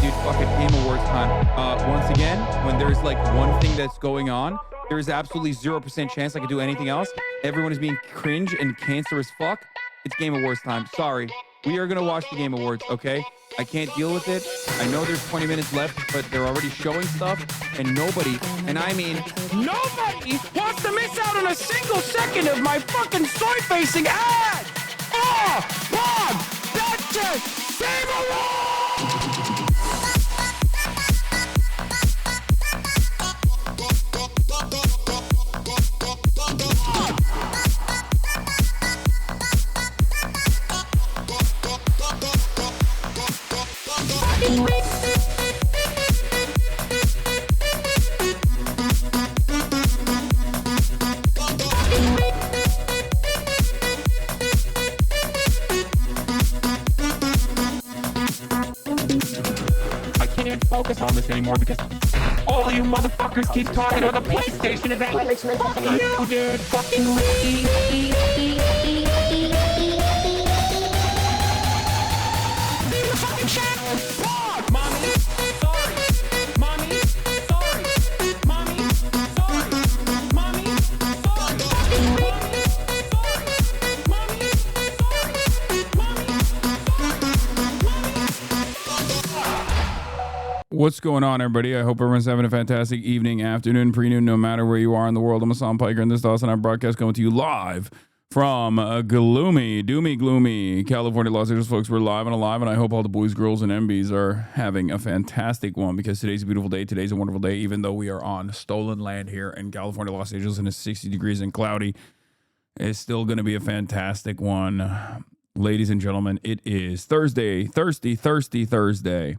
dude, fucking Game Awards time. Once again, when there's like one thing that's going on, there is absolutely 0% chance I could do anything else. Everyone is being cringe and cancerous fuck. It's Game Awards time. Sorry. We are going to watch the Game Awards, okay? I can't deal with it. I know there's 20 minutes left, but they're already showing stuff, and nobody, and I mean nobody, wants to miss out on a single second of my fucking soy-facing ad! Oh, Bob! That's it! Game Awards! Focus on this anymore because all of you motherfuckers keep talking about the PlayStation event. Fuck you, dude. Fucking the fucking channel. Fuck, mommy. Sorry. Mommy. Sorry. Mommy. Sorry. Mommy. Sorry. Fucking mommy. Sorry. Mommy. What's going on, everybody? I hope everyone's having a fantastic evening, afternoon, pre-noon, no matter where you are in the world. I'm Hasan Piker, and this is HasanAbi Broadcast coming to you live from gloomy, California, Los Angeles, folks. We're live and alive, and I hope all the boys, girls, and MBs are having a fantastic one because today's a beautiful day. Today's a wonderful day, even though we are on stolen land here in California, Los Angeles, and it's 60 degrees and cloudy. It's still going to be a fantastic one. Ladies and gentlemen, it is Thursday, thirsty Thursday.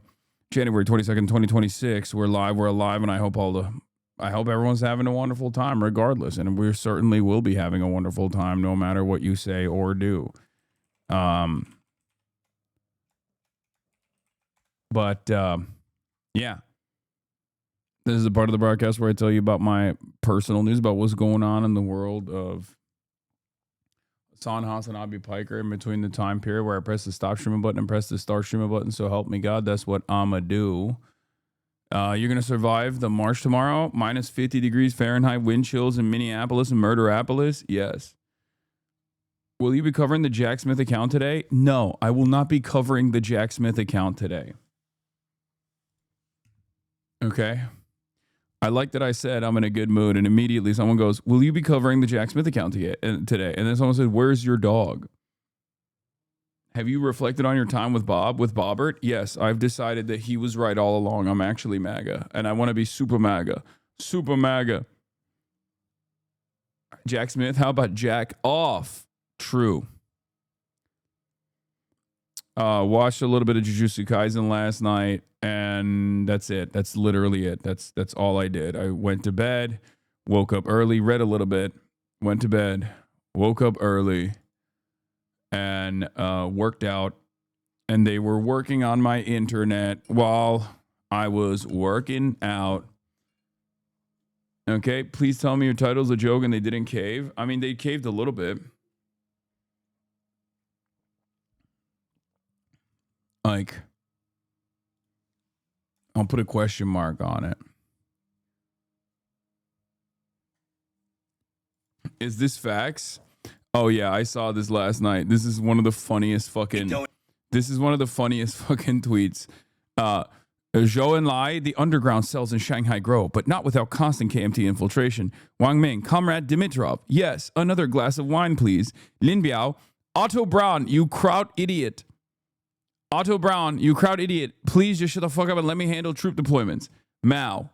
January 22nd, 2026. We're live, we're alive, and I hope everyone's having a wonderful time regardless. And we certainly will be having a wonderful time no matter what you say or do. Yeah. This is a part of the broadcast where I tell you about my personal news, about what's going on in the world of HasanAbi Piker in between the time period where I press the stop streaming button and press the start streaming button. So help me God, that's what I'ma do. You're going to survive the march tomorrow. Minus 50 degrees Fahrenheit, wind chills in Minneapolis and Murderapolis. Yes. Will you be covering the Jack Smith account today? No, I will not be covering the Jack Smith account today. Okay. I like that I said I'm in a good mood, and immediately someone goes, will you be covering the Jack Smith account today? And then someone said, where's your dog? Have you reflected on your time with Bobbert? Yes, I've decided that he was right all along. I'm actually MAGA, and I want to be super MAGA. Super MAGA. Jack Smith, how about Jack off? True. Watched a little bit of Jujutsu Kaisen last night, and that's it. That's literally it. That's all I did. I went to bed, woke up early, read a little bit, went to bed, woke up early, and worked out. And they were working on my internet while I was working out. Okay, please tell me your title's a joke and they didn't cave. I mean, they caved a little bit. Like, I'll put a question mark on it. Is this facts? Oh yeah, I saw this last night. This is one of the funniest fucking tweets. Zhou and Lai, the underground cells in Shanghai grow, but not without constant KMT infiltration. Wang Ming, Comrade Dimitrov. Yes, another glass of wine, please. Lin Biao, Otto Braun, you crowd idiot. Otto Brown, you crowd idiot. Please just shut the fuck up and let me handle troop deployments. Mao.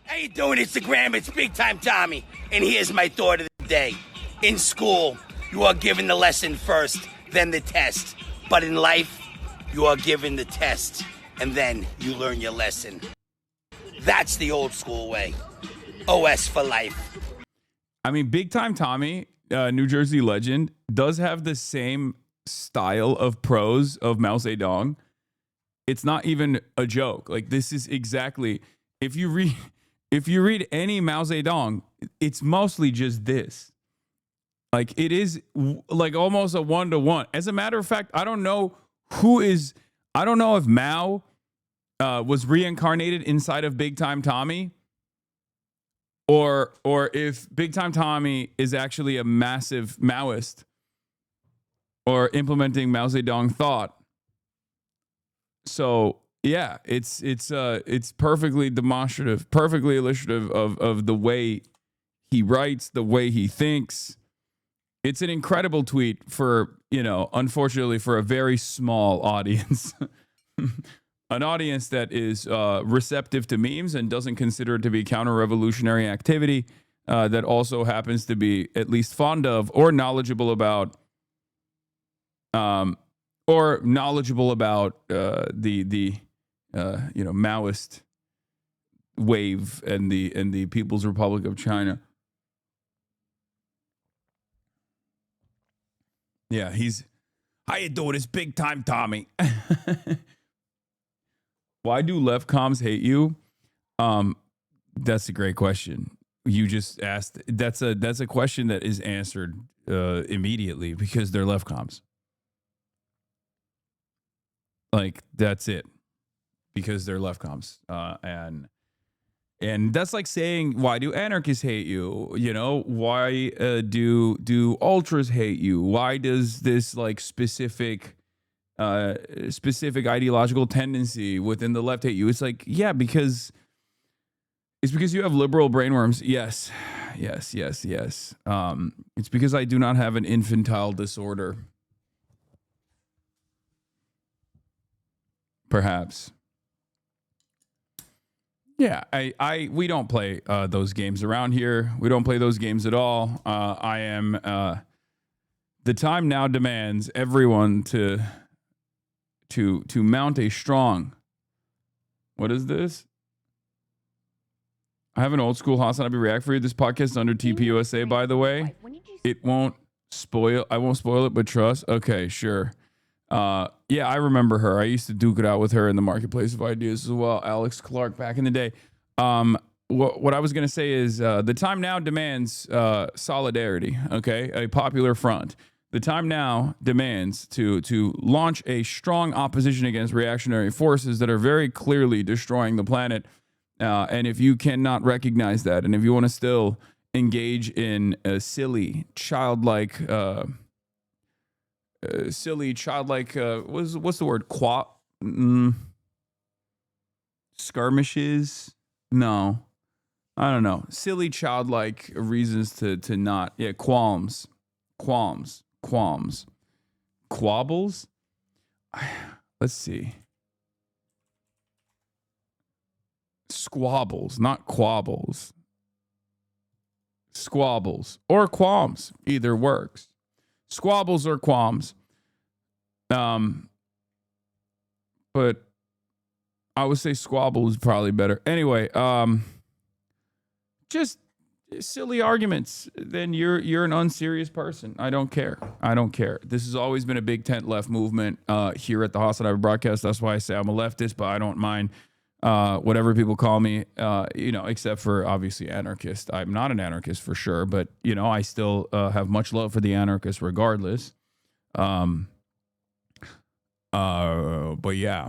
How you doing, Instagram? It's Big Time Tommy. And here's my thought of the day. In school, you are given the lesson first, then the test. But in life, you are given the test, and then you learn your lesson. That's the old school way. OS for life. I mean, Big Time Tommy, New Jersey legend, does have the same style of prose of Mao Zedong. It's not even a joke. Like, this is exactly, if you read any Mao Zedong, it's mostly just this. Like, it is like almost a one-to-one. As a matter of fact, I don't know who is I don't know if Mao was reincarnated inside of Big Time Tommy, or if Big Time Tommy is actually a massive Maoist or implementing Mao Zedong thought. So yeah, it's perfectly demonstrative, perfectly illustrative of the way he writes, the way he thinks. It's an incredible tweet for, unfortunately for a very small audience. An audience that is receptive to memes and doesn't consider it to be counter-revolutionary activity, that also happens to be at least fond of or knowledgeable about the Maoist wave and the People's Republic of China. Yeah, how you doing? It's Big Time Tommy. Why do left comms hate you? That's a great question. You just asked. That's a question that is answered immediately, because they're left comms. Like, that's it. Because they're left comms. And that's like saying, why do anarchists hate you? Why do ultras hate you? Why does this like specific ideological tendency within the left hate you? It's like, yeah, because you have liberal brainworms. Yes. It's because I do not have an infantile disorder. Perhaps. Yeah, we don't play those games around here. We don't play those games at all. The time now demands everyone to mount a strong. What is this? I have an old school HasanAbi react for you. This podcast is under TPUSA, by the way. It won't spoil. I won't spoil it, but trust. Okay, sure. Yeah, I remember her. I used to duke it out with her in the marketplace of ideas as well. Alex Clark back in the day. What I was going to say is the time now demands solidarity, okay? A popular front. The time now demands to launch a strong opposition against reactionary forces that are very clearly destroying the planet. And if you cannot recognize that, and if you want to still engage in a silly, childlike, what's the word? Skirmishes? No, I don't know. Silly, childlike reasons to not. Yeah, qualms, quabbles. Let's see. Squabbles, not quabbles. Squabbles or qualms, either works. Squabbles or qualms. But I would say squabble is probably better. Anyway, just silly arguments. Then you're an unserious person. I don't care. This has always been a big tent left movement here at the HasanAbi Broadcast. That's why I say I'm a leftist, but I don't mind whatever people call me, except for obviously anarchist. I'm not an anarchist for sure, but I still have much love for the anarchists regardless. But yeah,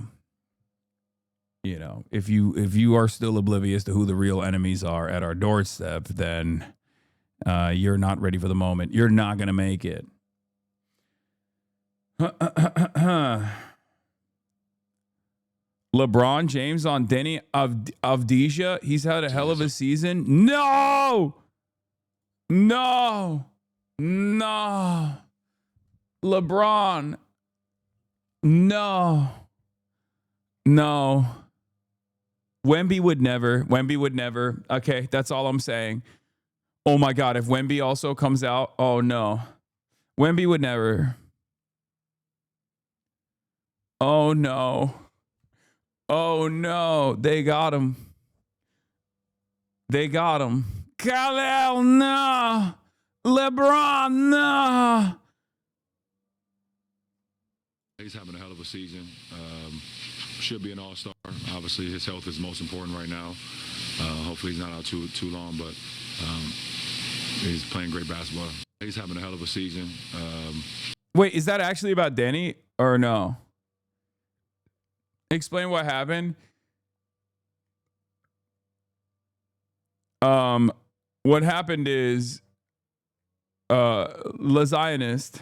if you are still oblivious to who the real enemies are at our doorstep, then you're not ready for the moment. You're not gonna make it. LeBron James on Denny Avdija. He's had a hell of a season. No. LeBron. No. Wemby would never. Okay, that's all I'm saying. Oh my God, if Wemby also comes out, oh no. Wemby would never. Oh no. They got him. Khalil, no. LeBron, no. He's having a hell of a season. Should be an all-star. Obviously, his health is most important right now. Hopefully, he's not out too long, but he's playing great basketball. He's having a hell of a season. Wait, is that actually about Danny or no? explain what happened. What happened is LaZionist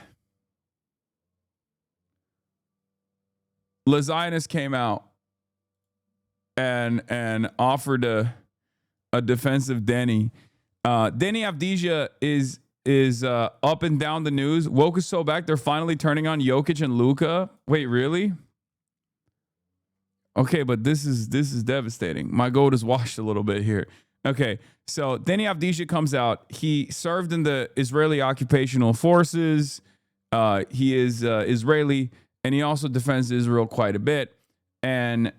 came out and offered a defensive Denny. Denny Avdija is up and down the news. Woke is so back they're finally turning on Jokic and Luka. Wait, really? Okay, but this is devastating. My goat is washed a little bit here. Okay, so Denny Avdija comes out. He served in the Israeli occupational forces. He is Israeli, and he also defends Israel quite a bit. And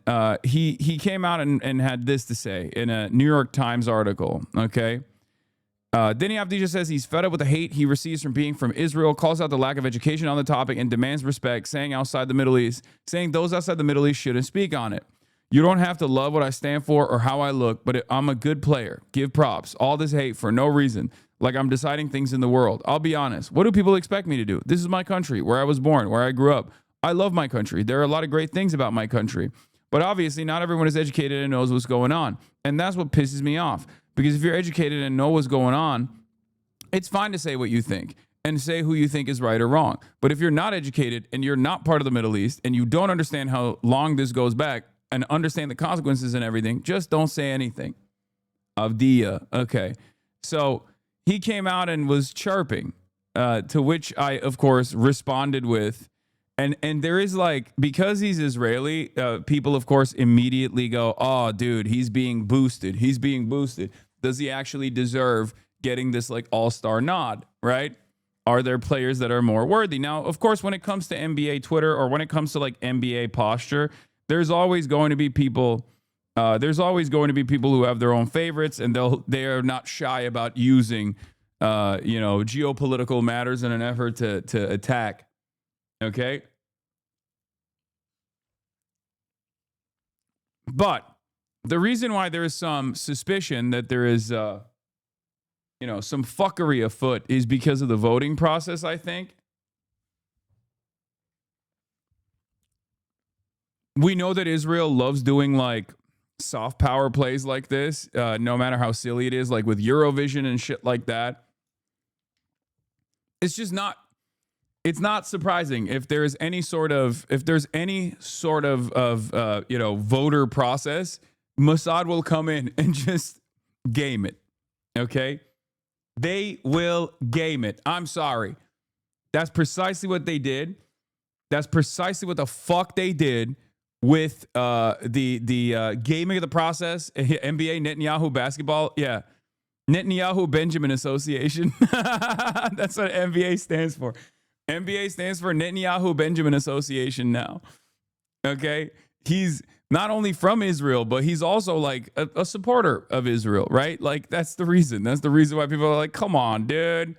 he came out and had this to say in a New York Times article. Okay, Denny Avdija says he's fed up with the hate he receives from being from Israel, calls out the lack of education on the topic, and demands respect, saying those outside the Middle East shouldn't speak on it. You don't have to love what I stand for or how I look, but I'm a good player. Give props. All this hate for no reason, like I'm deciding things in the world. I'll be honest. What do people expect me to do? This is my country, where I was born, where I grew up. I love my country. There are a lot of great things about my country. But obviously, not everyone is educated and knows what's going on. And that's what pisses me off. Because if you're educated and know what's going on, it's fine to say what you think and say who you think is right or wrong. But if you're not educated and you're not part of the Middle East and you don't understand how long this goes back and understand the consequences and everything, just don't say anything. Avdija. Okay. So he came out and was chirping, to which I, of course, responded with, and there is like, because he's Israeli, people, of course, immediately go, oh, dude, he's being boosted. He's being boosted. Does he actually deserve getting this like all-star nod, right? Are there players that are more worthy? Now, of course, when it comes to NBA Twitter or when it comes to like NBA posture, there's always going to be people who have their own favorites, and they are not shy about using geopolitical matters in an effort to attack. Okay? But the reason why there is some suspicion that there is some fuckery afoot is because of the voting process, I think. We know that Israel loves doing like soft power plays like this, no matter how silly it is, like with Eurovision and shit like that. It's not surprising if there's any sort of voter process, Mossad will come in and just game it. Okay? They will game it. I'm sorry. That's precisely what they did. That's precisely what the fuck they did with the gaming of the process. NBA Netanyahu basketball. Yeah. Netanyahu Benjamin Association. That's what NBA stands for. NBA stands for Netanyahu Benjamin Association now. Okay? He's not only from Israel, but he's also like a supporter of Israel, right? Like that's the reason. That's the reason why people are like, come on, dude.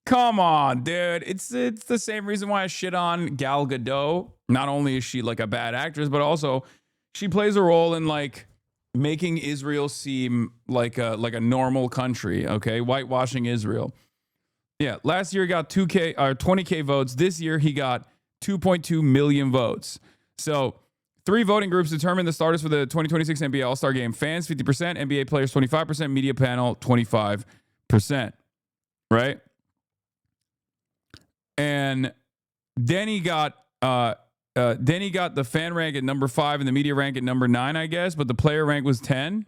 Come on, dude. It's the same reason why I shit on Gal Gadot. Not only is she like a bad actress, but also she plays a role in like making Israel seem like a normal country, okay? Whitewashing Israel. Yeah, last year he got 20K votes. This year he got 2.2 million votes. So 3 voting groups determined the starters for the 2026 NBA All-Star Game. Fans, 50%. NBA players, 25%. Media panel, 25%. Right? And Denny got the fan rank at number 5 and the media rank at number 9, I guess. But the player rank was 10.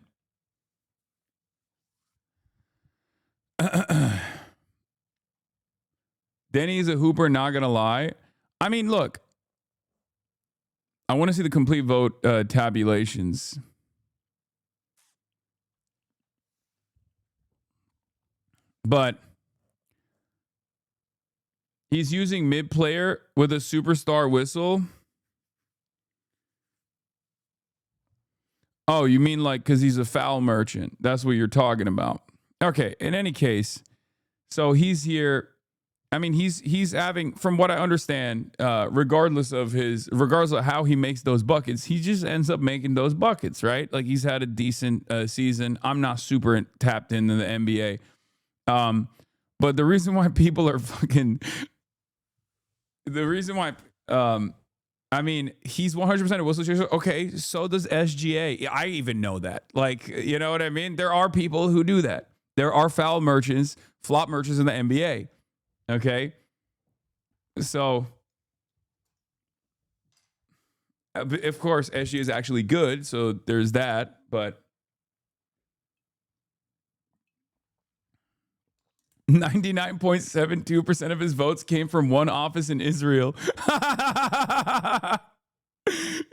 Denny's a hooper, not going to lie. I mean, look. I want to see the complete vote tabulations. But he's using mid-player with a superstar whistle. Oh, you mean like because he's a foul merchant. That's what you're talking about. Okay, in any case, so he's here. I mean, he's having, from what I understand, regardless of how he makes those buckets, he just ends up making those buckets, right? Like he's had a decent season. I'm not super tapped into the NBA. But the reason why people are fucking, the reason why I mean, he's 100% a whistle. Okay, so does SGA. I even know that. Like, you know what I mean? There are people who do that. There are foul merchants, flop merchants in the NBA. Okay? So, of course, SGA is actually good, so there's that, but 99.72% of his votes came from one office in Israel.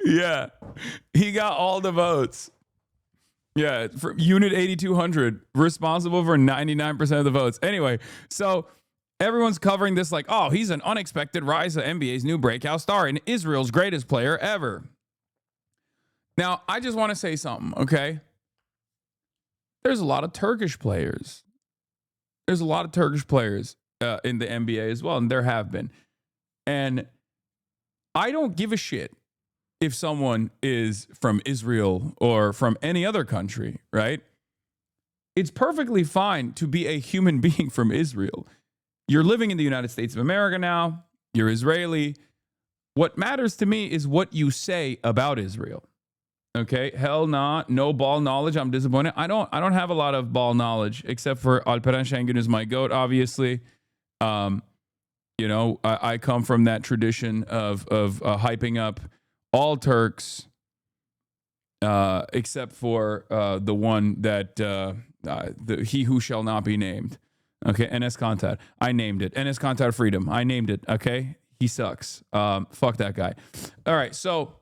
Yeah. He got all the votes. Yeah, for Unit 8200, responsible for 99% of the votes. Anyway, so everyone's covering this like, oh, he's an unexpected rise of NBA's new breakout star and Israel's greatest player ever. Now, I just want to say something, okay? There's a lot of Turkish players. There's a lot of Turkish players in the NBA as well, and there have been. And I don't give a shit if someone is from Israel or from any other country, right? It's perfectly fine to be a human being from Israel. You're living in the United States of America now. You're Israeli. What matters to me is what you say about Israel. Okay, hell nah, no ball knowledge. I'm disappointed. I don't have a lot of ball knowledge except for Alperen Şengün is my goat, obviously. You know, I come from that tradition of hyping up all Turks, except for the one that he who shall not be named. Okay, Enes Kanter. I named it. Enes Kanter Freedom. I named it. Okay, he sucks. Fuck that guy. All right, so.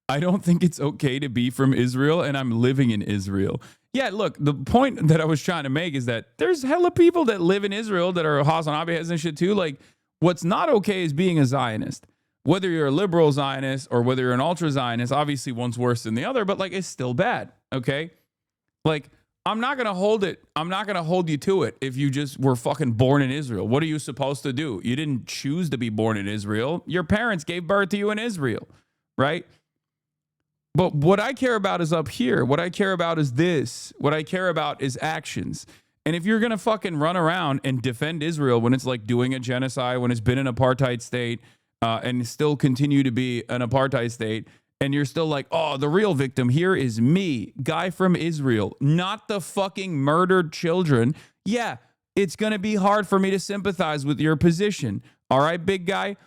I don't think it's okay to be from Israel, and I'm living in Israel. Yeah, look, the point that I was trying to make is that there's hella people that live in Israel that are HasanAbi and shit too. Like, what's not okay is being a Zionist. Whether you're a liberal Zionist or whether you're an ultra Zionist, obviously one's worse than the other, but like it's still bad, okay? Like, I'm not going to hold it. I'm not going to hold you to it if you just were fucking born in Israel. What are you supposed to do? You didn't choose to be born in Israel. Your parents gave birth to you in Israel. Right? But what I care about is up here. What I care about is this. What I care about is actions. And if you're going to fucking run around and defend Israel when it's like doing a genocide, when it's been an apartheid state, and still continue to be an apartheid state, and you're still like, oh, the real victim here is me, guy from Israel, not the fucking murdered children. Yeah, it's going to be hard for me to sympathize with your position. All right, big guy?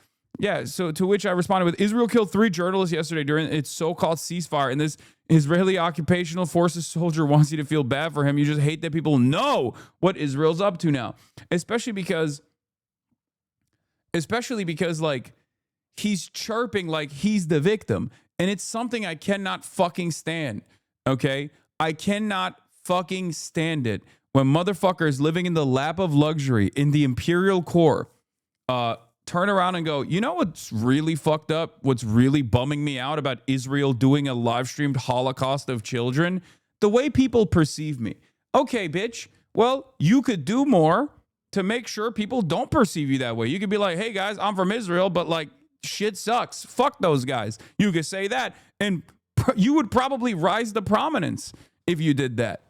Yeah, so to which I responded with, Israel killed 3 journalists yesterday during its so-called ceasefire, and this Israeli occupational forces soldier wants you to feel bad for him. You just hate that people know what Israel's up to now. Especially because like, he's chirping like he's the victim, and it's something I cannot fucking stand, okay? I cannot fucking stand it when motherfuckers living in the lap of luxury in the imperial core, turn around and go, you know what's really fucked up? What's really bumming me out about Israel doing a live streamed Holocaust of children? The way people perceive me. Okay, bitch. Well, you could do more to make sure people don't perceive you that way. You could be like, hey guys, I'm from Israel, but like shit sucks. Fuck those guys. You could say that, and you would probably rise to prominence if you did that.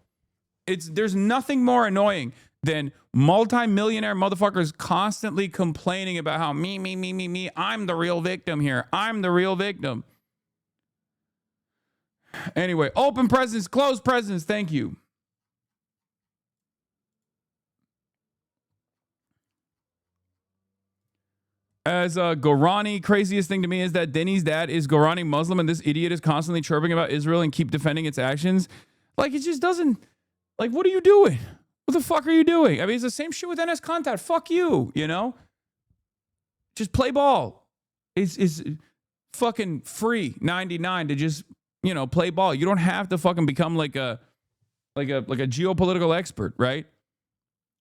There's nothing more annoying than multi-millionaire motherfuckers constantly complaining about how me, I'm the real victim here. I'm the real victim. Anyway, open presents, closed presents. Thank you. As Gorani, craziest thing to me is that Denny's dad is Gorani Muslim, and this idiot is constantly chirping about Israel and keep defending its actions. Like, it just doesn't, like, what are you doing? What the fuck are you doing? I mean, it's the same shit with Enes Kanter. Fuck you, you know? Just play ball. It's fucking free 99 to just, you know, play ball. You don't have to fucking become like a geopolitical expert, right?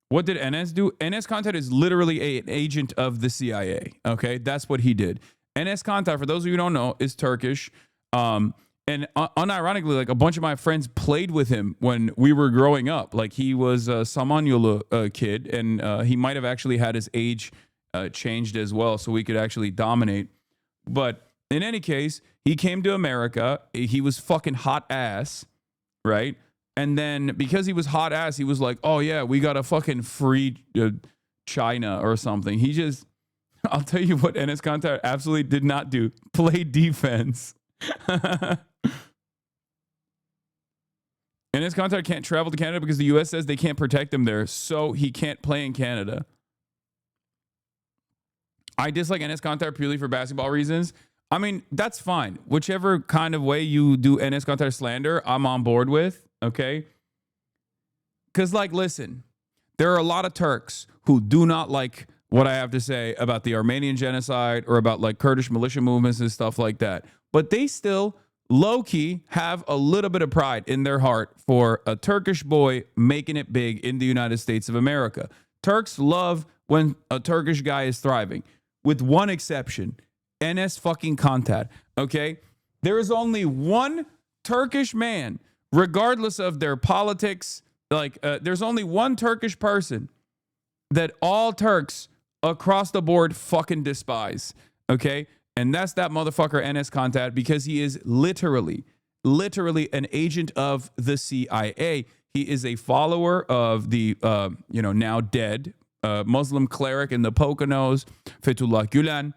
What did Enes do? Enes Kanter is literally an agent of the CIA, okay? That's what he did. Enes Kanter, for those of you who don't know, is Turkish. And unironically, like a bunch of my friends played with him when we were growing up. Like he was a Samanyolu kid, and he might have actually had his age changed as well, so we could actually dominate. But in any case, he came to America. He was fucking hot ass, right? And then because he was hot ass, he was like, "Oh yeah, we got to fucking free China or something." He just I'll tell you what Enes Kanter absolutely did not do. Play defense. Enes Kanter can't travel to Canada because the U.S. says they can't protect him there, so he can't play in Canada. I dislike Enes Kanter purely for basketball reasons. I mean, that's fine. Whichever kind of way you do Enes Kanter slander, I'm on board with, okay? Because, like, listen, there are a lot of Turks who do not like what I have to say about the Armenian genocide or about, like, Kurdish militia movements and stuff like that. But they still, low-key, have a little bit of pride in their heart for a Turkish boy making it big in the United States of America. Turks love when a Turkish guy is thriving, with one exception. Enes fucking Kanter, okay? There is only one Turkish man, regardless of their politics. Like, there's only one Turkish person that all Turks across the board fucking despise, okay? And that's that motherfucker Enes Kanter, because he is literally an agent of the CIA. He is a follower of the, now dead Muslim cleric in the Poconos, Fethullah Gülen.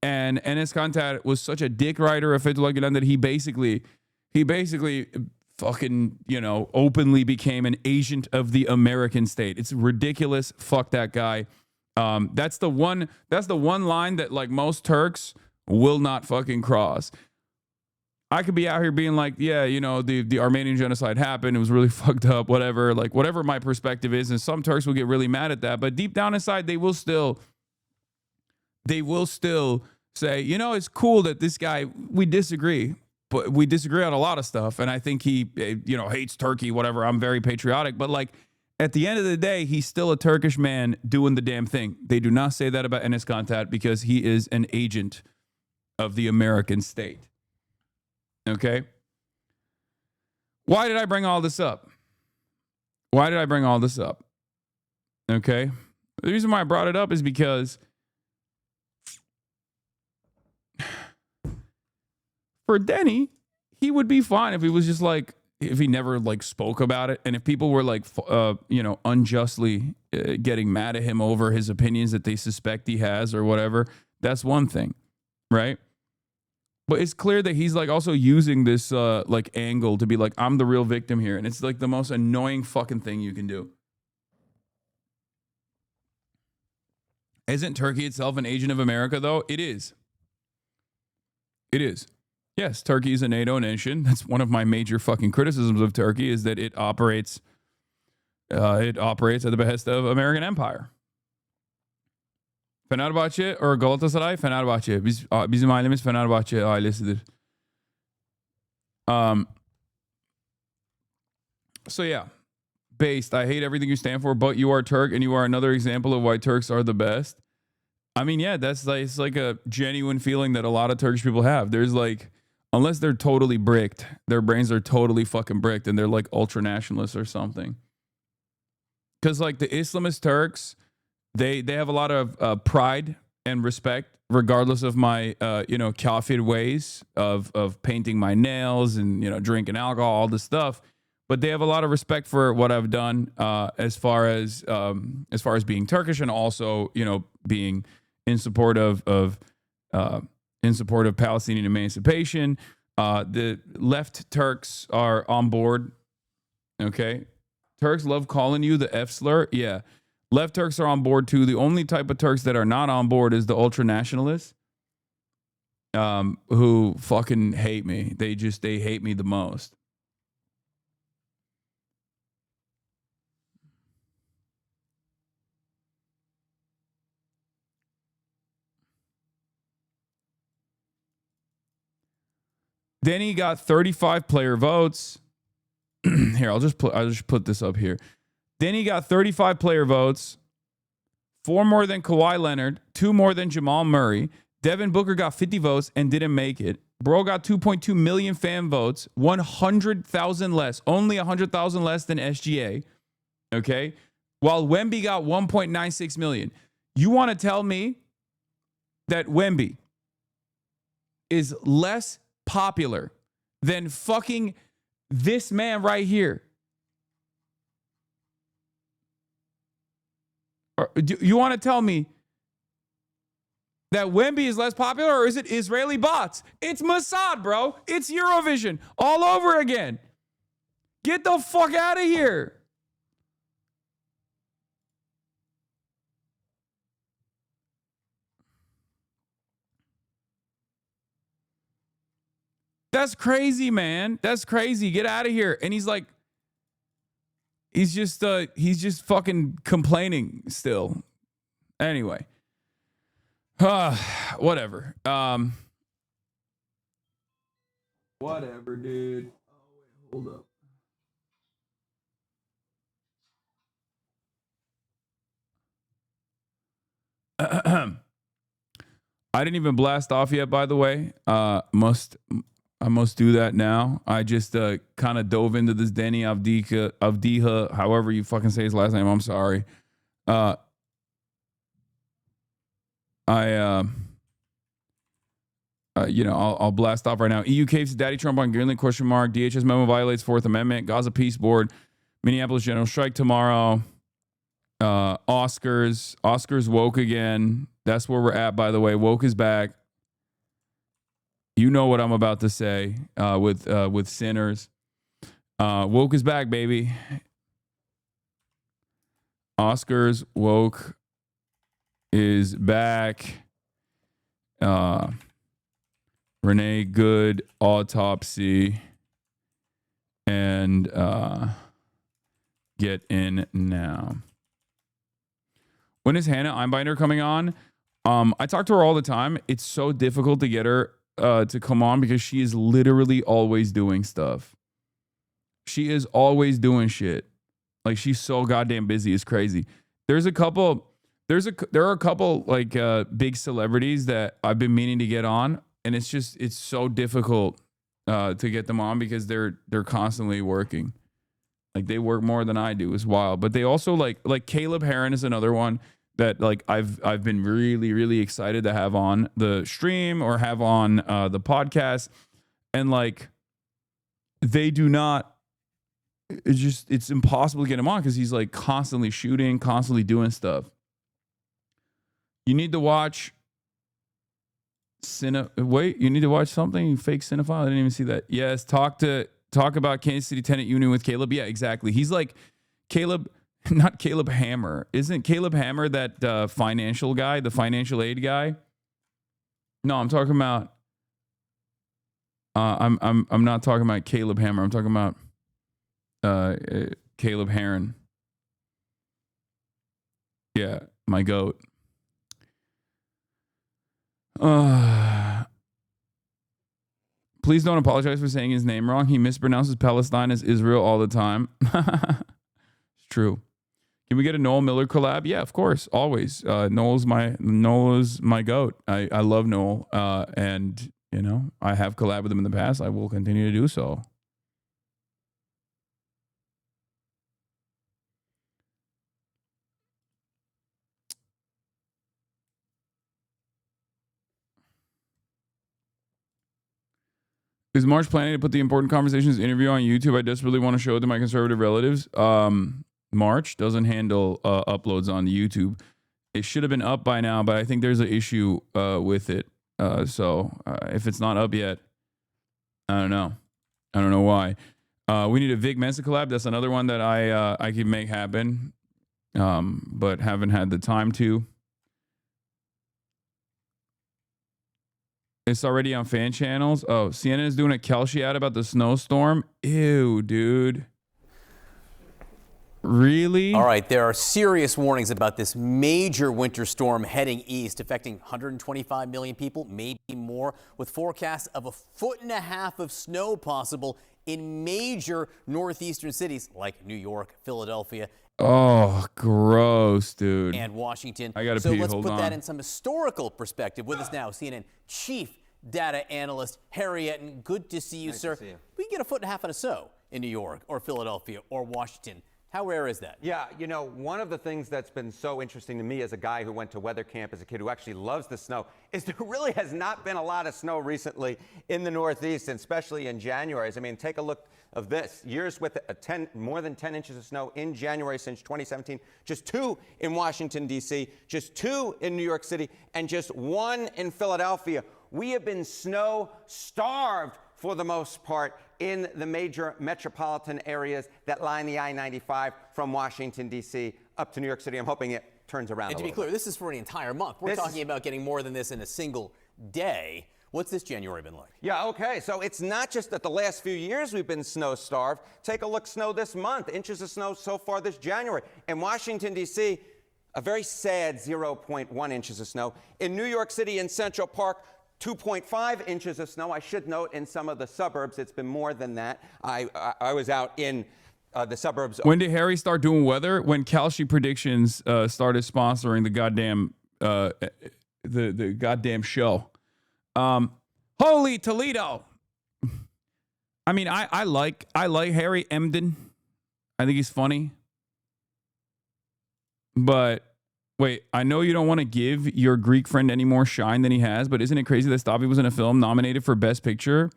And Enes Kanter was such a dick rider of Fethullah Gülen that he basically fucking, openly became an agent of the American state. It's ridiculous. Fuck that guy. That's the one line that, like, most Turks will not fucking cross. I could be out here being like, yeah, the Armenian genocide happened. It was really fucked up, whatever. Like, whatever my perspective is, and some Turks will get really mad at that. But deep down inside, they will still say, it's cool that this guy, we disagree, but we disagree on a lot of stuff. And I think he, hates Turkey, whatever. I'm very patriotic. But, like, at the end of the day, he's still a Turkish man doing the damn thing. They do not say that about Enes Kanter because he is an agent of the American state. Okay? Why did I bring all this up? Okay? The reason why I brought it up is because for Denny, he would be fine if he was just like, if he never like spoke about it, and if people were like, unjustly getting mad at him over his opinions that they suspect he has or whatever. That's one thing, right? But it's clear that he's like also using this like angle to be like, I'm the real victim here, and it's like the most annoying fucking thing you can do. Isn't Turkey itself an agent of America, though? It is. Yes, Turkey is a NATO nation. That's one of my major fucking criticisms of Turkey, is that it operates at the behest of American empire. Fenerbahçe or Galatasaray? Fenerbahçe. Bizim ailemiz Fenerbahçe ailesidir. So yeah, based. I hate everything you stand for, but you are Turk, and you are another example of why Turks are the best. I mean, yeah, that's like, it's like a genuine feeling that a lot of Turkish people have. There's like, unless they're totally bricked, their brains are totally fucking bricked, and they're like ultra nationalists or something. Because like the Islamist Turks, they have a lot of pride and respect, regardless of my kafir ways of painting my nails and drinking alcohol, all this stuff. But they have a lot of respect for what I've done as far as being Turkish, and also being in support of Palestinian emancipation. The left Turks are on board. Okay, Turks love calling you the F slur. Yeah, left Turks are on board too. The only type of Turks that are not on board is the ultra nationalists, who fucking hate me. They hate me the most. Then he got 35 player votes. Here, I'll just put this up here. Then he got 35 player votes, 4 more than Kawhi Leonard, 2 more than Jamal Murray. Devin Booker got 50 votes and didn't make it. Bro got 2.2 million fan votes, 100,000 less, only 100,000 less than SGA. Okay? While Wemby got 1.96 million. You want to tell me that Wemby is less popular than fucking this man right here? Or do you want to tell me that Wemby is less popular, or is it Israeli bots? It's Mossad, bro. It's Eurovision all over again. Get the fuck out of here. That's crazy, man. That's crazy. Get out of here. And he's like, he's just fucking complaining still. Anyway. Whatever. Whatever, dude. Oh, wait, hold up. I didn't even blast off yet, by the way. I must do that now. I just kind of dove into this Danny Avdiha, however you fucking say his last name. I'm sorry. I'll blast off right now. EU caves Daddy Trump on Greenland, ? DHS memo violates Fourth Amendment. Gaza Peace Board. Minneapolis General Strike tomorrow. Oscars woke again. That's where we're at, by the way. Woke is back. You know what I'm about to say with Sinners. Woke is back, baby. Oscars woke is back. Renee Good autopsy and get in now. When is Hannah Einbinder coming on? I talk to her all the time. It's so difficult to get her to come on because she is literally always doing stuff. She is always doing shit. Like, she's so goddamn busy. It's crazy. There are a couple like big celebrities that I've been meaning to get on, and it's so difficult to get them on because they're constantly working. Like, they work more than I do. It's wild. But they also like Caleb Heron is another one that like I've been really, really excited to have on the stream or have on the podcast. And like, they do not, it's impossible to get him on because he's like constantly shooting, constantly doing stuff. You need to watch you need to watch something, fake cinephile. I didn't even see that. Yes, talk about Kansas City Tenant Union with Caleb. Yeah, exactly. He's like Caleb, not Caleb Hammer. Isn't Caleb Hammer that financial guy, the financial aid guy? No, I'm talking about I'm not talking about Caleb Hammer. I'm talking about Caleb Heron. Yeah, my goat. Please don't apologize for saying his name wrong. He mispronounces Palestine as Israel all the time. It's true. Can we get a Noel Miller collab? Yeah, of course. Always. Noel's my goat. I love Noel. And you know, I have collabed with him in the past. I will continue to do so. Is March planning to put the important conversations interview on YouTube? I desperately want to show it to my conservative relatives. March doesn't handle uploads on YouTube. It should have been up by now, but I think there's an issue with it. So if it's not up yet, I don't know. I don't know why. We need a Vic Mensa collab. That's another one that I can make happen, but haven't had the time to. It's already on fan channels. Oh, CNN is doing a Kelshi ad about the snowstorm. Ew, dude. Really? All right, there are serious warnings about this major winter storm heading east, affecting 125 million people, maybe more, with forecasts of 1.5 feet of snow possible in major northeastern cities like New York, Philadelphia. Oh, gross, dude. And Washington. I gotta so pee. let's Hold put on. that in some historical perspective. With us now, CNN chief data analyst Harry Etten. Good to see you, Nice sir. to see you. We get 1.5 feet of snow in New York or Philadelphia or Washington. How rare is that? Yeah, you know, one of the things that's been so interesting to me as a guy who went to weather camp as a kid who actually loves the snow is there really has not been a lot of snow recently in the Northeast, and especially in January. I mean, take a look of this. Years with more than 10 inches of snow in January since 2017. Just 2 in Washington, D.C., just 2 in New York City, and just 1 in Philadelphia. We have been snow-starved for the most part in the major metropolitan areas that line the I-95 from Washington, D.C. up to New York City. I'm hoping it turns around. And to be clear, this is for an entire month. We're talking about getting more than this in a single day. What's this January been like? Yeah, okay. So it's not just that the last few years we've been snow-starved. Take a look, snow this month. Inches of snow so far this January. In Washington, D.C., a very sad 0.1 inches of snow. In New York City in Central Park, 2.5 inches of snow. I should note in some of the suburbs it's been more than that. I was out in the suburbs. When did Harry start doing weather? When Kalshi Predictions started sponsoring the goddamn the goddamn show. Holy Toledo! I mean, I like Harry Emden. I think he's funny. But wait, I know you don't want to give your Greek friend any more shine than he has, but isn't it crazy that Stavi was in a film nominated for Best Picture?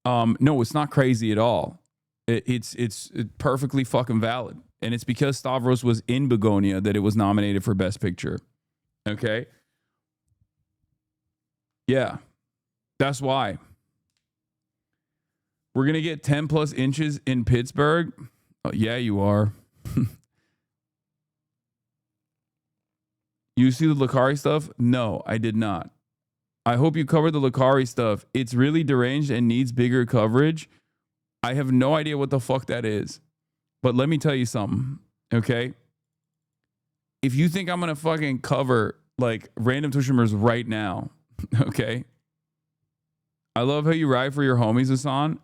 No, it's not crazy at all. It's perfectly fucking valid. And it's because Stavros was in Begonia that it was nominated for Best Picture. Okay? Yeah. That's why. We're going to get 10 plus inches in Pittsburgh. Oh, yeah, you are. You see the Lakari stuff? No, I did not. I hope you covered the Lakari stuff. It's really deranged and needs bigger coverage. I have no idea what the fuck that is. But let me tell you something, okay? If you think I'm going to fucking cover like random Tushimers right now, okay? I love how you ride for your homies, Hasan.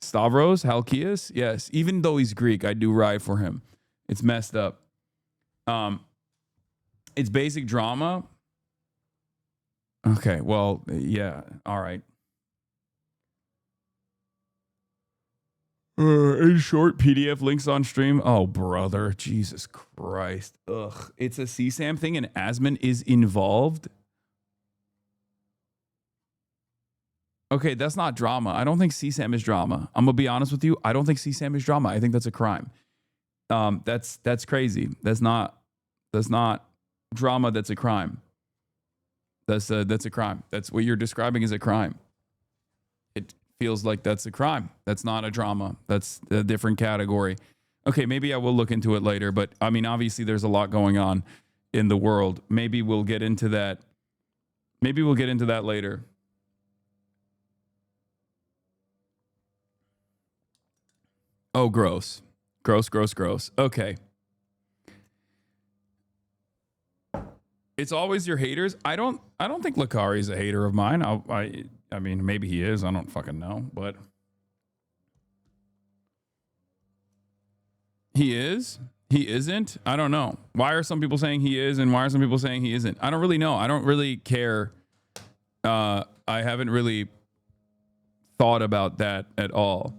Stavros, Halkias, yes. Even though he's Greek, I do ride for him. It's messed up. It's basic drama. Okay, well, yeah, all right. In short, PDF links on stream. Oh, brother, Jesus Christ. Ugh, it's a CSAM thing and Asman is involved. Okay, that's not drama. I don't think CSAM is drama. I'm gonna be honest with you. I don't think CSAM is drama. I think that's a crime. That's crazy. That's not drama. That's a crime. That's a crime. That's what you're describing as a crime. It feels like that's a crime. That's not a drama. That's a different category. Okay, maybe I will look into it later, but I mean, obviously there's a lot going on in the world. Maybe we'll get into that. Maybe we'll get into that later. Oh, gross. Gross. Okay. It's always your haters. I don't think Lakari's a hater of mine. I mean, maybe he is. I don't fucking know, but he is. He isn't. I don't know. Why are some people saying he is, and why are some people saying he isn't? I don't really know. I don't really care. I haven't really thought about that at all.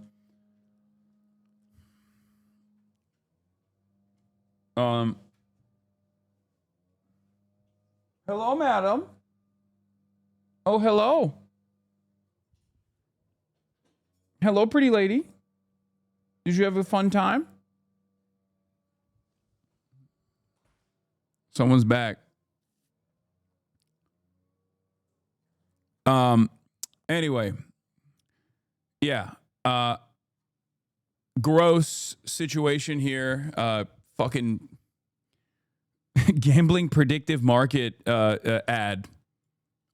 Hello, madam. Oh, hello. Hello, pretty lady. Did you have a fun time? Someone's back. Anyway. Yeah. Gross situation here. Fucking gambling predictive market ad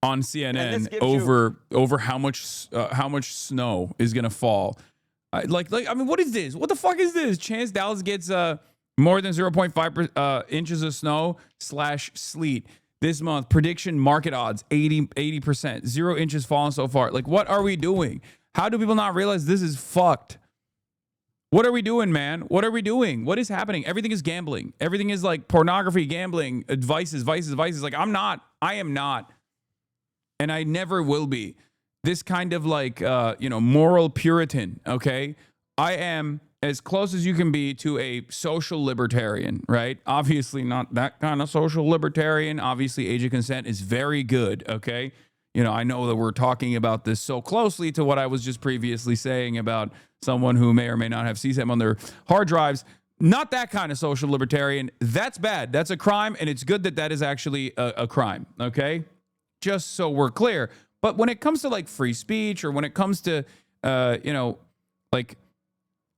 on CNN over how much snow is gonna fall. I mean, what is this? What the fuck is this? Chance Dallas gets more than 0.5 inches of snow / sleet this month. Prediction market odds 80%. 0 inches fallen so far. Like, what are we doing? How do people not realize this is fucked? What are we doing, man? What are we doing? What is happening? Everything is gambling. Everything is like pornography, gambling, vices. Like, I am not. And I never will be this kind of like, moral Puritan. Okay. I am as close as you can be to a social libertarian, right? Obviously not that kind of social libertarian. Obviously, age of consent is very good, okay? You know, I know that we're talking about this so closely to what I was just previously saying about someone who may or may not have CSAM on their hard drives. Not that kind of social libertarian. That's bad. That's a crime, and it's good that that is actually a crime, okay? Just so we're clear. But when it comes to like free speech, or when it comes to, like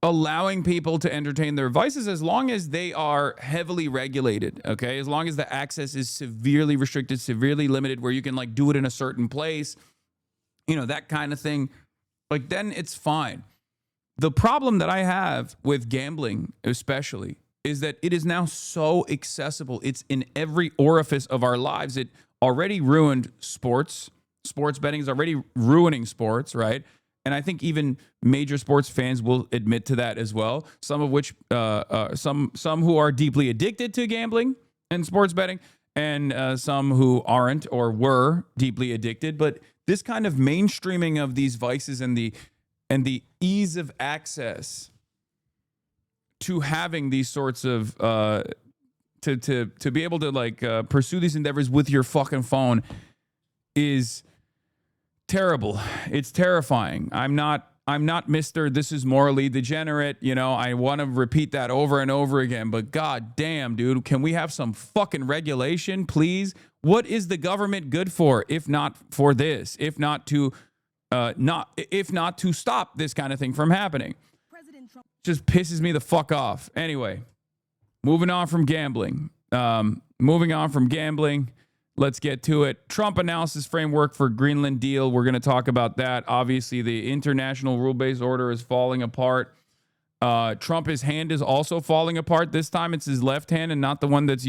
allowing people to entertain their vices, as long as they are heavily regulated, okay? As long as the access is severely restricted, severely limited, where you can like do it in a certain place, you know, that kind of thing, like then it's fine. The problem that I have with gambling, especially, is that it is now so accessible. It's in every orifice of our lives. It already ruined sports. Sports betting is already ruining sports, right? And I think even major sports fans will admit to that as well. Some of which, some who are deeply addicted to gambling and sports betting, and some who aren't or were deeply addicted. But this kind of mainstreaming of these vices and the ease of access to having these sorts of to be able to like pursue these endeavors with your fucking phone is terrible. It's terrifying. I'm not Mr. This is morally degenerate. You know, I want to repeat that over and over again, but god damn, dude, can we have some fucking regulation, please? What is the government good for if not for this? If not to stop this kind of thing from happening? President Trump just pisses me the fuck off. Anyway, moving on from gambling. Let's get to it. Trump announced his framework for Greenland deal. We're going to talk about that. Obviously, the international rule-based order is falling apart. Trump's hand is also falling apart. This time it's his left hand and not the one that's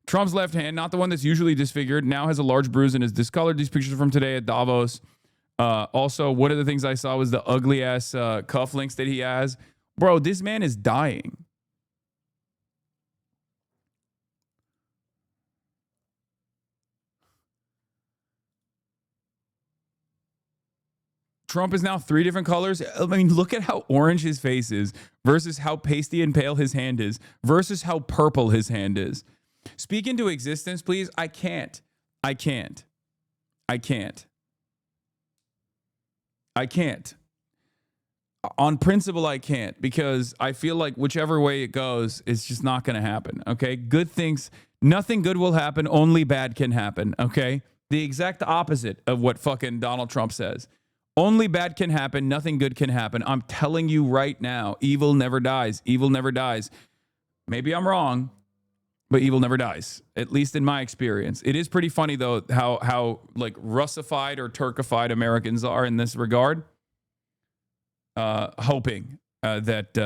Trump's left hand, not the one that's usually disfigured, now has a large bruise and is discolored. These pictures are from today at Davos. Also, one of the things I saw was the ugly-ass cufflinks that he has. Bro, this man is dying. Trump is now 3 different colors. I mean, look at how orange his face is versus how pasty and pale his hand is versus how purple his hand is. Speak into existence, please. I can't. On principle, I can't, because I feel like whichever way it goes, it's just not going to happen. Okay. Good things, nothing good will happen. Only bad can happen. Okay. The exact opposite of what fucking Donald Trump says. Only bad can happen. Nothing good can happen. I'm telling you right now, evil never dies. Evil never dies. Maybe I'm wrong, but evil never dies, at least in my experience. It is pretty funny, though, how like Russified or Turkified Americans are in this regard. Hoping that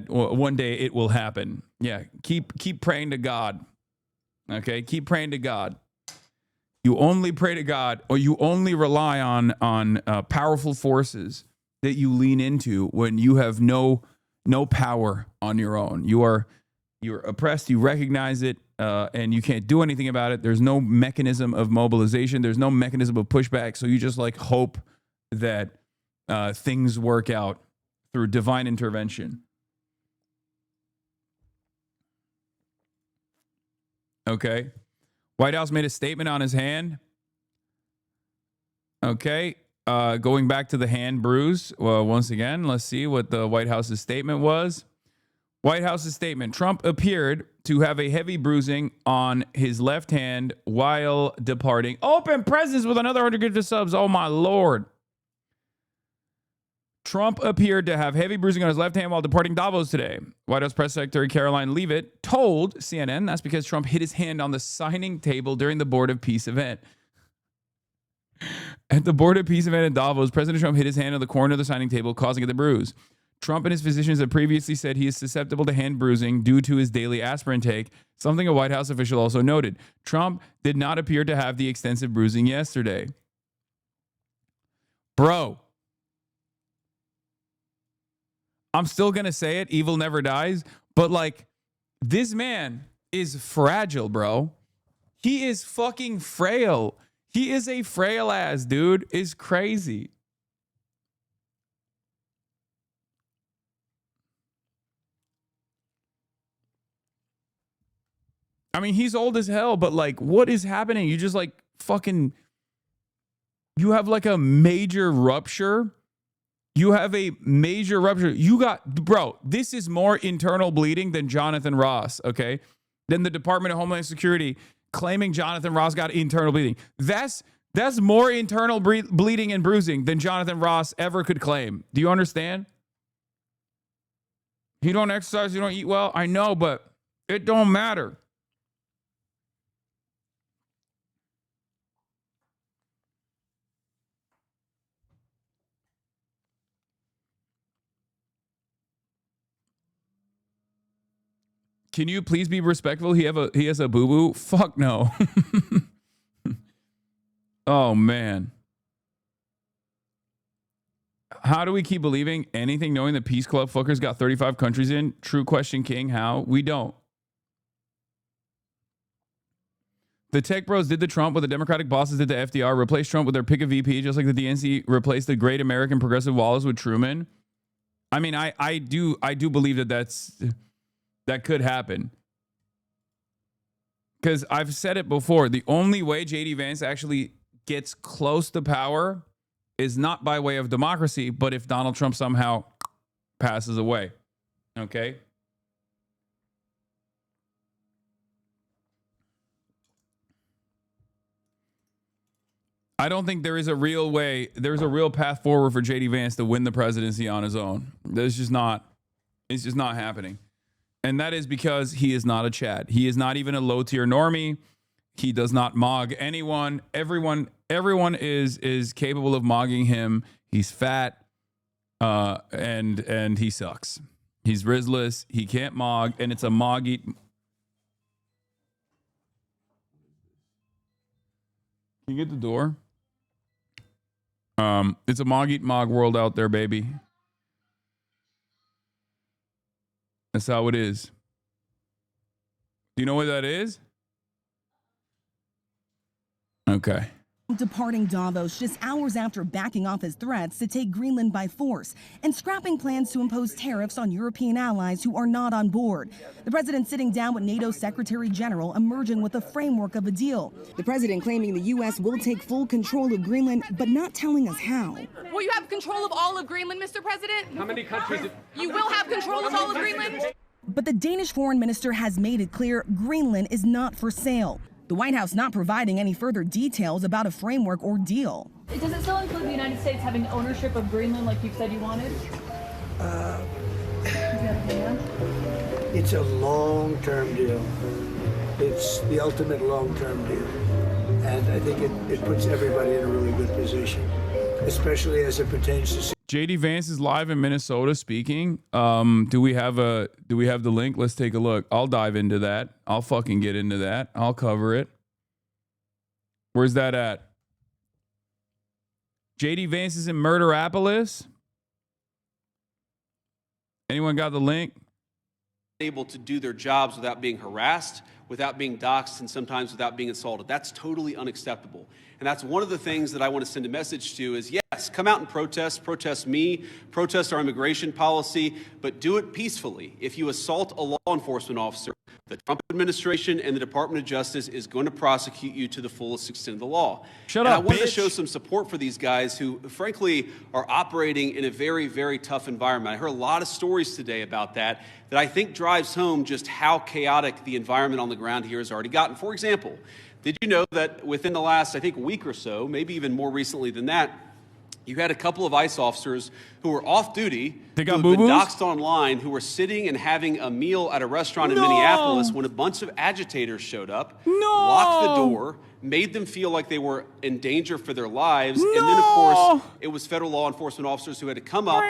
one day it will happen. Yeah, keep praying to God. Okay, keep praying to God. You only pray to God, or you only rely on powerful forces that you lean into when you have no power on your own. You're oppressed. You recognize it, and you can't do anything about it. There's no mechanism of mobilization. There's no mechanism of pushback. So you just like hope that things work out through divine intervention. Okay. White House made a statement on his hand. Okay. Going back to the hand bruise. Well, once again, let's see what the White House's statement was. White House's statement. Trump appeared to have a heavy bruising on his left hand while departing. Open presents with another 150 subs. Oh, my Lord. Trump appeared to have heavy bruising on his left hand while departing Davos today. White House Press Secretary Caroline Leavitt told CNN that's because Trump hit his hand on the signing table during the Board of Peace event. At the Board of Peace event in Davos, President Trump hit his hand on the corner of the signing table, causing it to bruise. Trump and his physicians have previously said he is susceptible to hand bruising due to his daily aspirin take, something a White House official also noted. Trump did not appear to have the extensive bruising yesterday. Bro. I'm still going to say it. Evil never dies. But like, this man is fragile, bro. He is fucking frail. He is a frail ass dude. Is crazy. I mean, he's old as hell, but like, what is happening? You just like fucking, you have like a major rupture. You have a major rupture. You got, bro, this is more internal bleeding than Jonathan Ross, okay? Than the Department of Homeland Security claiming Jonathan Ross got internal bleeding. That's more internal bleeding and bruising than Jonathan Ross ever could claim. Do you understand? You don't exercise, you don't eat well. I know, but it don't matter. Can you please be respectful? He has a boo-boo? Fuck no. Oh, man. How do we keep believing anything knowing the Peace Club fuckers got 35 countries in? True question, King. How? We don't. The tech bros did the Trump what the Democratic bosses did to FDR, replaced Trump with their pick a VP, just like the DNC replaced the great American progressive Wallace with Truman. I mean, I do believe that could happen. Because I've said it before, the only way JD Vance actually gets close to power is not by way of democracy, but if Donald Trump somehow passes away. Okay? I don't think there is a real way, there's a real path forward for JD Vance to win the presidency on his own. It's just not happening. And that is because he is not a Chad. He is not even a low-tier normie. He does not mog anyone. Everyone is capable of mogging him. He's fat, and he sucks. He's Rizless. He can't mog, and it's a mog eat. Can you get the door? It's a mog eat mog world out there, baby. That's how it is. Do you know what that is? Okay. Departing Davos just hours after backing off his threats to take Greenland by force and scrapping plans to impose tariffs on European allies who are not on board. The president sitting down with NATO Secretary General, emerging with a framework of a deal. The president claiming the U.S. will take full control of Greenland, but not telling us how. Will you have control of all of Greenland, Mr. President? How many countries? You will have control of all of Greenland? But the Danish foreign minister has made it clear Greenland is not for sale. The White House not providing any further details about a framework or deal. Does it still include the United States having ownership of Greenland like you said you wanted? It's a long-term deal. It's the ultimate long-term deal. And I think it puts everybody in a really good position, especially as it pertains to... JD Vance is live in Minnesota speaking. Do we have the link? Let's take a look. I'll dive into that. I'll fucking get into that. I'll cover it. Where's that at? JD Vance is in Murderapolis. Anyone got the link? Able to do their jobs without being harassed, without being doxxed, and sometimes without being assaulted. That's totally unacceptable. And that's one of the things that I want to send a message to is, yes, come out and protest me, protest our immigration policy, but do it peacefully. If you assault a law enforcement officer, the Trump administration and the Department of Justice is going to prosecute you to the fullest extent of the law. Shut up, up, I wanted bitch. to show some support for these guys who, frankly, are operating in a very, very tough environment. I heard a lot of stories today about that I think drives home just how chaotic the environment on the ground here has already gotten. For example, did you know that within the last, I think, week or so, maybe even more recently than that, you had a couple of ICE officers who were off duty, They got who had been boo-boos? doxxed online, who were sitting and having a meal at a restaurant in Minneapolis when a bunch of agitators showed up, locked the door, made them feel like they were in danger for their lives, and then, of course, it was federal law enforcement officers who had to come up,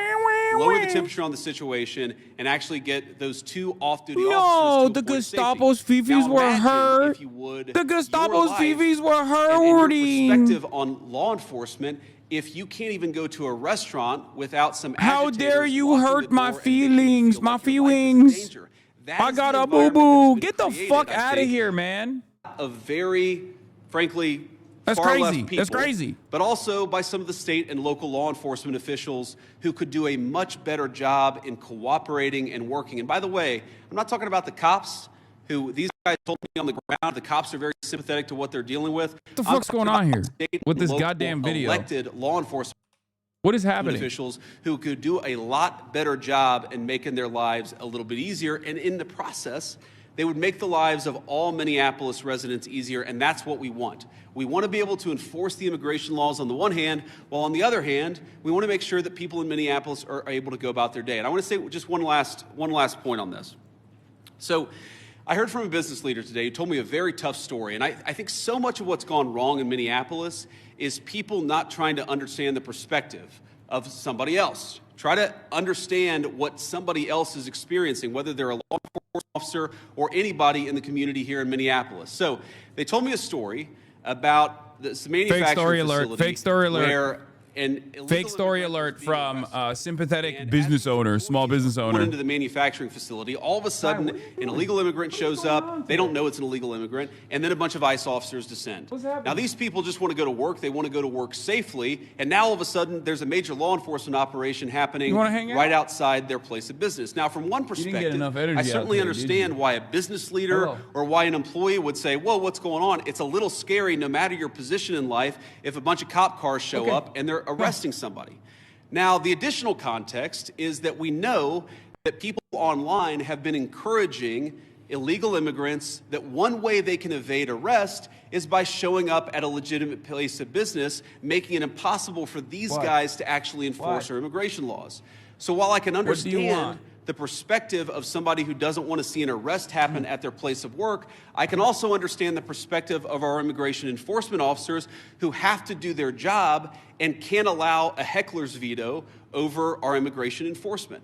lower the temperature on the situation, and actually get those two off-duty officers to the a point of safety. Gestapo's fifis Now were imagine, hurt. if you would, The your Gestapo's life fifis were and your hurting. perspective on law enforcement if you can't even go to a restaurant without some How agitators dare you locking hurt the my door and making you feelings, feel my like your life is in feelings. danger? That I is got the a environment boo-boo. that has Get been the created, fuck I out of think, here, man. of very, frankly, That's far crazy. left people, That's crazy. but also by some of the state and local law enforcement officials who could do a much better job in cooperating and working. And by the way, I'm not talking about the cops who these guys told me on the ground the cops are very sympathetic to what they're dealing with. What the fuck's going on here with this goddamn video? Elected law enforcement. What is happening? Officials who could do a lot better job in making their lives a little bit easier, and in the process, they would make the lives of all Minneapolis residents easier, and that's what we want. We want to be able to enforce the immigration laws on the one hand, while on the other hand, we want to make sure that people in Minneapolis are able to go about their day. And I want to say just one last point on this. So I heard from a business leader today who told me a very tough story, and I think so much of what's gone wrong in Minneapolis is people not trying to understand the perspective of somebody else. Try to understand what somebody else is experiencing, whether they're a law enforcement officer or anybody in the community here in Minneapolis. So they told me a story about this manufacturing facility. Fake story alert. Where fake story alert from sympathetic business owner, small business owner. Went into the manufacturing facility. All of a sudden, an illegal immigrant shows up. They don't know it's an illegal immigrant, and then a bunch of ICE officers descend. Now, these people just want to go to work. They want to go to work safely, and now all of a sudden, there's a major law enforcement operation happening right outside their place of business. Now, from one perspective, I certainly understand why a business leader or why an employee would say, "Whoa, what's going on?" It's a little scary, no matter your position in life, if a bunch of cop cars show up and they're arresting somebody. Now, the additional context is that we know that people online have been encouraging illegal immigrants that one way they can evade arrest is by showing up at a legitimate place of business, making it impossible for these guys to actually enforce our immigration laws. So while I can understand the perspective of somebody who doesn't want to see an arrest happen at their place of work, I can also understand the perspective of our immigration enforcement officers who have to do their job and can't allow a heckler's veto over our immigration enforcement.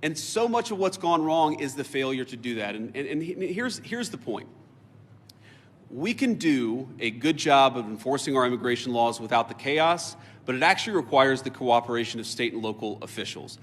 And so much of what's gone wrong is the failure to do that. And here's the point. We can do a good job of enforcing our immigration laws without the chaos, but it actually requires the cooperation of state and local officials.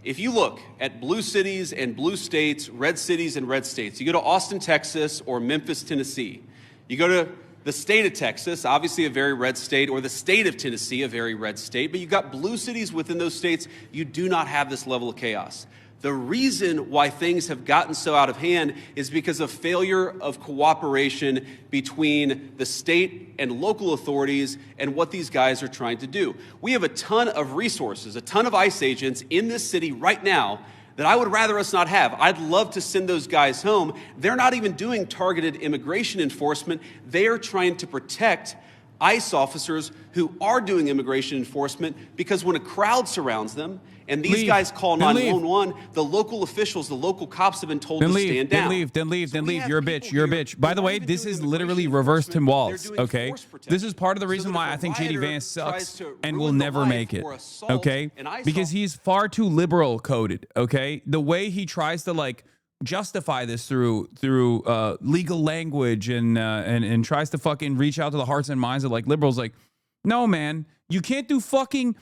If you look at blue cities and blue states, red cities and red states, you go to Austin, Texas, or Memphis, Tennessee. You go to the state of Texas, obviously a very red state, or the state of Tennessee, a very red state, but you've got blue cities within those states, you do not have this level of chaos. The reason why things have gotten so out of hand is because of failure of cooperation between the state and local authorities and what these guys are trying to do. We have a ton of resources, a ton of ICE agents in this city right now that I would rather us not have. I'd love to send those guys home. They're not even doing targeted immigration enforcement. They are trying to protect ICE officers who are doing immigration enforcement, because when a crowd surrounds them and these guys call 911, the local officials, the local cops have been told to stand down. Then leave. You're a bitch. By the way, this is literally reverse Tim Walz, okay? This is part of the reason why I think J.D. Vance sucks and will never make it, okay? Because he's far too liberal coded, okay? The way he tries to, like, justify this through legal language and tries to fucking reach out to the hearts and minds of, like, liberals, like, no, man, you can't do fucking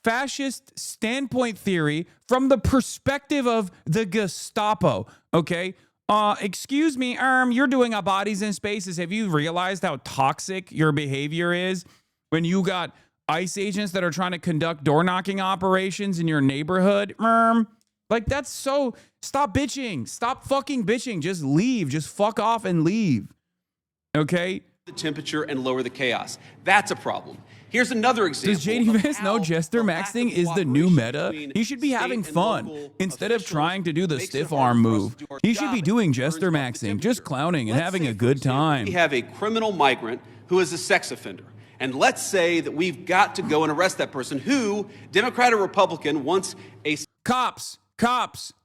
fascist standpoint theory from the perspective of the Gestapo, okay? Excuse me, you're doing a bodies in spaces. Have you realized how toxic your behavior is when you got ICE agents that are trying to conduct door knocking operations in your neighborhood? Like, that's so... Stop bitching. Stop fucking bitching. Just leave. Just fuck off and leave. Okay? The temperature and lower the chaos. That's a problem. Here's another example. Does J.D. Vance know Jester Maxing is the new meta? He should be having fun instead of trying to do the stiff arm move. He should be doing Jester Maxing, just clowning and having a good time. We have a criminal migrant who is a sex offender. And let's say that we've got to go and arrest that person who, Democrat or Republican, wants a... Cops.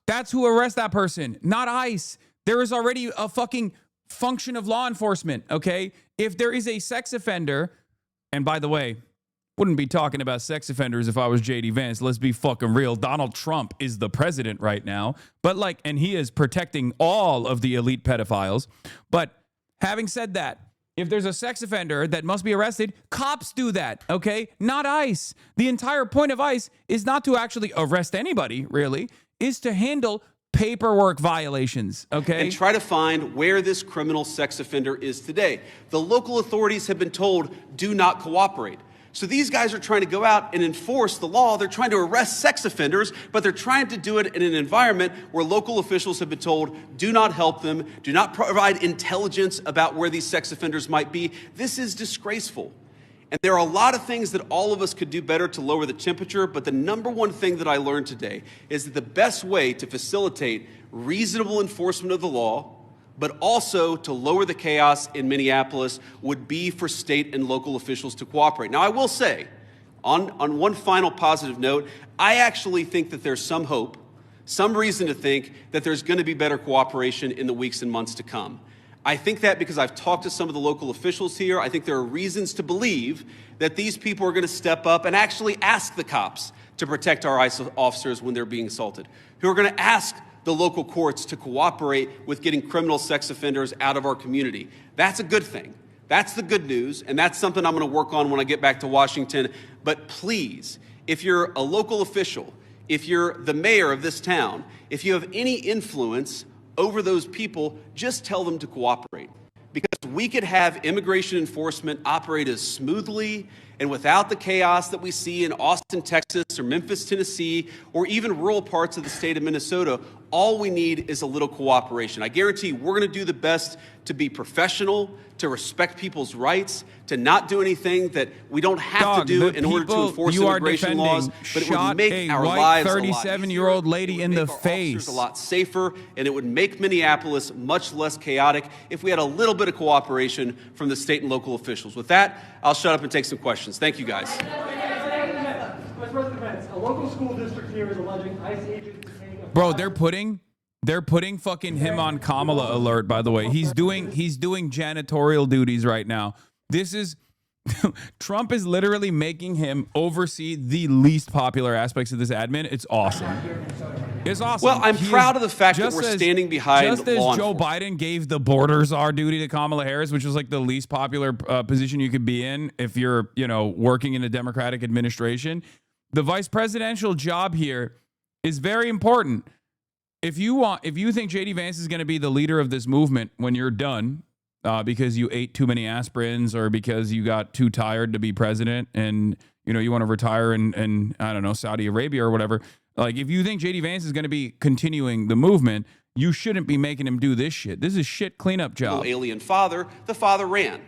That's who arrests that person, not ICE. There is already a fucking function of law enforcement, okay? If there is a sex offender, and by the way, wouldn't be talking about sex offenders if I was J.D. Vance. Let's be fucking real. Donald Trump is the president right now, but like, and he is protecting all of the elite pedophiles. But having said that, if there's a sex offender that must be arrested, cops do that, okay? Not ICE. The entire point of ICE is not to actually arrest anybody, really, is to handle paperwork violations, okay? And try to find where this criminal sex offender is today. The local authorities have been told, do not cooperate. So these guys are trying to go out and enforce the law. They're trying to arrest sex offenders, but they're trying to do it in an environment where local officials have been told, do not help them, do not provide intelligence about where these sex offenders might be. This is disgraceful. And there are a lot of things that all of us could do better to lower the temperature, but the number one thing that I learned today is that the best way to facilitate reasonable enforcement of the law, but also to lower the chaos in Minneapolis, would be for state and local officials to cooperate. Now, I will say, on one final positive note, I actually think that there's some hope, some reason to think that there's going to be better cooperation in the weeks and months to come. I think that because I've talked to some of the local officials here. I think there are reasons to believe that these people are going to step up and actually ask the cops to protect our ICE officers when they're being assaulted, who are going to ask the local courts to cooperate with getting criminal sex offenders out of our community. That's a good thing. That's the good news, and that's something I'm going to work on when I get back to Washington. But please, if you're a local official, if you're the mayor of this town, if you have any influence over those people, just tell them to cooperate. Because we could have immigration enforcement operate as smoothly and without the chaos that we see in Austin, Texas, or Memphis, Tennessee, or even rural parts of the state of Minnesota. All we need is a little cooperation. I guarantee we're going to do the best to be professional, to respect people's rights, to not do anything that we don't have to do in order to enforce immigration laws, but it would make our lives a lot easier. 37-year-old lady in the face. A lot safer, and it would make Minneapolis much less chaotic if we had a little bit of cooperation from the state and local officials. With that, I'll shut up and take some questions. Thank you, guys. Vice President Pence, a local school district here is alleging ICE agents. Bro, they're putting fucking him on Kamala alert, by the way. He's doing janitorial duties right now. This is Trump is literally making him oversee the least popular aspects of this admin. It's awesome. It's awesome. Well, I'm proud of the fact that we're standing behind just as Joe Biden gave the borders our duty to Kamala Harris, which was like the least popular position you could be in if you're, working in a Democratic administration. The vice presidential job here is very important. If you think JD Vance is going to be the leader of this movement when you're done, because you ate too many aspirins or because you got too tired to be president and you want to retire in I don't know, Saudi Arabia or whatever. Like, if you think JD Vance is going to be continuing the movement, you shouldn't be making him do this shit. This is shit cleanup job. Alien father, the father ran.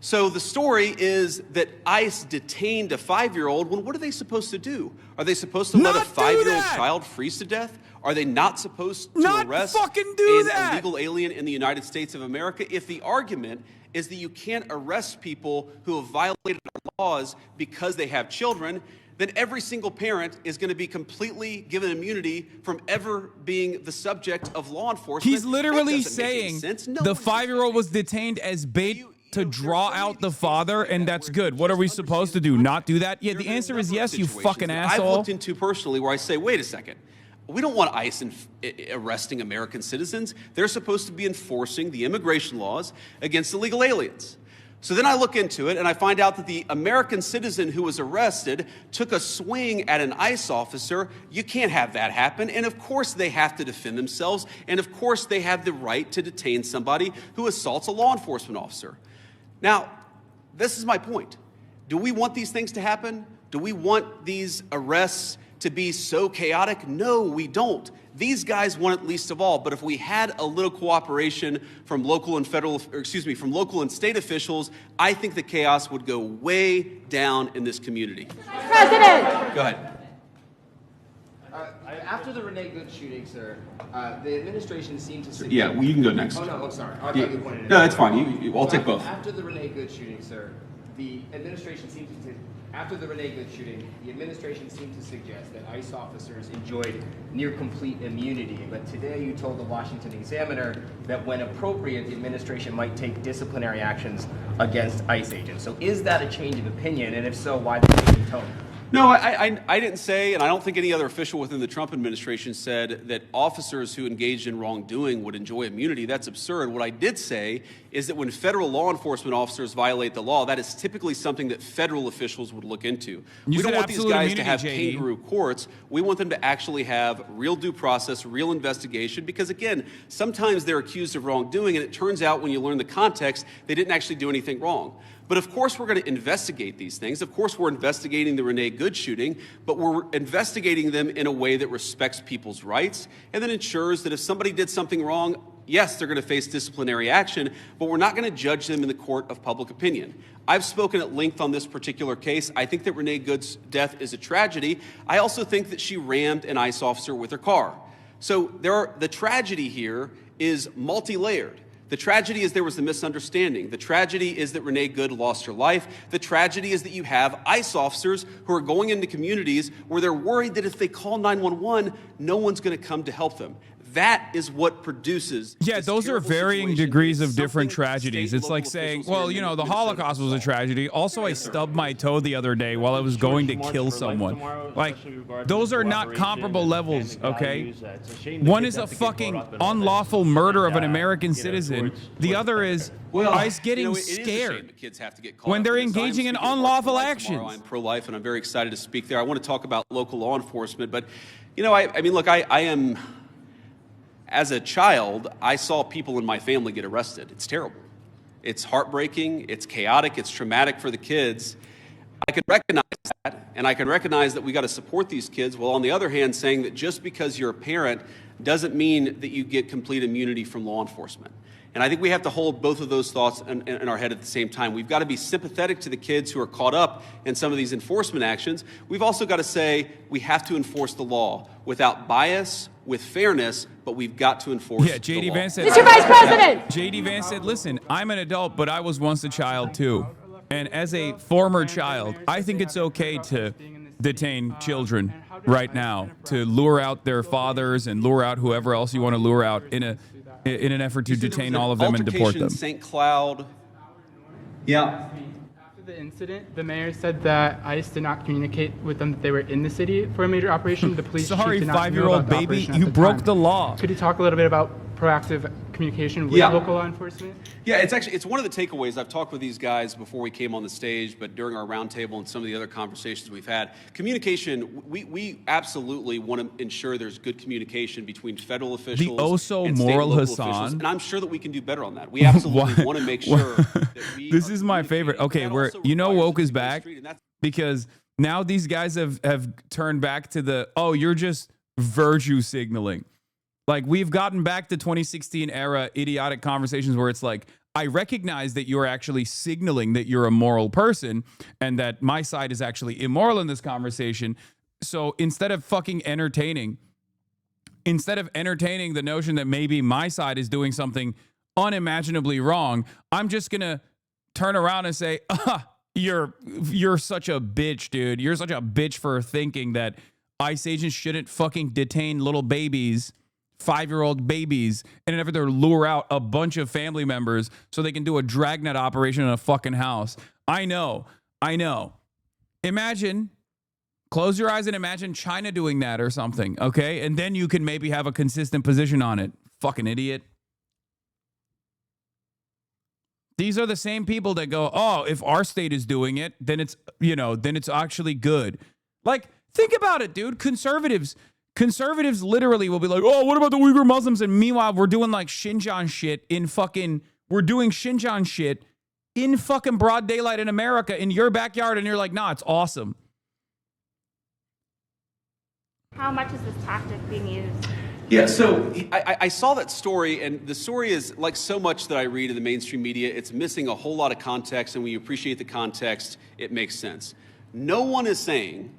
So the story is that ICE detained a 5-year-old. Well, what are they supposed to do? Are they supposed to let a 5-year-old child freeze to death? Are they not supposed to arrest an illegal alien in the United States of America? If the argument is that you can't arrest people who have violated our laws because they have children, then every single parent is going to be completely given immunity from ever being the subject of law enforcement. He's literally saying the 5-year-old was detained as bait to draw out the father, and that's good. What are we supposed to do? Not do that? Yeah, the answer is yes, you fucking asshole. I've looked into personally where I say, wait a second. We don't want ICE arresting American citizens. They're supposed to be enforcing the immigration laws against illegal aliens. So then I look into it and I find out that the American citizen who was arrested took a swing at an ICE officer. You can't have that happen. And of course they have to defend themselves. And of course they have the right to detain somebody who assaults a law enforcement officer. Now, this is my point. Do we want these things to happen? Do we want these arrests to be so chaotic? No, we don't. These guys want it least of all. But if we had a little cooperation from local and from local and state officials, I think the chaos would go way down in this community. President! Go ahead. After the Renee Good shooting, sir, the administration seemed to suggest... Yeah, well, you can go next. Oh, no, I'm sorry. I thought you pointed it out. No, that's fine. I'll take both. After the Renee Good shooting, sir, the administration seemed to... After the Renee Good shooting, the administration seemed to suggest that ICE officers enjoyed near complete immunity. But today you told the Washington Examiner that when appropriate, the administration might take disciplinary actions against ICE agents. So is that a change of opinion? And if so, why the change in tone? No, I didn't say, and I don't think any other official within the Trump administration said that officers who engaged in wrongdoing would enjoy immunity. That's absurd. What I did say is that when federal law enforcement officers violate the law, that is typically something that federal officials would look into. We don't want these guys to have kangaroo courts. We want them to actually have real due process, real investigation, because again, sometimes they're accused of wrongdoing, and it turns out when you learn the context, they didn't actually do anything wrong. But of course we're going to investigate these things. Of course we're investigating the Renee Good shooting, but we're investigating them in a way that respects people's rights and that ensures that if somebody did something wrong, yes, they're going to face disciplinary action, but we're not going to judge them in the court of public opinion. I've spoken at length on this particular case. I think that Renee Good's death is a tragedy. I also think that she rammed an ICE officer with her car. So the tragedy here is multi-layered. The tragedy is there was a misunderstanding. The tragedy is that Renee Good lost her life. The tragedy is that you have ICE officers who are going into communities where they're worried that if they call 911, no one's going to come to help them. That is what produces. Yeah, those are varying degrees of different tragedies. It's like saying, well, you know, the Holocaust was a tragedy. Also, I stubbed my toe the other day while I was going to kill someone. Like, those are not comparable levels, okay? One is a fucking unlawful murder of an American citizen. The other is ICE getting scared when they're engaging in unlawful actions. I'm pro-life, and I'm very excited to speak there. I want to talk about local law enforcement, but, you know, I mean, look, I am... As a child, I saw people in my family get arrested. It's terrible. It's heartbreaking. It's chaotic. It's traumatic for the kids. I can recognize that, and I can recognize that we got to support these kids, while on the other hand saying that just because you're a parent doesn't mean that you get complete immunity from law enforcement. And I think we have to hold both of those thoughts in our head at the same time. We've got to be sympathetic to the kids who are caught up in some of these enforcement actions. We've also got to say we have to enforce the law without bias, with fairness, but we've got to enforce JD Vance said, Mr. Vice President! JD Vance said, listen, I'm an adult, but I was once a child too. And as a former child, I think it's okay to detain children right now, to lure out their fathers and lure out whoever else you want to lure out in an effort to detain all of them and deport them. St. Cloud. Yeah. After the incident, the mayor said that ICE did not communicate with them that they were in the city for a major operation. The police Sorry, chief did not know about 5-year-old the baby, operation at you the broke time. the law. Could you talk a little bit about proactive communication with local law enforcement? Yeah, it's one of the takeaways. I've talked with these guys before we came on the stage, but during our roundtable and some of the other conversations we've had, communication, we absolutely want to ensure there's good communication between federal officials and state and local officials, and I'm sure that we can do better on that. We absolutely want to make sure that we This is my favorite. Okay, where you know woke is back because now these guys have turned back to the, oh, you're just virtue signaling. Like, we've gotten back to 2016 era idiotic conversations where it's like, I recognize that you're actually signaling that you're a moral person and that my side is actually immoral in this conversation. So instead of entertaining the notion that maybe my side is doing something unimaginably wrong, I'm just going to turn around and say, you're such a bitch, dude. You're such a bitch for thinking that ICE agents shouldn't fucking detain little babies, 5-year-old babies, in an effort to lure out a bunch of family members so they can do a dragnet operation in a fucking house. I know. Imagine, close your eyes and imagine China doing that or something, okay? And then you can maybe have a consistent position on it. Fucking idiot. These are the same people that go, oh, if our state is doing it, then it's actually good. Like, think about it, dude. Conservatives literally will be like, oh, what about the Uyghur Muslims? And meanwhile, we're doing like Xinjiang shit in fucking broad daylight in America in your backyard. And you're like, nah, it's awesome. How much is this tactic being used? Yeah, so I saw that story, and the story is like so much that I read in the mainstream media. It's missing a whole lot of context, and when you appreciate the context, it makes sense. No one is saying,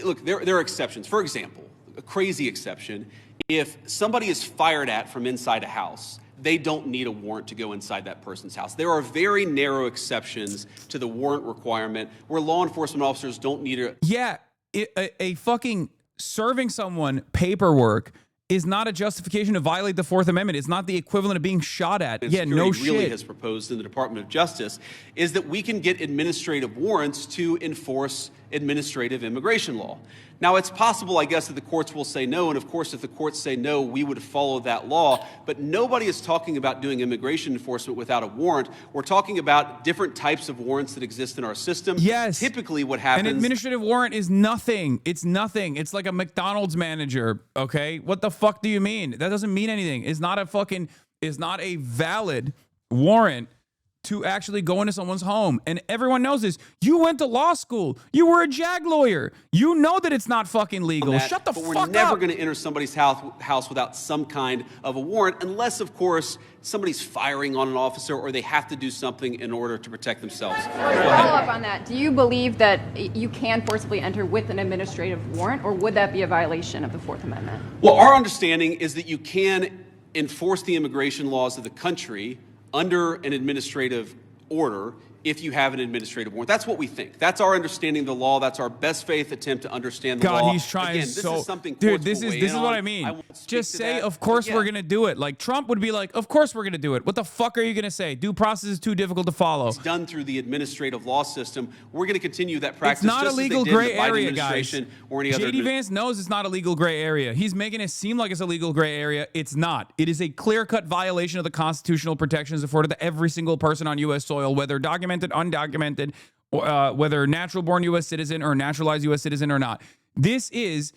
look, there are exceptions. For example, a crazy exception, if somebody is fired at from inside a house, they don't need a warrant to go inside that person's house. There are very narrow exceptions to the warrant requirement where law enforcement officers don't need a... Yeah, a fucking serving someone paperwork is not a justification to violate the Fourth Amendment. It's not the equivalent of being shot at. Yeah, no shit. Really has proposed in the Department of Justice is that we can get administrative warrants to enforce administrative immigration law. Now, it's possible, I guess, that the courts will say no, and of course, if the courts say no, we would follow that law, but nobody is talking about doing immigration enforcement without a warrant. We're talking about different types of warrants that exist in our system. Yes. Typically what happens... An administrative warrant is nothing. It's nothing. It's like a McDonald's manager, okay? What the fuck do you mean? That doesn't mean anything. It's not a valid warrant to actually go into someone's home. And everyone knows this. You went to law school. You were a JAG lawyer. You know that it's not fucking legal. Shut the fuck up. We're never going to enter somebody's house without some kind of a warrant, unless, of course, somebody's firing on an officer or they have to do something in order to protect themselves. Follow up on that. Do you believe that you can forcibly enter with an administrative warrant, or would that be a violation of the Fourth Amendment? Well, our understanding is that you can enforce the immigration laws of the country under an administrative order if you have an administrative warrant. That's what we think. That's our understanding of the law. That's our best faith attempt to understand the law. God, he's trying. Again, so, this is something dude, courts this will is weigh in what on. I mean. won't speak Just to say, that, of course but we're gonna do it. Like Trump would be like, of course we're gonna do it. What the fuck are you gonna say? Due process is too difficult to follow. It's done through the administrative law system. We're going to continue that practice. It's not just a legal as they did in gray the Biden area, guys. administration or any other. JD Vance knows it's not a legal gray area. He's making it seem like it's a legal gray area. It's not. It is a clear-cut violation of the constitutional protections afforded to every single person on U.S. soil, whether documented, undocumented, whether natural-born U.S. citizen or naturalized U.S. citizen or not. This is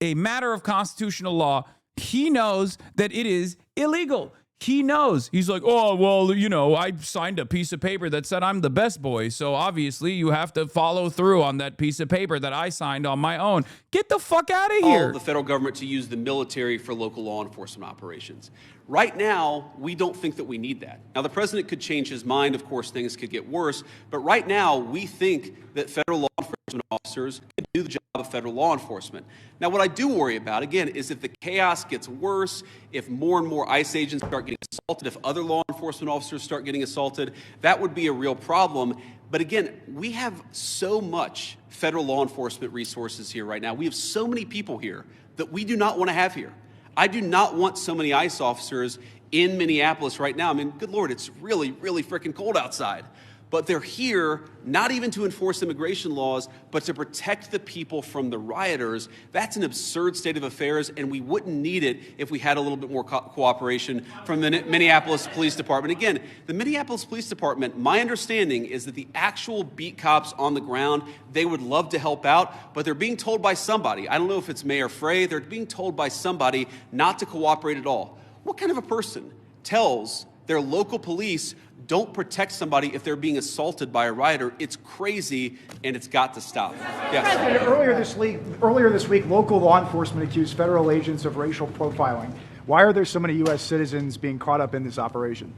a matter of constitutional law. He knows that it is illegal. He knows. He's like, oh, well, you know, I signed a piece of paper that said I'm the best boy, so obviously you have to follow through on that piece of paper that I signed on my own. Get the fuck out of here. The federal government to use the military for local law enforcement operations. Right now, we don't think that we need that. Now, the president could change his mind. Of course, things could get worse. But right now, we think that federal law enforcement officers can do the job of federal law enforcement. Now, what I do worry about, again, is if the chaos gets worse, if more and more ICE agents start getting assaulted, if other law enforcement officers start getting assaulted, that would be a real problem. But again, we have so much federal law enforcement resources here right now. We have so many people here that we do not want to have here. I do not want so many ICE officers in Minneapolis right now. I mean, good Lord, it's really, really freaking cold outside. But they're here not even to enforce immigration laws, but to protect the people from the rioters. That's an absurd state of affairs, and we wouldn't need it if we had a little bit more cooperation from the Minneapolis Police Department. Again, the Minneapolis Police Department, my understanding is that the actual beat cops on the ground, they would love to help out, but they're being told by somebody, I don't know if it's Mayor Frey, they're being told by somebody not to cooperate at all. What kind of a person tells their local police don't protect somebody if they're being assaulted by a rioter? It's crazy, and it's got to stop. Yes. Earlier this week, local law enforcement accused federal agents of racial profiling. Why are there so many U.S. citizens being caught up in this operation?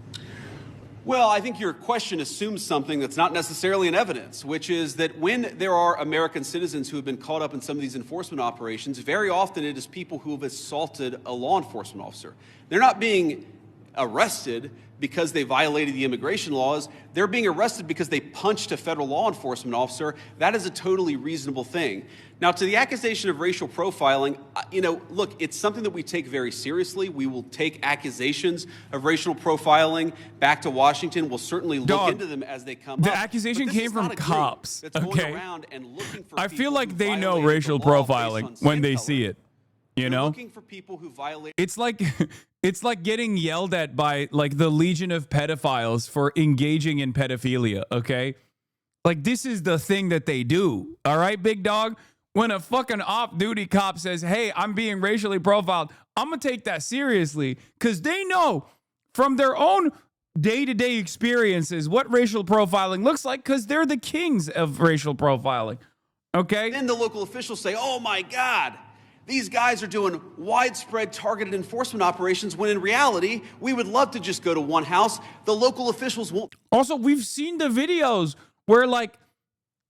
Well, I think your question assumes something that's not necessarily in evidence, which is that when there are American citizens who have been caught up in some of these enforcement operations, very often it is people who have assaulted a law enforcement officer. They're not being arrested because they violated the immigration laws. They're being arrested because they punched a federal law enforcement officer. That is a totally reasonable thing. Now, to the accusation of racial profiling, look, it's something that we take very seriously. We will take accusations of racial profiling back to Washington. We'll certainly look into them as they come up. The accusation came from cops. Okay. I feel like they know racial profiling when they see it. You know, looking for people who violate. It's like getting yelled at by like the legion of pedophiles for engaging in pedophilia. Okay, like this is the thing that they do. All right, big dog. When a fucking off-duty cop says, "Hey, I'm being racially profiled," I'm gonna take that seriously because they know from their own day-to-day experiences what racial profiling looks like because they're the kings of racial profiling. Okay. Then the local officials say, "Oh my God. These guys are doing widespread targeted enforcement operations," when in reality, we would love to just go to one house. The local officials won't. Also, we've seen the videos where like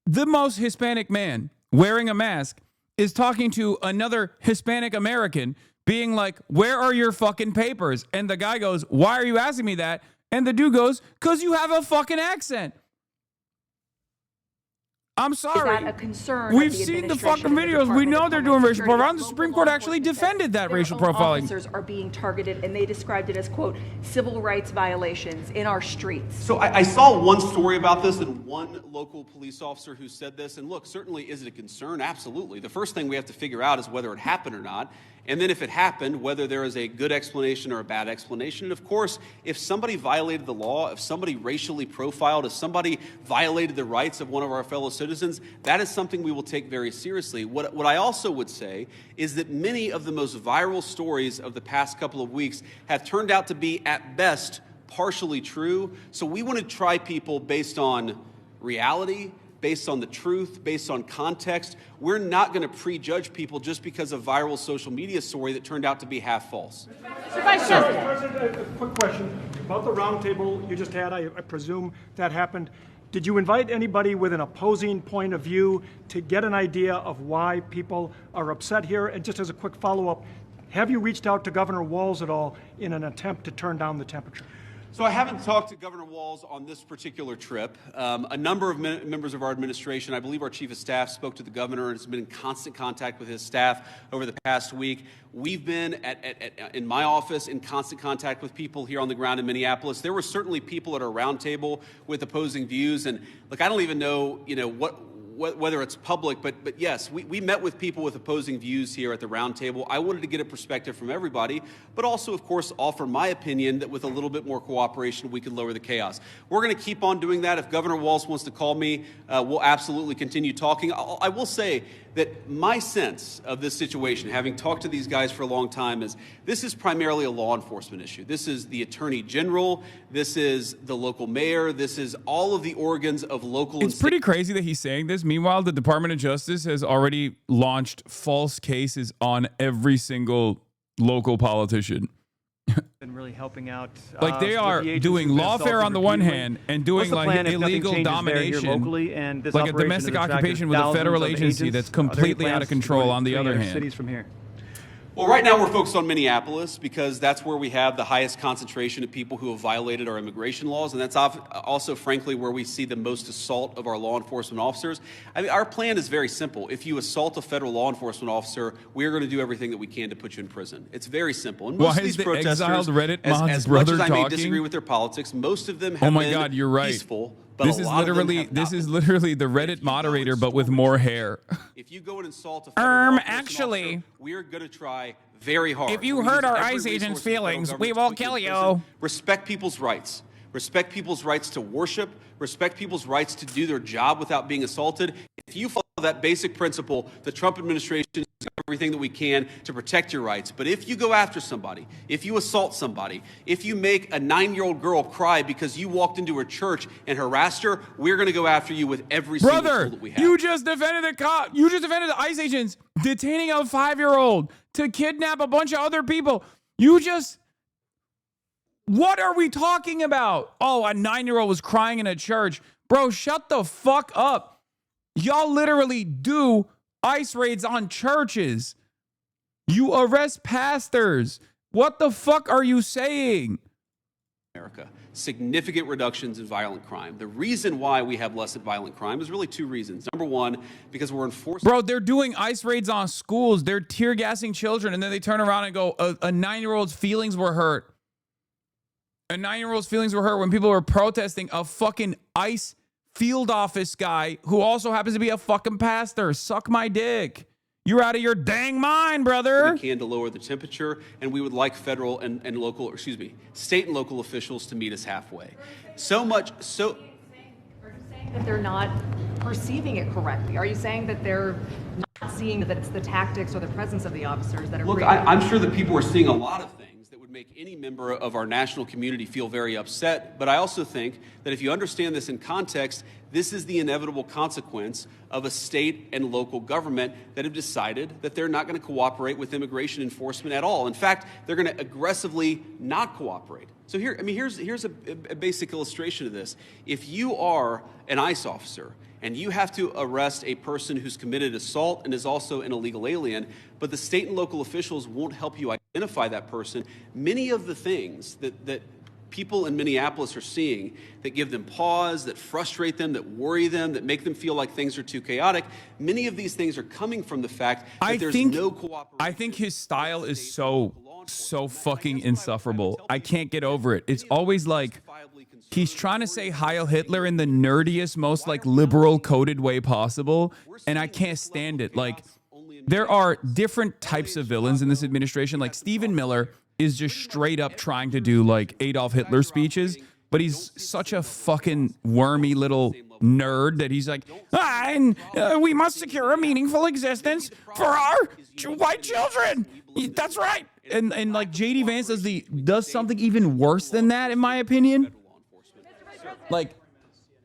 the most Hispanic man wearing a mask is talking to another Hispanic American being like, "Where are your fucking papers?" And the guy goes, "Why are you asking me that?" And the dude goes, "'Cause you have a fucking accent." I'm sorry. Is that a concern? We've seen the fucking videos. We know they're doing racial profiling. The Supreme Court actually defended that racial profiling. Officers are being targeted, and they described it as, quote, civil rights violations in our streets. So I saw one story about this and one local police officer who said this. And look, certainly is it a concern? Absolutely. The first thing we have to figure out is whether it happened or not. And then if it happened, whether there is a good explanation or a bad explanation. And of course, if somebody violated the law, if somebody racially profiled, if somebody violated the rights of one of our fellow citizens, that is something we will take very seriously. What I also would say is that many of the most viral stories of the past couple of weeks have turned out to be, at best, partially true. So we want to try people based on reality, based on the truth, based on context. We're not going to prejudge people just because of viral social media story that turned out to be half false. Mr. Vice President, a quick question about the roundtable you just had. I presume that happened. Did you invite anybody with an opposing point of view to get an idea of why people are upset here? And just as a quick follow-up, have you reached out to Governor Walz at all in an attempt to turn down the temperature? So I haven't talked to Governor Walz on this particular trip. A number of members of our administration, I believe our chief of staff, spoke to the governor and has been in constant contact with his staff over the past week. We've been in my office in constant contact with people here on the ground in Minneapolis. There were certainly people at our roundtable with opposing views, and look, I don't even know, whether it's public, but yes, we met with people with opposing views here at the roundtable. I wanted to get a perspective from everybody, but also, of course, offer my opinion that with a little bit more cooperation, we could lower the chaos. We're going to keep on doing that. If Governor Walz wants to call me, we'll absolutely continue talking. I will say that my sense of this situation, having talked to these guys for a long time, is this is primarily a law enforcement issue. This is the Attorney General. This is the local mayor. This is all of the organs of local. It's pretty crazy that he's saying this. Meanwhile, the Department of Justice has already launched false cases on every single local politician. And really helping out. Like they are doing lawfare on the one hand and doing like illegal domination, locally, and this like a domestic occupation with a federal agency that's completely out of control on the other hand. Cities from here. Well, right now we're focused on Minneapolis because that's where we have the highest concentration of people who have violated our immigration laws, and that's also, frankly, where we see the most assault of our law enforcement officers. I mean, our plan is very simple. If you assault a federal law enforcement officer, we're going to do everything that we can to put you in prison. It's very simple. And most of these protesters, as much as I may disagree with their politics, most of them have been you're right. peaceful. But this is literally the Reddit moderator, but with more hair. If you go and insult a federal law enforcement actually, officer, we're going to try very hard. If you hurt our ICE agents' feelings, we will kill you. Respect people's rights. Respect people's rights to worship. Respect people's rights to do their job without being assaulted. If you follow that basic principle, the Trump administration is doing everything that we can to protect your rights. But if you go after somebody, if you assault somebody, if you make a 9-year-old girl cry because you walked into her church and harassed her, we're going to go after you with every single tool that we have. You just defended the cop. You just defended the ICE agents detaining a 5-year-old to kidnap a bunch of other people. What are we talking about? Oh, a 9-year-old was crying in a church. Bro, shut the fuck up. Y'all literally do ICE raids on churches. You arrest pastors. What the fuck are you saying? America. Significant reductions in violent crime. The reason why we have less violent crime is really 2 reasons. Number one, because we're enforcing. Bro, they're doing ICE raids on schools. They're tear gassing children, and then they turn around and go, a 9-year-old's feelings were hurt. A 9-year-old's feelings were hurt when people were protesting a fucking ICE field office guy who also happens to be a fucking pastor. Suck my dick. You're out of your dang mind, brother. We can to lower the temperature, and we would like federal and local, state and local officials to meet us halfway. So. Are you saying that they're not perceiving it correctly? Are you saying that they're not seeing that it's the tactics or the presence of the officers that are? Look, I'm sure that people are seeing a lot of things that would make any member of our national community feel very upset. But I also think that if you understand this in context, this is the inevitable consequence of a state and local government that have decided that they're not going to cooperate with immigration enforcement at all. In fact, they're going to aggressively not cooperate. So here's a basic illustration of this. If you are an ICE officer and you have to arrest a person who's committed assault and is also an illegal alien, but the state and local officials won't help you identify that person, many of the things that people in Minneapolis are seeing that give them pause, that frustrate them, that worry them, that make them feel like things are too chaotic. Many of these things are coming from the fact that there's no cooperation. I think his style is so fucking insufferable. I can't get over it. It's always like he's trying to say Heil Hitler in the nerdiest, most like liberal coded way possible, and I can't stand it. Like, there are different types of villains in this administration. Like, Stephen Miller is just straight up trying to do like Adolf Hitler speeches, but he's such a fucking wormy little nerd that he's like, we must secure a meaningful existence for our white children. That's right. And like JD Vance does something even worse than that, in my opinion. Like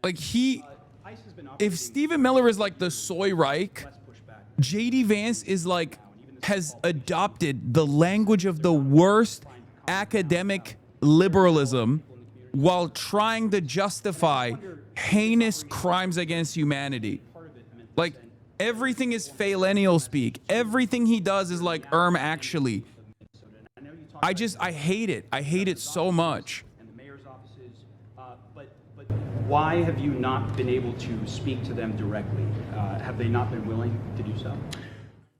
if Stephen Miller is like the soy Reich, JD Vance is like, has adopted the language of the worst academic liberalism while trying to justify heinous crimes against humanity. Like, everything is faillennial speak. Everything he does is like, actually. I hate it. I hate it so much. Why have you not been able to speak to them directly? Have they not been willing to do so?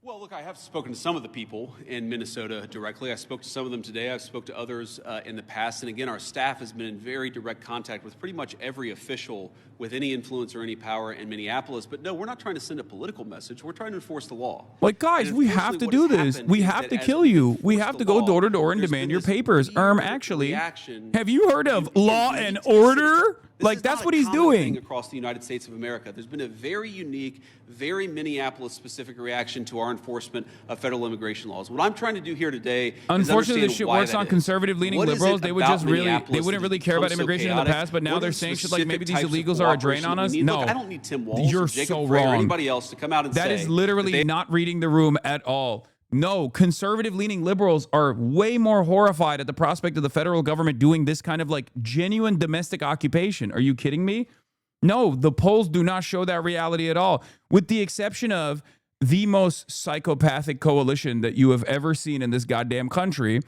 Well, look, I have spoken to some of the people in Minnesota directly. I spoke to some of them today. I've spoke to others in the past. And again, our staff has been in very direct contact with pretty much every official with any influence or any power in Minneapolis. But no, we're not trying to send a political message. We're trying to enforce the law. Like, guys, we have to do this. We have to kill you. We have to go door to door and demand your papers. Actually, have you heard of Law and Order? Like, that's what he's doing across the United States of America. There's been a very unique, very Minneapolis-specific reaction to our enforcement of federal immigration laws. What I'm trying to do here today, unfortunately, this shit works on conservative-leaning liberals. They would just they wouldn't really care about immigration in the past, but now they're saying shit like maybe these illegals are a drain on us. No, look, I don't need Tim Walz you're or Jacob so Frey wrong. or anybody else to come out and say that is literally not reading the room at all. No, conservative-leaning liberals are way more horrified at the prospect of the federal government doing this kind of like genuine domestic occupation. Are you kidding me? No, the polls do not show that reality at all, with the exception of the most psychopathic coalition that you have ever seen in this goddamn country,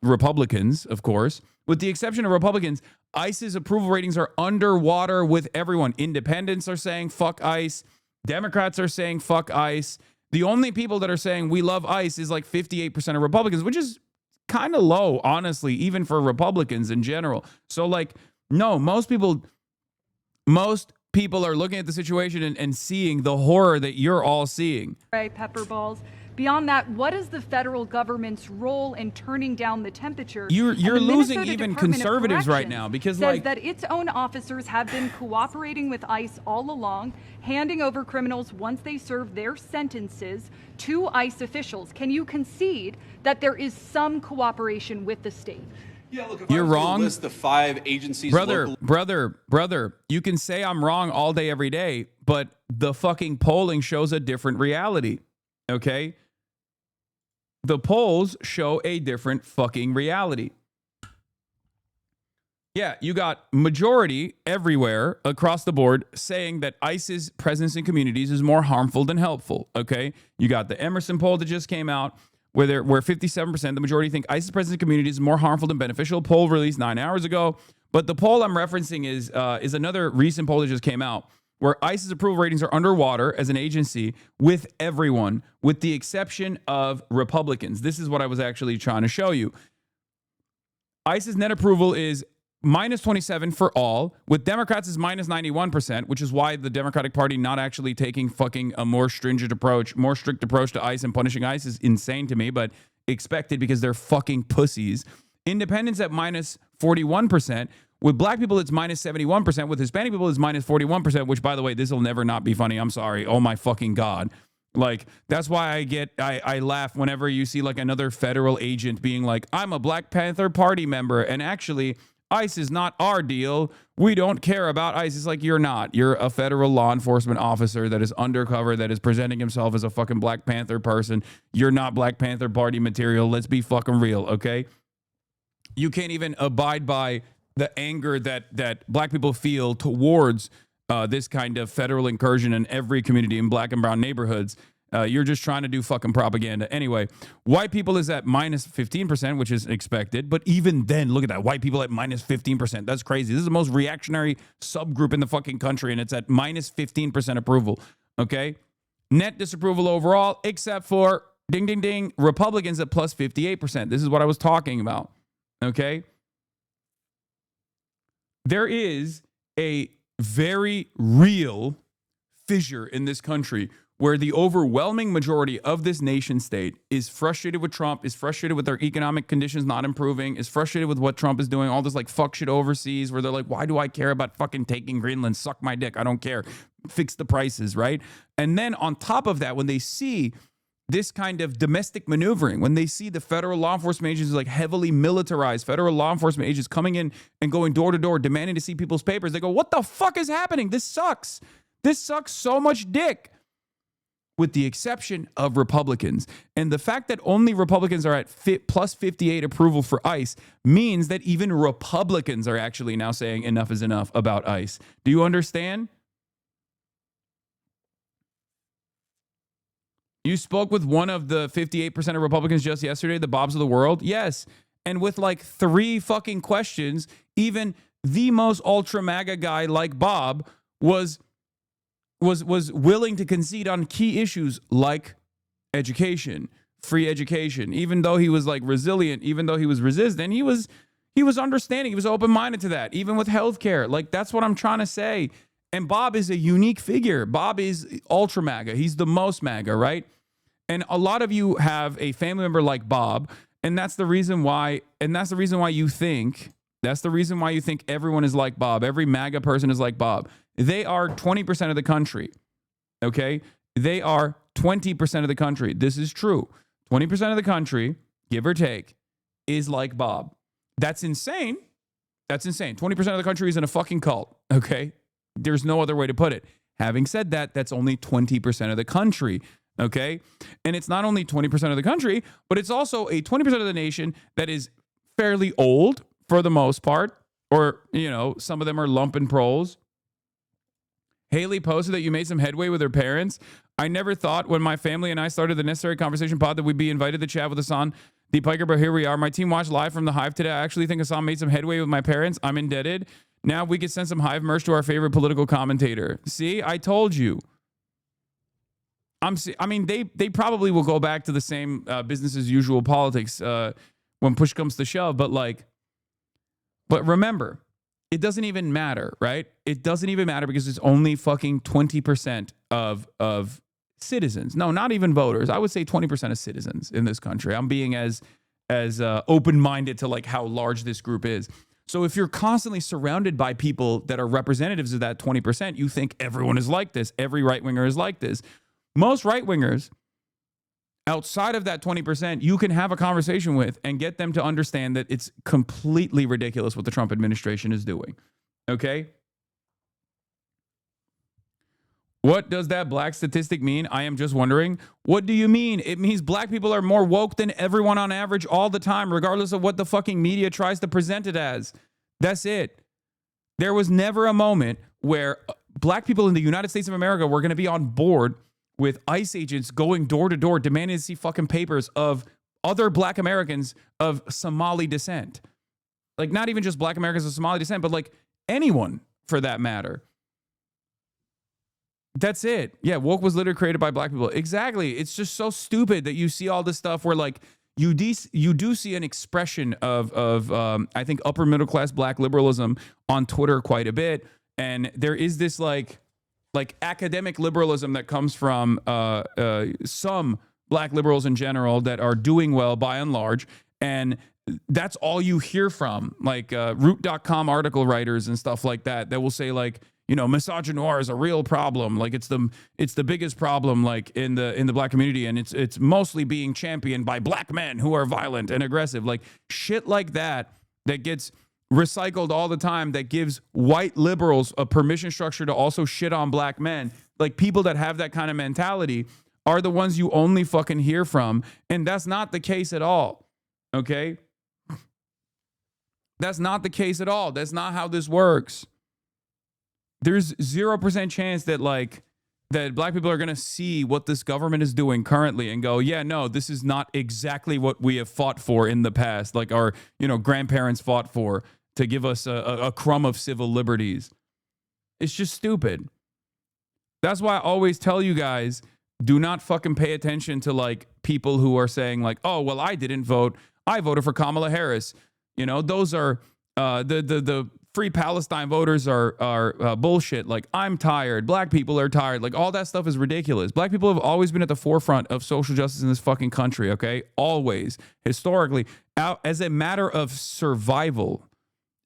Republicans, of course. With the exception of Republicans, ICE's approval ratings are underwater with everyone. Independents are saying fuck ICE. Democrats are saying fuck ICE. The only people that are saying we love ICE is like 58% of Republicans, which is kind of low, honestly, even for Republicans in general. So like, no, most people are looking at the situation and seeing the horror that you're all seeing. Right, pepper balls. Beyond that, what is the federal government's role in turning down the temperature? You're losing even Department conservatives right now because says like that its own officers have been cooperating with ICE all along, handing over criminals once they serve their sentences to ICE officials. Can you concede that there is some cooperation with the state? Yeah, look, if you're wrong. List the 5 agencies. Brother, you can say I'm wrong all day, every day, but the fucking polling shows a different reality. Okay? The polls show a different fucking reality. Yeah, you got majority everywhere across the board saying that ICE's presence in communities is more harmful than helpful. Okay? You got the Emerson poll that just came out where 57%, the majority think ICE's presence in communities is more harmful than beneficial. Poll released 9 hours ago. But the poll I'm referencing is another recent poll that just came out where ICE's approval ratings are underwater as an agency with everyone, with the exception of Republicans. This is what I was actually trying to show you. ICE's net approval is minus 27 for all, with Democrats is minus 91%, which is why the Democratic Party not actually taking fucking a more stringent approach, more strict approach to ICE and punishing ICE is insane to me, but expected because they're fucking pussies. Independents at minus 41%. With black people, it's minus 71%. With Hispanic people, it's minus 41%, which, by the way, this will never not be funny. I'm sorry. Oh, my fucking God. Like, that's why I laugh whenever you see, like, another federal agent being like, I'm a Black Panther Party member, and actually, ICE is not our deal. We don't care about ICE. It's like, you're not. You're a federal law enforcement officer that is undercover, that is presenting himself as a fucking Black Panther person. You're not Black Panther Party material. Let's be fucking real, okay? You can't even abide by the anger that black people feel towards this kind of federal incursion in every community in black and brown neighborhoods. You're just trying to do fucking propaganda. Anyway, white people is at minus 15%, which is expected. But even then, look at that. White people at minus 15%. That's crazy. This is the most reactionary subgroup in the fucking country, and it's at minus 15% approval. Okay? Net disapproval overall, except for, ding, ding, ding, Republicans at plus 58%. This is what I was talking about. Okay? There is a very real fissure in this country where the overwhelming majority of this nation state is frustrated with Trump, is frustrated with their economic conditions not improving, is frustrated with what Trump is doing, all this like fuck shit overseas where they're like, why do I care about fucking taking Greenland? Suck my dick. I don't care. Fix the prices, right? And then on top of that, when they see this kind of domestic maneuvering, when they see the federal law enforcement agencies like heavily militarized, federal law enforcement agents coming in and going door to door, demanding to see people's papers, they go, what the fuck is happening? This sucks. This sucks so much dick. With the exception of Republicans. And the fact that only Republicans are at plus 58 approval for ICE means that even Republicans are actually now saying enough is enough about ICE. Do you understand? You spoke with one of the 58% of Republicans just yesterday, the Bobs of the world? Yes. And with like 3 fucking questions, even the most ultra MAGA guy like Bob was willing to concede on key issues like education, free education. Even though he was like resilient, even though he was resistant, he was understanding. He was open-minded to that. Even with healthcare, like that's what I'm trying to say. And Bob is a unique figure. Bob is ultra MAGA. He's the most MAGA, right? And a lot of you have a family member like Bob, and that's the reason why. And that's the reason why you think. That's the reason why you think everyone is like Bob. Every MAGA person is like Bob. They are 20% of the country, okay? They are 20% of the country. This is true. 20% of the country, give or take, is like Bob. That's insane. That's insane. 20% of the country is in a fucking cult, okay? There's no other way to put it. Having said that, that's only 20% of the country, okay? And it's not only 20% of the country, but it's also a 20% of the nation that is fairly old for the most part, or, you know, some of them are lumpen proles. Haley posted that you made some headway with her parents. I never thought when my family and I started the Necessary Conversation pod that we'd be invited to chat with Hasan, the Piker, but here we are. My team watched live from the Hive today. I actually think Hasan made some headway with my parents. I'm indebted. Now we could send some Hive merch to our favorite political commentator. See, I told you. I mean, they probably will go back to the same business as usual politics when push comes to shove. But remember, it doesn't even matter, right? It doesn't even matter because it's only fucking 20% of citizens. No, not even voters. I would say 20% of citizens in this country. I'm being as open-minded to like how large this group is. So if you're constantly surrounded by people that are representatives of that 20%, you think everyone is like this. Every right-winger is like this. Most right-wingers outside of that 20%, you can have a conversation with and get them to understand that it's completely ridiculous what the Trump administration is doing. Okay? What does that black statistic mean? I am just wondering. What do you mean? It means black people are more woke than everyone on average all the time, regardless of what the fucking media tries to present it as. That's it. There was never a moment where black people in the United States of America were going to be on board with ICE agents going door to door, demanding to see fucking papers of other black Americans of Somali descent. Like, not even just black Americans of Somali descent, but like anyone for that matter. That's it. Yeah, woke was literally created by black people. Exactly. It's just so stupid that you see all this stuff where like you do see an expression of I think upper middle class black liberalism on Twitter quite a bit. And there is this like academic liberalism that comes from some black liberals in general that are doing well by and large. And that's all you hear from like root.com article writers and stuff like that will say like, you know, misogynoir is a real problem. Like it's the biggest problem like in the black community. And it's mostly being championed by black men who are violent and aggressive, like shit like that gets recycled all the time, that gives white liberals a permission structure to also shit on black men. Like people that have that kind of mentality are the ones you only fucking hear from. And that's not the case at all. Okay? That's not the case at all. That's not how this works. There's 0% chance that like that black people are going to see what this government is doing currently and go, yeah, no, this is not exactly what we have fought for in the past, like our, grandparents fought for to give us a crumb of civil liberties. It's just stupid. That's why I always tell you guys, do not fucking pay attention to like people who are saying like, oh, well, I didn't vote. I voted for Kamala Harris. Those are the Free Palestine voters are bullshit. Like, I'm tired. Black people are tired. Like, all that stuff is ridiculous. Black people have always been at the forefront of social justice in this fucking country, okay? Always. Historically, out as a matter of survival.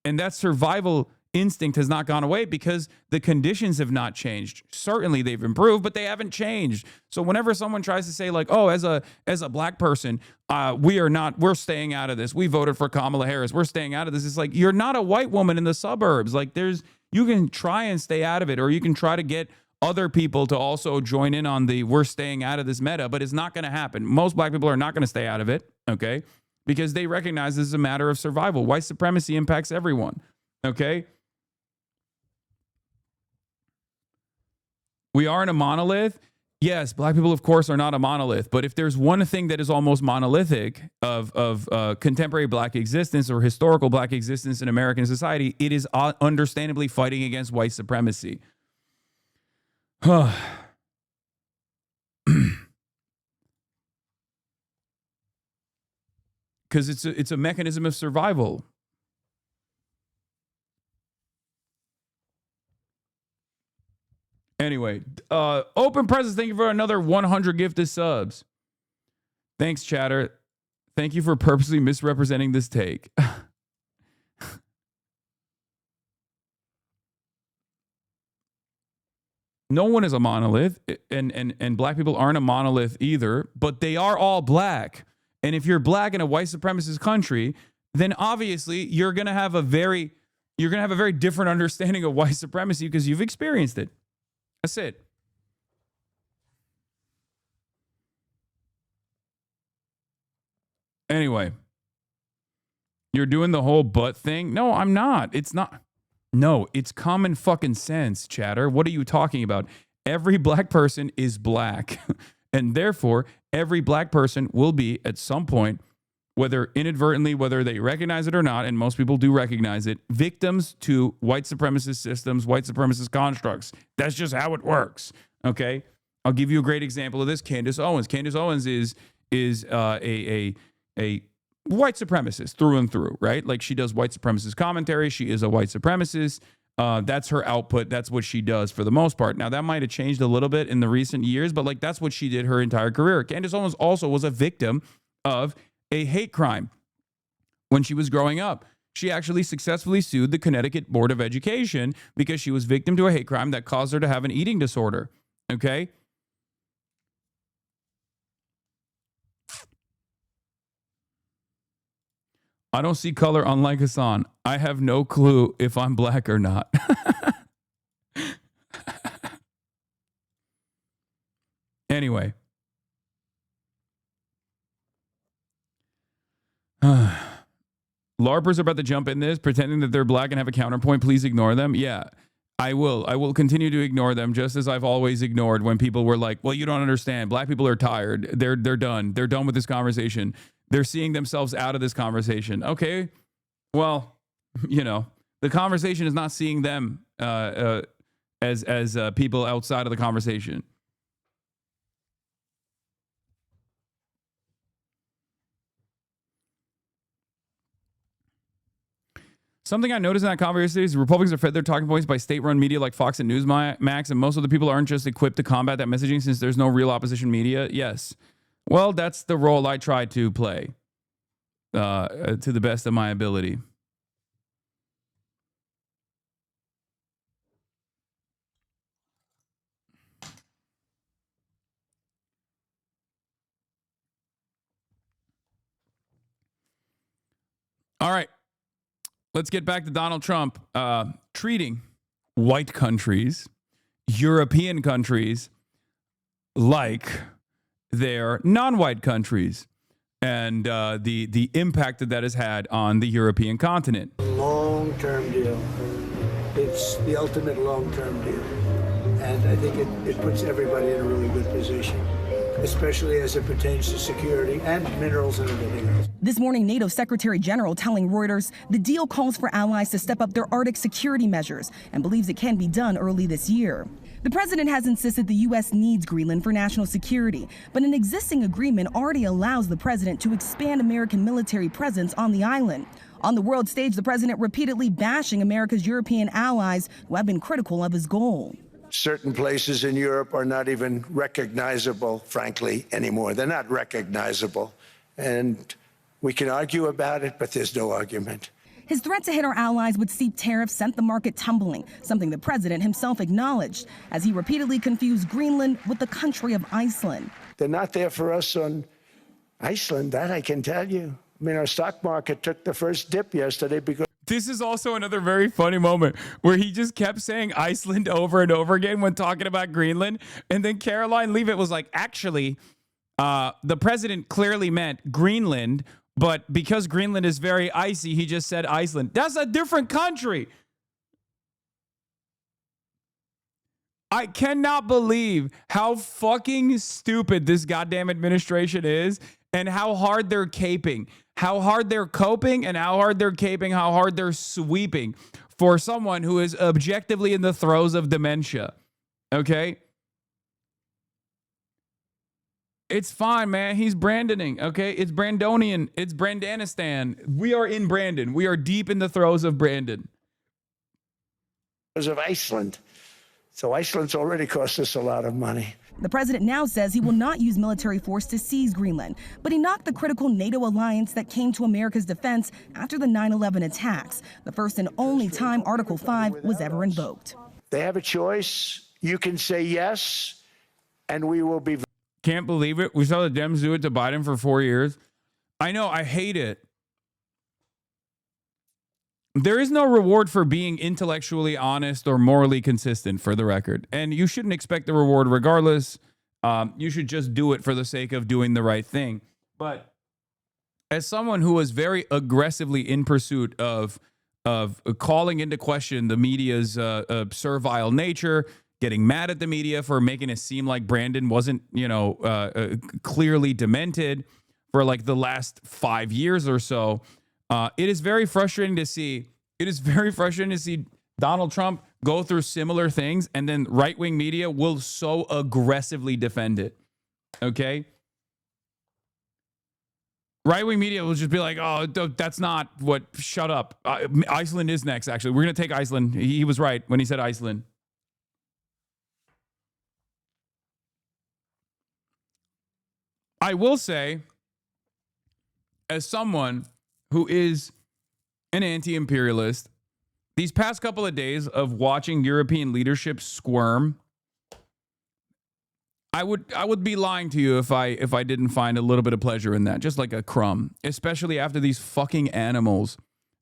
And that survival instinct has not gone away because the conditions have not changed. Certainly they've improved, but they haven't changed. So whenever someone tries to say like, oh, as a black person, we're staying out of this. We voted for Kamala Harris. We're staying out of this. It's like, you're not a white woman in the suburbs. Like you can try and stay out of it, or you can try to get other people to also join in on the we're staying out of this meta, but it's not going to happen. Most black people are not going to stay out of it, okay? Because they recognize this is a matter of survival. White supremacy impacts everyone, okay? We aren't a monolith. Yes, black people, of course, are not a monolith. But if there's one thing that is almost monolithic of contemporary black existence or historical black existence in American society, it is understandably fighting against white supremacy. Because it's a mechanism of survival. Anyway, Open Presents, thank you for another 100 gifted subs. Thanks, chatter. Thank you for purposely misrepresenting this take. No one is a monolith, and black people aren't a monolith either, but they are all black. And if you're black in a white supremacist country, then obviously you're going to have a very different understanding of white supremacy because you've experienced it. That's it. Anyway, you're doing the whole butt thing? No, I'm not. It's not. No, it's common fucking sense, chatter. What are you talking about? Every black person is black. And therefore, every black person will be at some point, whether inadvertently, whether they recognize it or not, and most people do recognize it, victims to white supremacist systems, white supremacist constructs. That's just how it works. Okay? I'll give you a great example of this. Candace Owens. Candace Owens is a white supremacist through and through, right? Like, she does white supremacist commentary. She is a white supremacist. That's her output. That's what she does for the most part. Now, that might have changed a little bit in the recent years, but like, that's what she did her entire career. Candace Owens also was a victim of a hate crime when she was growing up. She actually successfully sued the Connecticut Board of Education because she was victim to a hate crime that caused her to have an eating disorder. Okay? I don't see color unlike Hasan. I have no clue if I'm black or not. Anyway. LARPers are about to jump in this, pretending that they're black and have a counterpoint. Please ignore them. Yeah, I will. I will continue to ignore them, just as I've always ignored when people were like, well, you don't understand. Black people are tired. They're done. They're done with this conversation. They're seeing themselves out of this conversation. Okay, well, the conversation is not seeing them as people outside of the conversation. Something I noticed in that conversation is Republicans are fed their talking points by state-run media like Fox and Newsmax, and most of the people aren't just equipped to combat that messaging since there's no real opposition media. Yes. Well, that's the role I try to play to the best of my ability. All right. Let's get back to Donald Trump treating white countries, European countries, like they're non-white countries, and the impact that has had on the European continent. Long-term deal. It's the ultimate long-term deal. And I think it puts everybody in a really good position, especially as it pertains to security and minerals and everything else. This morning, NATO Secretary General telling Reuters the deal calls for allies to step up their Arctic security measures and believes it can be done early this year. The president has insisted the U.S. needs Greenland for national security, but an existing agreement already allows the president to expand American military presence on the island. On the world stage, the president repeatedly bashing America's European allies who have been critical of his goal. Certain places in Europe are not even recognizable, frankly, anymore. They're not recognizable. And we can argue about it, but there's no argument. His threat to hit our allies with steep tariffs sent the market tumbling, something the president himself acknowledged as he repeatedly confused Greenland with the country of Iceland. They're not there for us on Iceland, that I can tell you. I mean, our stock market took the first dip yesterday because... This is also another very funny moment where he just kept saying Iceland over and over again when talking about Greenland. And then Caroline Leavitt was like, actually, the president clearly meant Greenland, but because Greenland is very icy, he just said Iceland. That's a different country. I cannot believe how fucking stupid this goddamn administration is and how hard they're caping. How hard they're coping and how hard they're caping, how hard they're sweeping for someone who is objectively in the throes of dementia. Okay? It's fine, man. He's Brandoning, okay? It's Brandonian. It's Brandanistan. We are in Brandon. We are deep in the throes of Brandon. Because of Iceland. So Iceland's already cost us a lot of money. The president now says he will not use military force to seize Greenland, but he knocked the critical NATO alliance that came to America's defense after the 9/11 attacks, the first and only time Article 5 was ever invoked. They have a choice. You can say yes, and we will be... Can't believe it. We saw the Dems do it to Biden for 4 years. I know. I hate it. There is no reward for being intellectually honest or morally consistent, for the record. And you shouldn't expect the reward regardless. You should just do it for the sake of doing the right thing. But as someone who was very aggressively in pursuit of calling into question the media's servile nature, getting mad at the media for making it seem like Brandon wasn't, clearly demented for like the last 5 years or so, it is very frustrating to see. It is very frustrating to see Donald Trump go through similar things, and then right-wing media will so aggressively defend it. Okay? Right-wing media will just be like, oh, that's not what, shut up. Iceland is next, actually. We're going to take Iceland. He was right when he said Iceland. I will say, as someone who is an anti-imperialist, these past couple of days of watching European leadership squirm, I would be lying to you if I didn't find a little bit of pleasure in that, just like a crumb, especially after these fucking animals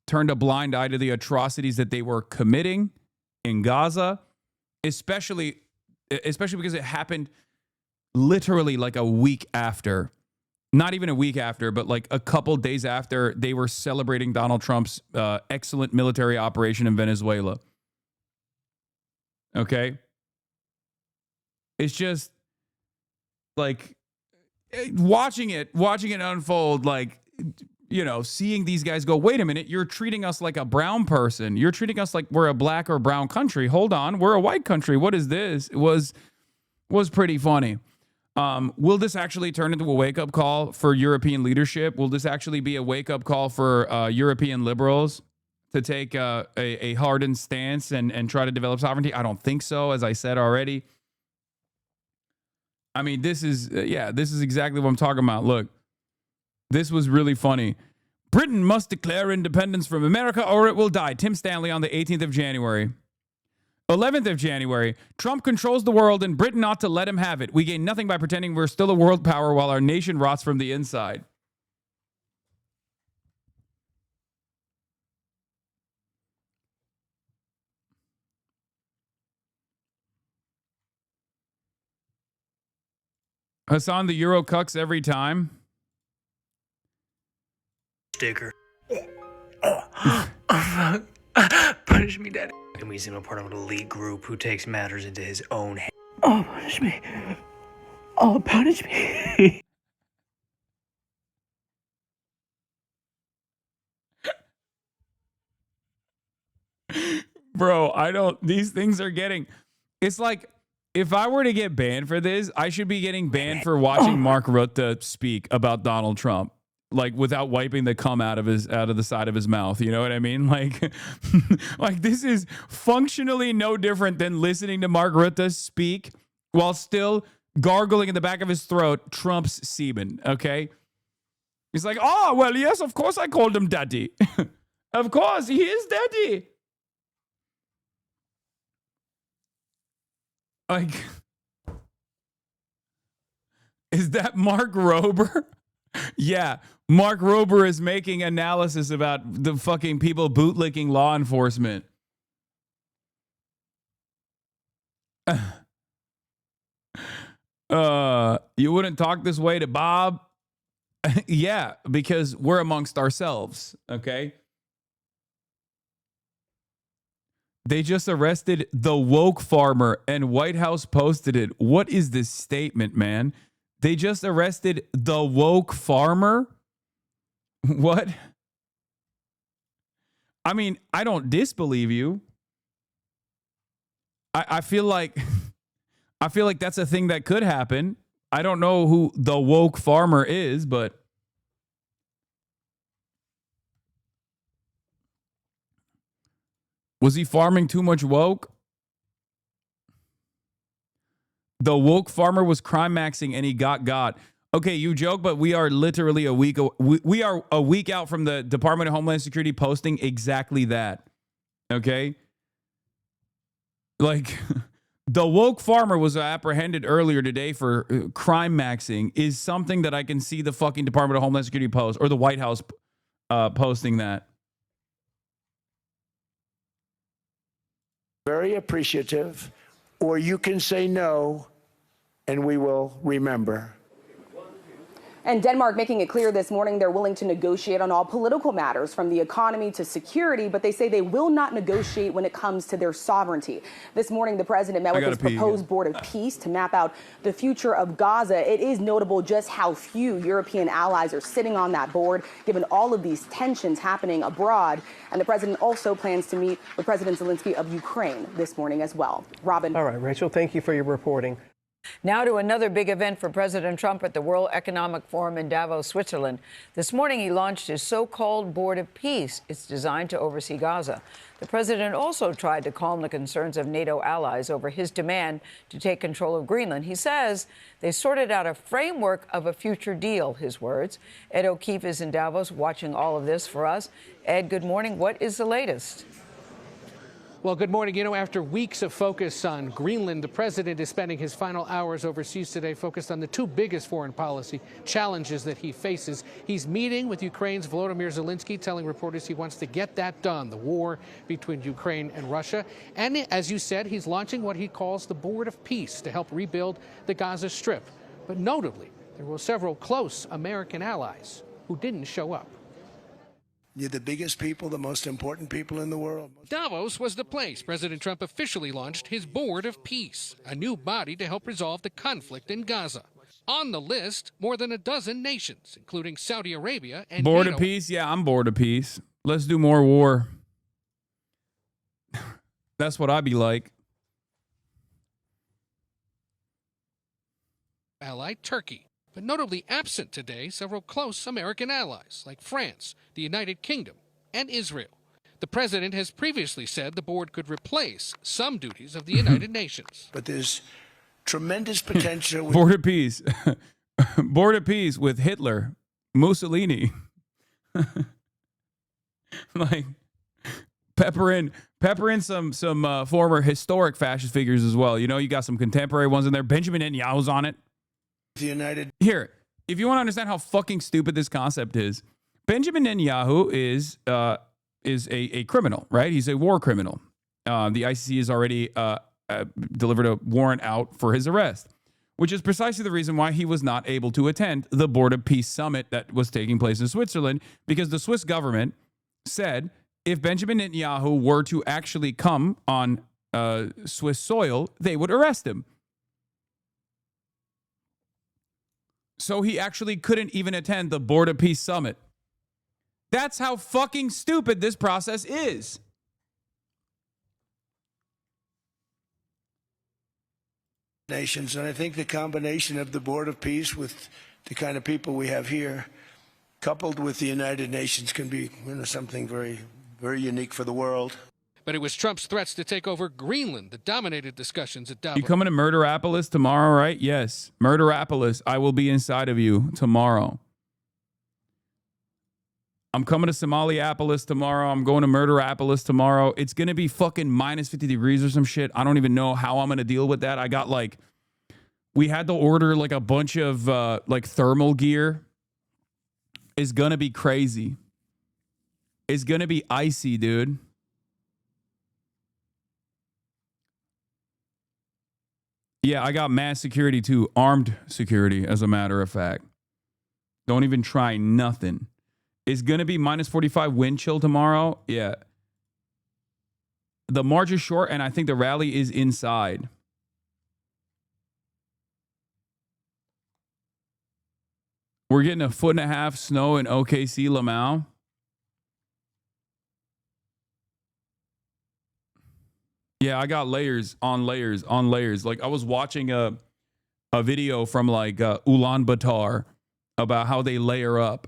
turned a blind eye to the atrocities that they were committing in Gaza, especially because it happened literally like a week after. Not even a week after, but like a couple days after they were celebrating Donald Trump's excellent military operation in Venezuela. Okay? It's just like watching it unfold, like, seeing these guys go, wait a minute, you're treating us like a brown person. You're treating us like we're a black or brown country. Hold on, we're a white country. What is this? It was pretty funny. Will this actually turn into a wake-up call for European leadership? Will this actually be a wake-up call for European liberals to take a hardened stance and try to develop sovereignty? I don't think so, as I said already. I mean, this is exactly what I'm talking about. Look, this was really funny. Britain must declare independence from America or it will die. Tim Stanley on the 18th of January. 11th of January, Trump controls the world and Britain ought to let him have it. We gain nothing by pretending we're still a world power while our nation rots from the inside. Hasan, the Euro cucks every time. Sticker. Punish me, Daddy. and we seem a part of an elite group who takes matters into his own hands. Oh, punish me. Oh, punish me. Bro, these things are getting, it's like, if I were to get banned for this, I should be getting banned for watching Mark Rutte speak about Donald Trump, like without wiping the cum out of the side of his mouth. You know what I mean? Like, like this is functionally no different than listening to Mark Rutte speak while still gargling in the back of his throat Trump's semen. Okay, he's like, oh well, yes, of course I called him daddy. Of course he is daddy. Like, is that Mark Rober? Yeah, Mark Rober is making analysis about the fucking people bootlicking law enforcement. You wouldn't talk this way to Bob? Yeah, because we're amongst ourselves, okay? They just arrested the woke farmer and White House posted it. What is this statement, man? They just arrested the woke farmer? What? I mean, I don't disbelieve you. I feel like that's a thing that could happen. I don't know who the woke farmer is, but was he farming too much woke? The woke farmer was crime maxing and he got. Okay, you joke, but we are literally a week out from the Department of Homeland Security posting exactly that. Okay? Like, the woke farmer was apprehended earlier today for crime maxing is something that I can see the fucking Department of Homeland Security post or the White House posting that. Very appreciative, or you can say no, and we will remember. And Denmark making it clear this morning they're willing to negotiate on all political matters from the economy to security, but they say they will not negotiate when it comes to their sovereignty. This morning, the president met with his proposed board of peace to map out the future of Gaza. It is notable just how few European allies are sitting on that board, given all of these tensions happening abroad. And the president also plans to meet with President Zelensky of Ukraine this morning as well. Robin. All right, Rachel, thank you for your reporting. Now to another big event for President Trump at the World Economic Forum in Davos, Switzerland. This morning, he launched his so-called Board of Peace. It's designed to oversee Gaza. The president also tried to calm the concerns of NATO allies over his demand to take control of Greenland. He says they sorted out a framework of a future deal, his words. Ed O'Keefe is in Davos watching all of this for us. Ed, good morning. What is the latest? Well, good morning. You know, after weeks of focus on Greenland, the president is spending his final hours overseas today focused on the two biggest foreign policy challenges that he faces. He's meeting with Ukraine's Volodymyr Zelensky, telling reporters he wants to get that done, the war between Ukraine and Russia. And as you said, he's launching what he calls the Board of Peace to help rebuild the Gaza Strip. But notably, there were several close American allies who didn't show up. You're the biggest people, the most important people in the world. Davos was the place President Trump officially launched his Board of Peace, a new body to help resolve the conflict in Gaza. On the list, more than a dozen nations, including Saudi Arabia and Board NATO. of peace? Yeah, I'm bored of peace. Let's do more war. That's what I'd be like. Ally Turkey. But notably absent today, several close American allies like France, the United Kingdom, and Israel. The president has previously said the board could replace some duties of the United Nations. But there's tremendous potential. Board of peace. Board of peace with Hitler, Mussolini. Like, pepper in some former historic fascist figures as well. You know, you got some contemporary ones in there. Benjamin Netanyahu's on it. Here, if you want to understand how fucking stupid this concept is, Benjamin Netanyahu is a criminal, right? He's a war criminal. The ICC has already delivered a warrant out for his arrest, which is precisely the reason why he was not able to attend the Board of Peace summit that was taking place in Switzerland, because the Swiss government said if Benjamin Netanyahu were to actually come on Swiss soil, they would arrest him. So he actually couldn't even attend the Board of Peace Summit. That's how fucking stupid this process is. Nations, and I think the combination of the Board of Peace with the kind of people we have here, coupled with the United Nations, can be something very, very unique for the world. But it was Trump's threats to take over Greenland that dominated discussions at Davos. You coming to Murderapolis tomorrow, right? Yes. Murderapolis. I will be inside of you tomorrow. I'm coming to Somaliapolis tomorrow. I'm going to Murderapolis tomorrow. It's going to be fucking minus 50 degrees or some shit. I don't even know how I'm going to deal with that. I got like, we had to order like a bunch of like thermal gear. It's going to be crazy. It's going to be icy, dude. Yeah, I got mass security too. Armed security, as a matter of fact. Don't even try nothing. It's going to be minus 45 wind chill tomorrow. Yeah. The march is short, and I think the rally is inside. We're getting 1.5 feet snow in OKC, Lamau. Yeah, I got layers on layers on layers. Like, I was watching a video from like Ulaanbaatar about how they layer up.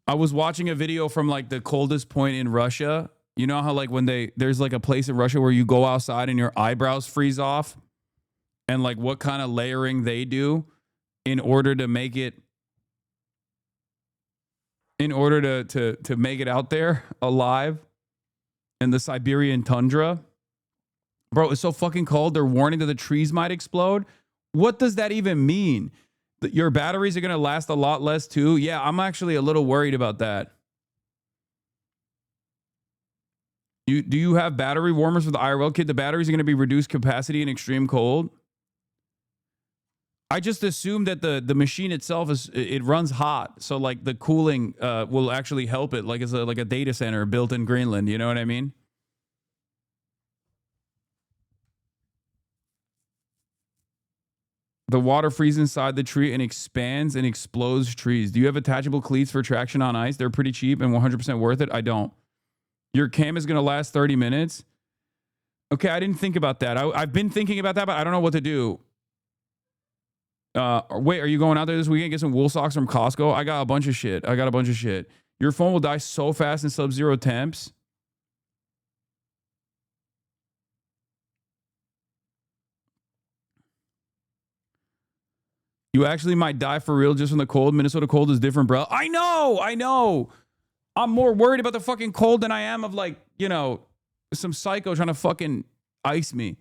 I was watching a video from like the coldest point in Russia. You know how like when there's like a place in Russia where you go outside and your eyebrows freeze off, and like what kind of layering they do in order to make it, to make it out there alive in the Siberian tundra. Bro, it's so fucking cold. They're warning that the trees might explode. What does that even mean? That your batteries are going to last a lot less too? Yeah, I'm actually a little worried about that. Do you have battery warmers for the IRL kit? The batteries are going to be reduced capacity in extreme cold. I just assume that the machine itself it runs hot, so like the cooling will actually help it, like it's like a data center built in Greenland. You know what I mean? The water freezes inside the tree and expands and explodes trees. Do you have attachable cleats for traction on ice? They're pretty cheap and 100% worth it. I don't. Your cam is going to last 30 minutes. Okay, I didn't think about that. I've been thinking about that, but I don't know what to do. Wait, are you going out there this weekend? Get some wool socks from Costco? I got a bunch of shit. Your phone will die so fast in sub-zero temps. You actually might die for real just from the cold. Minnesota cold is different, bro. I know. I'm more worried about the fucking cold than I am of like, you know, some psycho trying to fucking ice me.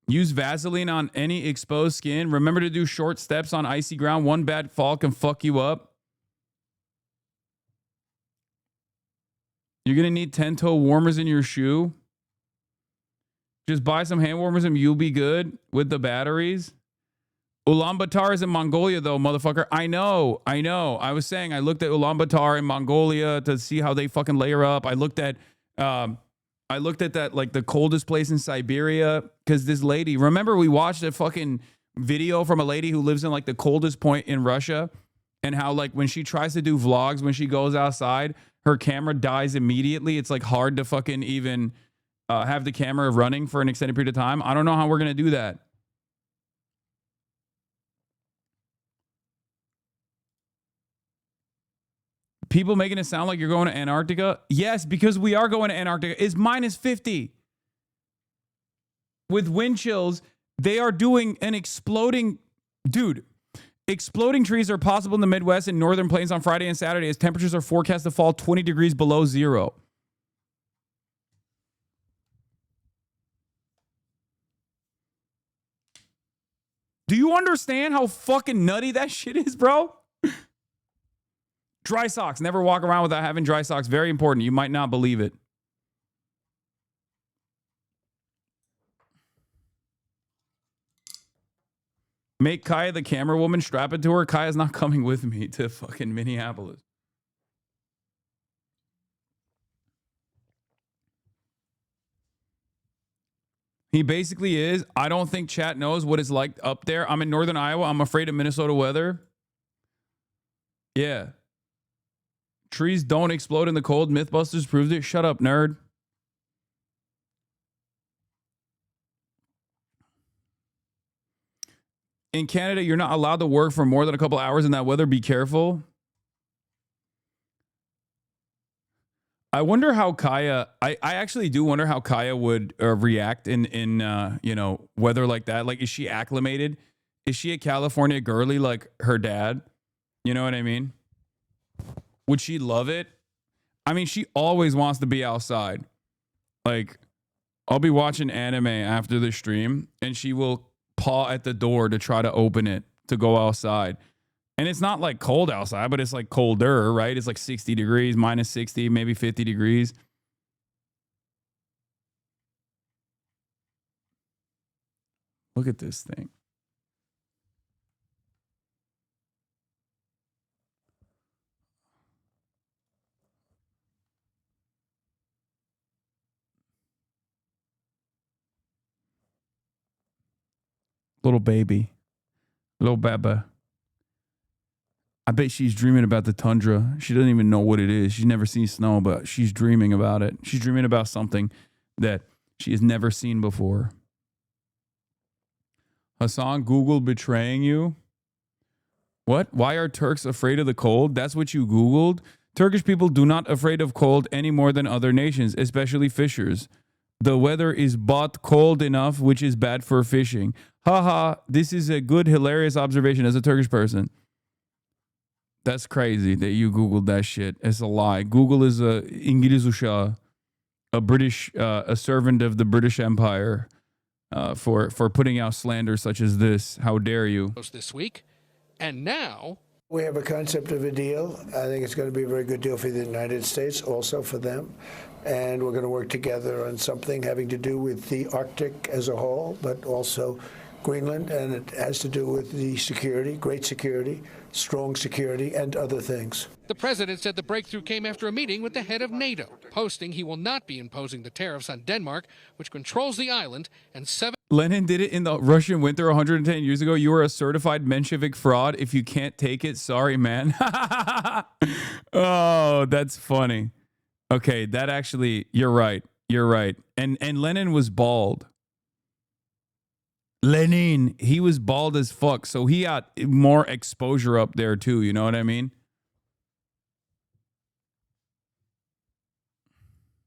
Use Vaseline on any exposed skin. Remember to do short steps on icy ground. One bad fall can fuck you up. You're going to need 10-toe warmers in your shoe. Just buy some hand warmers and you'll be good with the batteries. Ulaanbaatar is in Mongolia, though, motherfucker. I know. I was saying I looked at Ulaanbaatar in Mongolia to see how they fucking layer up. I looked at that, like, the coldest place in Siberia, because this lady, remember we watched a fucking video from a lady who lives in, like, the coldest point in Russia, and how, like, when she tries to do vlogs, when she goes outside, her camera dies immediately. It's, like, hard to fucking even have the camera running for an extended period of time. I don't know how we're going to do that. People making it sound like you're going to Antarctica. Yes, because we are going to Antarctica. It's minus 50. With wind chills, they are doing an exploding... Dude, exploding trees are possible in the Midwest and northern plains on Friday and Saturday as temperatures are forecast to fall 20 degrees below zero. Do you understand how fucking nutty that shit is, bro? Dry socks. Never walk around without having dry socks. Very important. You might not believe it. Make Kaya the camera woman, strap it to her. Kaya's not coming with me to fucking Minneapolis. He basically is. I don't think chat knows what it's like up there. I'm in northern Iowa. I'm afraid of Minnesota weather. Yeah. Trees don't explode in the cold. Mythbusters proved it. Shut up, nerd. In Canada, you're not allowed to work for more than a couple hours in that weather. Be careful. I wonder how Kaya, I actually do wonder how Kaya would react in weather like that. Like, is she acclimated? Is she a California girly like her dad? You know what I mean? Would she love it? I mean, she always wants to be outside. Like, I'll be watching anime after the stream and she will paw at the door to try to open it to go outside. And it's not like cold outside, but it's like colder, right? It's like 60 degrees, minus 60, maybe 50 degrees. Look at this thing. Little baby. Little baba. I bet she's dreaming about the tundra. She doesn't even know what it is. She's never seen snow, but she's dreaming about it. She's dreaming about something that she has never seen before. Hasan, Google betraying you? What? Why are Turks afraid of the cold? That's what you Googled? Turkish people do not afraid of cold any more than other nations, especially fishers. The weather is but cold enough, which is bad for fishing. Haha, this is a good, hilarious observation as a Turkish person. That's crazy that you Googled that shit. It's a lie. Google is a İngiliz uşağı, a British, a servant of the British Empire, for putting out slander such as this. How dare you? This week, and now we have a concept of a deal. I think it's going to be a very good deal for the United States, also for them. And we're going to work together on something having to do with the Arctic as a whole, but also Greenland, and it has to do with the security, great security, strong security, and other things. The president said the breakthrough came after a meeting with the head of NATO, posting he will not be imposing the tariffs on Denmark, which controls the island, and 7... Lenin did it in the Russian winter 110 years ago. You are a certified Menshevik fraud. If you can't take it, sorry, man. Oh, that's funny. Okay, that actually, you're right. You're right. And Lenin was bald. Lenin, he was bald as fuck, so he got more exposure up there too, you know what I mean?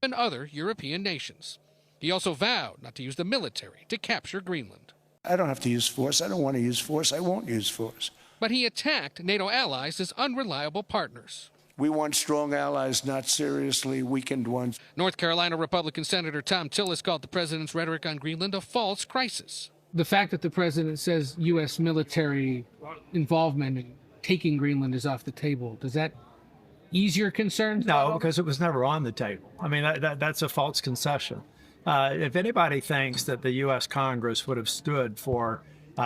And other European nations. He also vowed not to use the military to capture Greenland. I don't have to use force. I don't want to use force. I won't use force. But he attacked NATO allies as unreliable partners. We want strong allies, not seriously weakened ones. North Carolina Republican Senator Tom Tillis called the president's rhetoric on Greenland a false crisis. The fact that the president says U.S. military involvement in taking Greenland is off the table, does that ease your concerns? No, because it was never on the table. I mean, that's a false concession. If anybody thinks that the U.S. Congress would have stood for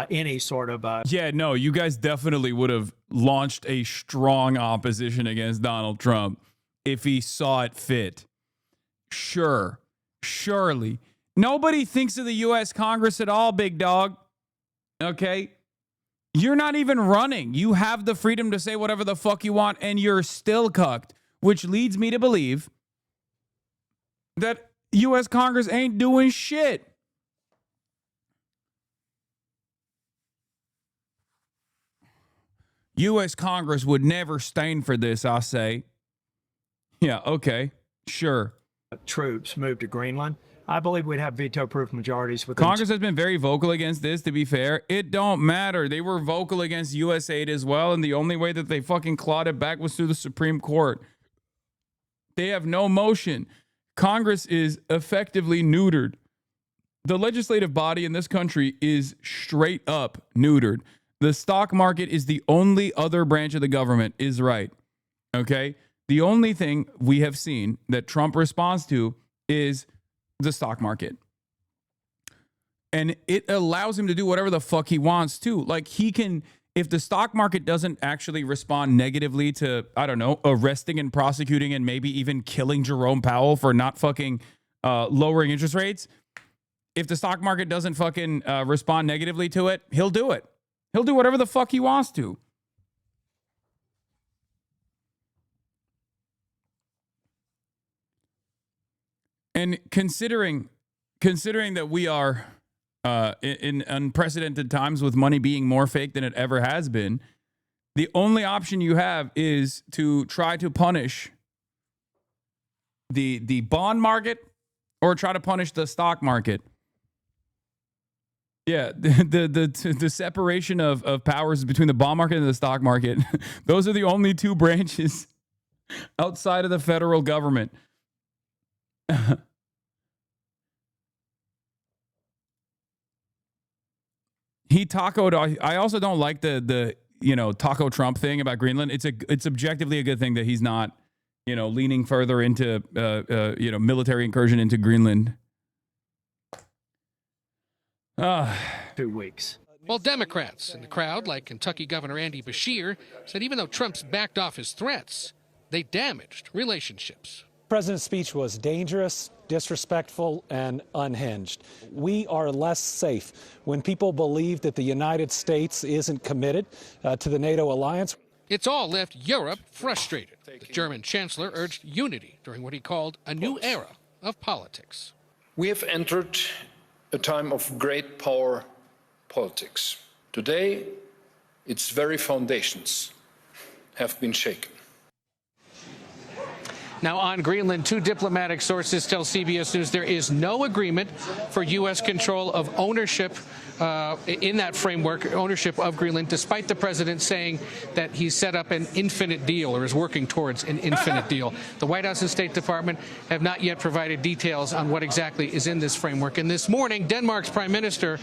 any sort of... Yeah, no, you guys definitely would have launched a strong opposition against Donald Trump if he saw it fit. Sure. Surely. Nobody thinks of the U.S. Congress at all, big dog. Okay? You're not even running. You have the freedom to say whatever the fuck you want, and you're still cucked, which leads me to believe that U.S. Congress ain't doing shit. U.S. Congress would never stand for this, I say. Yeah, okay, sure. Troops moved to Greenland. I believe we'd have veto-proof majorities. Within Congress has been very vocal against this, to be fair. It don't matter. They were vocal against U.S. aid as well, and the only way that they fucking clawed it back was through the Supreme Court. They have no motion. Congress is effectively neutered. The legislative body in this country is straight up neutered. The stock market is the only other branch of the government, is right. Okay? The only thing we have seen that Trump responds to is the stock market. And it allows him to do whatever the fuck he wants to. Like, he can, if the stock market doesn't actually respond negatively to, I don't know, arresting and prosecuting and maybe even killing Jerome Powell for not fucking lowering interest rates, if the stock market doesn't fucking respond negatively to it, he'll do it. He'll do whatever the fuck he wants to. And considering that we are in unprecedented times with money being more fake than it ever has been, the only option you have is to try to punish the bond market or try to punish the stock market. Yeah, the separation of powers between the bond market and the stock market, those are the only two branches outside of the federal government. He tacoed. I also don't like the taco Trump thing about Greenland. It's objectively a good thing that he's not leaning further into military incursion into Greenland. 2 weeks. Well, Democrats in the crowd, like Kentucky Governor Andy Beshear, said even though Trump's backed off his threats, they damaged relationships. The president's speech was dangerous, disrespectful, and unhinged. We are less safe when people believe that the United States isn't committed to the NATO alliance. It's all left Europe frustrated. The German chancellor urged unity during what he called a new era of politics. We have entered a time of great power politics. Today, its very foundations have been shaken. Now, on Greenland, 2 diplomatic sources tell CBS News there is no agreement for U.S. control of ownership in that framework, ownership of Greenland, despite the president saying that he's set up an infinite deal or is working towards an infinite deal. The White House and State Department have not yet provided details on what exactly is in this framework. And this morning, Denmark's prime minister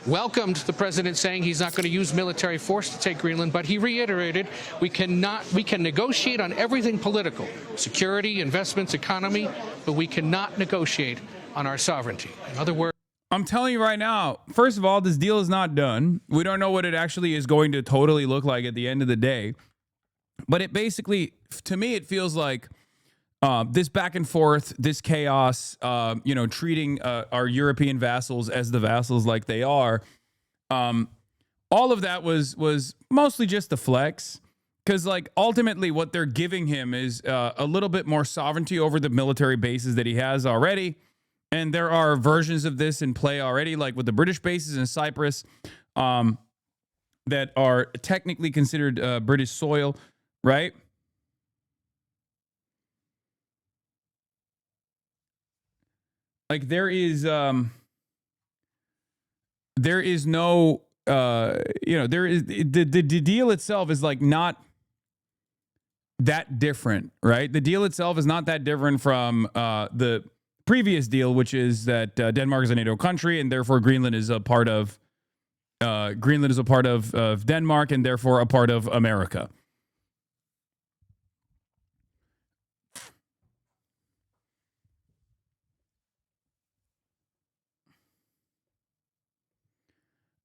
welcomed the president saying he's not going to use military force to take Greenland, but he reiterated we can negotiate on everything political, security, investments, economy, but we cannot negotiate on our sovereignty. In other words, I'm telling you right now, first of all, this deal is not done. We don't know what it actually is going to totally look like at the end of the day. But it basically, to me, it feels like this back and forth, this chaos, treating our European vassals as the vassals like they are. All of that was mostly just a flex. Because, ultimately what they're giving him is a little bit more sovereignty over the military bases that he has already. And there are versions of this in play already, like with the British bases in Cyprus that are technically considered British soil, right? Like there is no, there is the deal itself is not that different, right? The deal itself is not that different from the previous deal, which is that Denmark is a NATO country and therefore Greenland is a part of Denmark and therefore a part of America.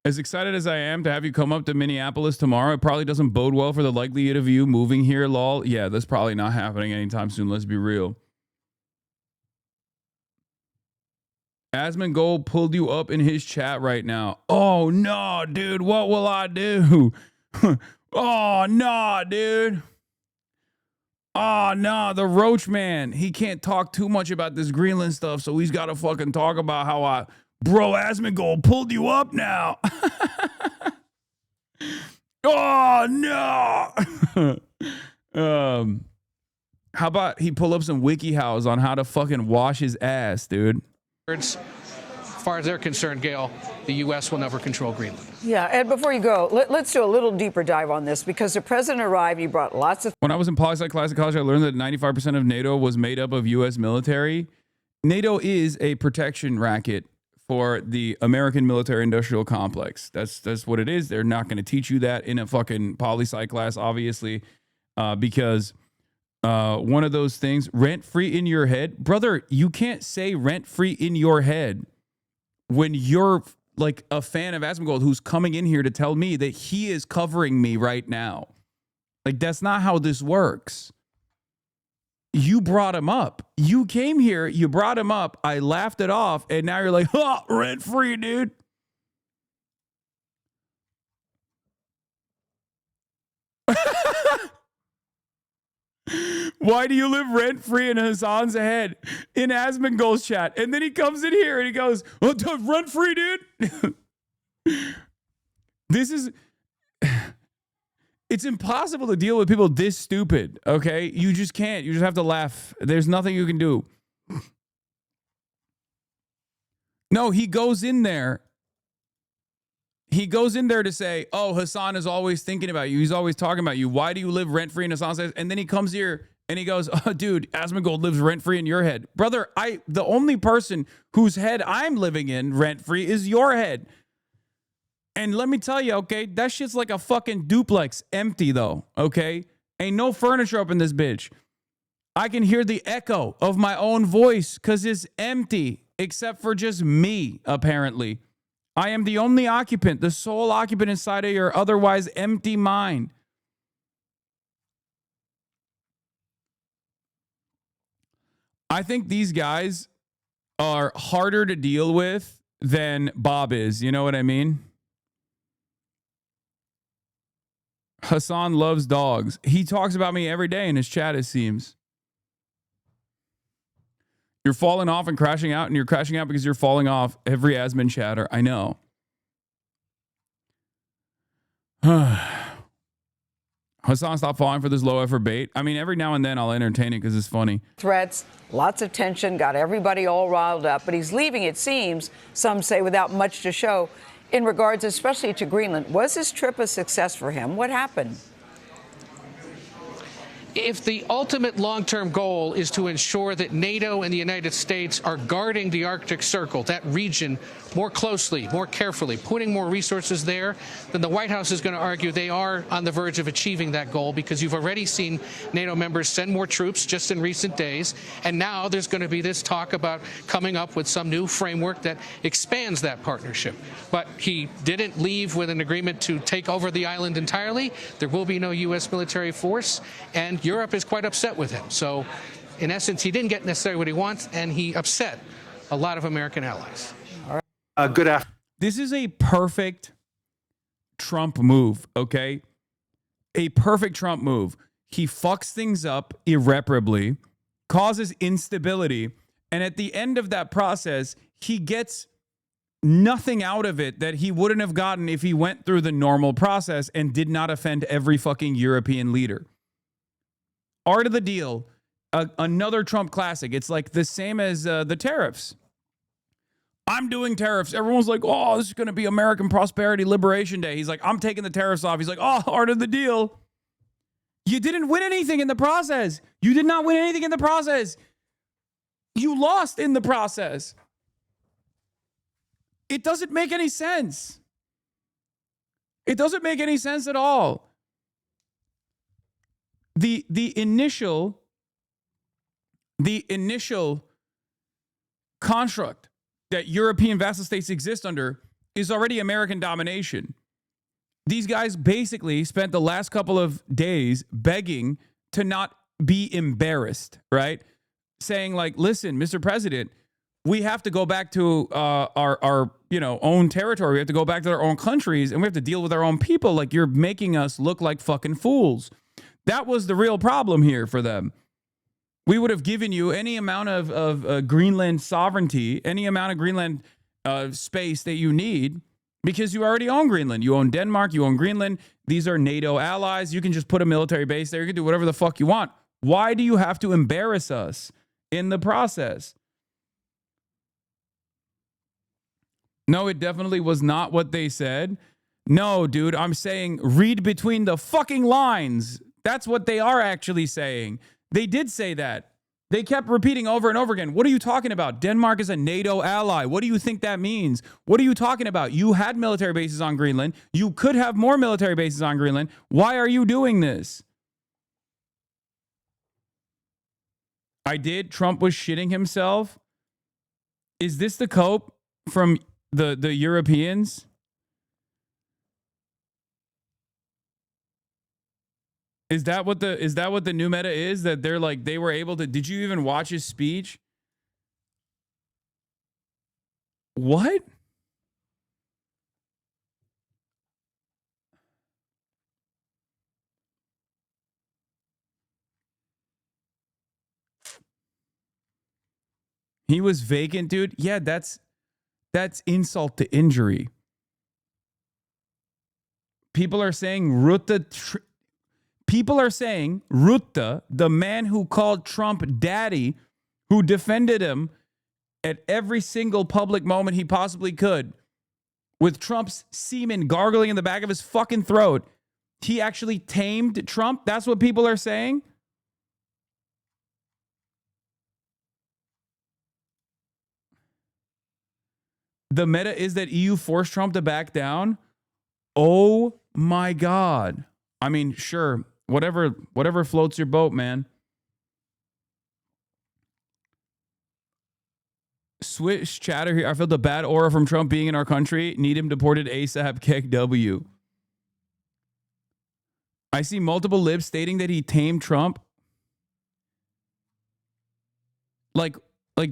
As excited as I am to have you come up to Minneapolis tomorrow, it probably doesn't bode well for the likelihood of you moving here, lol. Yeah, that's probably not happening anytime soon, let's be real. Asmongold pulled you up in his chat right now. Oh, no, dude. What will I do? Oh, no, dude. Oh, no. The Roach Man. He can't talk too much about this Greenland stuff, so he's got to fucking talk about how Bro, Asmongold pulled you up now. Oh, no. How about he pull up some WikiHows on how to fucking wash his ass, dude? As far as they're concerned, Gail, the U.S. will never control Greenland. Yeah, Ed, before you go, let's do a little deeper dive on this because the president arrived, he brought lots of... When I was in poli-sci class at college, I learned that 95% of NATO was made up of U.S. military. NATO is a protection racket for the American military-industrial complex. That's what it is. They're not going to teach you that in a fucking poli-sci class, obviously, because... one of those things, rent-free in your head. Brother, you can't say rent-free in your head when you're like a fan of Asmongold who's coming in here to tell me that he is covering me right now. Like, that's not how this works. You brought him up. You came here, you brought him up, I laughed it off, and now you're like, oh, rent free, dude. Why do you live rent free in Hasan's head in Asmongold's chat? And then he comes in here and he goes, oh, rent free, dude. This is, it's impossible to deal with people this stupid, okay? You just can't. You just have to laugh. There's nothing you can do. No, he goes in there. He goes in there to say, oh, Hasan is always thinking about you. He's always talking about you. Why do you live rent-free? And Hasan says, and then he comes here and he goes, oh, dude, Asmongold lives rent-free in your head. Brother, the only person whose head I'm living in rent-free is your head. And let me tell you, okay, that shit's like a fucking duplex, empty though, okay? Ain't no furniture up in this bitch. I can hear the echo of my own voice because it's empty, except for just me, apparently. I am the only occupant, the sole occupant inside of your otherwise empty mind. I think these guys are harder to deal with than Bob is. You know what I mean? Hasan loves dogs. He talks about me every day in his chat, it seems. You're falling off and crashing out, and you're crashing out because you're falling off every Asmon chatter. I know. Hasan, stop falling for this low effort bait. I mean, every now and then I'll entertain it because it's funny. Threats, lots of tension, got everybody all riled up. But he's leaving, it seems, some say, without much to show in regards especially to Greenland. Was this trip a success for him? What happened? If the ultimate long-term goal is to ensure that NATO and the United States are guarding the Arctic Circle, that region, more closely, more carefully, putting more resources there, then the White House is going to argue they are on the verge of achieving that goal, because you've already seen NATO members send more troops just in recent days, and now there's going to be this talk about coming up with some new framework that expands that partnership. But he didn't leave with an agreement to take over the island entirely. There will be no U.S. military force, and Europe is quite upset with him. So, in essence, he didn't get necessarily what he wants, and he upset a lot of American allies. All right. Good afternoon. This is a perfect Trump move, okay? A perfect Trump move. He fucks things up irreparably, causes instability, and at the end of that process, he gets nothing out of it that he wouldn't have gotten if he went through the normal process and did not offend every fucking European leader. Art of the deal, another Trump classic. It's like the same as the tariffs. I'm doing tariffs. Everyone's like, oh, this is going to be American Prosperity Liberation Day. He's like, I'm taking the tariffs off. He's like, oh, art of the deal. You didn't win anything in the process. You did not win anything in the process. You lost in the process. It doesn't make any sense. It doesn't make any sense at all. The initial construct that European vassal states exist under is already American domination. These guys basically spent the last couple of days begging to not be embarrassed, right? Saying like, listen, Mr. President, we have to go back to our own territory. We have to go back to our own countries, and we have to deal with our own people. Like, you're making us look like fucking fools. That was the real problem here for them. We would have given you any amount of Greenland sovereignty, any amount of Greenland space that you need, because you already own Greenland. You own Denmark, you own Greenland. These are NATO allies. You can just put a military base there. You can do whatever the fuck you want. Why do you have to embarrass us in the process? No, it definitely was not what they said. No, dude, I'm saying read between the fucking lines. That's what they are actually saying. They did say that. They kept repeating over and over again. What are you talking about? Denmark is a NATO ally. What do you think that means? What are you talking about? You had military bases on Greenland. You could have more military bases on Greenland. Why are you doing this? I did. Trump was shitting himself. Is this the cope from The Europeans. Is that what the new meta is? That they're like, they were able to, did you even watch his speech? What? He was vacant, dude. Yeah, that's insult to injury. People are saying Rutte, the man who called Trump daddy, who defended him at every single public moment he possibly could, with Trump's semen gargling in the back of his fucking throat, he actually tamed Trump? That's what people are saying? The meta is that EU forced Trump to back down? Oh my God. I mean, sure, whatever floats your boat, man. Switch chatter here. I felt a bad aura from Trump being in our country. Need him deported ASAP. Keg W. I see multiple libs stating that he tamed Trump. Like,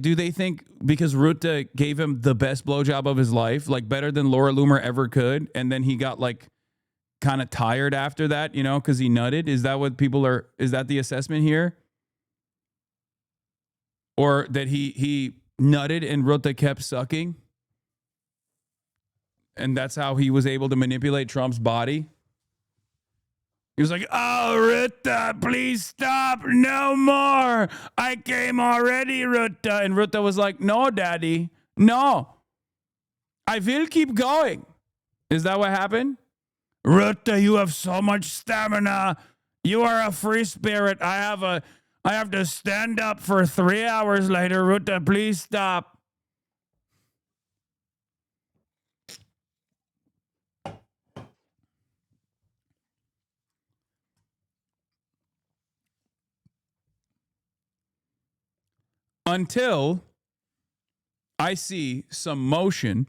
do they think because Rutte gave him the best blowjob of his life, like better than Laura Loomer ever could, and then he got like kind of tired after that, you know, because he nutted? Is that what people are? Is that the assessment here? Or that he nutted and Rutte kept sucking, and that's how he was able to manipulate Trump's body? He was like, oh, Rutte, please stop. No more. I came already, Rutte. And Rutte was like, no, daddy. No. I will keep going. Is that what happened? Rutte, you have so much stamina. You are a free spirit. I have to stand up for 3 hours later. Rutte, please stop. Until I see some motion,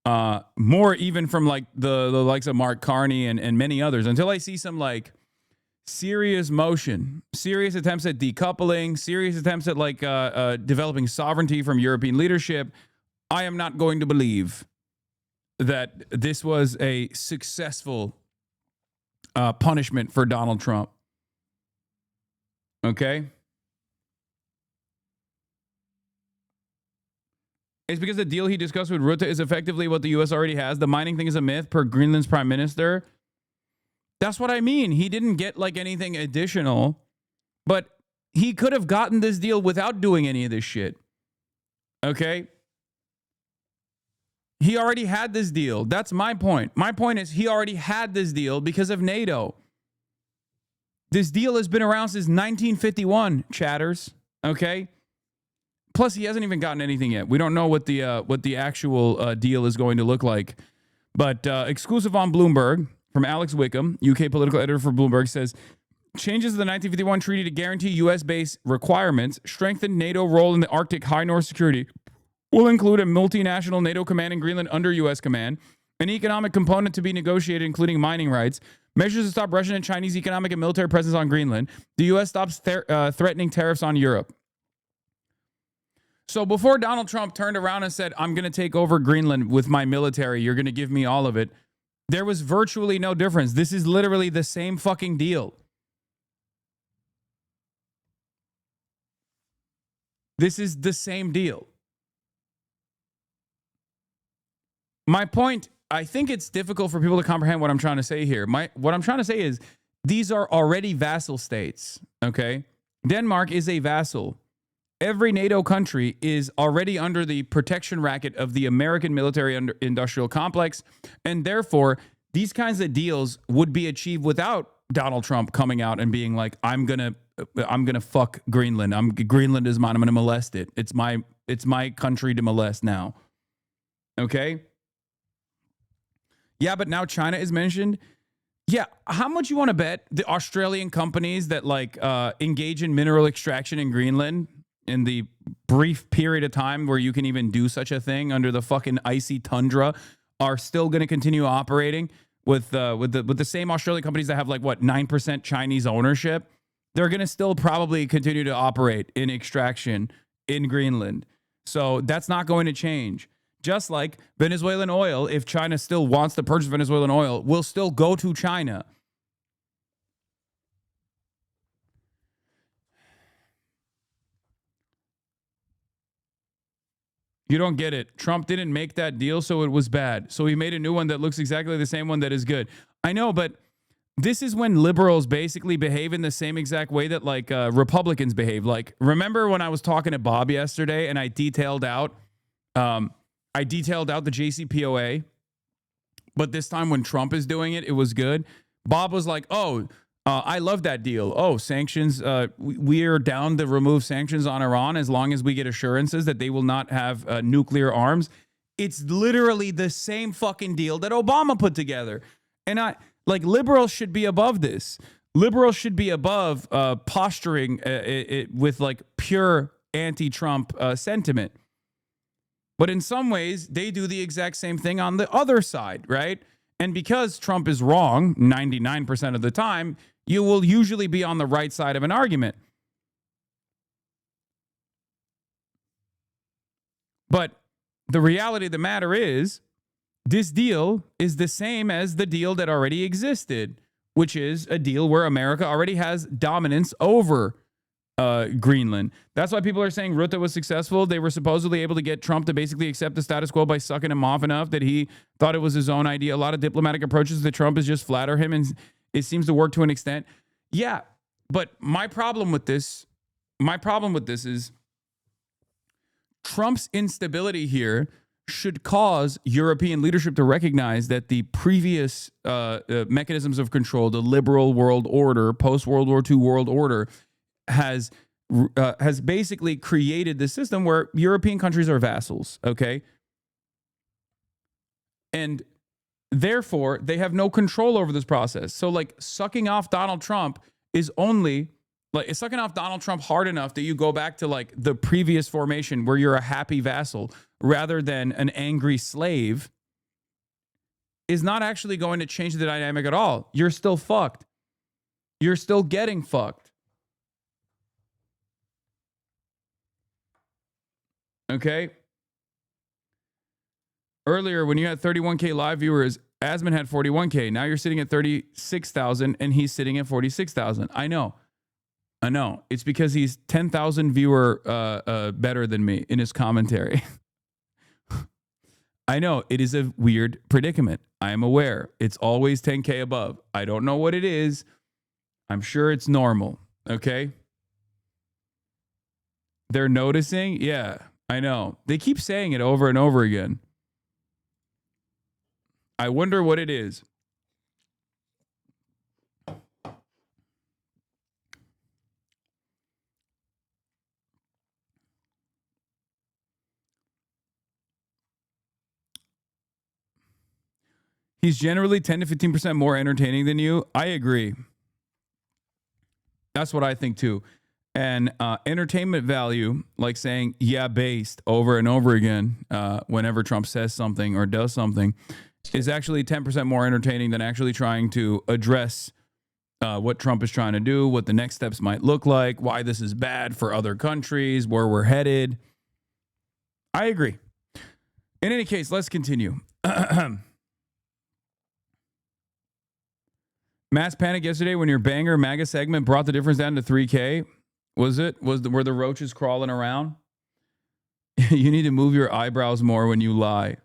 more even from like the likes of Mark Carney and many others, until I see some like serious motion, serious attempts at decoupling, serious attempts at like developing sovereignty from European leadership, I am not going to believe that this was a successful punishment for Donald Trump. Okay? It's because the deal he discussed with Rutte is effectively what the U.S. already has. The mining thing is a myth, per Greenland's prime minister. That's what I mean. He didn't get like anything additional, but he could have gotten this deal without doing any of this shit. Okay? He already had this deal. That's my point. My point is he already had this deal because of NATO. This deal has been around since 1951, chatters. Okay? Plus, he hasn't even gotten anything yet. We don't know what the actual deal is going to look like. But exclusive on Bloomberg from Alex Wickham, UK political editor for Bloomberg, says changes to the 1951 treaty to guarantee U.S.-based requirements, strengthen NATO role in the Arctic high north security, will include a multinational NATO command in Greenland under U.S. command, an economic component to be negotiated, including mining rights, measures to stop Russian and Chinese economic and military presence on Greenland. The U.S. stops threatening tariffs on Europe. So before Donald Trump turned around and said, I'm going to take over Greenland with my military, you're going to give me all of it, there was virtually no difference. This is literally the same fucking deal. This is the same deal. My point, I think it's difficult for people to comprehend what I'm trying to say here. What I'm trying to say is these are already vassal states, okay? Denmark is a vassal. Every NATO country is already under the protection racket of the American military industrial complex, and therefore these kinds of deals would be achieved without Donald Trump coming out and being like, I'm gonna fuck Greenland. Greenland is mine. I'm gonna molest it. It's my country to molest now. Okay? Yeah, but now China is mentioned. Yeah, how much you want to bet the Australian companies that like engage in mineral extraction in Greenland, in the brief period of time where you can even do such a thing under the fucking icy tundra are still going to continue operating with the same Australian companies that have like what 9% Chinese ownership. They're going to still probably continue to operate in extraction in Greenland. So that's not going to change. Just like Venezuelan oil, if China still wants to purchase Venezuelan oil, will still go to China. You don't get it. Trump didn't make that deal, so it was bad. So he made a new one that looks exactly the same one that is good. I know, but this is when liberals basically behave in the same exact way that like Republicans behave. Like, remember when I was talking to Bob yesterday and I detailed out the JCPOA, but this time when Trump is doing it, it was good. Bob was like, oh, I love that deal. Oh, sanctions. We are down to remove sanctions on Iran as long as we get assurances that they will not have nuclear arms. It's literally the same fucking deal that Obama put together. And liberals should be above this. Liberals should be above posturing with like pure anti-Trump sentiment. But in some ways, they do the exact same thing on the other side, right? And because Trump is wrong 99% of the time, you will usually be on the right side of an argument. But the reality of the matter is, this deal is the same as the deal that already existed, which is a deal where America already has dominance over Greenland. That's why people are saying Rutte was successful. They were supposedly able to get Trump to basically accept the status quo by sucking him off enough that he thought it was his own idea. A lot of diplomatic approaches that Trump is just flatter him, and it seems to work to an extent. Yeah, but my problem with this is Trump's instability here should cause European leadership to recognize that the previous mechanisms of control, the liberal world order, post-World War II world order, has basically created the system where European countries are vassals, okay? And therefore, they have no control over this process. So, like, sucking off Donald Trump is only, like, sucking off Donald Trump hard enough that you go back to, like, the previous formation where you're a happy vassal rather than an angry slave is not actually going to change the dynamic at all. You're still fucked. You're still getting fucked. Okay? Earlier, when you had 31K live viewers, Asman had 41K. Now you're sitting at 36,000 and he's sitting at 46,000. I know. It's because he's 10,000 viewer better than me in his commentary. I know. It is a weird predicament. I am aware. It's always 10K above. I don't know what it is. I'm sure it's normal. Okay? They're noticing? Yeah, I know. They keep saying it over and over again. I wonder what it is. He's generally 10 to 15% more entertaining than you. I agree. That's what I think too. And entertainment value, like saying, yeah, based over and over again, whenever Trump says something or does something, is actually 10% more entertaining than actually trying to address what Trump is trying to do, what the next steps might look like, why this is bad for other countries, where we're headed. I agree. In any case, let's continue. Mass panic yesterday when your banger MAGA segment brought the difference down to 3K. Was it? Were the roaches crawling around? You need to move your eyebrows more when you lie.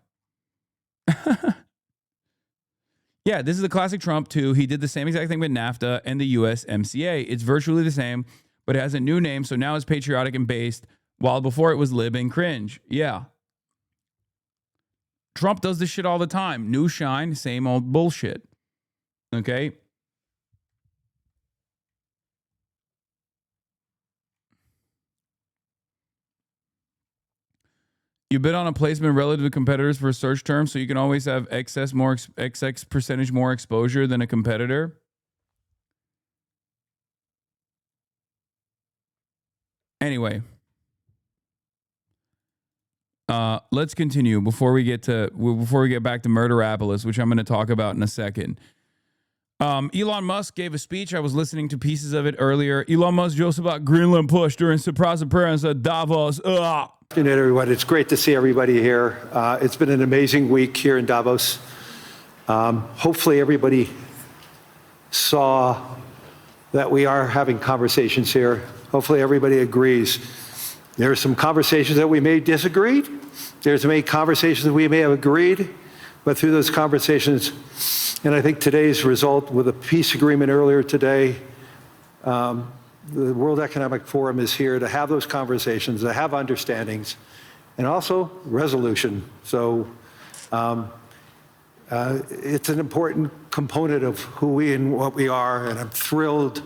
Yeah, this is the classic Trump too. He did the same exact thing with NAFTA and the USMCA. It's virtually the same, but it has a new name, so now it's patriotic and based, while before it was lib and cringe. Yeah. Trump does this shit all the time. New shine, same old bullshit. Okay? You bid on a placement relative to competitors for a search term, so you can always have XX percentage more exposure than a competitor. Anyway, let's continue before we get back to Murderapolis, which I'm going to talk about in a second. Elon Musk gave a speech. I was listening to pieces of it earlier. Elon Musk jokes about Greenland push during surprise appearance at Davos. Good afternoon, everyone. It's great to see everybody here. It's been an amazing week here in Davos. Hopefully everybody saw that we are having conversations here. Hopefully everybody agrees. There are some conversations that we may disagree. There's many conversations that we may have agreed, but through those conversations, and I think today's result with a peace agreement earlier today, the World Economic Forum is here to have those conversations, to have understandings, and also resolution. So it's an important component of who we and what we are, and I'm thrilled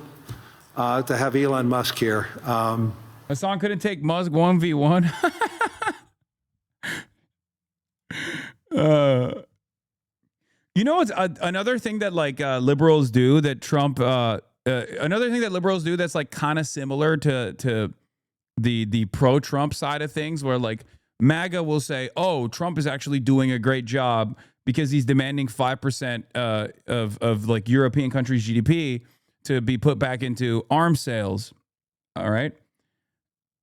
to have Elon Musk here. Hasan couldn't take Musk 1v1. You know, it's another thing that like liberals do that Trump. Another thing that liberals do that's like kind of similar to the pro-Trump side of things, where like MAGA will say, "Oh, Trump is actually doing a great job because he's demanding 5% of like European countries' GDP to be put back into arms sales." All right,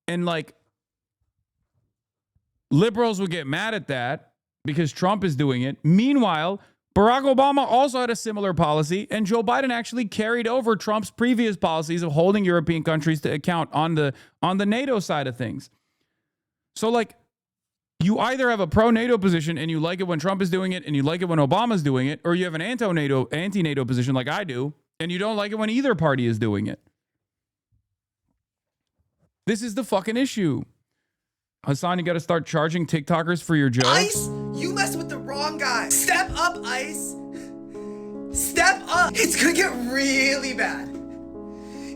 and like liberals would get mad at that because Trump is doing it. Meanwhile, Barack Obama also had a similar policy, and Joe Biden actually carried over Trump's previous policies of holding European countries to account on the NATO side of things. So like, you either have a pro-NATO position and you like it when Trump is doing it and you like it when Obama's doing it, or you have an anti-NATO position like I do, and you don't like it when either party is doing it. This is the fucking issue. Hasan, you got to start charging TikTokers for your jokes. Ice, you messed with the wrong guy. Step up, Ice. Step up. It's gonna get really bad.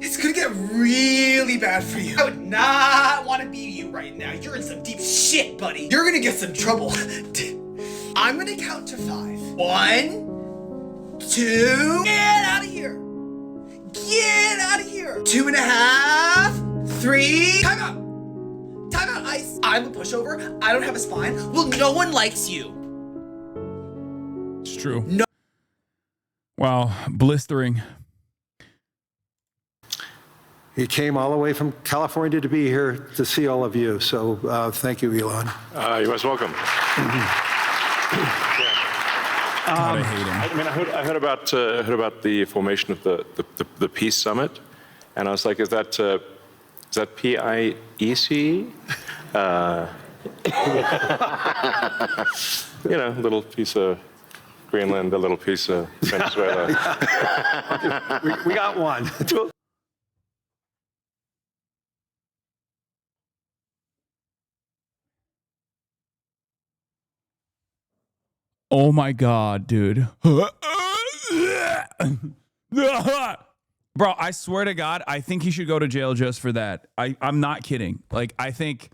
It's gonna get really bad for you. I would not want to be you right now. You're in some deep shit, buddy. You're gonna get some trouble. I'm gonna count to 5. 1, 2. Get out of here. Get out of here. 2.5, 3. Time out. Time out, Ice. I'm a pushover. I don't have a spine. Well, no one likes you. It's true. No. Wow, blistering. He came all the way from California to be here to see all of you. So thank you, Elon. You're most welcome. God, I hate him. I mean, I heard about the formation of the Peace Summit, and I was like, is that PIEC? You know, a little piece of Greenland, a little piece of Venezuela. we got one. Oh my God, dude. Bro, I swear to God, I think he should go to jail just for that. I'm not kidding. Like, I think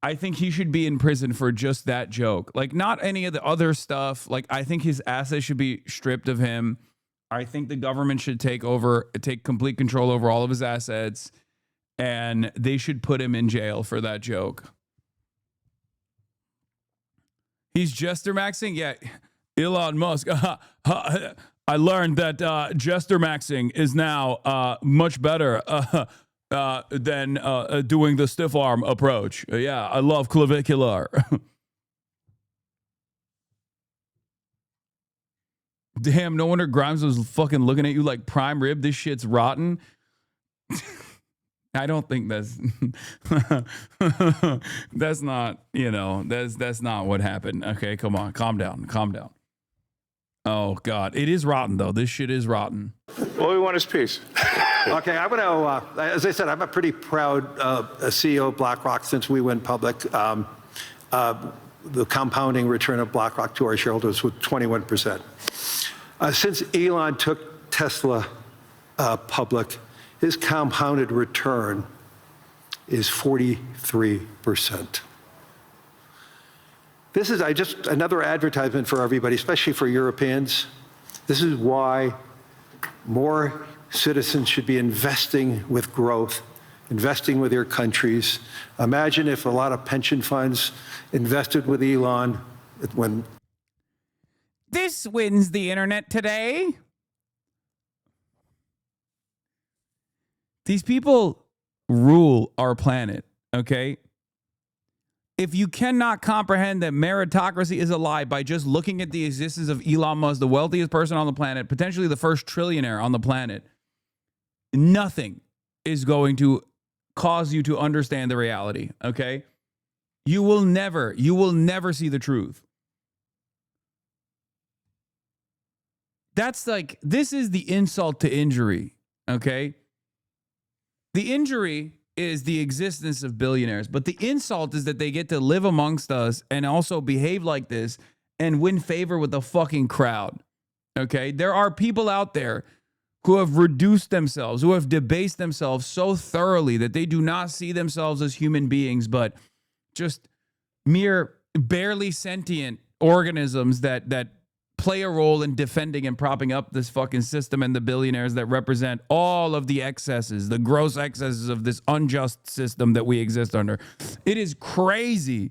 he should be in prison for just that joke. Like, not any of the other stuff. Like, I think his assets should be stripped of him. I think the government should take complete control over all of his assets, and they should put him in jail for that joke. He's jester maxing? Yeah. Elon Musk. I learned that jester maxing is now much better than doing the stiff arm approach. Yeah, I love clavicular. Damn, no wonder Grimes was fucking looking at you like prime rib. This shit's rotten. I don't think that's that's not, that's not what happened. Okay, come on, calm down. Oh God, it is rotten though. This shit is rotten. All we want is peace. Okay, I'm going to, as I said, I'm a pretty proud CEO of BlackRock since we went public. The compounding return of BlackRock to our shareholders was 21%. Since Elon took Tesla public, his compounded return is 43%. This is just another advertisement for everybody, especially for Europeans. This is why more citizens should be investing with growth investing with their countries. Imagine if a lot of pension funds invested with Elon when. This wins the internet today. These people rule our planet, okay? If you cannot comprehend that meritocracy is a lie by just looking at the existence of Elon Musk, the wealthiest person on the planet, potentially the first trillionaire on the planet, nothing is going to cause you to understand the reality, okay? You will never see the truth. That's like, this is the insult to injury, okay? The injury is the existence of billionaires, but the insult is that they get to live amongst us and also behave like this and win favor with the fucking crowd, okay? There are people out there who have reduced themselves, who have debased themselves so thoroughly that they do not see themselves as human beings, but just mere barely sentient organisms that play a role in defending and propping up this fucking system and the billionaires that represent all of the excesses, the gross excesses of this unjust system that we exist under. It is crazy.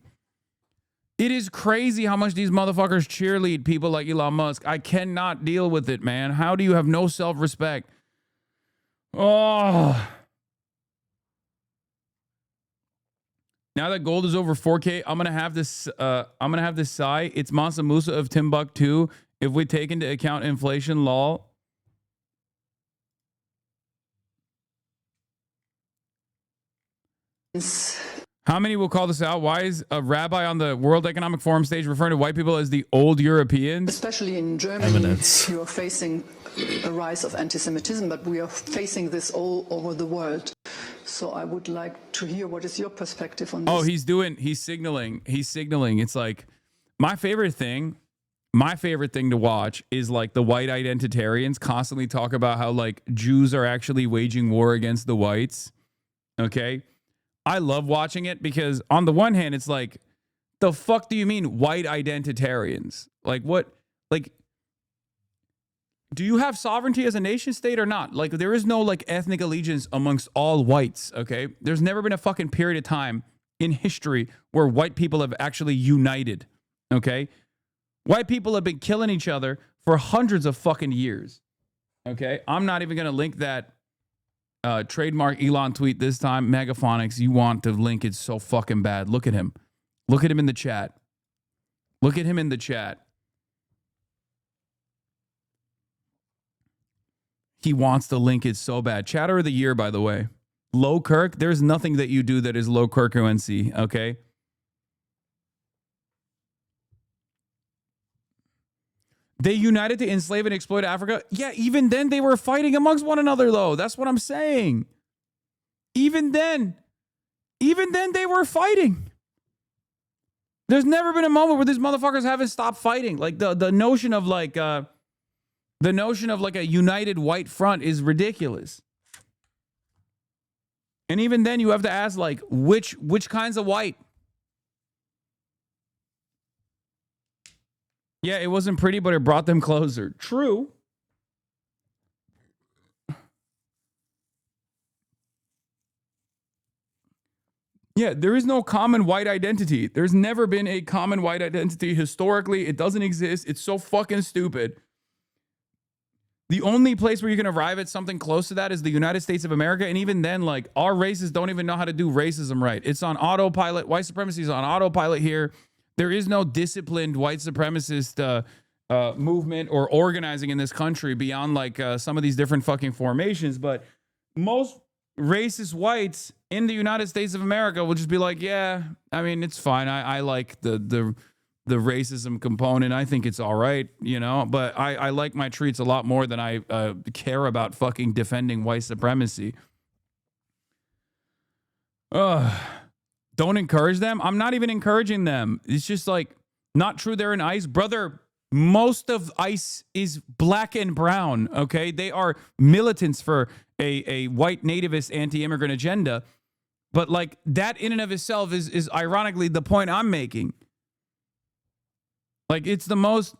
It is crazy how much these motherfuckers cheerlead people like Elon Musk. I cannot deal with it, man. How do you have no self-respect? Oh. Now that gold is over 4K, I'm gonna have this. I'm gonna have this sigh. It's Mansa Musa of Timbuktu. If we take into account inflation, lol. How many will call this out? Why is a rabbi on the World Economic Forum stage referring to white people as the old Europeans? Especially in Germany, you are facing a rise of anti-Semitism, but we are facing this all over the world. So I would like to hear what is your perspective on this. Oh, he's signaling. It's like my favorite thing to watch is like the white identitarians constantly talk about how like Jews are actually waging war against the whites. Okay. I love watching it because on the one hand, it's like, the fuck do you mean white identitarians? Like what, like, do you have sovereignty as a nation state or not? Like there is no like ethnic allegiance amongst all whites. Okay. There's never been a fucking period of time in history where white people have actually united. Okay. White people have been killing each other for hundreds of fucking years. Okay. I'm not even going to link that trademark Elon tweet this time. Megaphonics, you want to link it so fucking bad. Look at him. Look at him in the chat. Look at him in the chat. He wants to link it so bad. Chatter of the year, by the way. Low Kirk, there's nothing that you do that is low Kirkuency, okay? They united to enslave and exploit Africa. Yeah, even then they were fighting amongst one another, though. That's what I'm saying. Even then they were fighting. There's never been a moment where these motherfuckers haven't stopped fighting. Like the notion of like a united white front is ridiculous. And even then you have to ask like which kinds of white? Yeah, it wasn't pretty, but it brought them closer. True. Yeah, there is no common white identity. There's never been a common white identity historically. It doesn't exist. It's so fucking stupid. The only place where you can arrive at something close to that is the United States of America. And even then, like, our races don't even know how to do racism right. It's on autopilot. White supremacy is on autopilot here. There is no disciplined white supremacist movement or organizing in this country beyond like some of these different fucking formations. But most racist whites in the United States of America will just be like, yeah, I mean, it's fine. I like the racism component. I think it's all right, you know, but I like my treats a lot more than I care about fucking defending white supremacy. Don't encourage them. I'm not even encouraging them. It's just like not true. They're in ICE. Brother, most of ICE is black and brown. Okay. They are militants for a white nativist anti-immigrant agenda. But like that in and of itself is ironically the point I'm making. Like it's the most,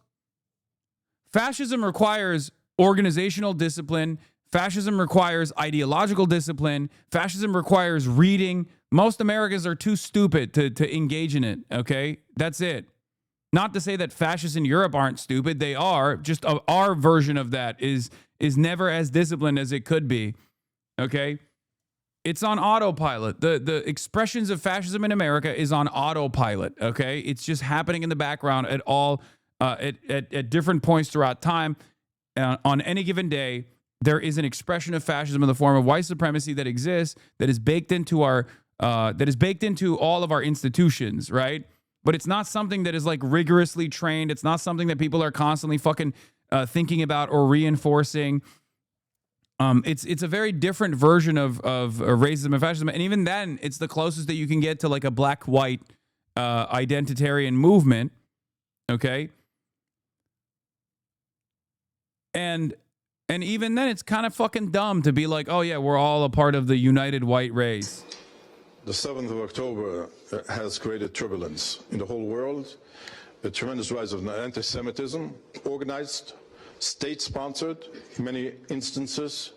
fascism requires organizational discipline. Fascism requires ideological discipline. Fascism requires reading. Most Americans are too stupid to engage in it, okay? That's it. Not to say that fascists in Europe aren't stupid. They are. Just our version of that is never as disciplined as it could be, okay? It's on autopilot. The expressions of fascism in America is on autopilot, okay? It's just happening in the background at all, at different points throughout time. On any given day, there is an expression of fascism in the form of white supremacy that exists, that is baked into all of our institutions, right? But it's not something that is like rigorously trained. It's not something that people are constantly fucking thinking about or reinforcing. It's a very different version of racism and fascism, and even then, it's the closest that you can get to like a black-white identitarian movement. Okay, and even then, it's kind of fucking dumb to be like, oh yeah, we're all a part of the united white race. The 7th of October has created turbulence in the whole world, a tremendous rise of anti-Semitism, organized, state-sponsored, in many instances,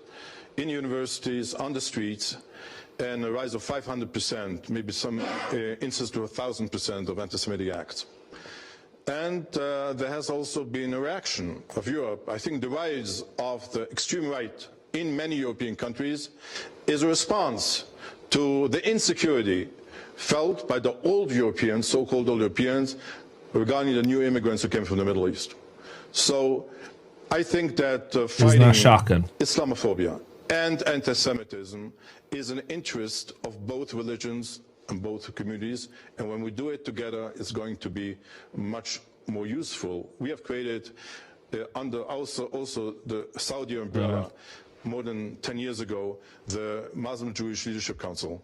in universities, on the streets, and a rise of 500%, maybe some instances to 1,000% of anti-Semitic acts. And there has also been a reaction of Europe. I think the rise of the extreme right in many European countries is a response to the insecurity felt by the old Europeans, so-called old Europeans, regarding the new immigrants who came from the Middle East. So I think that fighting Islamophobia and anti-Semitism is an interest of both religions and both communities, and when we do it together, it's going to be much more useful. We have created, under also the Saudi umbrella, more than 10 years ago, the Muslim Jewish Leadership Council,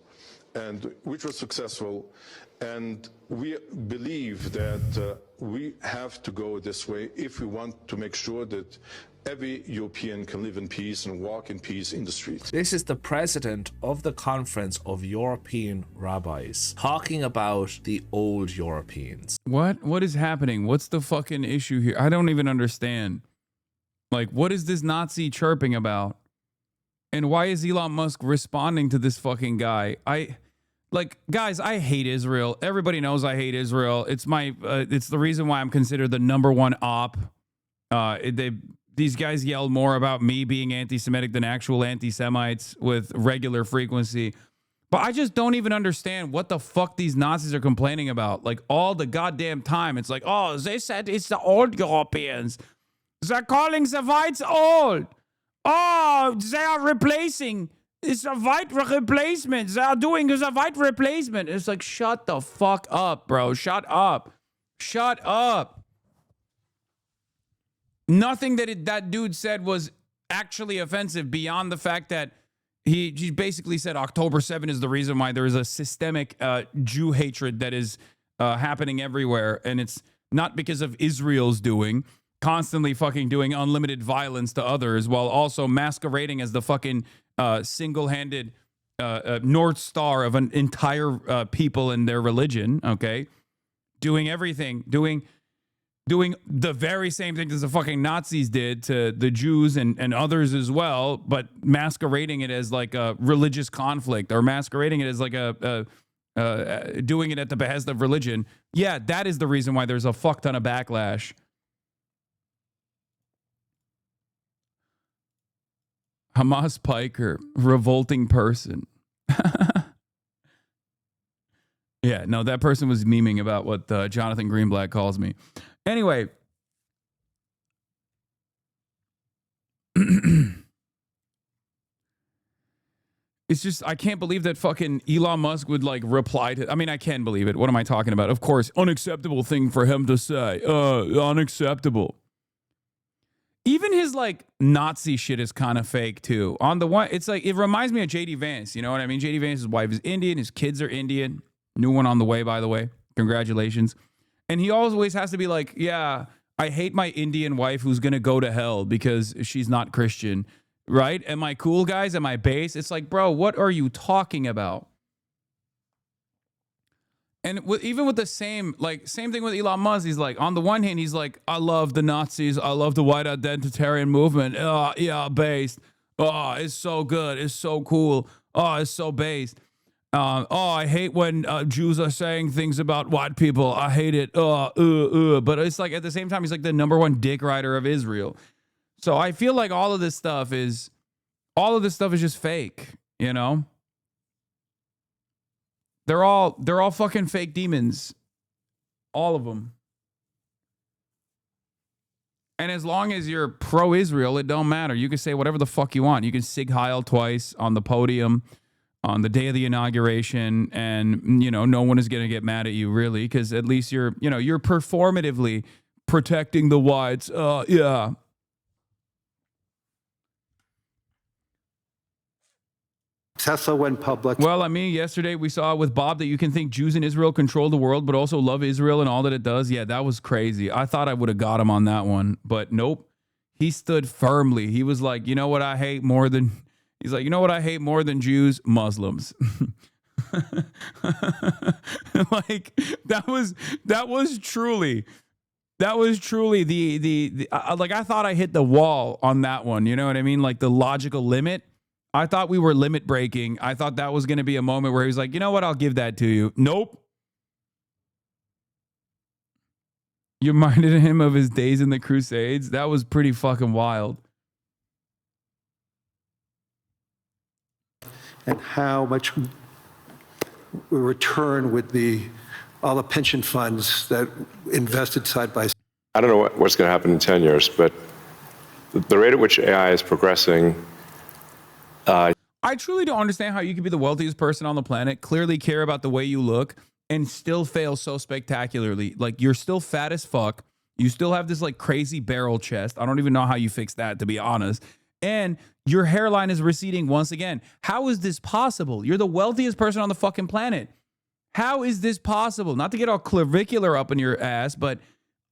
and which was successful. And we believe that we have to go this way if we want to make sure that every European can live in peace and walk in peace in the streets. This is the president of the Conference of European Rabbis talking about the old Europeans. What is happening? What's the fucking issue here? I don't even understand. Like, what is this Nazi chirping about? And why is Elon Musk responding to this fucking guy? Guys, I hate Israel. Everybody knows I hate Israel. It's the reason why I'm considered the #1 op. These guys yell more about me being anti-Semitic than actual anti-Semites with regular frequency. But I just don't even understand what the fuck these Nazis are complaining about. Like, all the goddamn time. It's like, oh, they said it's the old Europeans. They're calling the whites old. Oh, they are replacing. It's a white replacement. They are doing a white replacement. It's like, shut the fuck up, bro. Shut up. Shut up. Nothing that dude said was actually offensive beyond the fact that he basically said October 7 is the reason why there is a systemic Jew hatred that is happening everywhere. And it's not because of Israel's doing, constantly fucking doing unlimited violence to others while also masquerading as the fucking single-handed North Star of an entire people and their religion, okay? Doing everything, doing the very same thing as the fucking Nazis did to the Jews and others as well, but masquerading it as like a religious conflict or masquerading it as like doing it at the behest of religion. Yeah, that is the reason why there's a fuck ton of backlash. Hamas Piker, revolting person. Yeah, no, that person was memeing about what Jonathan Greenblatt calls me. Anyway, it's just, I can't believe that fucking Elon Musk would like reply to, I mean, I can believe it. What am I talking about? Of course, unacceptable thing for him to say. Unacceptable. Even his like Nazi shit is kind of fake too. On the one, it's like, it reminds me of JD Vance. You know what I mean? JD Vance's wife is Indian. His kids are Indian. New one on the way, by the way. Congratulations. And he always has to be like, yeah, I hate my Indian wife who's going to go to hell because she's not Christian, right? Am I cool, guys? Am I base? It's like, bro, what are you talking about? And even with the same thing with Elon Musk, he's like, on the one hand, he's like, I love the Nazis. I love the white identitarian movement. Yeah, based. Oh, it's so good. It's so cool. Oh, it's so based. Oh, I hate when Jews are saying things about white people. I hate it. But it's like at the same time, he's like the number one dick rider of Israel. So I feel like all of this stuff is just fake, you know? They're all fucking fake demons. All of them. And as long as you're pro-Israel, it don't matter. You can say whatever the fuck you want. You can Sig Heil twice on the podium on the day of the inauguration, and, you know, no one is going to get mad at you, really, because at least you're performatively protecting the whites. Yeah. Tesla went public. Well, I mean, yesterday we saw with Bob that you can think Jews in Israel control the world, but also love Israel and all that it does. Yeah, that was crazy. I thought I would have got him on that one, but nope. He stood firmly. He was like, you know what I hate more than... He's like, you know what I hate more than Jews? Muslims. Like, that was truly the like, I thought I hit the wall on that one. You know what I mean? Like the logical limit. I thought we were limit breaking. I thought that was going to be a moment where he was like, you know what? I'll give that to you. Nope. You reminded him of his days in the Crusades. That was pretty fucking wild. And how much we return with all the pension funds that invested side by side. I don't know what's going to happen in 10 years, but the rate at which AI is progressing. I truly don't understand how you could be the wealthiest person on the planet, clearly care about the way you look, and still fail so spectacularly. Like, you're still fat as fuck. You still have this like crazy barrel chest. I don't even know how you fix that, to be honest. And your hairline is receding once again. How is this possible? You're the wealthiest person on the fucking planet. How is this possible? Not to get all clavicular up in your ass, but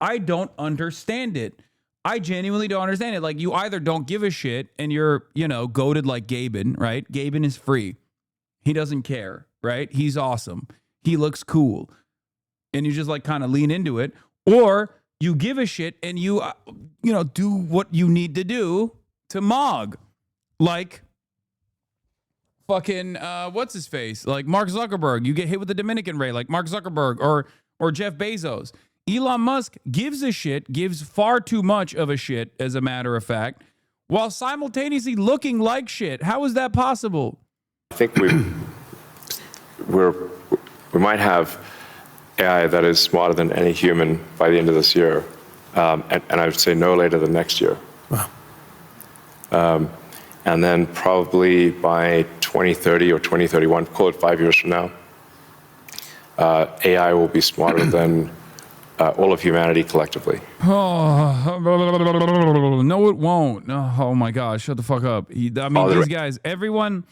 I don't understand it. I genuinely don't understand it. Like, you either don't give a shit and you're, you know, goated like Gaben, right? Gaben is free. He doesn't care, right? He's awesome. He looks cool. And you just like kind of lean into it. Or you give a shit and you do what you need to do to Mog. Like fucking, what's his face? Like Mark Zuckerberg. You get hit with the Dominican Ray like Mark Zuckerberg or Jeff Bezos. Elon Musk gives a shit, gives far too much of a shit, as a matter of fact, while simultaneously looking like shit. How is that possible? I think we might have AI that is smarter than any human by the end of this year, and I would say no later than next year. Wow. And then probably by 2030 or 2031, call it 5 years from now, AI will be smarter than all of humanity collectively. Oh, no, it won't. Oh my gosh, shut the fuck up. These guys, everyone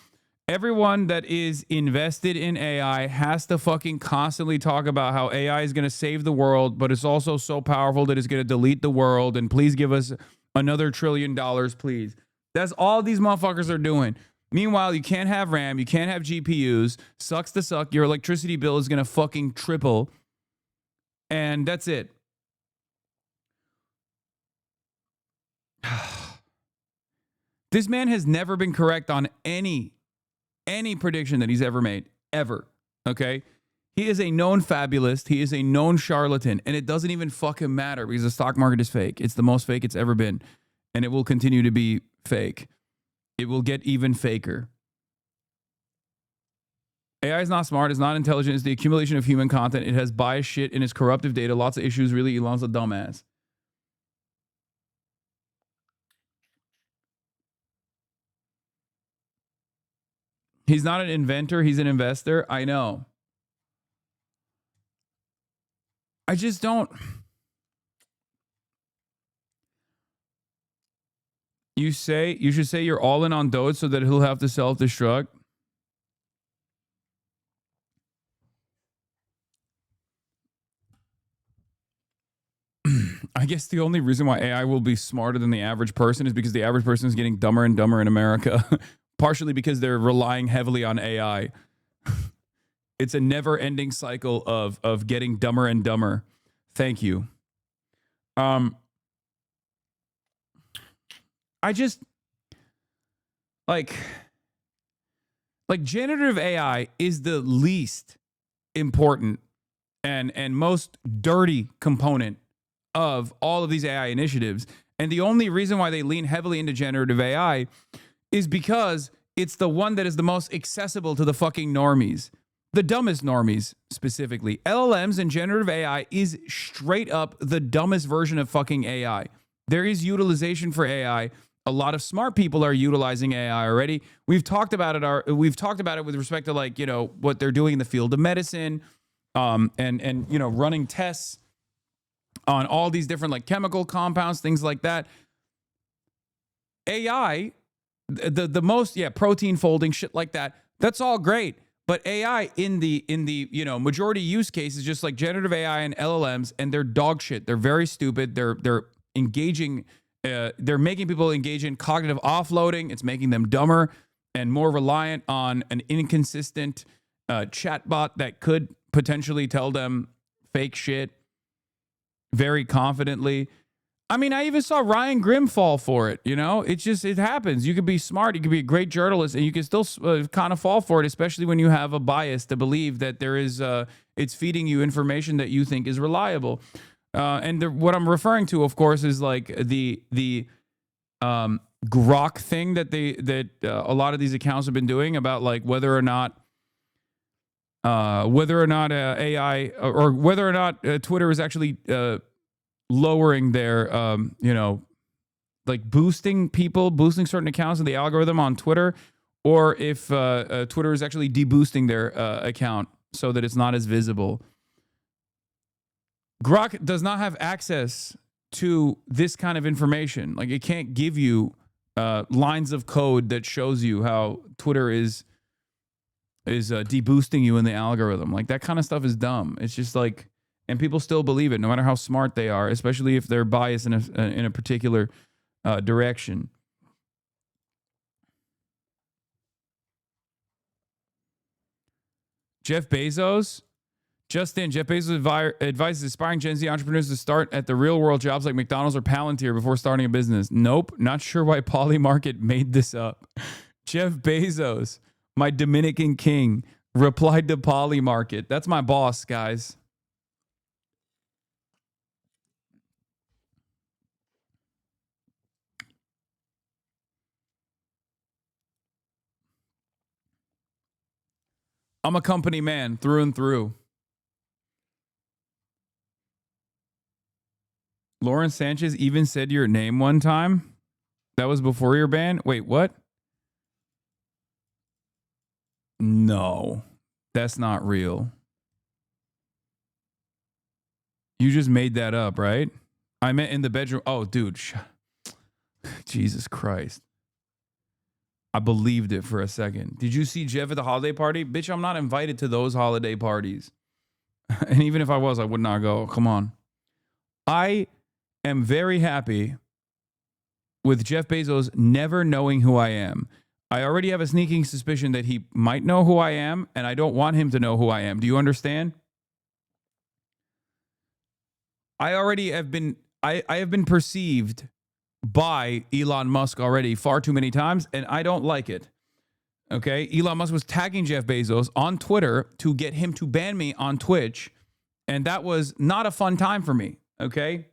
that is invested in AI has to fucking constantly talk about how AI is going to save the world, but it's also so powerful that it's going to delete the world. And please give us another $1 trillion, please. That's all these motherfuckers are doing. Meanwhile, you can't have RAM, you can't have GPUs. Sucks to suck. Your electricity bill is going to fucking triple. And that's it. This man has never been correct on any prediction that he's ever made, ever. Okay? He is a known fabulist. He is a known charlatan. And it doesn't even fucking matter because the stock market is fake. It's the most fake it's ever been. And it will continue to be fake. It will get even faker. AI is not smart. It's not intelligent. It's the accumulation of human content. It has biased shit and it's corruptive data. Lots of issues. Really, Elon's a dumbass. He's not an inventor. He's an investor. I know. I just don't. You should say you're all in on Doge so that he'll have to self-destruct. I guess the only reason why AI will be smarter than the average person is because the average person is getting dumber and dumber in America. Partially because they're relying heavily on AI. It's a never-ending cycle of getting dumber and dumber. Thank you. I just... like generative AI is the least important and most dirty component of all of these AI initiatives. And the only reason why they lean heavily into generative AI is because it's the one that is the most accessible to the fucking normies. The dumbest normies, specifically. LLMs and generative AI is straight up the dumbest version of fucking AI. There is utilization for AI. A lot of smart people are utilizing AI already. We've talked about it. We've talked about it with respect to, like, you know, what they're doing in the field of medicine, and you know, running tests on all these different, like, chemical compounds, things like that. AI, the most, protein folding, shit like that. That's all great. But AI in the you know, majority use case is just like generative AI and LLMs, and they're dog shit. They're very stupid. They're engaging. They're making people engage in cognitive offloading. It's making them dumber and more reliant on an inconsistent chatbot that could potentially tell them fake shit very confidently. I mean, I even saw Ryan Grimm fall for it. You know, it happens. You could be smart. You could be a great journalist, and you can still kind of fall for it, especially when you have a bias to believe that there is, it's feeding you information that you think is reliable. What I'm referring to, of course, is like the Grok thing that a lot of these accounts have been doing about, like, whether or not AI or whether or not Twitter is actually lowering their, you know, like boosting certain accounts in the algorithm on Twitter, or if Twitter is actually deboosting their account so that it's not as visible. Grok does not have access to this kind of information. Like, it can't give you lines of code that shows you how Twitter is deboosting you in the algorithm. Like, that kind of stuff is dumb. It's just like, and people still believe it, no matter how smart they are, especially if they're biased in a particular direction. Jeff Bezos advises aspiring Gen Z entrepreneurs to start at the real world jobs like McDonald's or Palantir before starting a business. Nope, not sure why Polymarket made this up. Jeff Bezos, my Dominican king, replied to Polymarket. That's my boss, guys. I'm a company man through and through. Lauren Sanchez even said your name one time. That was before your ban. Wait, what? No, that's not real. You just made that up, right? I meant in the bedroom. Oh, dude. Jesus Christ. I believed it for a second. Did you see Jeff at the holiday party? Bitch, I'm not invited to those holiday parties. And even if I was, I would not go. Come on. I am very happy with Jeff Bezos never knowing who I am. I already have a sneaking suspicion that he might know who I am, and I don't want him to know who I am. Do you understand? I have been perceived by Elon Musk already far too many times, and I don't like it. Okay? Elon Musk was tagging Jeff Bezos on Twitter to get him to ban me on Twitch, and that was not a fun time for me. Okay?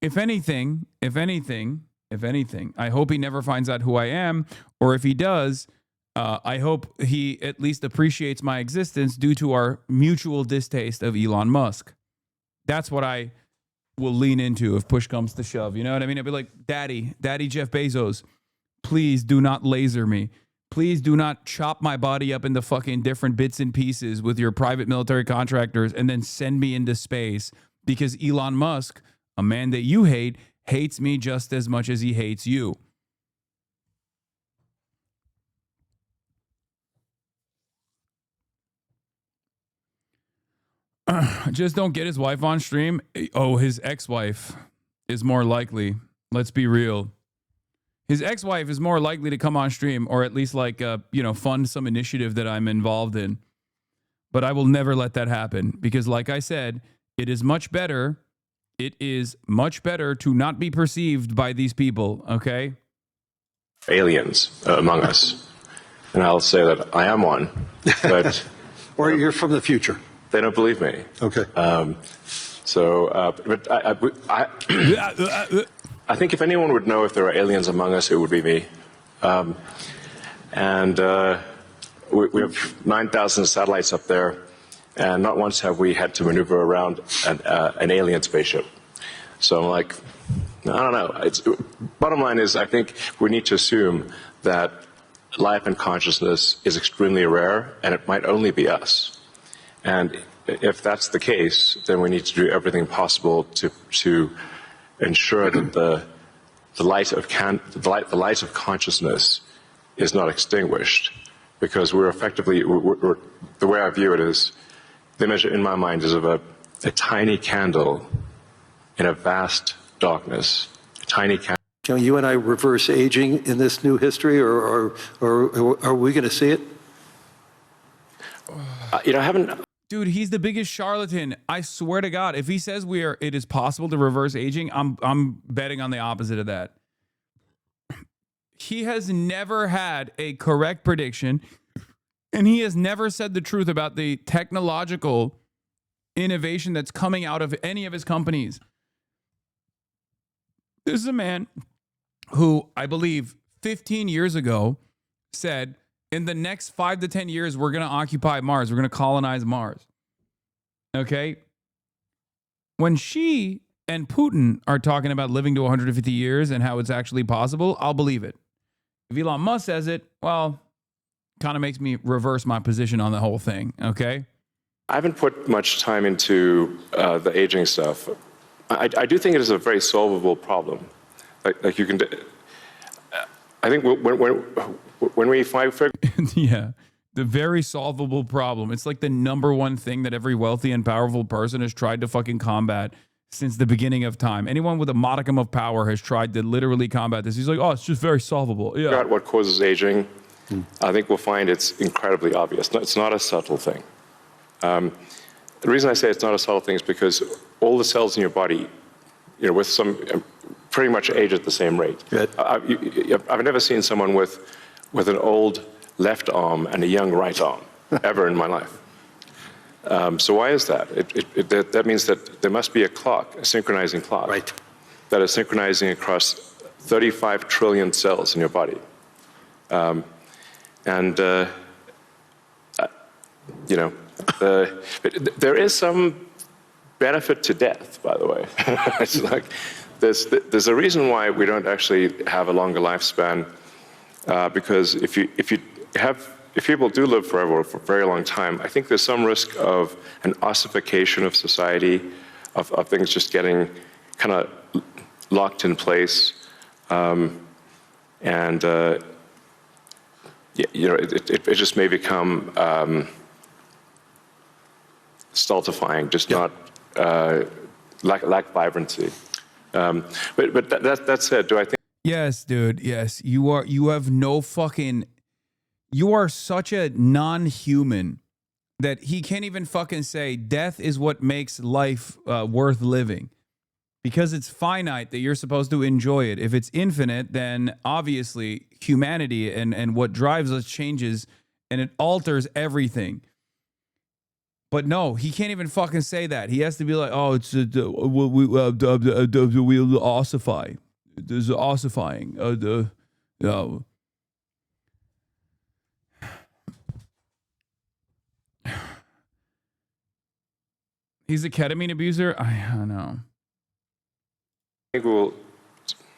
If anything, I hope he never finds out who I am, or if he does, I hope he at least appreciates my existence due to our mutual distaste of Elon Musk. That's what I will lean into if push comes to shove. You know what I mean? I'd be like, Daddy Jeff Bezos, please do not laser me. Please do not chop my body up into fucking different bits and pieces with your private military contractors and then send me into space, because Elon Musk, a man that you hate, hates me just as much as he hates you. Just don't get his wife on stream. Oh, his ex-wife is more likely. Let's be real. His ex-wife is more likely to come on stream, or at least like, fund some initiative that I'm involved in. But I will never let that happen, because like I said, it is much better it is much better to not be perceived by these people, okay? Aliens among us. And I'll say that I am one, but... Or you're from the future. They don't believe me. Okay. But I think if anyone would know if there are aliens among us, it would be me. We have 9,000 satellites up there, and not once have we had to maneuver around an alien spaceship. So I'm like, I don't know. Bottom line is, I think we need to assume that life and consciousness is extremely rare, and it might only be us. And if that's the case, then we need to do everything possible to ensure that the light of consciousness is not extinguished, because we're effectively, the way I view it is, the image in my mind is of a tiny candle in a vast darkness. A tiny candle. Can you and I reverse aging in this new history, or are we going to see it? I haven't. Dude, he's the biggest charlatan. I swear to God, if he says it is possible to reverse aging, I'm betting on the opposite of that. He has never had a correct prediction, and he has never said the truth about the technological innovation that's coming out of any of his companies. This is a man who, I believe, 15 years ago said, in the next 5 to 10 years, we're going to occupy Mars. We're going to colonize Mars. Okay? When she and Putin are talking about living to 150 years and how it's actually possible, I'll believe it. If Elon Musk says it, well, kind of makes me reverse my position on the whole thing. Okay? I haven't put much time into the aging stuff. I do think it is a very solvable problem. Like you can... I think when we find... Yeah, the very solvable problem. It's like the number one thing that every wealthy and powerful person has tried to fucking combat since the beginning of time. Anyone with a modicum of power has tried to literally combat this. He's like, oh, it's just very solvable. Yeah. Figure out what causes aging. I think we'll find it's incredibly obvious. It's not a subtle thing. The reason I say it's not a subtle thing is because all the cells in your body, with some... pretty much age at the same rate. I've never seen someone with an old left arm and a young right arm ever in my life. So why is that? That means that there must be a clock, a synchronizing clock, that is synchronizing across 35 trillion cells in your body. There is some benefit to death, by the way. It's like, there's a reason why we don't actually have a longer lifespan, because if people do live forever for a very long time, I think there's some risk of an ossification of society, of things just getting kind of locked in place, it just may become stultifying, just not lack vibrancy. But that said, do I think? Yes, dude. Yes, you have no fucking. You are such a non-human that he can't even fucking say death is what makes life worth living, because it's finite that you're supposed to enjoy it. If it's infinite, then obviously humanity and what drives us changes, and it alters everything. But no, he can't even fucking say that. He has to be like, oh, it's we'll ossify. There's ossifying. He's a ketamine abuser? I don't know. I think we'll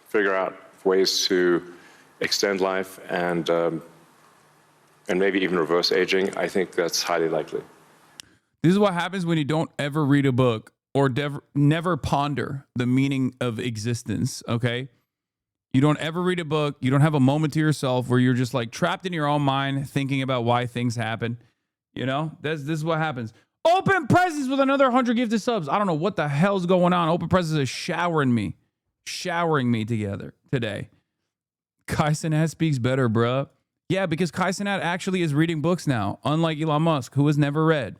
figure out ways to extend life and maybe even reverse aging. I think that's highly likely. This is what happens when you don't ever read a book or never ponder the meaning of existence, okay? You don't ever read a book. You don't have a moment to yourself where you're just like trapped in your own mind thinking about why things happen. This is what happens. Open Presents with another 100 gifted subs. I don't know what the hell's going on. Open Presents is showering me together today. HasanAbi speaks better, bruh. Yeah, because HasanAbi actually is reading books now, unlike Elon Musk, who has never read.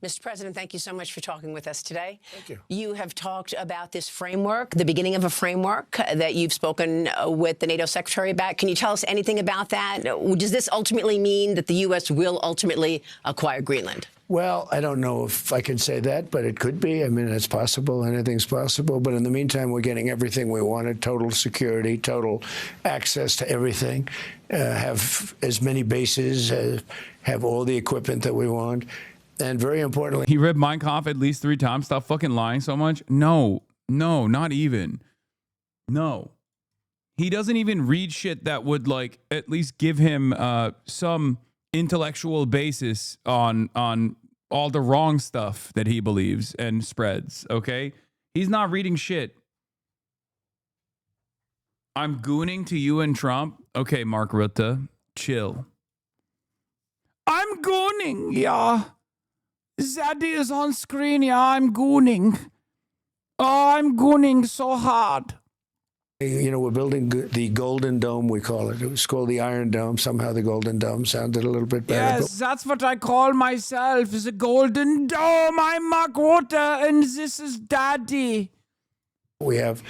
Mr. President, thank you so much for talking with us today. Thank you. You have talked about this framework, the beginning of a framework that you've spoken with the NATO secretary about. Can you tell us anything about that? Does this ultimately mean that the U.S. will ultimately acquire Greenland? Well, I don't know if I can say that, but it could be. I mean, it's possible. Anything's possible. But in the meantime, we're getting everything we wanted, total security, total access to everything, have as many bases, have all the equipment that we want. And very importantly, he read Mein Kampf at least 3 times. Stop fucking lying so much. No, not even. No. He doesn't even read shit that would like at least give him some intellectual basis on all the wrong stuff that he believes and spreads. Okay. He's not reading shit. I'm gooning to you and Trump. Okay, Mark Rutte, chill. I'm gooning, yeah. Zaddy is on screen, yeah, I'm gooning. Oh, I'm gooning so hard. You know, we're building the Golden Dome, we call it. It was called the Iron Dome. Somehow the Golden Dome sounded a little bit better. Yes, that's what I call myself, the Golden Dome. I'm Mark Rutte, and this is Daddy. We have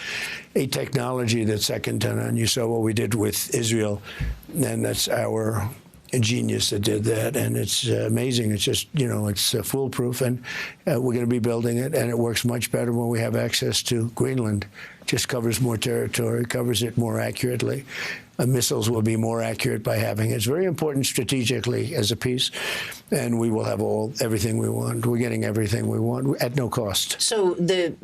a technology that's second to none. You saw what we did with Israel, and that's our genius that did that, and it's amazing. It's just, you know, it's foolproof, and we're going to be building it, and it works much better when we have access to Greenland. Just covers more territory, covers it more accurately. Missiles will be more accurate by having it. It's very important strategically as a piece, and we will have everything we want. We're getting everything we want at no cost. So the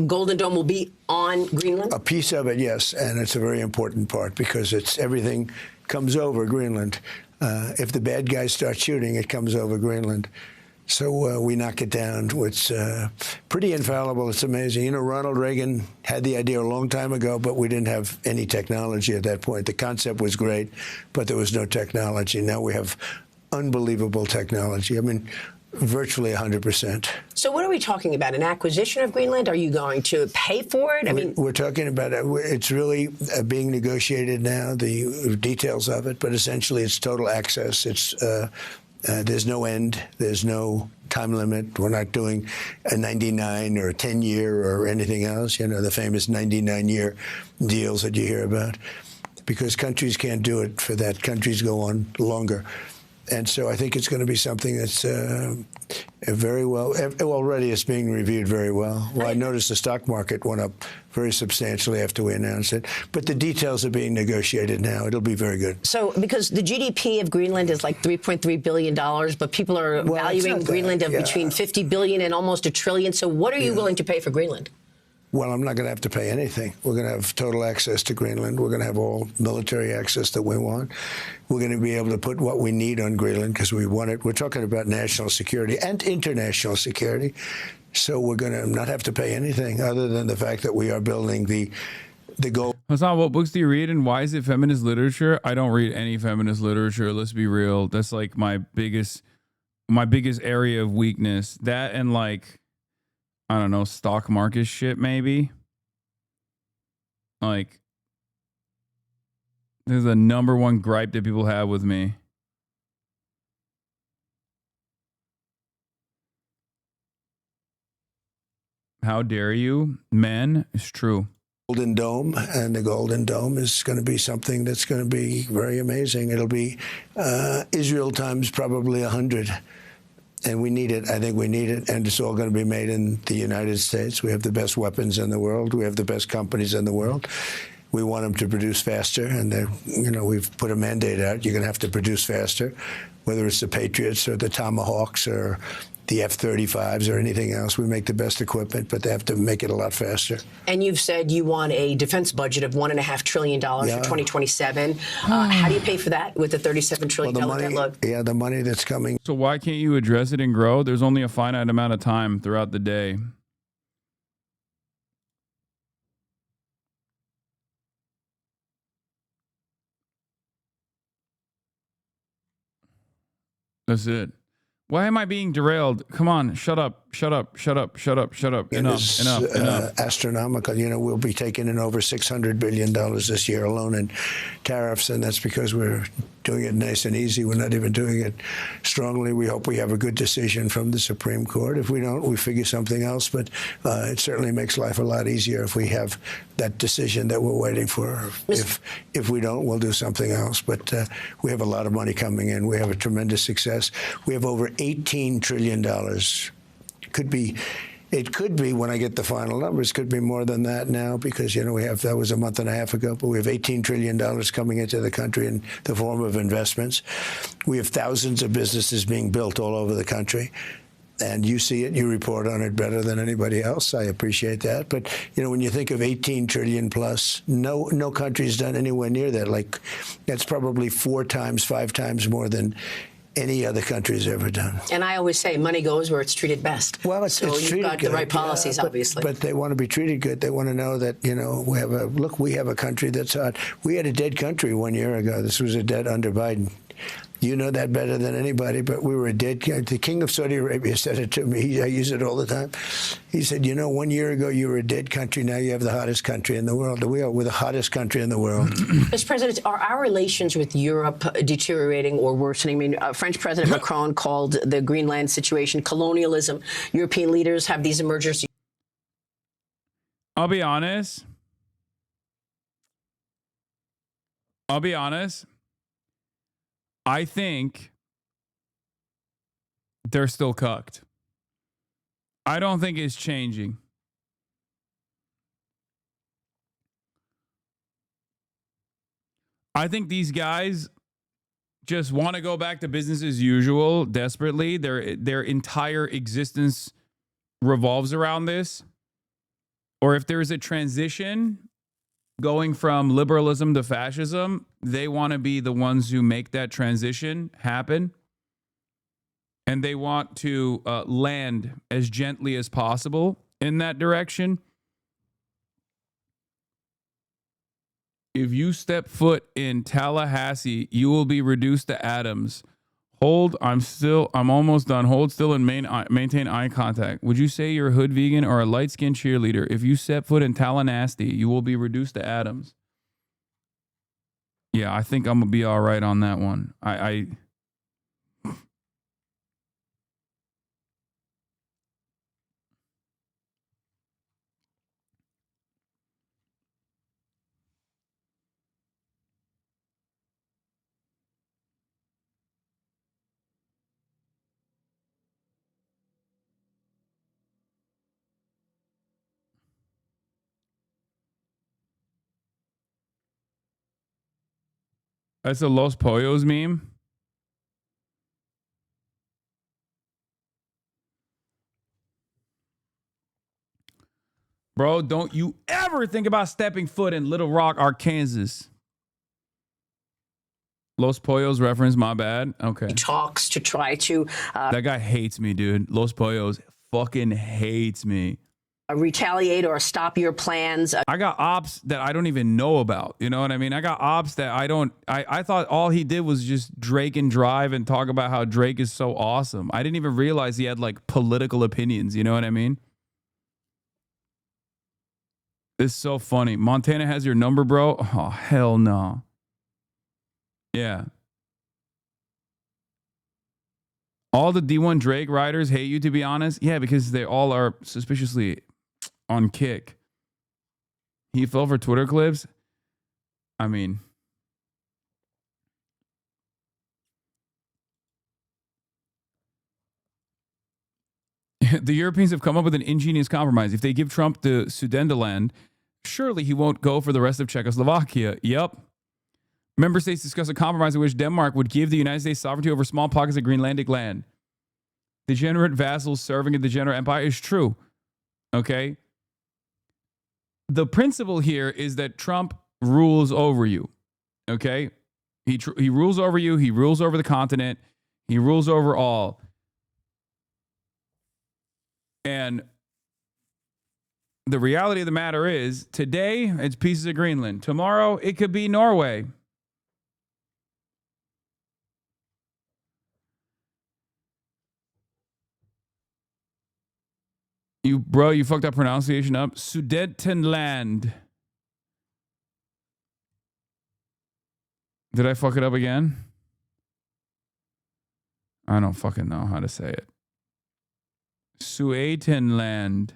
Golden Dome will be on Greenland? A piece of it, yes, and it's a very important part because it's everything comes over Greenland. If the bad guys start shooting, it comes over Greenland. So we knock it down. It's pretty infallible. It's amazing. You know, Ronald Reagan had the idea a long time ago, but we didn't have any technology at that point. The concept was great, but there was no technology. Now we have unbelievable technology. I mean, virtually 100%. So what are we talking about? An acquisition of Greenland? Are you going to pay for it? I mean, we're talking about it. It's really being negotiated now, the details of it, but essentially it's total access. It's there's no end. There's no time limit. We're not doing a 99 or a 10-year or anything else, you know, the famous 99-year deals that you hear about, because countries can't do it for that. Countries go on longer. And so I think it's going to be something that's very well, already it's being reviewed very well. Well, I noticed the stock market went up very substantially after we announced it. But the details are being negotiated now. It'll be very good. So because the GDP of Greenland is like $3.3 billion, but people are valuing Greenland of between $50 billion and almost $1 trillion. So what are you willing to pay for Greenland? Well, I'm not going to have to pay anything. We're going to have total access to Greenland. We're going to have all military access that we want. We're going to be able to put what we need on Greenland because we want it. We're talking about national security and international security. So we're going to not have to pay anything other than the fact that we are building the goal. Hasan, what books do you read, and why is it feminist literature? I don't read any feminist literature. Let's be real. That's like my biggest area of weakness. That and like, I don't know, stock market shit, maybe. Like, this is the #1 gripe that people have with me. How dare you? Men, it's true. Golden Dome, and the Golden Dome is going to be something that's going to be very amazing. It'll be Israel times probably 100. And we need it. I think we need it. And it's all going to be made in the United States. We have the best weapons in the world. We have the best companies in the world. We want them to produce faster. And, you know, we've put a mandate out. You're going to have to produce faster, whether it's the Patriots or the Tomahawks or the F-35s or anything else. We make the best equipment, but they have to make it a lot faster. And you've said you want a defense budget of $1.5 trillion for 2027. How do you pay for that with the $37 trillion debt load? Yeah, the money that's coming. So why can't you address it and grow? There's only a finite amount of time throughout the day. That's it. Why am I being derailed? Come on, shut up. Shut up. Enough. Astronomical. We'll be taking in over $600 billion this year alone in tariffs, and that's because we're doing it nice and easy. We're not even doing it strongly. We hope we have a good decision from the Supreme Court. If we don't, we figure something else. But it certainly makes life a lot easier if we have that decision that we're waiting for. If we don't, we'll do something else. But we have a lot of money coming in. We have a tremendous success. We have over $18 trillion. It could be when I get the final numbers, could be more than that now because, that was a month and a half ago, but we have $18 trillion coming into the country in the form of investments. We have thousands of businesses being built all over the country. And you see it, you report on it better than anybody else. I appreciate that. But, when you think of 18 trillion plus, no country's done anywhere near that. That's probably 4 times, 5 times more than any other country's ever done. And I always say money goes where it's treated best. Well, it's you've got good. The right policies, obviously. But they want to be treated good. They want to know that, we have a country that's hot. We had a dead country 1 year ago. This was a dead under Biden. You know that better than anybody, but we were a dead country. The king of Saudi Arabia said it to me. I use it all the time. He said, 1 year ago you were a dead country. Now you have the hottest country in the world. We're the hottest country in the world. Mr. President, are our relations with Europe deteriorating or worsening? I mean, French President Macron called the Greenland situation colonialism. European leaders have these emergency. I'll be honest. I think they're still cucked. I don't think it's changing. I think these guys just want to go back to business as usual desperately. Their entire existence revolves around this. Or if there's a transition going from liberalism to fascism, they want to be the ones who make that transition happen. And they want to land as gently as possible in that direction. If you step foot in Tallahassee, you will be reduced to atoms. I'm almost done. Hold still and maintain eye contact. Would you say you're a hood vegan or a light-skinned cheerleader? If you step foot in Tallahassee, you will be reduced to atoms. Yeah, I think I'm going to be all right on that one. That's a Los Pollos meme. Bro, don't you ever think about stepping foot in Little Rock, Arkansas. Los Pollos reference, my bad. Okay. Talks to try to... that guy hates me, dude. Los Pollos fucking hates me. Retaliate or stop your plans. I got ops that I don't even know about. You know what I mean? I got ops that I thought all he did was just Drake and drive and talk about how Drake is so awesome. I didn't even realize he had political opinions. You know what I mean? It's so funny. Montana has your number, bro. Oh, hell no. Yeah. All the D1 Drake riders hate you, to be honest. Yeah, because they all are suspiciously on kick. He fell for Twitter clips. I mean, the Europeans have come up with an ingenious compromise. If they give Trump the Sudetenland, surely he won't go for the rest of Czechoslovakia. Yep. Member states discuss a compromise in which Denmark would give the United States sovereignty over small pockets of Greenlandic land. Degenerate vassals serving a degenerate empire is true. Okay? The principle here is that Trump rules over you. Okay? He rules over you. He rules over the continent. He rules over all. And the reality of the matter is, today, it's pieces of Greenland. Tomorrow, it could be Norway. You fucked that pronunciation up. Sudetenland. Did I fuck it up again? I don't fucking know how to say it. Sudetenland.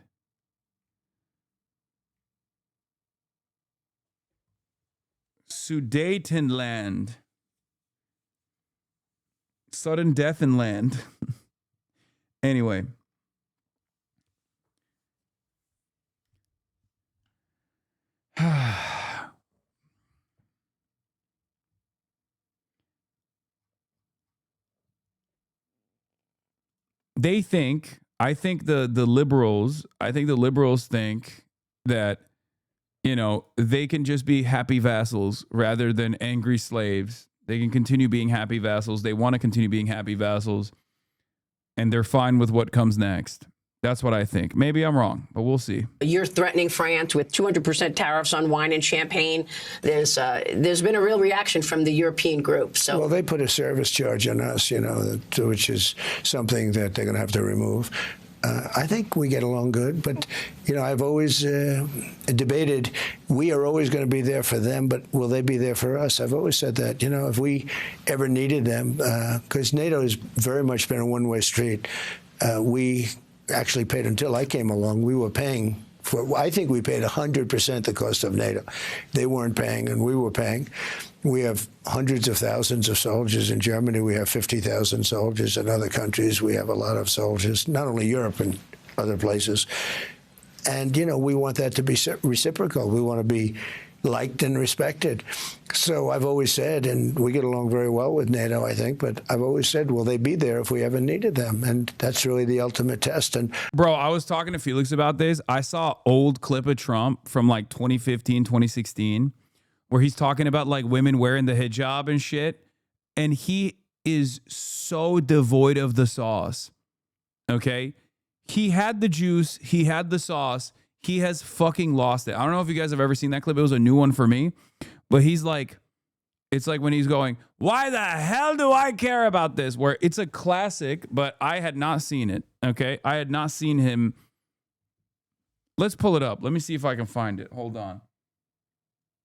Sudetenland. Sudden death in land. Anyway. They think, I think the liberals think that, you know, they can just be happy vassals rather than angry slaves. They can continue being happy vassals. They want to continue being happy vassals. And they're fine with what comes next. That's what I think. Maybe I'm wrong, but we'll see. You're threatening France with 200% tariffs on wine and champagne. There's been a real reaction from the European group. So, well, they put a service charge on us, you know, which is something that they're going to have to remove. I think we get along good, but, you know, I've always debated, we are always going to be there for them, but will they be there for us? I've always said that, you know, if we ever needed them, because NATO has very much been a one-way street. We actually paid, until I came along, we were paying for, I think we paid 100% the cost of NATO. They weren't paying, and we were paying. We have hundreds of thousands of soldiers in Germany. We have 50,000 soldiers in other countries. We have a lot of soldiers, not only Europe and other places. And, you know, we want that to be reciprocal. We want to be liked and respected. So I've always said, and we get along very well with NATO, I think, but I've always said, will they be there if we ever needed them? And that's really the ultimate test. And bro, I was talking to Felix about this. I saw old clip of Trump from like 2015, 2016, where he's talking about like women wearing the hijab and shit. And he is so devoid of the sauce. Okay. He had the juice. He had the sauce. He has fucking lost it. I don't know if you guys have ever seen that clip. It was a new one for me. But he's like, it's like when he's going, why the hell do I care about this? Where it's a classic, but I had not seen it. Okay. I had not seen him. Let's pull it up. Let me see if I can find it. Hold on.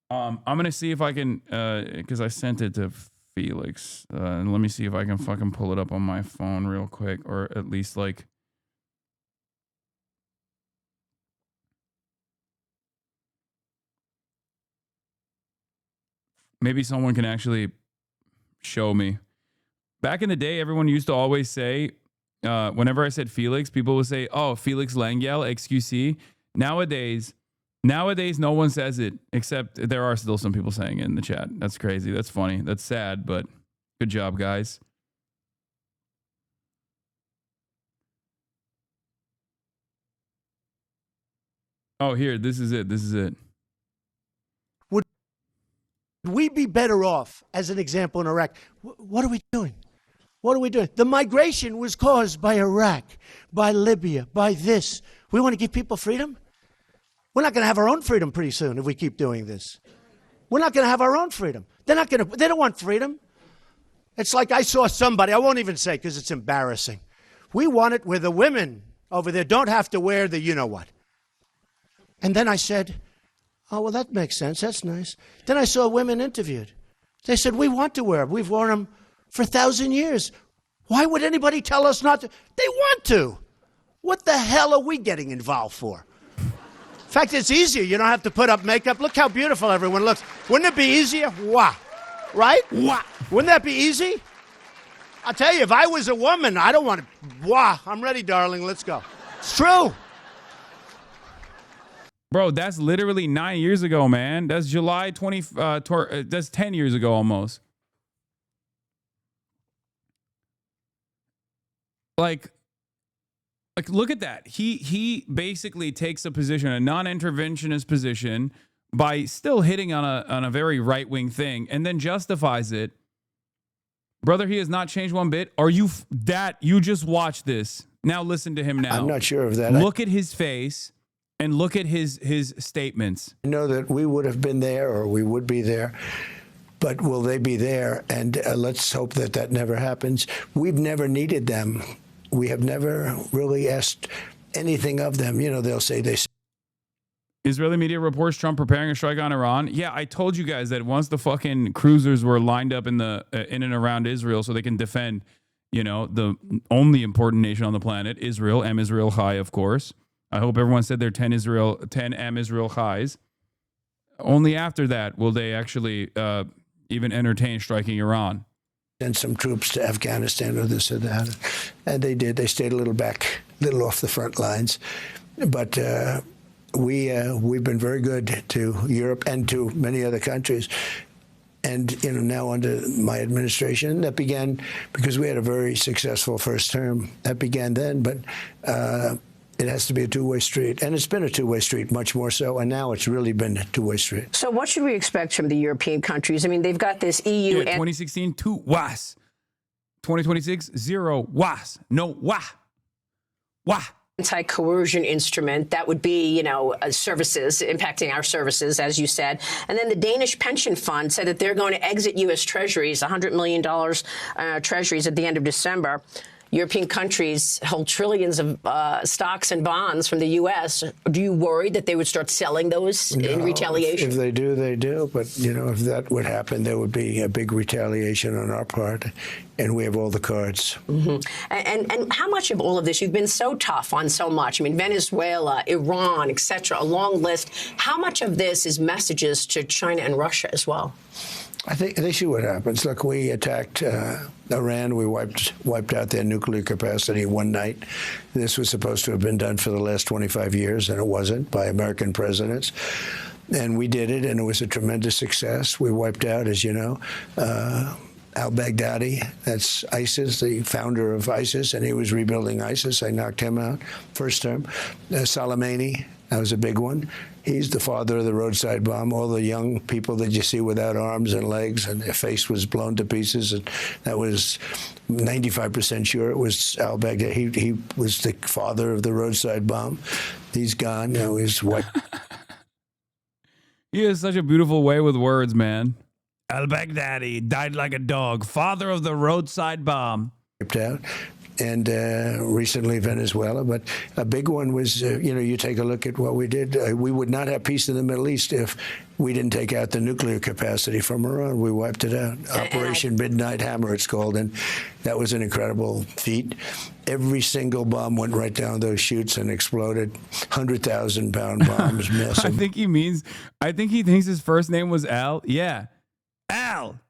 I'm going to see if I can, because I sent it to Felix. And let me see if I can fucking pull it up on my phone real quick, or at least like. Maybe someone can actually show me. Back in the day, everyone used to always say, whenever I said Felix, people would say, oh, Felix Langiel, XQC. Nowadays, no one says it, except there are still some people saying it in the chat. That's crazy. That's funny. That's sad, but good job, guys. Oh, here, this is it. This is it. Would we be better off, as an example, in Iraq? What are we doing? What are we doing? The migration was caused by Iraq, by Libya, by this. We want to give people freedom? We're not going to have our own freedom pretty soon if we keep doing this. We're not going to have our own freedom. They don't want freedom. It's like I saw somebody, I won't even say because it's embarrassing. We want it where the women over there don't have to wear the you-know-what. And then I said, oh, well, that makes sense. That's nice. Then I saw women interviewed. They said, we want to wear them. We've worn them for 1,000 years. Why would anybody tell us not to? They want to. What the hell are we getting involved for? In fact, it's easier. You don't have to put up makeup. Look how beautiful everyone looks. Wouldn't it be easier? Wah. Right? Wah. Wouldn't that be easy? I'll tell you, if I was a woman, I don't want to. Wah. I'm ready, darling. Let's go. It's true. Bro, that's literally 9 years ago, man. That's July 20. That's 10 years ago almost. Like, look at that. He basically takes a position, a non-interventionist position, by still hitting on a very right-wing thing, and then justifies it. Brother, he has not changed one bit. Are you you just watched this? Now listen to him now. I'm not sure of that. Look at his face and look at his statements. I know that we would have been there, or we would be there. But will they be there? And let's hope that never happens. We've never needed them. We have never really asked anything of them. They'll say they. Israeli media reports Trump preparing a strike on Iran. Yeah, I told you guys that once the fucking cruisers were lined up in and around Israel so they can defend, the only important nation on the planet, Israel, M Israel Chai, of course. I hope everyone said their 10 M Israel Chais. Only after that will they actually even entertain striking Iran. Send some troops to Afghanistan or this or that. And they did. They stayed a little off the front lines. But we've been very good to Europe and to many other countries. And, now under my administration, that began because we had a very successful first term. That began then, but it has to be a two-way street. And it's been a two-way street, much more so. And now it's really been a two-way street. So what should we expect from the European countries? I mean, they've got this EU... 2016, 2 was. 2026, 0 was. No wa. Wa. Anti-coercion instrument that would be, services, impacting our services, as you said. And then the Danish pension fund said that they're going to exit U.S. treasuries, $100 million treasuries at the end of December. European countries hold trillions of stocks and bonds from the U.S. Do you worry that they would start selling those in retaliation? If they do, they do. But, if that would happen, there would be a big retaliation on our part. And we have all the cards. Mm-hmm. And how much of all of this, you've been so tough on so much. I mean, Venezuela, Iran, et cetera, a long list. How much of this is messages to China and Russia as well? I think they see what happens. Look, we attacked Iran. We wiped out their nuclear capacity one night. This was supposed to have been done for the last 25 years, and it wasn't by American presidents. And we did it, and it was a tremendous success. We wiped out, as you know, al-Baghdadi, that's ISIS, the founder of ISIS, and he was rebuilding ISIS. I knocked him out first term. Soleimani, that was a big one. He's the father of the roadside bomb. All the young people that you see without arms and legs, and their face was blown to pieces, and that was 95% sure it was al-Baghdadi. He was the father of the roadside bomb. He's gone. Now he's white. He has such a beautiful way with words, man. Al-Baghdadi died like a dog, father of the roadside bomb. Out. And recently Venezuela. But a big one was, you take a look at what we did. We would not have peace in the Middle East if we didn't take out the nuclear capacity from Iran. We wiped it out. Operation Midnight Hammer, it's called. And that was an incredible feat. Every single bomb went right down those chutes and exploded. 100,000-pound bombs, massive. I think he thinks his first name was Al. Yeah. Al.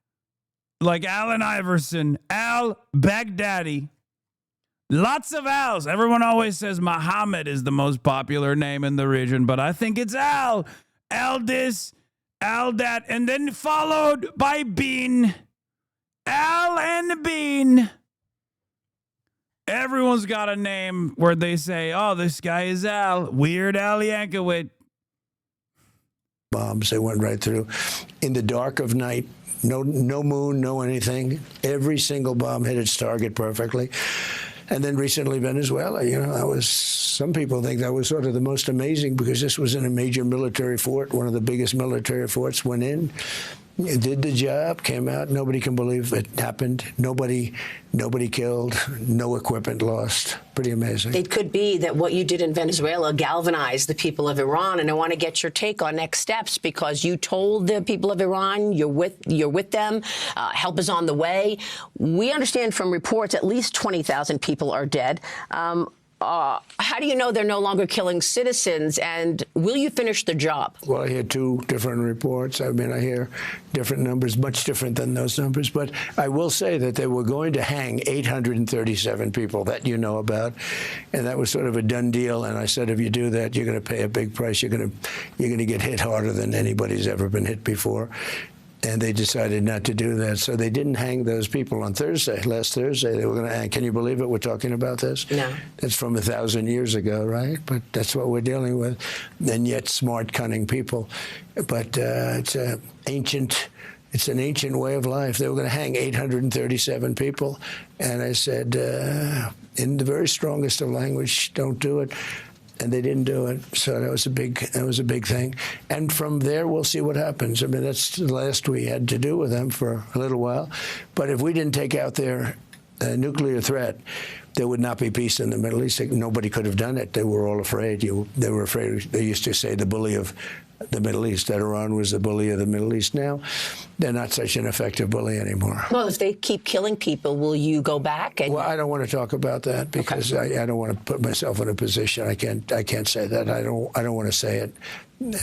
Like Allen Iverson. Al-Baghdadi. Lots of Al's. Everyone always says Muhammad is the most popular name in the region, but I think it's Al. Al this, Al that, and then followed by Bean. Al and Bean. Everyone's got a name where they say, oh, this guy is Al. Weird Al Yankovic. Bombs, they went right through. In the dark of night, no moon, no anything. Every single bomb hit its target perfectly. And then recently Venezuela, that was, some people think that was sort of the most amazing because this was in a major military fort. One of the biggest military forts went in, did the job, came out. Nobody can believe it happened. Nobody killed, no equipment lost. Pretty amazing. It could be that what you did in Venezuela galvanized the people of Iran, and I want to get your take on next steps because you told the people of Iran you're with them. Help is on the way. We understand from reports at least 20,000 people are dead. How do you know they're no longer killing citizens, and will you finish the job? Well, I hear two different reports. I mean, I hear different numbers, much different than those numbers. But I will say that they were going to hang 837 people that you know about, and that was sort of a done deal. And I said, if you do that, you're going to pay a big price. You're going to get hit harder than anybody's ever been hit before. And they decided not to do that. So they didn't hang those people on Thursday. Last Thursday, they were going to hang. Can you believe it? We're talking about this? No. That's from 1,000 years ago, right? But that's what we're dealing with. And yet smart, cunning people. But it's an ancient way of life. They were going to hang 837 people. And I said, in the very strongest of language, don't do it. And they didn't do it, so that was a big thing. And from there, we'll see what happens. I mean, that's the last we had to do with them for a little while. But if we didn't take out their nuclear threat, there would not be peace in the Middle East. Nobody could have done it. They were all afraid. They were afraid. They used to say the bully of the Middle East, that Iran was the bully of the Middle East. Now, they're not such an effective bully anymore. Well, if they keep killing people, will you go back? Well, I don't want to talk about that because I don't want to put myself in a position. I can't say that. I don't want to say it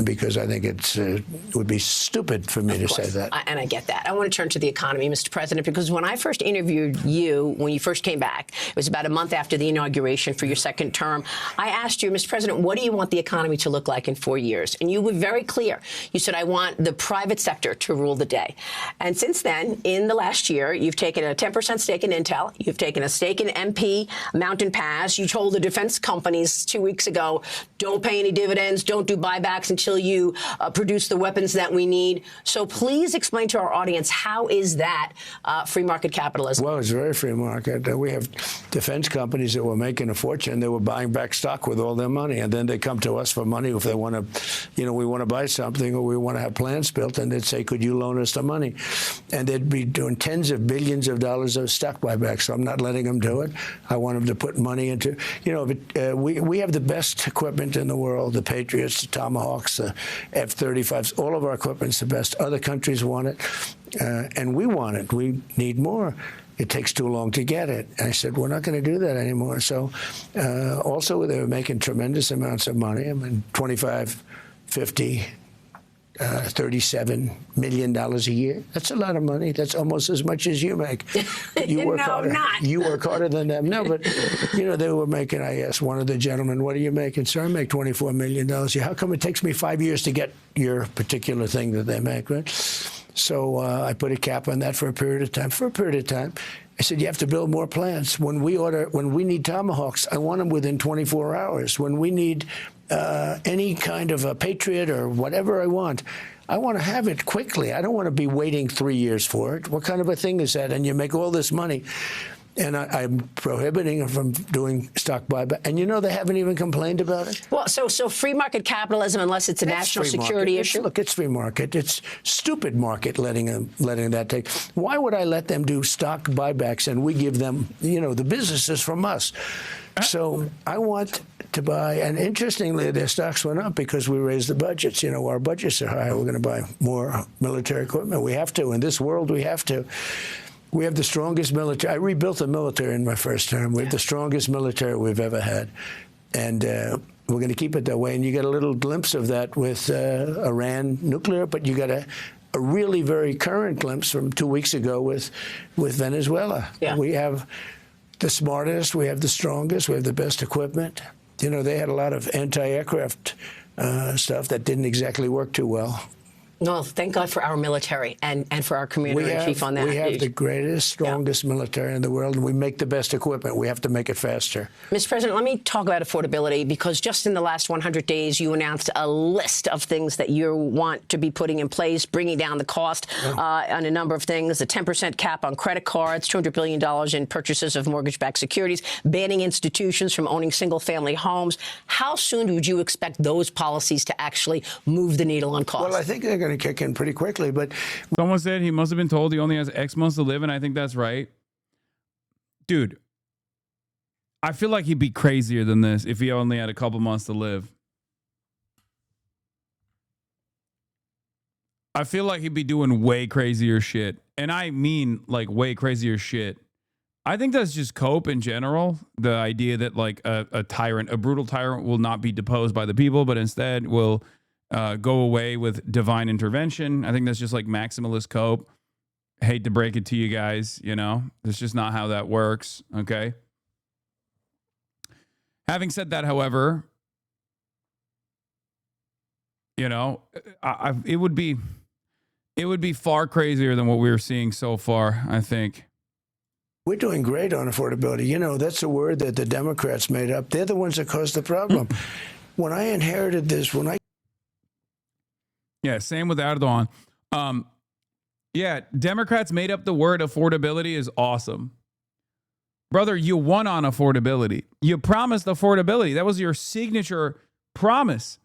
because I think it would be stupid for me to say that. And I get that. I want to turn to the economy, Mr. President, because when I first interviewed you, when you first came back, it was about a month after the inauguration for your second term. I asked you, Mr. President, what do you want the economy to look like in 4 years? And you were very clear. You said, I want the private sector to rule the day. And since then, in the last year, you've taken a 10% stake in Intel. You've taken a stake in MP, Mountain Pass. You told the defense companies 2 weeks ago, don't pay any dividends, don't do buybacks until you produce the weapons that we need. So please explain to our audience, how is that free market capitalism? Well, it's very free market. We have defense companies that were making a fortune. They were buying back stock with all their money, and then they come to us for money if they want to, we want to buy something or we want to have plants built, and they'd say, could you loan us the money? And they'd be doing tens of billions of dollars of stock buybacks. So I'm not letting them do it. I want them to put money into, we have the best equipment in the world, the Patriots, the Tomahawks, the F-35s, all of our equipment's the best. Other countries want it, and we want it. We need more. It takes too long to get it. And I said, we're not going to do that anymore. So also, they were making tremendous amounts of money. I mean, 25, 50, $37 million a year. That's a lot of money. That's almost as much as you make. You work harder. Not. You work harder than them. No, but, they were making, I asked one of the gentlemen, what are you making? Sir, I make $24 million. How come it takes me 5 years to get your particular thing that they make, right? So I put a cap on that for a period of time. I said, you have to build more plants. When we need Tomahawks, I want them within 24 hours. When we need any kind of a Patriot or whatever I want to have it quickly. I don't want to be waiting 3 years for it. What kind of a thing is that? And you make all this money. And I'm prohibiting them from doing stock buyback. And they haven't even complained about it. Well, so free market capitalism, unless it's a national security issue? Look, it's free market. It's stupid market letting that take. Why would I let them do stock buybacks and we give them, the businesses from us? So I want to buy, and interestingly, their stocks went up because we raised the budgets. Our budgets are higher. We're going to buy more military equipment. We have to. In this world, we have to. We have the strongest military. I rebuilt the military in my first term. We have the strongest military we've ever had. And we're going to keep it that way. And you get a little glimpse of that with Iran nuclear, but you got a really very current glimpse from 2 weeks ago with Venezuela. Yeah. We have the smartest, we have the strongest, we have the best equipment. They had a lot of anti-aircraft stuff that didn't exactly work too well. No, thank God for our military and for our commander-in-chief on that. We have the greatest, strongest military in the world, and we make the best equipment. We have to make it faster. Mr. President, let me talk about affordability, because just in the last 100 days, you announced a list of things that you want to be putting in place, bringing down the cost on a number of things, a 10% cap on credit cards, $200 billion in purchases of mortgage-backed securities, banning institutions from owning single-family homes. How soon would you expect those policies to actually move the needle on cost? Well, I think they're going to kick in pretty quickly, but someone said he must have been told he only has X months to live, and I think that's right. Dude, I feel like he'd be crazier than this if he only had a couple months to live. I feel like he'd be doing way crazier shit. And I mean like way crazier shit. I think that's just cope in general. The idea that like a brutal tyrant will not be deposed by the people, but instead will go away with divine intervention. I think that's just like maximalist cope. Hate to break it to you guys, that's just not how that works. Okay. Having said that, however, it would be far crazier than what we were seeing so far, I think. We're doing great on affordability. That's a word that the Democrats made up. They're the ones that caused the problem. When I inherited this, Yeah, same with Erdogan. Yeah, Democrats made up the word affordability is awesome. Brother, you won on affordability. You promised affordability. That was your signature promise.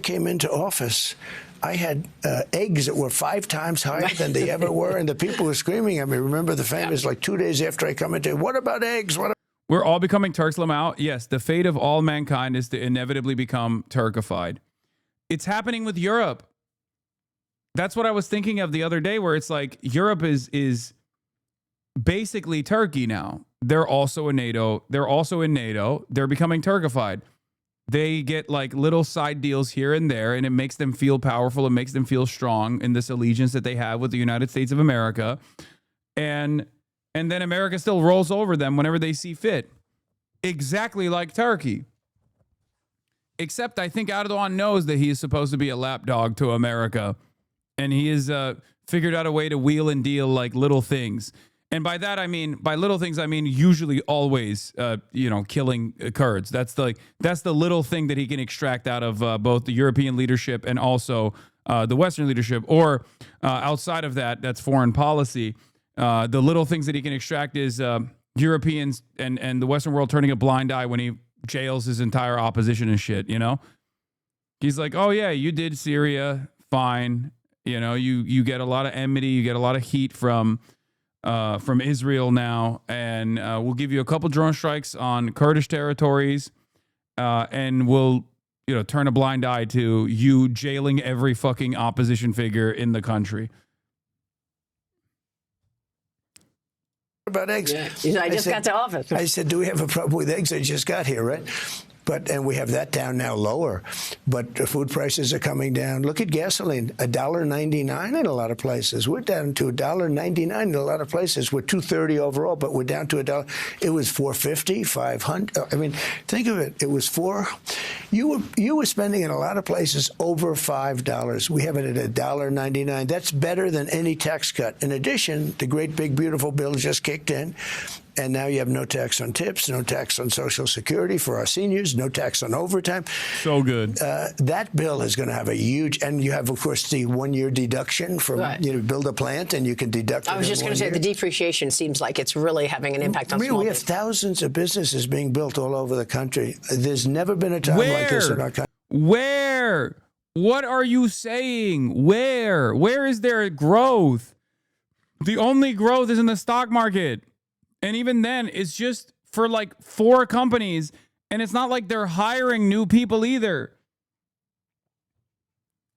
Came into office, I had eggs that were 5 times higher than they ever were, and the people were screaming at me. Remember the famous, like 2 days after I come into, what about eggs? What? We're all becoming Turks, Lamau. Yes, the fate of all mankind is to inevitably become Turkified. It's happening with Europe. That's what I was thinking of the other day, where it's like Europe is basically Turkey now. They're also in NATO. They're becoming Turkified. They get like little side deals here and there, and it makes them feel powerful. It makes them feel strong in this allegiance that they have with the United States of America. And then America still rolls over them whenever they see fit. Exactly like Turkey. Except I think Erdogan knows that he is supposed to be a lapdog to America. And he has figured out a way to wheel and deal like little things. And by that, I mean, by little things, I mean usually always, killing Kurds. That's the little thing that he can extract out of both the European leadership and also the Western leadership. Or outside of that, that's foreign policy. The little things that he can extract is Europeans and the Western world turning a blind eye when he jails his entire opposition and shit, you know? He's like, oh, yeah, you did Syria, fine. You know, you get a lot of enmity, you get a lot of heat from Israel now, and we'll give you a couple drone strikes on Kurdish territories, and we'll turn a blind eye to you jailing every fucking opposition figure in the country. About eggs. Yeah. I just got to office. I said, do we have a problem with eggs? I just got here, right? And we have that down now lower. But food prices are coming down. Look at gasoline, $1.99 in a lot of places. We're down to $1.99 in a lot of places. We're $2.30 overall, but we're down to $1. It was $4.50, $500. I mean, think of it. It was $4. You were spending in a lot of places over $5. We have it at $1.99. That's better than any tax cut. In addition, the great big beautiful bill just kicked in. And now you have no tax on tips, no tax on Social Security for our seniors, no tax on overtime. So good. That bill is going to have a huge, and you have, of course, the 1-year deduction from, build a plant and you can deduct it. I was just going to say the depreciation seems like it's really having an impact on small we have thousands of businesses being built all over the country. There's never been a time like this in our country. Where? What are you saying? Where is there growth? The only growth is in the stock market. And even then, it's just for like 4 companies, and it's not like they're hiring new people either.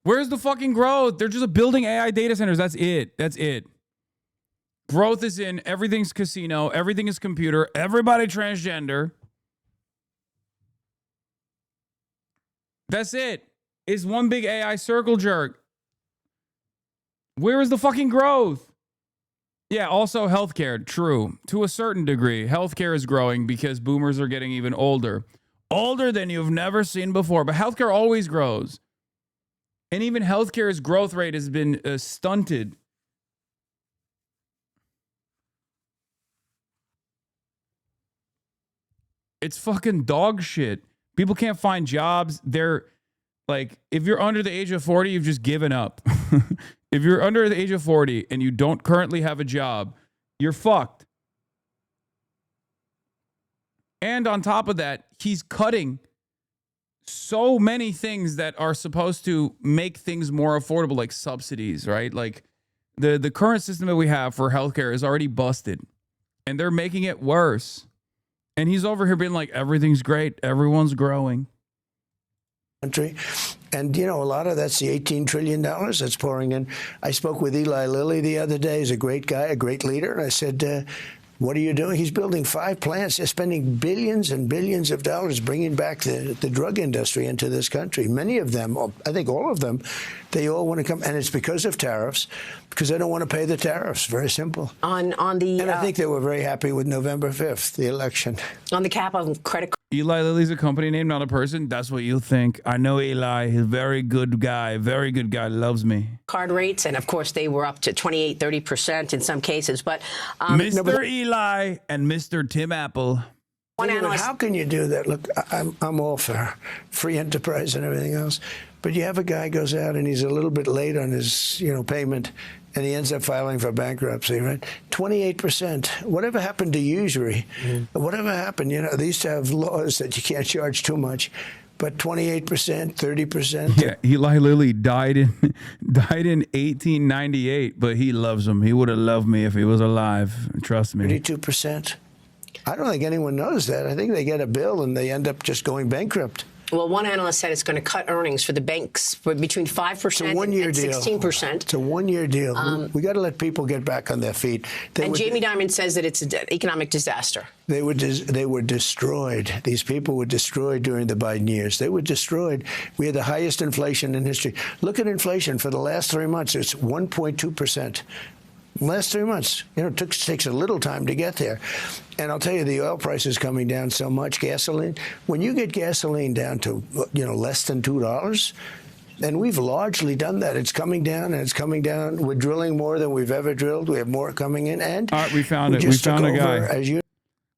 Where's the fucking growth? They're just building AI data centers. That's it. Growth is in everything's casino, everything is computer, everybody transgender. That's it. It's one big AI circle jerk. Where is the fucking growth? Yeah, also healthcare, true. To a certain degree, healthcare is growing because boomers are getting even older. Older than you've never seen before, but healthcare always grows. And even healthcare's growth rate has been stunted. It's fucking dog shit. People can't find jobs. They're like, if you're under the age of 40, you've just given up. If you're under the age of 40 and you don't currently have a job, you're fucked. And on top of that, he's cutting so many things that are supposed to make things more affordable, like subsidies, right? Like the current system that we have for healthcare is already busted, and they're making it worse. And he's over here being like, everything's great. Everyone's growing. Country. And, a lot of that's the $18 trillion that's pouring in. I spoke with Eli Lilly the other day. He's a great guy, a great leader. And I said, what are you doing? He's building 5 plants. They're spending billions and billions of dollars bringing back the drug industry into this country. Many of them, I think all of them, they all want to come. And it's because of tariffs, because they don't want to pay the tariffs. Very simple. And I think they were very happy with November 5th, the election. On the cap of credit. Eli Lilly's a company name, not a person. That's what you think. I know Eli. He's a very good guy. Loves me. Card rates, and of course they were up to 28, 30% in some cases. But Mr. Eli and Mr. Tim Apple. How can you do that? Look, I'm all for free enterprise and everything else, but you have a guy goes out and he's a little bit late on his payment, and he ends up filing for bankruptcy, right? 28%. Whatever happened to usury? Whatever happened? They used to have laws that you can't charge too much. but 28%, 30%. Yeah, Eli Lilly died in 1898, but he loves him. He would have loved me if he was alive. Trust me. 32%. I don't think anyone knows that. I think they get a bill and they end up just going bankrupt. Well, one analyst said it's going to cut earnings for the banks for between 5% and 16%. It's a one-year deal. We got to let people get back on their feet. Jamie Dimon says that it's an economic disaster. They were destroyed. These people were destroyed during the Biden years. They were destroyed. We had the highest inflation in history. Look at inflation for the last 3 months. It's 1.2%. Last 3 months, it takes a little time to get there. And I'll tell you, the oil price is coming down so much. Gasoline, when you get gasoline down to, less than $2, and we've largely done that. It's coming down, and it's coming down. We're drilling more than we've ever drilled. We have more coming in. And all right, we found it. We found a guy.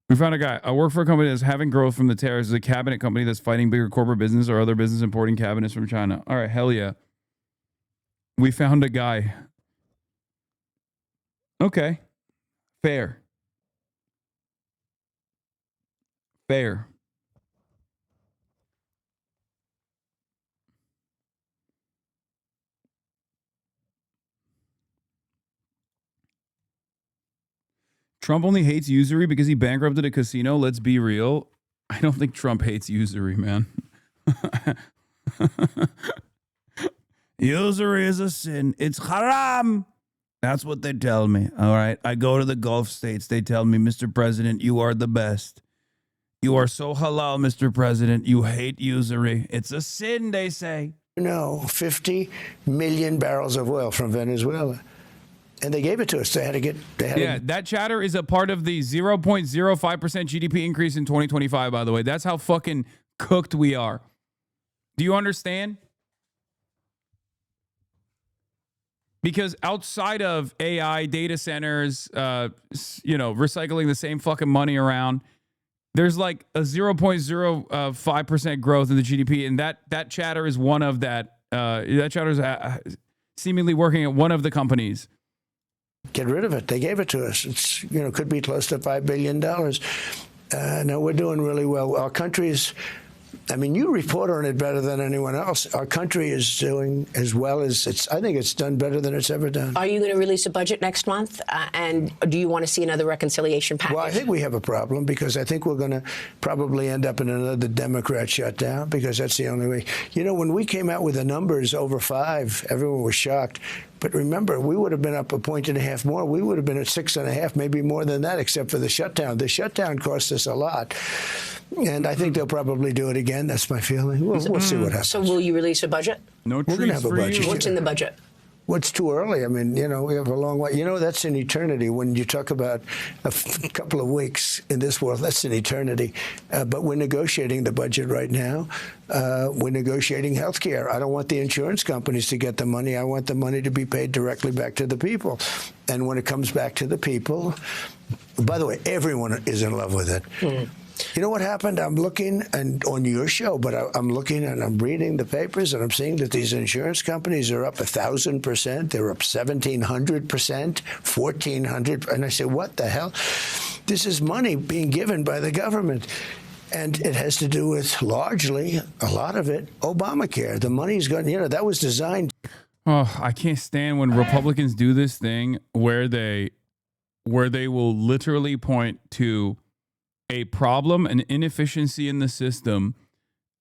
We found a guy. I work for a company that's having growth from the tariffs. It's a cabinet company that's fighting bigger corporate business or other business importing cabinets from China. All right, hell yeah. We found a guy. Okay. Fair. Trump only hates usury because he bankrupted a casino. Let's be real. I don't think Trump hates usury, man. Usury is a sin. It's haram. That's what they tell me. All right. I go to the Gulf states. They tell me, Mr. President, you are the best. You are so halal, Mr. President. You hate usury. It's a sin, they say. 50 million barrels of oil from Venezuela. And they gave it to us. That chatter is a part of the 0.05% GDP increase in 2025, by the way. That's how fucking cooked we are. Do you understand? Because outside of AI, data centers, recycling the same fucking money around, there's like a 0.05% growth in the GDP, and that chatter is one of that. That chatter is seemingly working at one of the companies. Get rid of it. They gave it to us. It's could be close to $5 billion. No, we're doing really well. Our country is. I mean, you report on it better than anyone else. Our country is doing as well as I think it's done better than it's ever done. Are you going to release a budget next month? And do you want to see another reconciliation package? Well, I think we have a problem because I think we're going to probably end up in another Democrat shutdown because that's the only way. When we came out with the numbers over 5, everyone was shocked. But remember, we would have been up 1.5 points more. We would have been at 6.5, maybe more than that, except for the shutdown. The shutdown cost us a lot. And I think they'll probably do it again. That's my feeling. We'll see what happens. So will you release a budget? No treats. We're going to have a budget. What's in the budget? What's too early? I mean, we have a long way. That's an eternity. When you talk about a couple of weeks in this world, that's an eternity. But we're negotiating the budget right now. We're negotiating health care. I don't want the insurance companies to get the money. I want the money to be paid directly back to the people. And when it comes back to the people, by the way, everyone is in love with it. Mm-hmm. You know what happened? I'm looking on your show, but I'm looking and I'm reading the papers and I'm seeing that these insurance companies are up 1,000%. They're up 1,700%, 1,400%. And I say, what the hell? This is money being given by the government. And it has to do with largely, a lot of it, Obamacare. The money's going, that was designed. Oh, I can't stand when Republicans do this thing where they will literally point to a problem, an inefficiency in the system,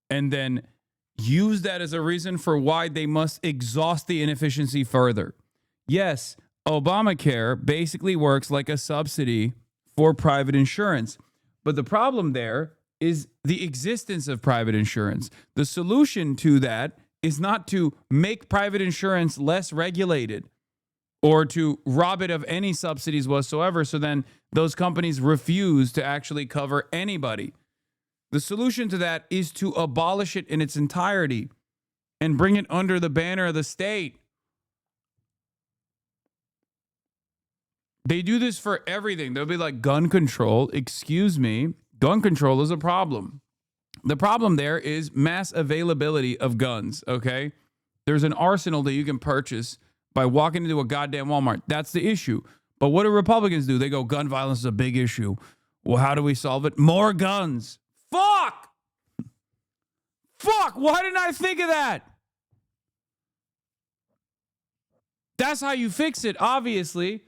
and then use that as a reason for why they must exhaust the inefficiency further. Yes, Obamacare basically works like a subsidy for private insurance. But the problem there is the existence of private insurance. The solution to that is not to make private insurance less regulated or to rob it of any subsidies whatsoever, so then those companies refuse to actually cover anybody. The solution to that is to abolish it in its entirety and bring it under the banner of the state. They do this for everything. They'll be like, gun control. Excuse me. Gun control is a problem. The problem there is mass availability of guns, okay? There's an arsenal that you can purchase by walking into a goddamn Walmart. That's the issue. But what do Republicans do? They go, gun violence is a big issue. Well, how do we solve it? More guns. Fuck! Fuck, why didn't I think of that? That's how you fix it, obviously.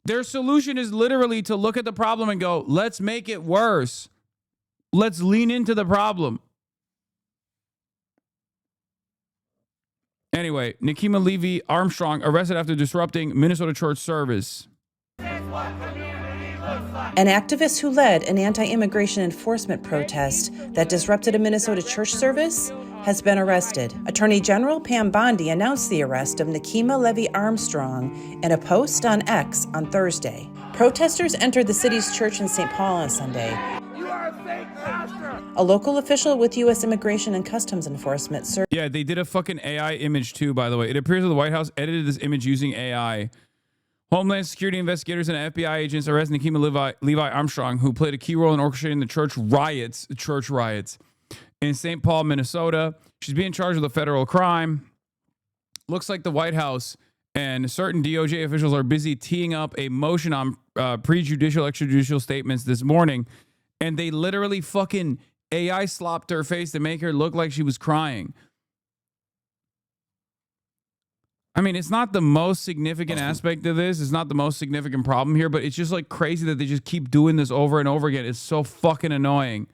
Their solution is literally to look at the problem and go, let's make it worse. Let's lean into the problem. Anyway, Nikema Levy Armstrong arrested after disrupting Minnesota church service. An activist who led an anti-immigration enforcement protest that disrupted a Minnesota church service has been arrested. Attorney General Pam Bondi announced the arrest of Nikema Levy Armstrong in a post on X on Thursday. Protesters entered the city's church in St. Paul on Sunday. You are a fake pastor. A local official with U.S. Immigration and Customs Enforcement Yeah, they did a fucking AI image too, by the way. It appears that the White House edited this image using AI. Homeland Security investigators and FBI agents arrest Nikema Levi Armstrong, who played a key role in orchestrating the church riots in St. Paul, Minnesota. She's being charged with a federal crime. Looks like the White House and certain DOJ officials are busy teeing up a motion on prejudicial, extrajudicial statements this morning, and they literally fucking AI slopped her face to make her look like she was crying. I mean, it's not the most significant aspect of this. It's not the most significant problem here, but it's just like crazy that they just keep doing this over and over again. It's so fucking annoying.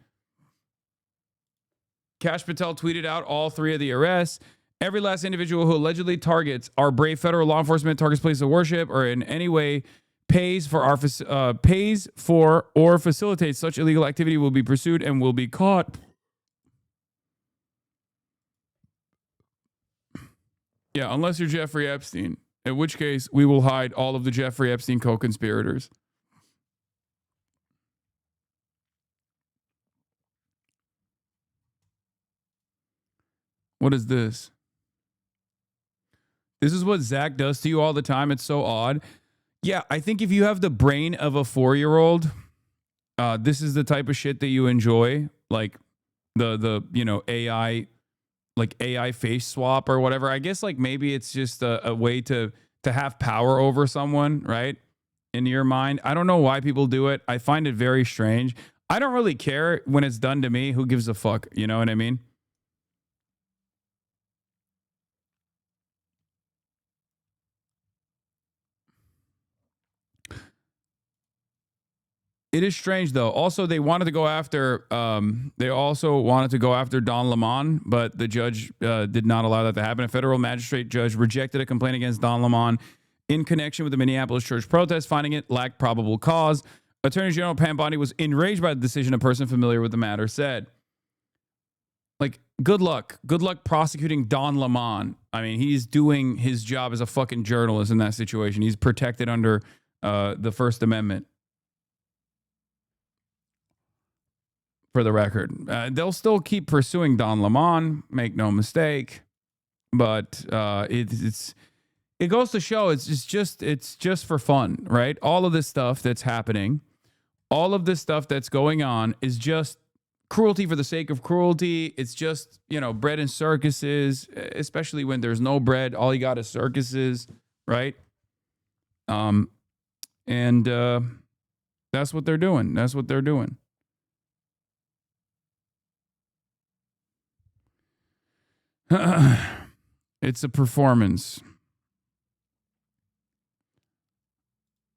Kash Patel tweeted out all three of the arrests. Every last individual who allegedly targets our brave federal law enforcement, targets places of worship, or in any way pays for or facilitates such illegal activity will be pursued and will be caught. Yeah, unless you're Jeffrey Epstein, in which case we will hide all of the Jeffrey Epstein co-conspirators. What is this? This is what Zach does to you all the time. It's so odd. Yeah, I think if you have the brain of a 4-year-old, this is the type of shit that you enjoy, like the AI. Like AI face swap or whatever. I guess like maybe it's just a way to have power over someone, right? In your mind. I don't know why people do it. I find it very strange. I don't really care when it's done to me. Who gives a fuck? You know what I mean? It is strange though. Also, they wanted to go after. They also wanted to go after Don Lemon, but the judge did not allow that to happen. A federal magistrate judge rejected a complaint against Don Lemon in connection with the Minneapolis church protest, finding it lacked probable cause. Attorney General Pam Bondi was enraged by the decision. A person familiar with the matter said, "Like, good luck prosecuting Don Lemon. I mean, he's doing his job as a fucking journalist in that situation. He's protected under the First Amendment." For the record, they'll still keep pursuing Don Lemon, make no mistake, but it goes to show it's just for fun, right? All of this stuff that's happening, all of this stuff that's going on is just cruelty for the sake of cruelty. It's just, bread and circuses, especially when there's no bread, all you got is circuses, right? And that's what they're doing. That's what they're doing. It's a performance.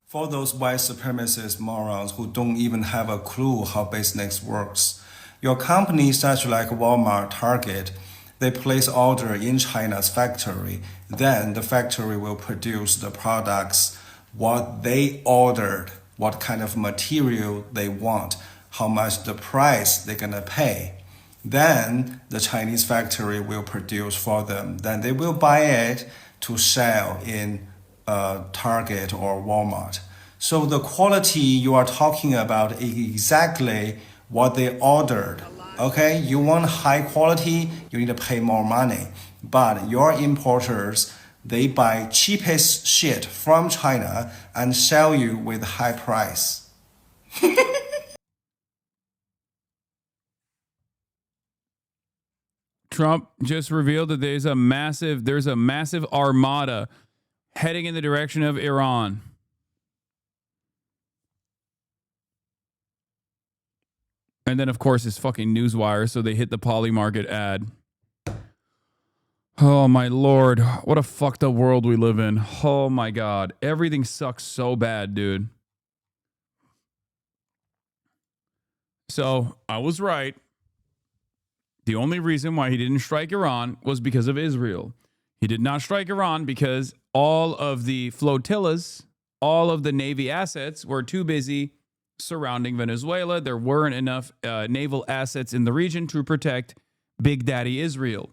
For those white supremacist morons who don't even have a clue how business works, your company, such like Walmart, Target, they place order in China's factory. Then the factory will produce the products, what they ordered, what kind of material they want, how much the price they're gonna pay. Then the Chinese factory will produce for them. Then they will buy it to sell in Target or Walmart. So the quality you are talking about is exactly what they ordered. Okay, you want high quality, you need to pay more money. But your importers, they buy cheapest shit from China and sell you with high price. Trump just revealed that there's a massive armada heading in the direction of Iran. And then, of course, it's fucking Newswire, so they hit the Poly Market ad. Oh, my Lord. What a fucked up world we live in. Oh, my God. Everything sucks so bad, dude. So, I was right. The only reason why he didn't strike Iran was because of Israel. He did not strike Iran because all of the flotillas, all of the Navy assets were too busy surrounding Venezuela. There weren't enough naval assets in the region to protect Big Daddy Israel.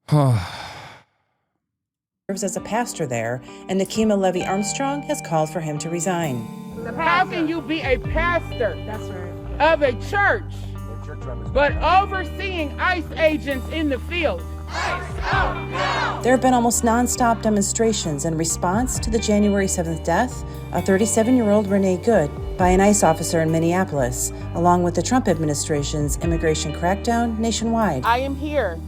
Serves as a pastor there, and Nikema Levy Armstrong has called for him to resign. How can you be a pastor of a church, but overseeing ICE agents in the field? There have been almost non-stop demonstrations in response to the January 7th death of 37-year-old Renee Good by an ICE officer in Minneapolis, along with the Trump administration's immigration crackdown nationwide. I am here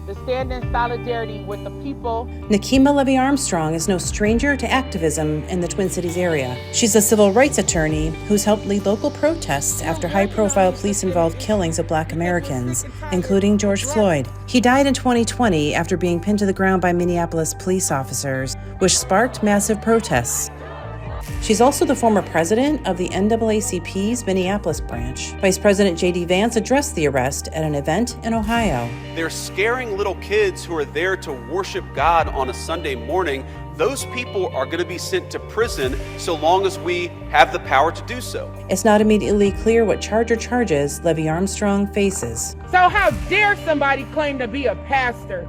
to stand in solidarity with the people. Nikema Levy Armstrong is no stranger to activism in the Twin Cities area. She's a civil rights attorney who's helped lead local protests after high-profile police-involved killings of Black Americans, including George Floyd. He died in 2020 after being pinned to the ground by Minneapolis police officers, which sparked massive protests. She's also the former president of the NAACP's Minneapolis branch. Vice President J.D. Vance addressed the arrest at an event in Ohio. They're scaring little kids who are there to worship God on a Sunday morning. Those people are going to be sent to prison so long as we have the power to do so. It's not immediately clear what charge or charges Levy Armstrong faces. So how dare somebody claim to be a pastor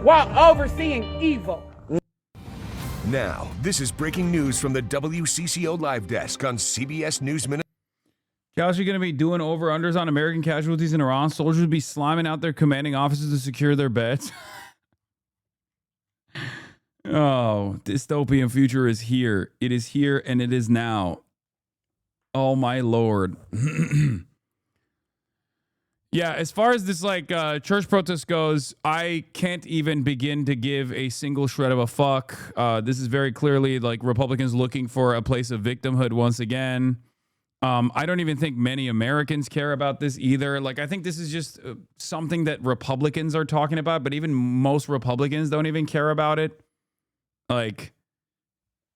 while overseeing evil? Now, this is breaking news from the WCCO Live Desk on CBS News Minute. Josh, you're going to be doing over-unders on American casualties in Iran. Soldiers will be sliming out their commanding officers to secure their beds. Oh, dystopian future is here. It is here and it is now. Oh, my Lord. Yeah, as far as this church protest goes, I can't even begin to give a single shred of a fuck. This is very clearly Republicans looking for a place of victimhood once again. I don't even think many Americans care about this either. I think this is just something that Republicans are talking about, but even most Republicans don't even care about it.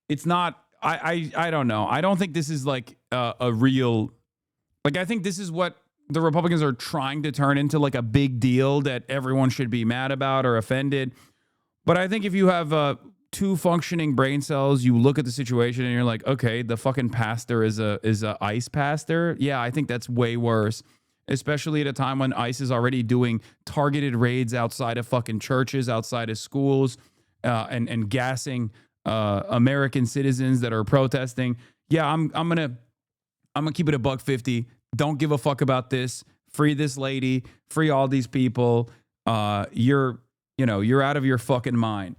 It's not, I don't know. I don't think this is a real, I think this is what the Republicans are trying to turn into a big deal that everyone should be mad about or offended. But I think if you have two functioning brain cells, you look at the situation and you're like, okay, the fucking pastor is a ICE pastor. Yeah, I think that's way worse, especially at a time when ICE is already doing targeted raids outside of fucking churches, outside of schools, and gassing American citizens that are protesting. Yeah, I'm gonna keep it a $1.50. Don't give a fuck about this. Free this lady. Free all these people. You're out of your fucking mind.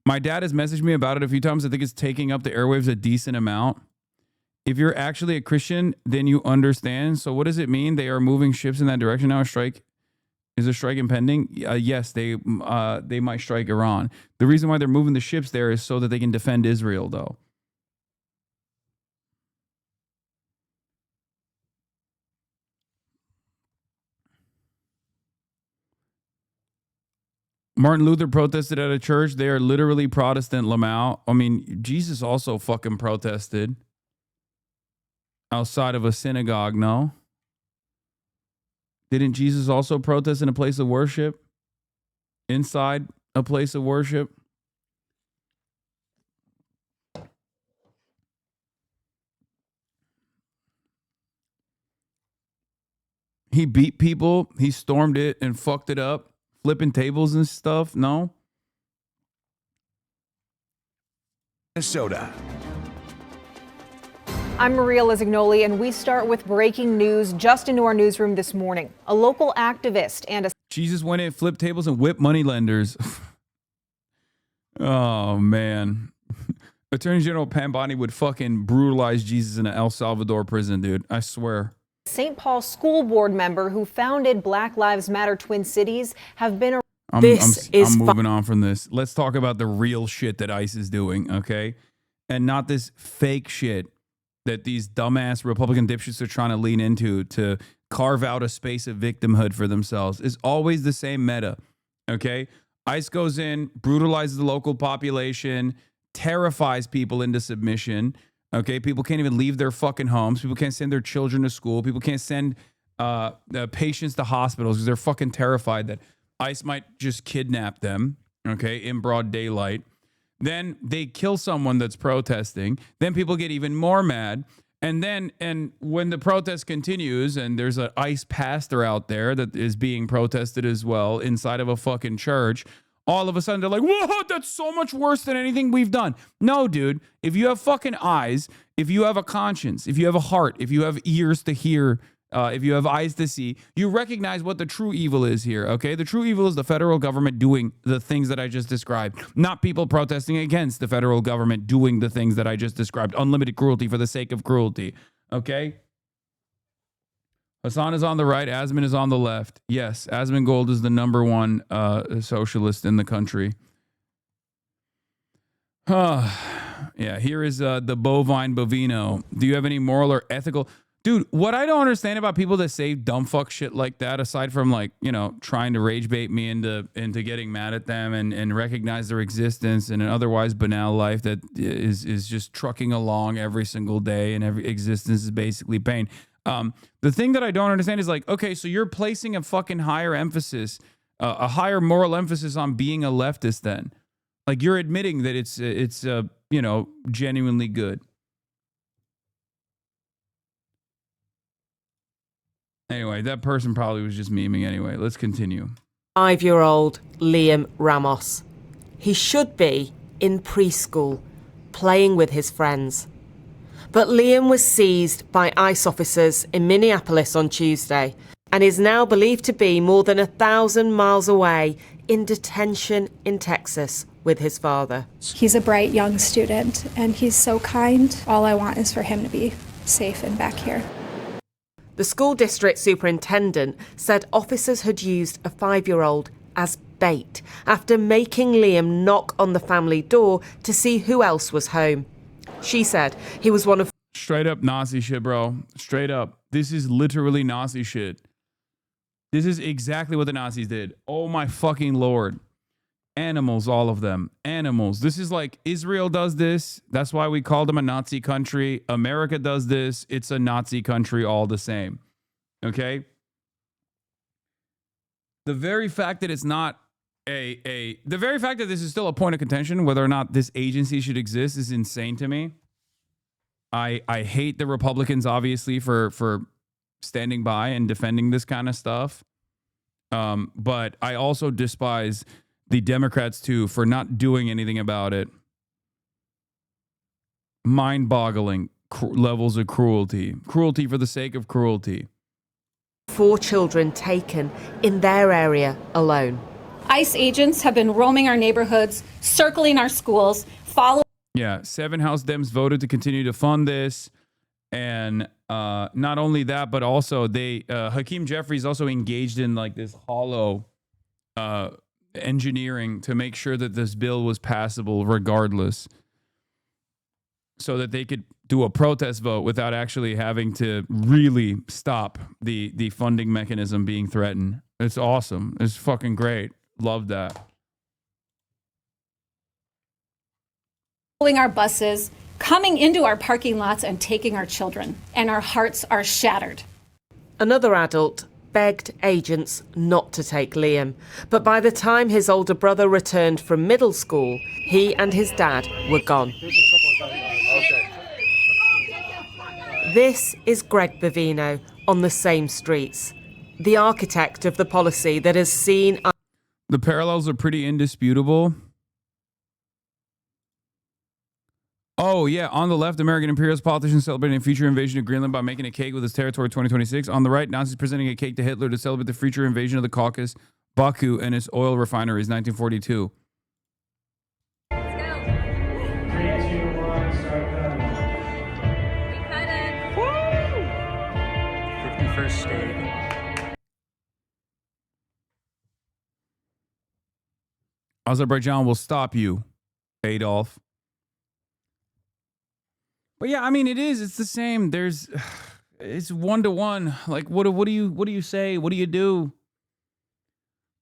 My dad has messaged me about it a few times. I think it's taking up the airwaves a decent amount. If you're actually a Christian, then you understand. So what does it mean? They are moving ships in that direction now. Is a strike impending? Yes, they might strike Iran. The reason why they're moving the ships there is so that they can defend Israel, though. Martin Luther protested at a church. They are literally Protestant, Lamau. I mean, Jesus also fucking protested outside of a synagogue, no? Didn't Jesus also protest in a place of worship? Inside a place of worship? He beat people. He stormed it and fucked it up. Flipping tables and stuff? No? Minnesota. I'm Maria Lizignoli, and we start with breaking news just into our newsroom this morning. A local activist and a... Jesus went in, flipped tables, and whipped moneylenders. Oh, man. Attorney General Pam Bondi would fucking brutalize Jesus in an El Salvador prison, dude. I swear. St. Paul school board member who founded Black Lives Matter Twin Cities have been... I'm moving on from this. Let's talk about the real shit that ICE is doing, okay? And not this fake shit that these dumbass Republican dipshits are trying to lean into to carve out a space of victimhood for themselves. It's always the same meta, okay? ICE goes in, brutalizes the local population, terrifies people into submission, okay? People can't even leave their fucking homes. People can't send their children to school. People can't send patients to hospitals because they're fucking terrified that ICE might just kidnap them, okay, in broad daylight. Then they kill someone that's protesting. Then people get even more mad. And when the protest continues and there's an ICE pastor out there that is being protested as well inside of a fucking church, all of a sudden they're like, whoa, that's so much worse than anything we've done. No, dude, if you have fucking eyes, if you have a conscience, if you have a heart, if you have ears to hear, if you have eyes to see, you recognize what the true evil is here, okay? The true evil is the federal government doing the things that I just described, not people protesting against the federal government doing the things that I just described. Unlimited cruelty for the sake of cruelty, okay? Hasan is on the right, Asman is on the left. Yes, Asman Gold is the number one socialist in the country. Yeah, here is the bovine bovino. Do you have any moral or ethical... Dude, what I don't understand about people that say dumb fuck shit like that, aside from like, you know, trying to rage bait me into getting mad at them and recognize their existence in an otherwise banal life that is just trucking along every single day and every existence is basically pain. The thing that I don't understand is like, okay, so you're placing a fucking higher emphasis, a higher moral emphasis on being a leftist then. Like you're admitting that it's you know, genuinely good. Anyway, that person probably was just memeing anyway. Let's continue. 5-year-old Liam Ramos. He should be in preschool, playing with his friends. But Liam was seized by ICE officers in Minneapolis on Tuesday and is now believed to be more than 1,000 miles away in detention in Texas with his father. He's a bright young student and he's so kind. All I want is for him to be safe and back here. The school district superintendent said officers had used a 5-year-old as bait after making Liam knock on the family door to see who else was home. She said he was one of... Straight up Nazi shit, bro. Straight up. This is literally Nazi shit. This is exactly what the Nazis did. Oh my fucking Lord. Animals, all of them. Animals. This is like Israel does this. That's why we call them a Nazi country. America does this. It's a Nazi country all the same. Okay? The very fact that it's not the very fact that this is still a point of contention, whether or not this agency should exist, is insane to me. I hate the Republicans, obviously, for standing by and defending this kind of stuff. But I also despise the Democrats, too, for not doing anything about it. Mind-boggling levels of cruelty. Cruelty for the sake of cruelty. 4 children taken in their area alone. ICE agents have been roaming our neighborhoods, circling our schools, following... Yeah, 7 House Dems voted to continue to fund this. And not only that, but also Hakeem Jeffries also engaged in like this hollow engineering to make sure that this bill was passable regardless, so that they could do a protest vote without actually having to really stop the funding mechanism being threatened. It's awesome. It's fucking great. Love that. our buses, coming into our parking lots and taking our children, and our hearts are shattered. Another adult begged agents not to take Liam, but by the time his older brother returned from middle school, he and his dad were gone. This is Greg Bovino on the same streets, the architect of the policy that has seen... The parallels are pretty indisputable. Oh, yeah. On the left, American imperialist politicians celebrating a future invasion of Greenland by making a cake with its territory 2026. On the right, Nazis presenting a cake to Hitler to celebrate the future invasion of the Caucasus, Baku, and its oil refineries, 1942. First state. Azerbaijan will stop you, Adolf. But yeah, I mean, it's the same. It's 1-to-1. Like, what do you say? What do you do?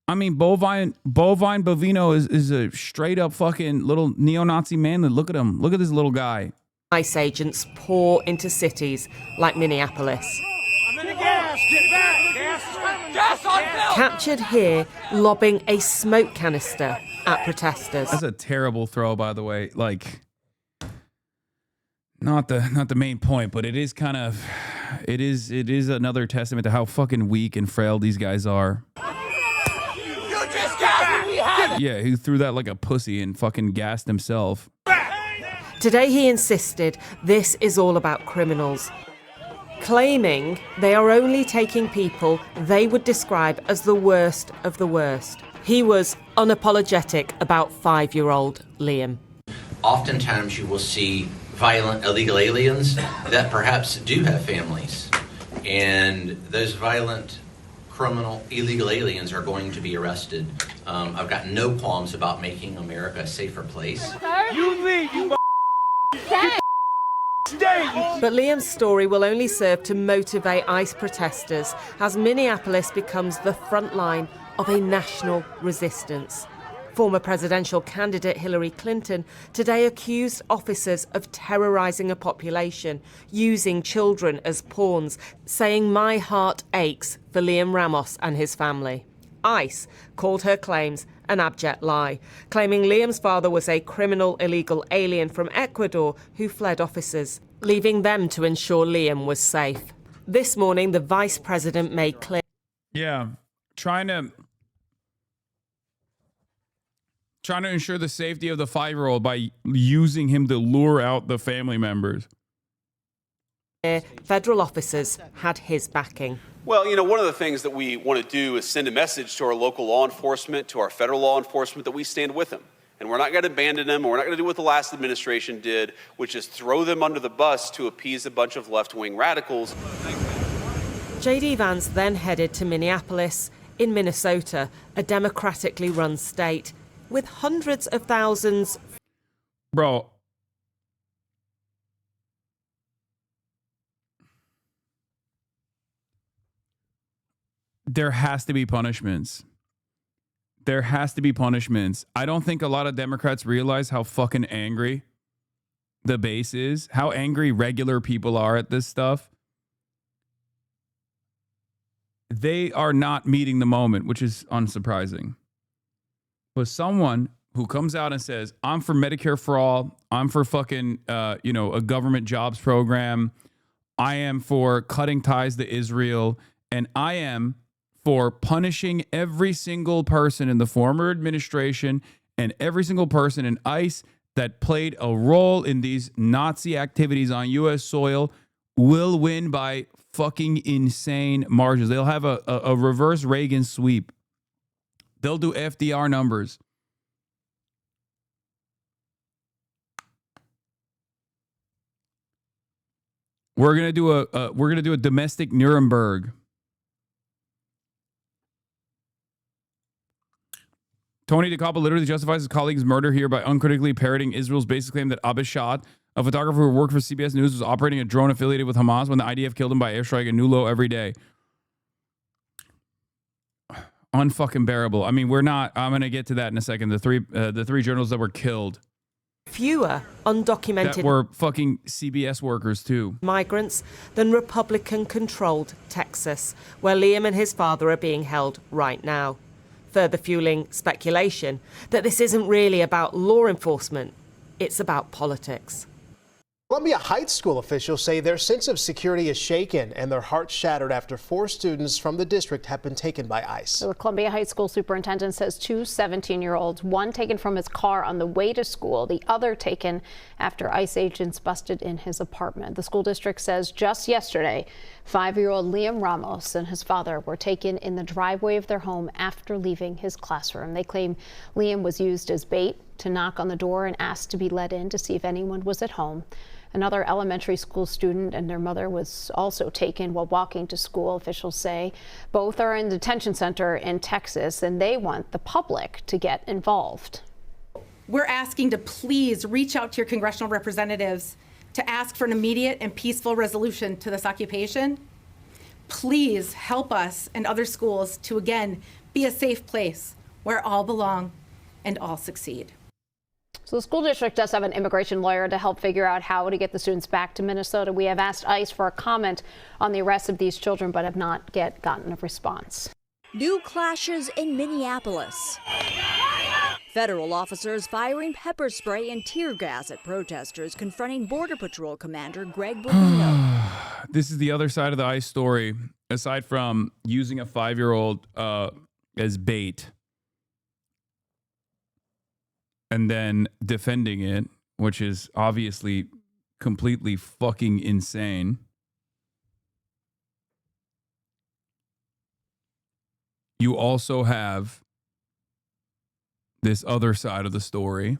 I mean, bovine bovino is a straight up fucking little neo-Nazi manlet. Look at him. Look at this little guy. ICE agents pour into cities like Minneapolis. Captured here lobbing a smoke canister at protesters. That's a terrible throw, by the way. Like, not the main point, but it is another testament to how fucking weak and frail these guys are. Yeah, he threw that like a pussy and fucking gassed himself. Today he insisted this is all about criminals, claiming they are only taking people they would describe as the worst of the worst. He was unapologetic about 5-year-old Liam. Oftentimes you will see violent illegal aliens that perhaps do have families, and those violent criminal illegal aliens are going to be arrested. I've got no qualms about making America a safer place. You leave, you But Liam's story will only serve to motivate ICE protesters as Minneapolis becomes the front line of a national resistance. Former presidential candidate Hillary Clinton today accused officers of terrorizing a population, using children as pawns, saying, "My heart aches for Liam Ramos and his family." ICE called her claims an abject lie, claiming Liam's father was a criminal illegal alien from Ecuador who fled officers, leaving them to ensure Liam was safe. This morning, the vice president made clear. Yeah, trying to ensure the safety of the 5-year-old by using him to lure out the family members. Federal officers had his backing. Well, one of the things that we want to do is send a message to our local law enforcement, to our federal law enforcement, that we stand with them. And we're not going to abandon them. We're not going to do what the last administration did, which is throw them under the bus to appease a bunch of left-wing radicals. J.D. Vance then headed to Minneapolis in Minnesota, a democratically run state, with hundreds of thousands. Bro. There has to be punishments. There has to be punishments. I don't think a lot of Democrats realize how fucking angry the base is, how angry regular people are at this stuff. They are not meeting the moment, which is unsurprising. But someone who comes out and says, I'm for Medicare for all, I'm for fucking, a government jobs program, I am for cutting ties to Israel, and I am for punishing every single person in the former administration and every single person in ICE that played a role in these Nazi activities on U.S. soil, will win by fucking insane margins. They'll have a reverse Reagan sweep. They'll do FDR numbers. We're gonna do a domestic Nuremberg. Tony DeCappo literally justifies his colleague's murder here by uncritically parroting Israel's basic claim that Abishad, a photographer who worked for CBS News, was operating a drone affiliated with Hamas when the IDF killed him by airstrike in Nulo every day. Unfucking bearable. I mean, I'm going to get to that in a second. The three journalists that were killed. Fewer undocumented that were fucking CBS workers too. Migrants than Republican-controlled Texas, where Liam and his father are being held right now. Further fueling speculation that this isn't really about law enforcement, it's about politics. Columbia Heights school officials say their sense of security is shaken and their hearts shattered after 4 students from the district have been taken by ICE. The Columbia Heights school superintendent says 2 17-year-olds, one taken from his car on the way to school, the other taken after ICE agents busted in his apartment. The school district says just yesterday, 5-year-old Liam Ramos and his father were taken in the driveway of their home after leaving his classroom. They claim Liam was used as bait to knock on the door and ask to be let in to see if anyone was at home. Another elementary school student and their mother was also taken while walking to school, officials say. Both are in the detention center in Texas, and they want the public to get involved. We're asking to please reach out to your congressional representatives to ask for an immediate and peaceful resolution to this occupation. Please help us and other schools to again be a safe place where all belong and all succeed. So the school district does have an immigration lawyer to help figure out how to get the students back to Minnesota. We have asked ICE for a comment on the arrest of these children, but have not yet gotten a response. New clashes in Minneapolis. Federal officers firing pepper spray and tear gas at protesters confronting Border Patrol Commander Greg Bovino. This is the other side of the ICE story. Aside from using a 5-year-old as bait and then defending it, which is obviously completely fucking insane. You also have this other side of the story.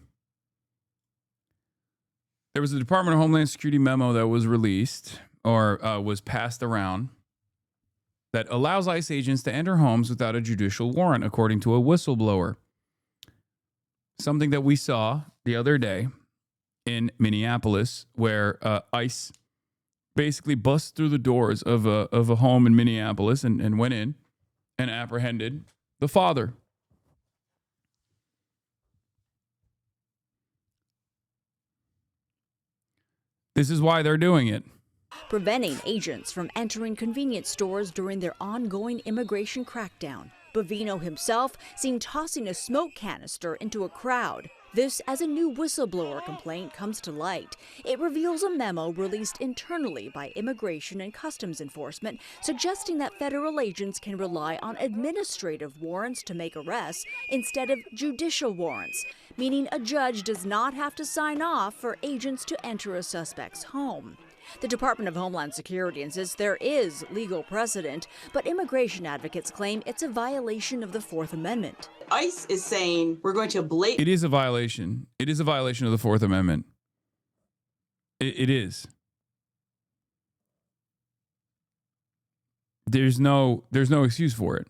There was a Department of Homeland Security memo that was released or was passed around that allows ICE agents to enter homes without a judicial warrant, according to a whistleblower. Something that we saw the other day in Minneapolis, where ICE basically bust through the doors of a home in Minneapolis and went in and apprehended the father. This is why they're doing it. Preventing agents from entering convenience stores during their ongoing immigration crackdown. Bovino himself seen tossing a smoke canister into a crowd. This as a new whistleblower complaint comes to light. It reveals a memo released internally by Immigration and Customs Enforcement suggesting that federal agents can rely on administrative warrants to make arrests instead of judicial warrants, meaning a judge does not have to sign off for agents to enter a suspect's home. The Department of Homeland Security insists there is legal precedent, but immigration advocates claim it's a violation of the Fourth Amendment. ICE is saying we're going to It is a violation. It is a violation of the Fourth Amendment. It is. There's no excuse for it.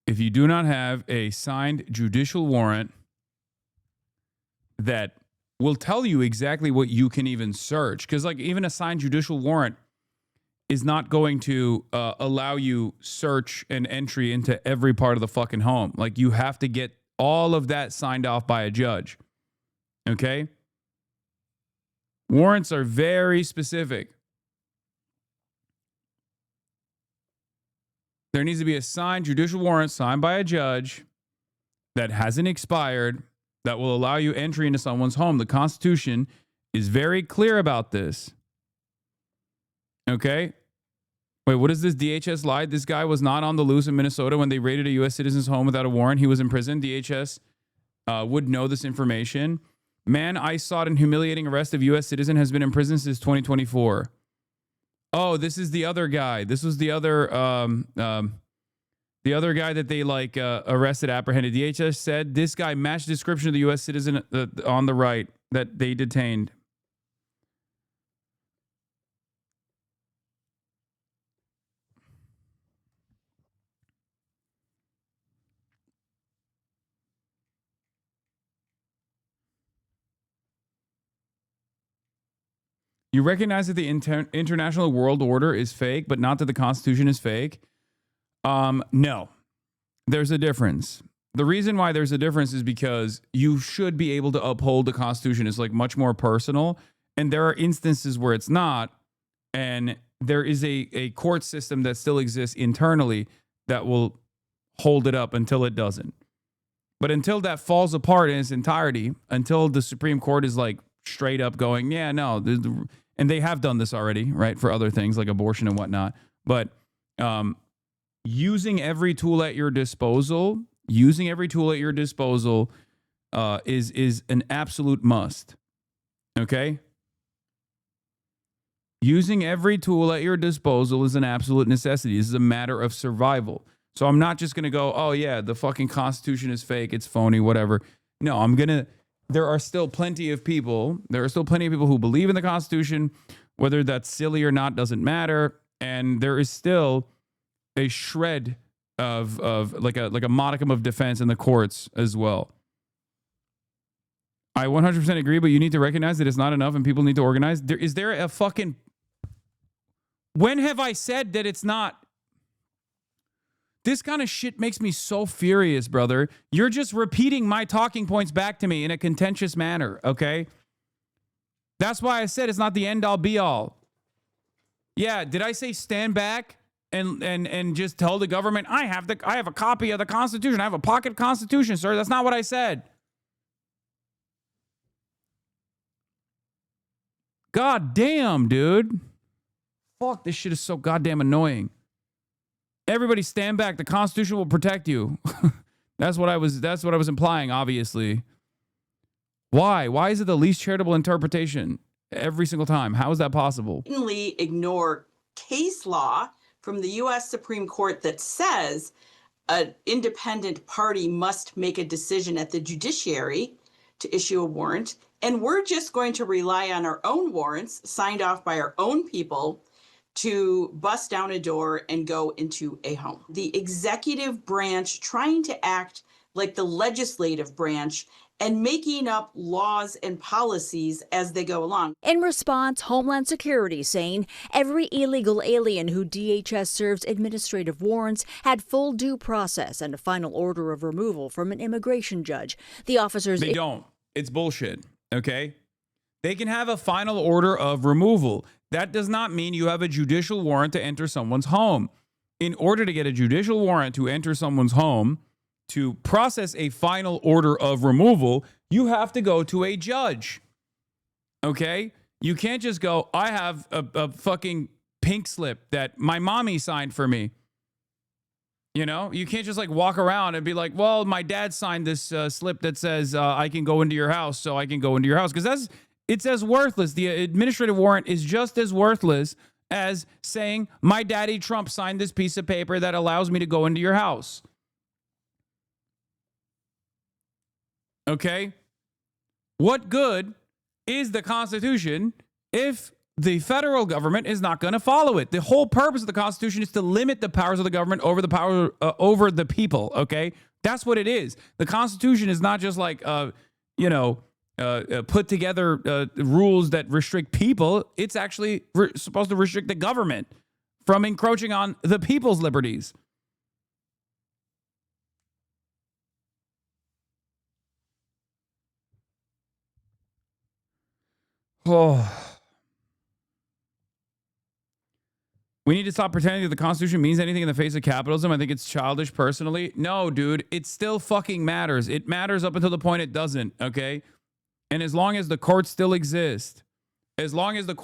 If you do not have a signed judicial warrant that will tell you exactly what you can even search, because like even a signed judicial warrant is not going to allow you search and entry into every part of the fucking home. Like you have to get all of that signed off by a judge. Okay? Warrants are very specific. There needs to be a signed judicial warrant signed by a judge that hasn't expired that will allow you entry into someone's home. The Constitution is very clear about this. Okay? Wait, what is this? DHS lied? This guy was not on the loose in Minnesota when they raided a U.S. citizen's home without a warrant. He was in prison. DHS would know this information. Man, ICE sought and humiliating arrest of U.S. citizen has been in prison since 2024. Oh, this is the other guy. This was the other guy that they arrested, apprehended. DHS said this guy matched description of the U.S. citizen on the right that they detained. You recognize that the international world order is fake, but not that the Constitution is fake? No, there's a difference. The reason why there's a difference is because you should be able to uphold the Constitution. It's like much more personal. And there are instances where it's not. And there is a court system that still exists internally that will hold it up until it doesn't. But until that falls apart in its entirety, until the Supreme Court is like straight up going, yeah, no, and they have done this already, right? For other things like abortion and whatnot. But, using every tool at your disposal is an absolute must. Okay? Using every tool at your disposal is an absolute necessity. This is a matter of survival. So I'm not just going to go, oh yeah, the fucking Constitution is fake, it's phony, whatever. No, there are still plenty of people who believe in the Constitution, whether that's silly or not doesn't matter. And there is still a shred of like a modicum of defense in the courts as well. I 100% agree, but you need to recognize that it's not enough and people need to organize. When have I said that it's not? This kind of shit makes me so furious, brother. You're just repeating my talking points back to me in a contentious manner, okay? That's why I said it's not the end all be all. Yeah, did I say stand back and just tell the government I have a copy of the Constitution. I have a pocket Constitution, sir. That's not what I said. God damn, dude. Fuck, this shit is so goddamn annoying. Everybody stand back. The Constitution will protect you. That's what I was implying, obviously. Why? Why is it the least charitable interpretation every single time? How is that possible? Blatantly ignore case law from the U.S. Supreme Court that says an independent party must make a decision at the judiciary to issue a warrant. And we're just going to rely on our own warrants signed off by our own people to bust down a door and go into a home. The executive branch trying to act like the legislative branch and making up laws and policies as they go along. In response, Homeland Security saying every illegal alien who DHS serves administrative warrants had full due process and a final order of removal from an immigration judge. The officers... They don't. It's bullshit, okay? They can have a final order of removal. That does not mean you have a judicial warrant to enter someone's home. In order to get a judicial warrant to enter someone's home, to process a final order of removal, you have to go to a judge. Okay? You can't just go, I have a fucking pink slip that my mommy signed for me. You know? You can't just like walk around and be like, well, my dad signed this slip that says I can go into your house, so I can go into your house. Because it's as worthless. The administrative warrant is just as worthless as saying my daddy Trump signed this piece of paper that allows me to go into your house. Okay? What good is the Constitution if the federal government is not going to follow it? The whole purpose of the Constitution is to limit the powers of the government over the people, okay? That's what it is. The Constitution is not just like, put together rules that restrict people. It's actually supposed to restrict the government from encroaching on the people's liberties. Oh. We need to stop pretending that the Constitution means anything in the face of capitalism. I think it's childish personally. No, dude, it still fucking matters. It matters up until the point it doesn't, okay? And as long as the courts still exist, as long as there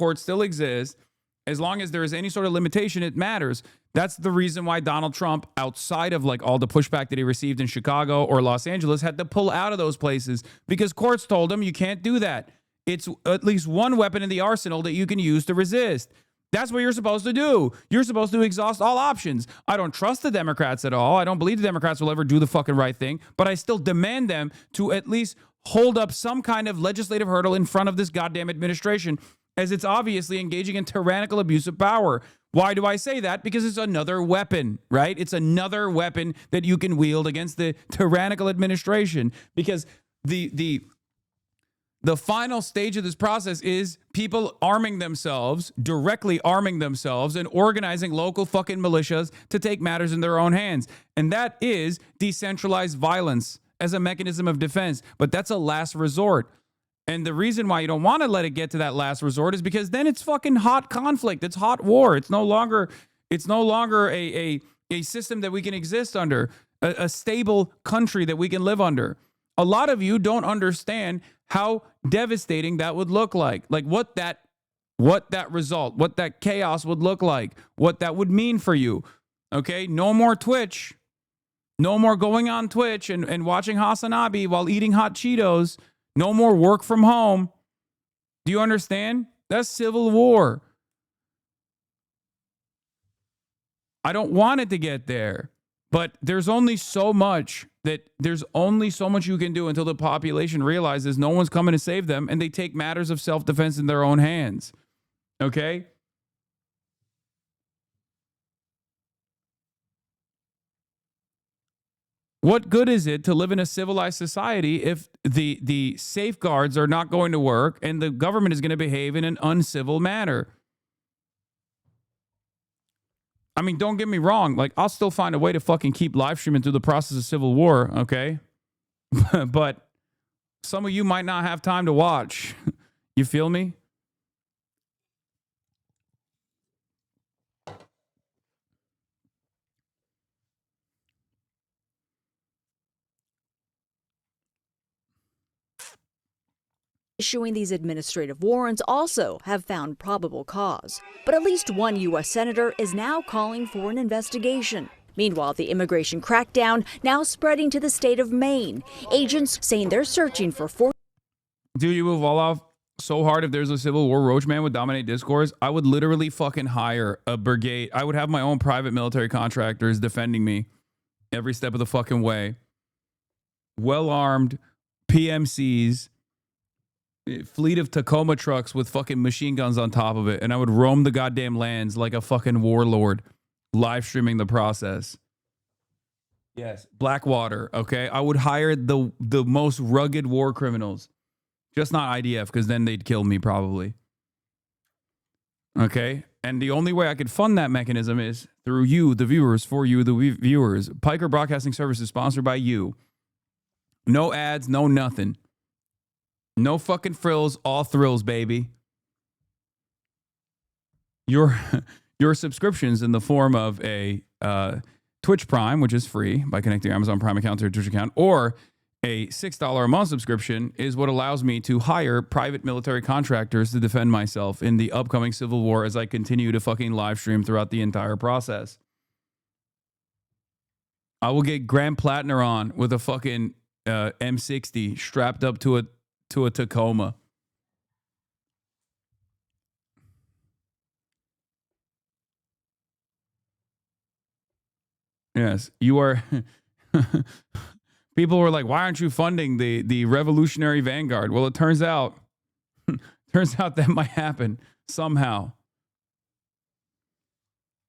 is any sort of limitation, it matters. That's the reason why Donald Trump, outside of like all the pushback that he received in Chicago or Los Angeles, had to pull out of those places because courts told him you can't do that. It's at least one weapon in the arsenal that you can use to resist. That's what you're supposed to do. You're supposed to exhaust all options. I don't trust the Democrats at all. I don't believe the Democrats will ever do the fucking right thing, but I still demand them to at least hold up some kind of legislative hurdle in front of this goddamn administration, as it's obviously engaging in tyrannical abuse of power. Why do I say that? Because it's another weapon, right? It's another weapon that you can wield against the tyrannical administration, because the final stage of this process is people directly arming themselves and organizing local fucking militias to take matters in their own hands. And that is decentralized violence as a mechanism of defense. But that's a last resort. And the reason why you don't want to let it get to that last resort is because then it's fucking hot conflict. It's hot war. It's no longer a system that we can exist under, a stable country that we can live under. A lot of you don't understand how devastating that would look like what that chaos would look like, what that would mean for you. Okay, no more Twitch, no more going on Twitch and watching HasanAbi while eating hot Cheetos, no more work from home. Do you understand? That's civil war. I don't want it to get there, but there's only so much that there's only so much you can do until the population realizes no one's coming to save them and they take matters of self-defense in their own hands. Okay? What good is it to live in a civilized society if the safeguards are not going to work and the government is going to behave in an uncivil manner? I mean, don't get me wrong. Like, I'll still find a way to fucking keep live streaming through the process of civil war, okay? But some of you might not have time to watch. You feel me? Issuing these administrative warrants also have found probable cause. But at least one U.S. senator is now calling for an investigation. Meanwhile, the immigration crackdown now spreading to the state of Maine. Agents saying they're searching for Dude, you move all off so hard. If there's a civil war, Roach Man would dominate discourse. I would literally fucking hire a brigade. I would have my own private military contractors defending me every step of the fucking way. Well-armed PMCs. Fleet of Tacoma trucks with fucking machine guns on top of it, and I would roam the goddamn lands like a fucking warlord, live streaming the process. Yes, Blackwater, okay? I would hire the most rugged war criminals. Just not IDF, because then they'd kill me probably. Okay? And the only way I could fund that mechanism is through you, the viewers, for you, the viewers. Piker Broadcasting Service is sponsored by you. No ads, no nothing. No fucking frills, all thrills, baby. Your subscriptions in the form of a Twitch Prime, which is free by connecting your Amazon Prime account to your Twitch account, or a $6 a month subscription is what allows me to hire private military contractors to defend myself in the upcoming civil war as I continue to fucking live stream throughout the entire process. I will get Graham Plattner on with a fucking M60 strapped up to a Tacoma. Yes, you are. People were like, "Why aren't you funding the Revolutionary Vanguard?" Well, it turns out that might happen somehow.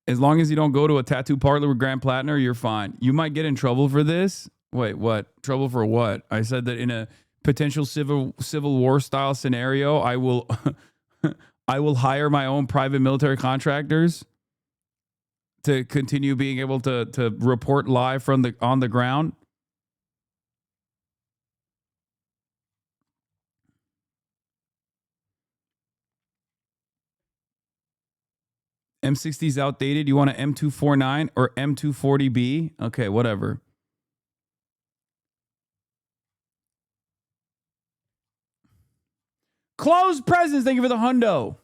As long as you don't go to a tattoo parlor with Graham Plattner, you're fine. You might get in trouble for this. Wait, what? Trouble for what? I said that in a potential civil war style scenario, I will hire my own private military contractors to continue being able to report live from on the ground. M60 is outdated. You want an M249 or M240B? Okay, whatever. Closed presents. Thank you for the hundo.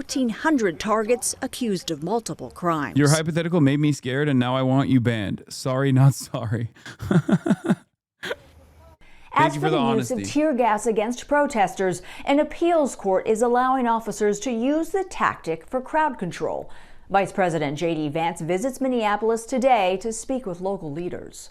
$1,400 targets accused of multiple crimes. Your hypothetical made me scared, and now I want you banned. Sorry, not sorry. As for the use of tear gas against protesters, an appeals court is allowing officers to use the tactic for crowd control. Vice President J.D. Vance visits Minneapolis today to speak with local leaders.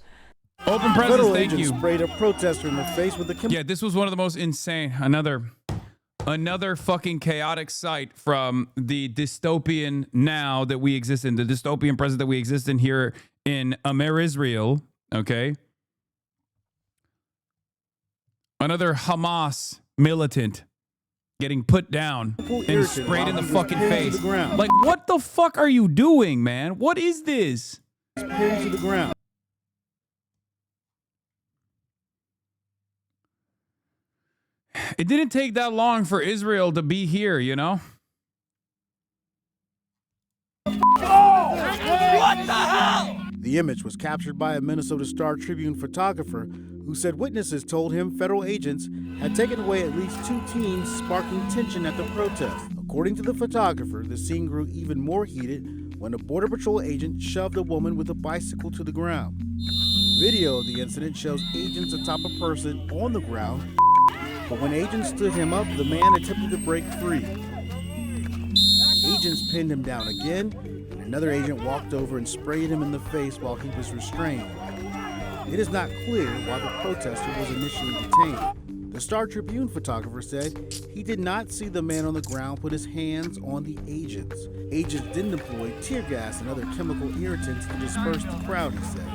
Open presents, thank you. Sprayed a protester in the face with a yeah, this was one of the most insane. Another fucking chaotic sight from the dystopian now that we exist in, the dystopian present that we exist in here in Israel. Okay. Another Hamas militant getting put down and sprayed in the fucking face. Like, what the fuck are you doing, man? What is this? Pinned to the ground. It didn't take that long for Israel to be here, you know? What the hell? The image was captured by a Minnesota Star Tribune photographer who said witnesses told him federal agents had taken away at least 2 teens, sparking tension at the protest. According to the photographer, the scene grew even more heated when a Border Patrol agent shoved a woman with a bicycle to the ground. Video of the incident shows agents atop a person on the ground But when agents stood him up, the man attempted to break free. Agents pinned him down again, and another agent walked over and sprayed him in the face while he was restrained. It is not clear why the protester was initially detained. The Star Tribune photographer said he did not see the man on the ground put his hands on the agents. Agents didn't employ tear gas and other chemical irritants to disperse the crowd, he said.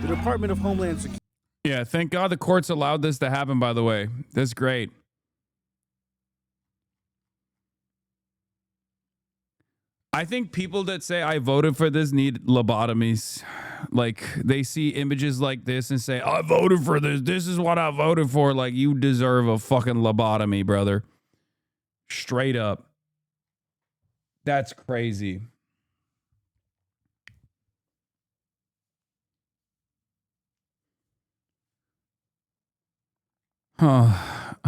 The Department of Homeland Security. Yeah, thank God the courts allowed this to happen, by the way. That's great. I think people that say I voted for this need lobotomies. Like, they see images like this and say, I voted for this. This is what I voted for. Like, you deserve a fucking lobotomy, brother. Straight up. That's crazy. Yeah,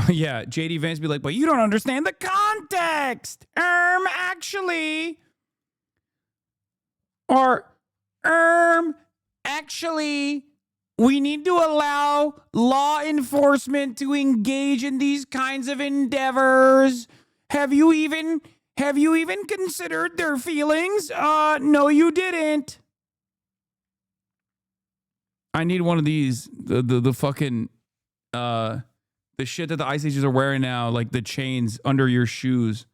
JD Vance be like, but you don't understand the context. Actually. Or, actually, we need to allow law enforcement to engage in these kinds of endeavors. Have you even considered their feelings? No, you didn't. I need one of these. The fucking the shit that the Ice Ages are wearing now, like the chains under your shoes.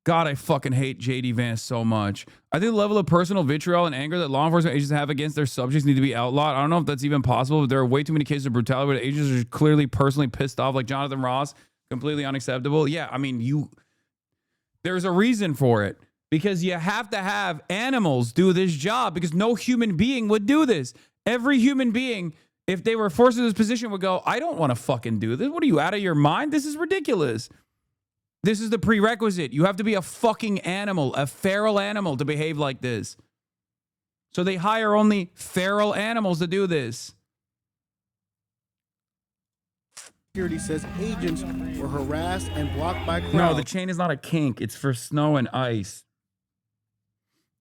God, I fucking hate JD Vance so much. I think the level of personal vitriol and anger that law enforcement agents have against their subjects need to be outlawed. I don't know if that's even possible, but there are way too many cases of brutality where the agents are clearly personally pissed off, like Jonathan Ross. Completely unacceptable. Yeah, I mean, there's a reason for it. Because you have to have animals do this job, because no human being would do this. Every human being, if they were forced into this position, would go, I don't want to fucking do this. What are you, out of your mind? This is ridiculous. This is the prerequisite. You have to be a fucking animal, a feral animal, to behave like this. So they hire only feral animals to do this. Security says agents were harassed and blocked by crowds. No, the chain is not a kink. It's for snow and ice.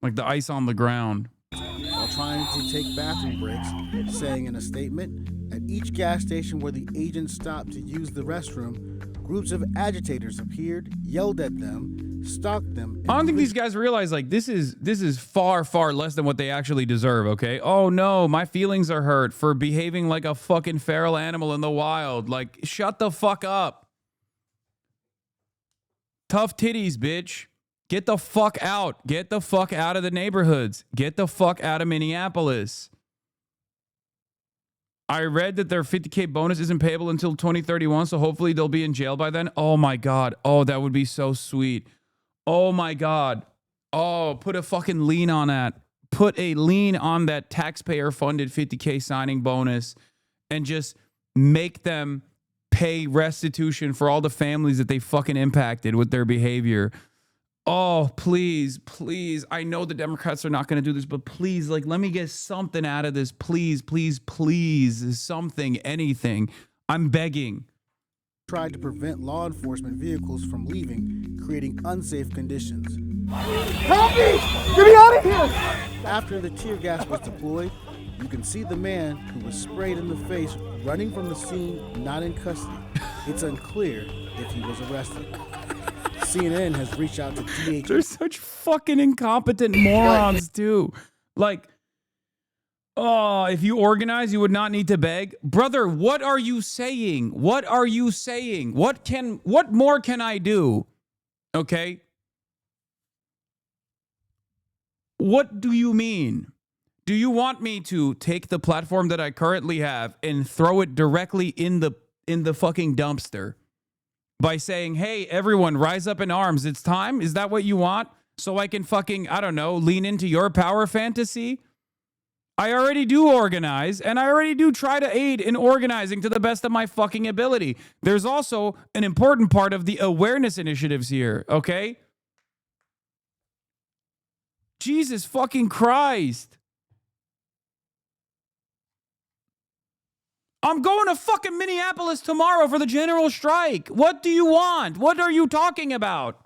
Like the ice on the ground. While trying to take bathroom breaks, saying in a statement, at each gas station where the agents stopped to use the restroom, groups of agitators appeared, yelled at them, stalked them. I don't think these guys realize, like, this is far, far less than what they actually deserve, okay? Oh no, my feelings are hurt for behaving like a fucking feral animal in the wild. Like, shut the fuck up. Tough titties, bitch. Get the fuck out. Get the fuck out of the neighborhoods. Get the fuck out of Minneapolis. I read that their $50K bonus isn't payable until 2031, so hopefully they'll be in jail by then. Oh my God. Oh, that would be so sweet. Oh my God. Oh, put a fucking lien on that. Put a lien on that taxpayer-funded $50K signing bonus and just make them pay restitution for all the families that they fucking impacted with their behavior. Oh, please, please. I know the Democrats are not going to do this, but please, like, let me get something out of this. Please, please, please. Something, anything. I'm begging. Tried to prevent law enforcement vehicles from leaving, creating unsafe conditions. Help me! Get me out of here! After the tear gas was deployed, you can see the man who was sprayed in the face running from the scene, not in custody. It's unclear if he was arrested. CNN has reached out to DHS. They're such fucking incompetent morons, too. Like, oh, if you organize, you would not need to beg. Brother, what are you saying? What are you saying? What more can I do? Okay? What do you mean? Do you want me to take the platform that I currently have and throw it directly in the fucking dumpster? By saying, hey, everyone, rise up in arms. It's time. Is that what you want? So I can fucking, I don't know, lean into your power fantasy? I already do organize, and I already do try to aid in organizing to the best of my fucking ability. There's also an important part of the awareness initiatives here, okay? Jesus fucking Christ. I'm going to fucking Minneapolis tomorrow for the general strike. What do you want? What are you talking about?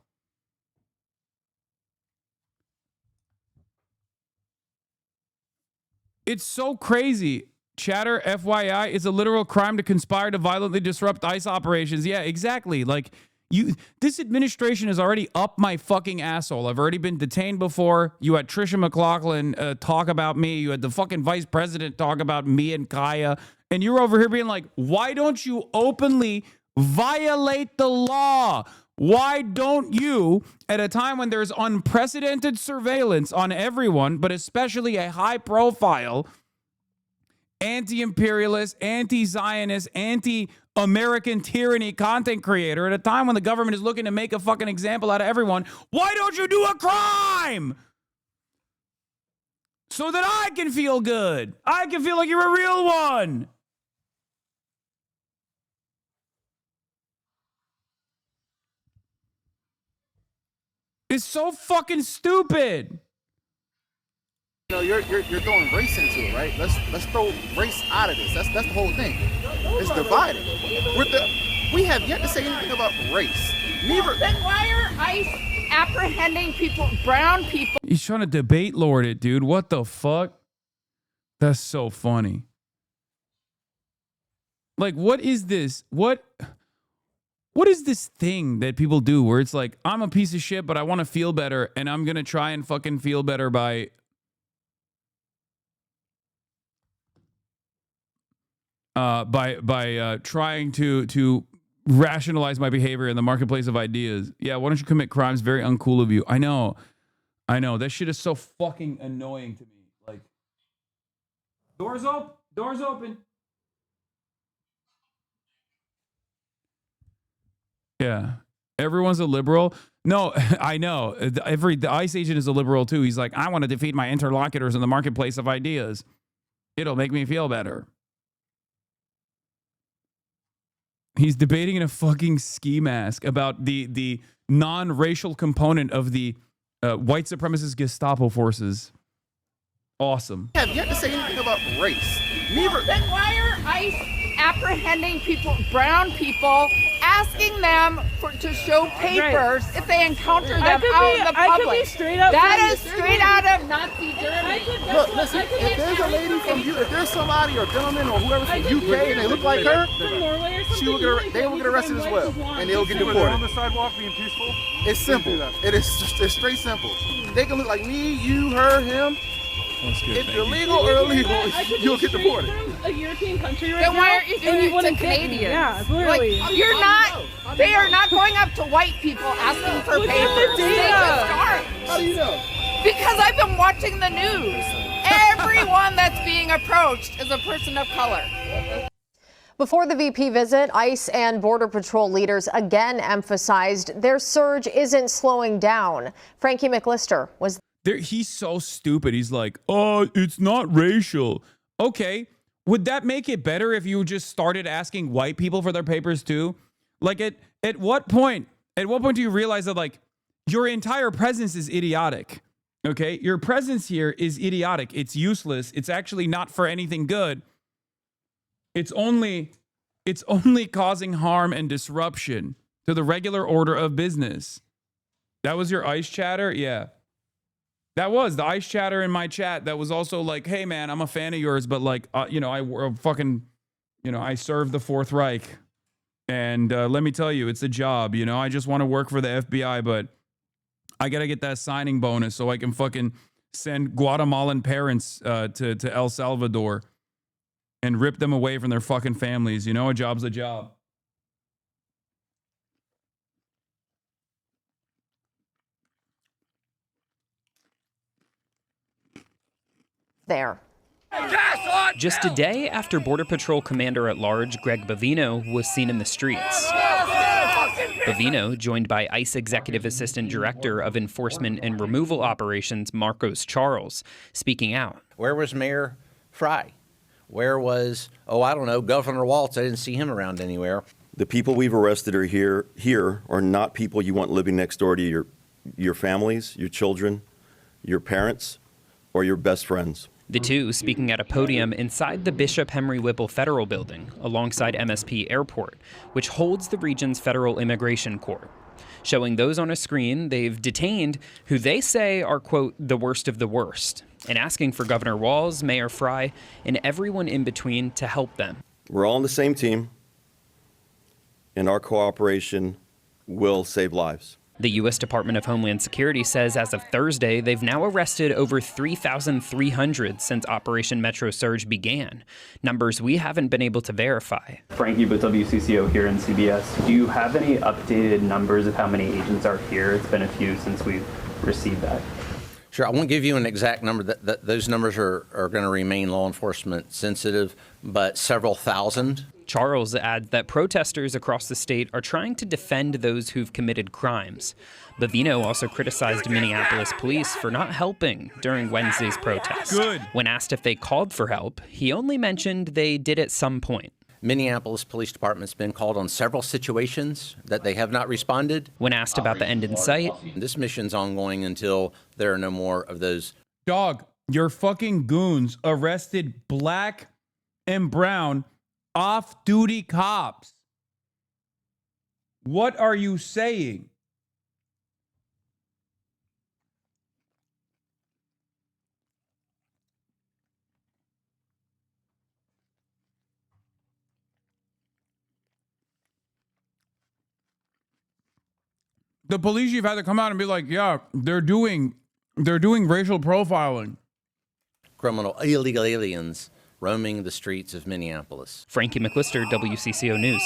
It's so crazy. Chatter, FYI, is a literal crime to conspire to violently disrupt ICE operations. Yeah, exactly. Like, this administration is already up my fucking asshole. I've already been detained before. You had Trisha McLaughlin talk about me. You had the fucking vice president talk about me and Kaya. And you're over here being like, why don't you openly violate the law? Why don't you, at a time when there's unprecedented surveillance on everyone, but especially a high-profile anti-imperialist, anti-Zionist, anti-American tyranny content creator, at a time when the government is looking to make a fucking example out of everyone, why don't you do a crime? So that I can feel good. I can feel like you're a real one. It's so fucking stupid. You know, you're throwing race into it, right? Let's throw race out of this. That's the whole thing. It's divided. We have yet to say anything about race. Neither. Then why are ICE apprehending people, brown people? He's trying to debate lord it, dude. What the fuck? That's so funny. Like, what is this? What is this thing that people do where it's like, I'm a piece of shit, but I want to feel better, and I'm going to try and fucking feel better by trying to rationalize my behavior in the marketplace of ideas. Yeah, why don't you commit crimes? Very uncool of you. I know. That shit is so fucking annoying to me. Like, doors open. Yeah. Everyone's a liberal. No, I know. The ICE agent is a liberal too. He's like, I want to defeat my interlocutors in the marketplace of ideas. It'll make me feel better. He's debating in a fucking ski mask about the non-racial component of the white supremacist Gestapo forces. Awesome. We have yet to say anything about race. Neither. Then why are ICE apprehending people, brown people, asking them to show papers if they encounter them out in the public? I could be straight up. That is straight out of Nazi Germany. Look, listen, if there's a lady from if there's somebody or gentleman or whoever from UK and they look like her, they will get arrested as well, and they'll get deported. On the sidewalk being peaceful. It's simple. It's straight simple. They can look like me, you, her, him. If you're legal or illegal, you'll get deported. A European country right then now, why aren't you doing it to Canadians? Yeah, literally. Like, you're not. They are not going up to white people asking for Look papers. at the data. They just aren't. How do you know? Because I've been watching the news. Everyone that's being approached is a person of color. Before the VP visit, ICE and Border Patrol leaders again emphasized their surge isn't slowing down. Frankie McLister was there. He's so stupid. He's like, oh, it's not racial. Okay. Would that make it better if you just started asking white people for their papers too? Like at what point do you realize that like your entire presence is idiotic? Okay. Your presence here is idiotic. It's useless. It's actually not for anything good. It's only causing harm and disruption to the regular order of business. That was your ICE chatter? Yeah. That was the ICE chatter in my chat. That was also like, hey man, I'm a fan of yours, but like, I served the Fourth Reich. And let me tell you, it's a job, I just want to work for the FBI, but I got to get that signing bonus so I can fucking send Guatemalan parents to El Salvador and rip them away from their fucking families. A job's a job. there. Just a day after Border Patrol Commander-at-Large Greg Bavino was seen in the streets. Bavino, joined by ICE Executive Assistant Director of Enforcement and Removal Operations Marcos Charles, speaking out. Where was Mayor Fry? Where was, Governor Waltz? I didn't see him around anywhere. The people we've arrested are here are not people you want living next door to your families, your children, your parents, or your best friends. The two speaking at a podium inside the Bishop Henry Whipple Federal Building alongside MSP Airport, which holds the region's federal immigration court. Showing those on a screen, they've detained who they say are, quote, the worst of the worst, and asking for Governor Walz, Mayor Fry, and everyone in between to help them. We're all on the same team, and our cooperation will save lives. The U.S. Department of Homeland Security says as of Thursday, they've now arrested over 3,300 since Operation Metro Surge began, numbers we haven't been able to verify. Frankie with WCCO here in CBS. Do you have any updated numbers of how many agents are here? It's been a few since we've received that. Sure, I won't give you an exact number. Those numbers are going to remain law enforcement sensitive, but several thousand. Charles adds that protesters across the state are trying to defend those who've committed crimes. Bovino also criticized Minneapolis police for not helping during Wednesday's protest. Good. When asked if they called for help, he only mentioned they did at some point. Minneapolis Police Department's been called on several situations that they have not responded. When asked about the end in sight, this mission's ongoing until there are no more of those. Dog, your fucking goons arrested black and brown off-duty cops. What are you saying? The police chief had to come out and be like, yeah, they're doing racial profiling. Criminal illegal aliens roaming the streets of Minneapolis. Frankie McLister, WCCO News.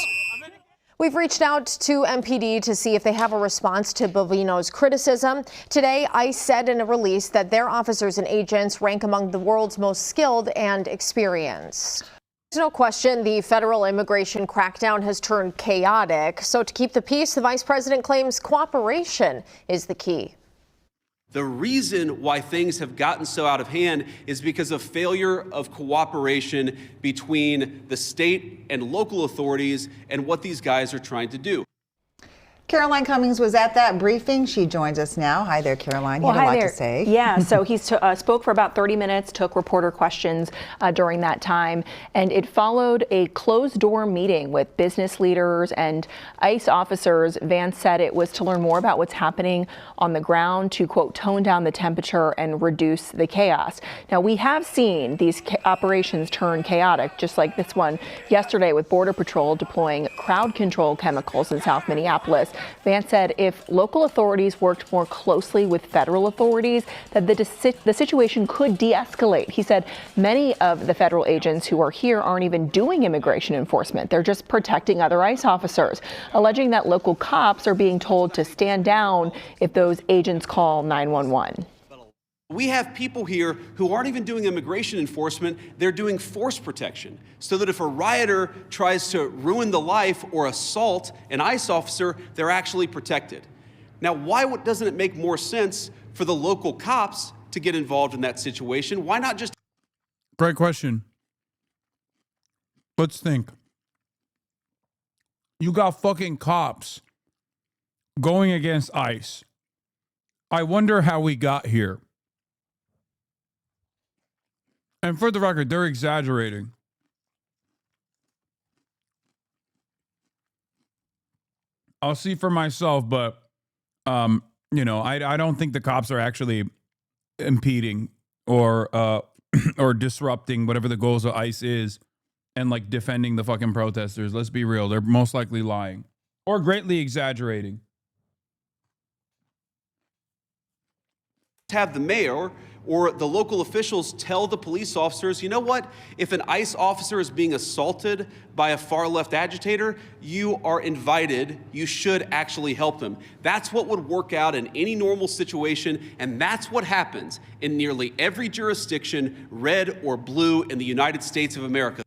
We've reached out to MPD to see if they have a response to Bovino's criticism. Today, ICE said in a release that their officers and agents rank among the world's most skilled and experienced. There's no question the federal immigration crackdown has turned chaotic. So to keep the peace, the vice president claims cooperation is the key. The reason why things have gotten so out of hand is because of failure of cooperation between the state and local authorities and what these guys are trying to do. Caroline Cummings was at that briefing. She joins us now. Hi there, Caroline. You had a lot to say. Yeah, so he spoke for about 30 minutes, took reporter questions during that time, and it followed a closed-door meeting with business leaders and ICE officers. Vance said it was to learn more about what's happening on the ground to, quote, tone down the temperature and reduce the chaos. Now, we have seen these operations turn chaotic, just like this one yesterday with Border Patrol deploying crowd control chemicals in South Minneapolis. Vance said if local authorities worked more closely with federal authorities, that the situation could de-escalate. He said many of the federal agents who are here aren't even doing immigration enforcement. They're just protecting other ICE officers, alleging that local cops are being told to stand down if those agents call 911. We have people here who aren't even doing immigration enforcement, they're doing force protection. So that if a rioter tries to ruin the life or assault an ICE officer, they're actually protected. Now, why doesn't it make more sense for the local cops to get involved in that situation? Why not just... Great question. Let's think. You got fucking cops going against ICE. I wonder how we got here. And for the record, they're exaggerating. I'll see for myself, but, you know, I don't think the cops are actually impeding or disrupting whatever the goals of ICE is and, like, defending the fucking protesters. Let's be real. They're most likely lying or greatly exaggerating. Have the mayor or the local officials tell the police officers, you know what, if an ICE officer is being assaulted by a far-left agitator, you are invited, you should actually help them. That's what would work out in any normal situation, and that's what happens in nearly every jurisdiction, red or blue, in the United States of America.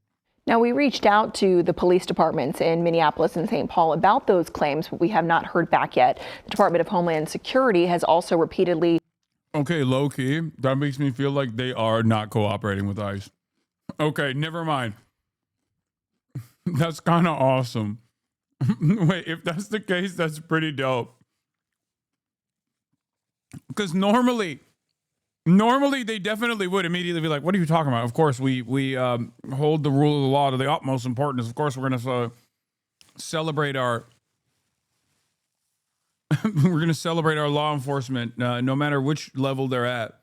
Now, we reached out to the police departments in Minneapolis and St. Paul about those claims, but we have not heard back yet. The Department of Homeland Security has also repeatedly... Okay, low-key, that makes me feel like they are not cooperating with ICE. Okay, never mind. That's kind of awesome. Wait, if that's the case, that's pretty dope. Because normally they definitely would immediately be like, what are you talking about? Of course, we hold the rule of the law to the utmost importance. Of course, we're going to celebrate our We're going to celebrate our law enforcement, no matter which level they're at.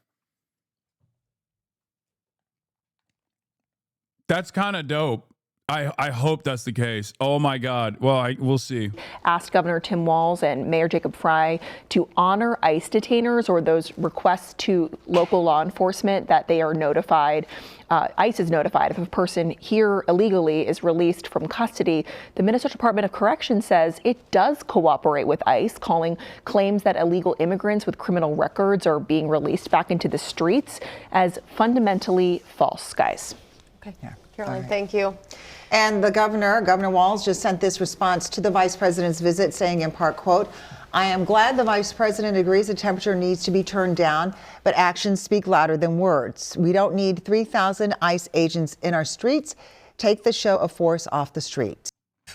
That's kind of dope. I hope that's the case. Oh my God. Well, we'll see. Asked Governor Tim Walz and Mayor Jacob Frey to honor ICE detainers or those requests to local law enforcement that they are notified. ICE is notified if a person here illegally is released from custody. The Minnesota Department of Corrections says it does cooperate with ICE, calling claims that illegal immigrants with criminal records are being released back into the streets as fundamentally false, guys. Okay. Yeah. Caroline, thank you. And the Governor Walz, just sent this response to the vice president's visit, saying in part, quote, "I am glad the vice president agrees the temperature needs to be turned down, but actions speak louder than words. We don't need 3,000 ICE agents in our streets. Take the show of force off the streets."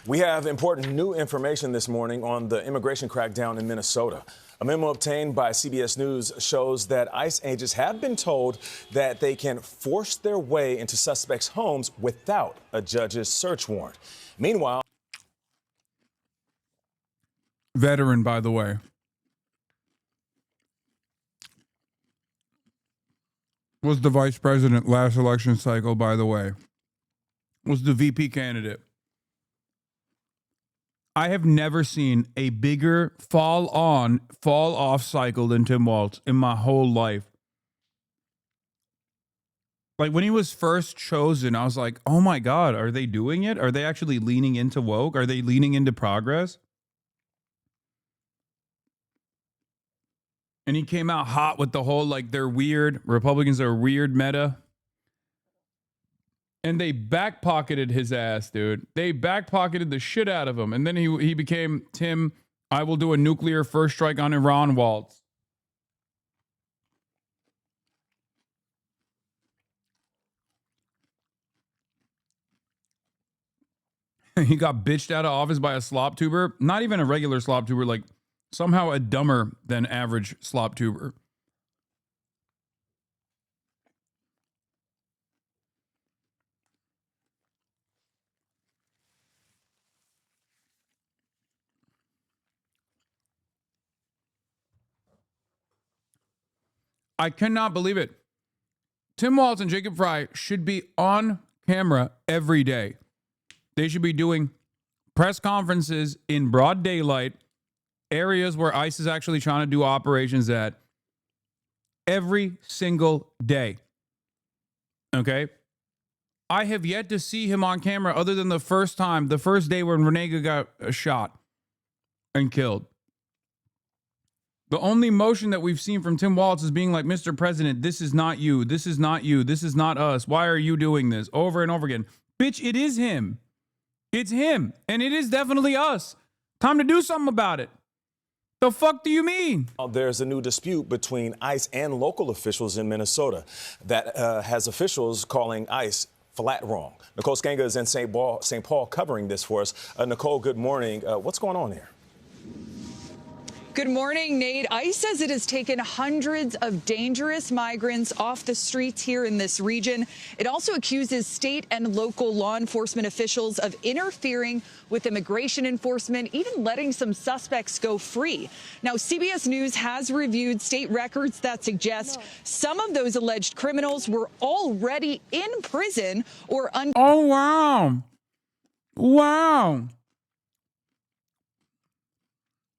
We have important new information this morning on the immigration crackdown in Minnesota. A memo obtained by CBS News shows that ICE agents have been told that they can force their way into suspects' homes without a judge's search warrant. Meanwhile, Veteran, by the way. Was the vice president last election cycle, by the way. Was the VP candidate. I have never seen a bigger fall off cycle than Tim Walz in my whole life. Like when he was first chosen, I was like, oh my God, are they doing it? Are they actually leaning into woke? Are they leaning into progress? And he came out hot with the whole, like, they're weird. Republicans are weird meta. And they backpocketed his ass, dude. They backpocketed the shit out of him. And then he became Tim, I will do a nuclear first strike on Iran Waltz. He got bitched out of office by a slop tuber. Not even a regular slop tuber, like somehow a dumber than average slop tuber. I cannot believe it. Tim Walz and Jacob Frey should be on camera every day. They should be doing press conferences in broad daylight, areas where ICE is actually trying to do operations at, every single day. Okay? I have yet to see him on camera other than the first day when Renega got shot and killed. The only motion that we've seen from Tim Walz is being like, Mr. President, this is not you. This is not you. This is not us. Why are you doing this? Over and over again. Bitch, it is him. It's him. And it is definitely us. Time to do something about it. The fuck do you mean? there's a new dispute between ICE and local officials in Minnesota that has officials calling ICE flat wrong. Nicole Skanga is in St. Paul covering this for us. Nicole, good morning. What's going on here? Good morning, Nate. ICE says it has taken hundreds of dangerous migrants off the streets here in this region. It also accuses state and local law enforcement officials of interfering with immigration enforcement, even letting some suspects go free. Now, CBS News has reviewed state records that suggest some of those alleged criminals were already in prison or Oh, wow. Wow.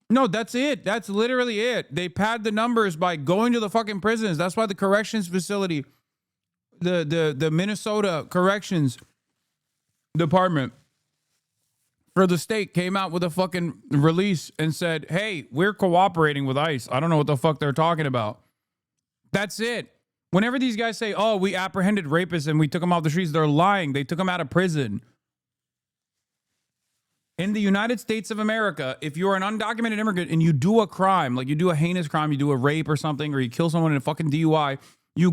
No, that's it. That's literally it. They pad the numbers by going to the fucking prisons. That's why the corrections facility, the Minnesota Corrections Department for the state came out with a fucking release and said, hey, we're cooperating with ICE. I don't know what the fuck they're talking about. That's it. Whenever these guys say, oh, we apprehended rapists and we took them off the streets, they're lying. They took them out of prison. In the United States of America, if you're an undocumented immigrant and you do a crime, like you do a heinous crime, you do a rape or something, or you kill someone in a fucking DUI, you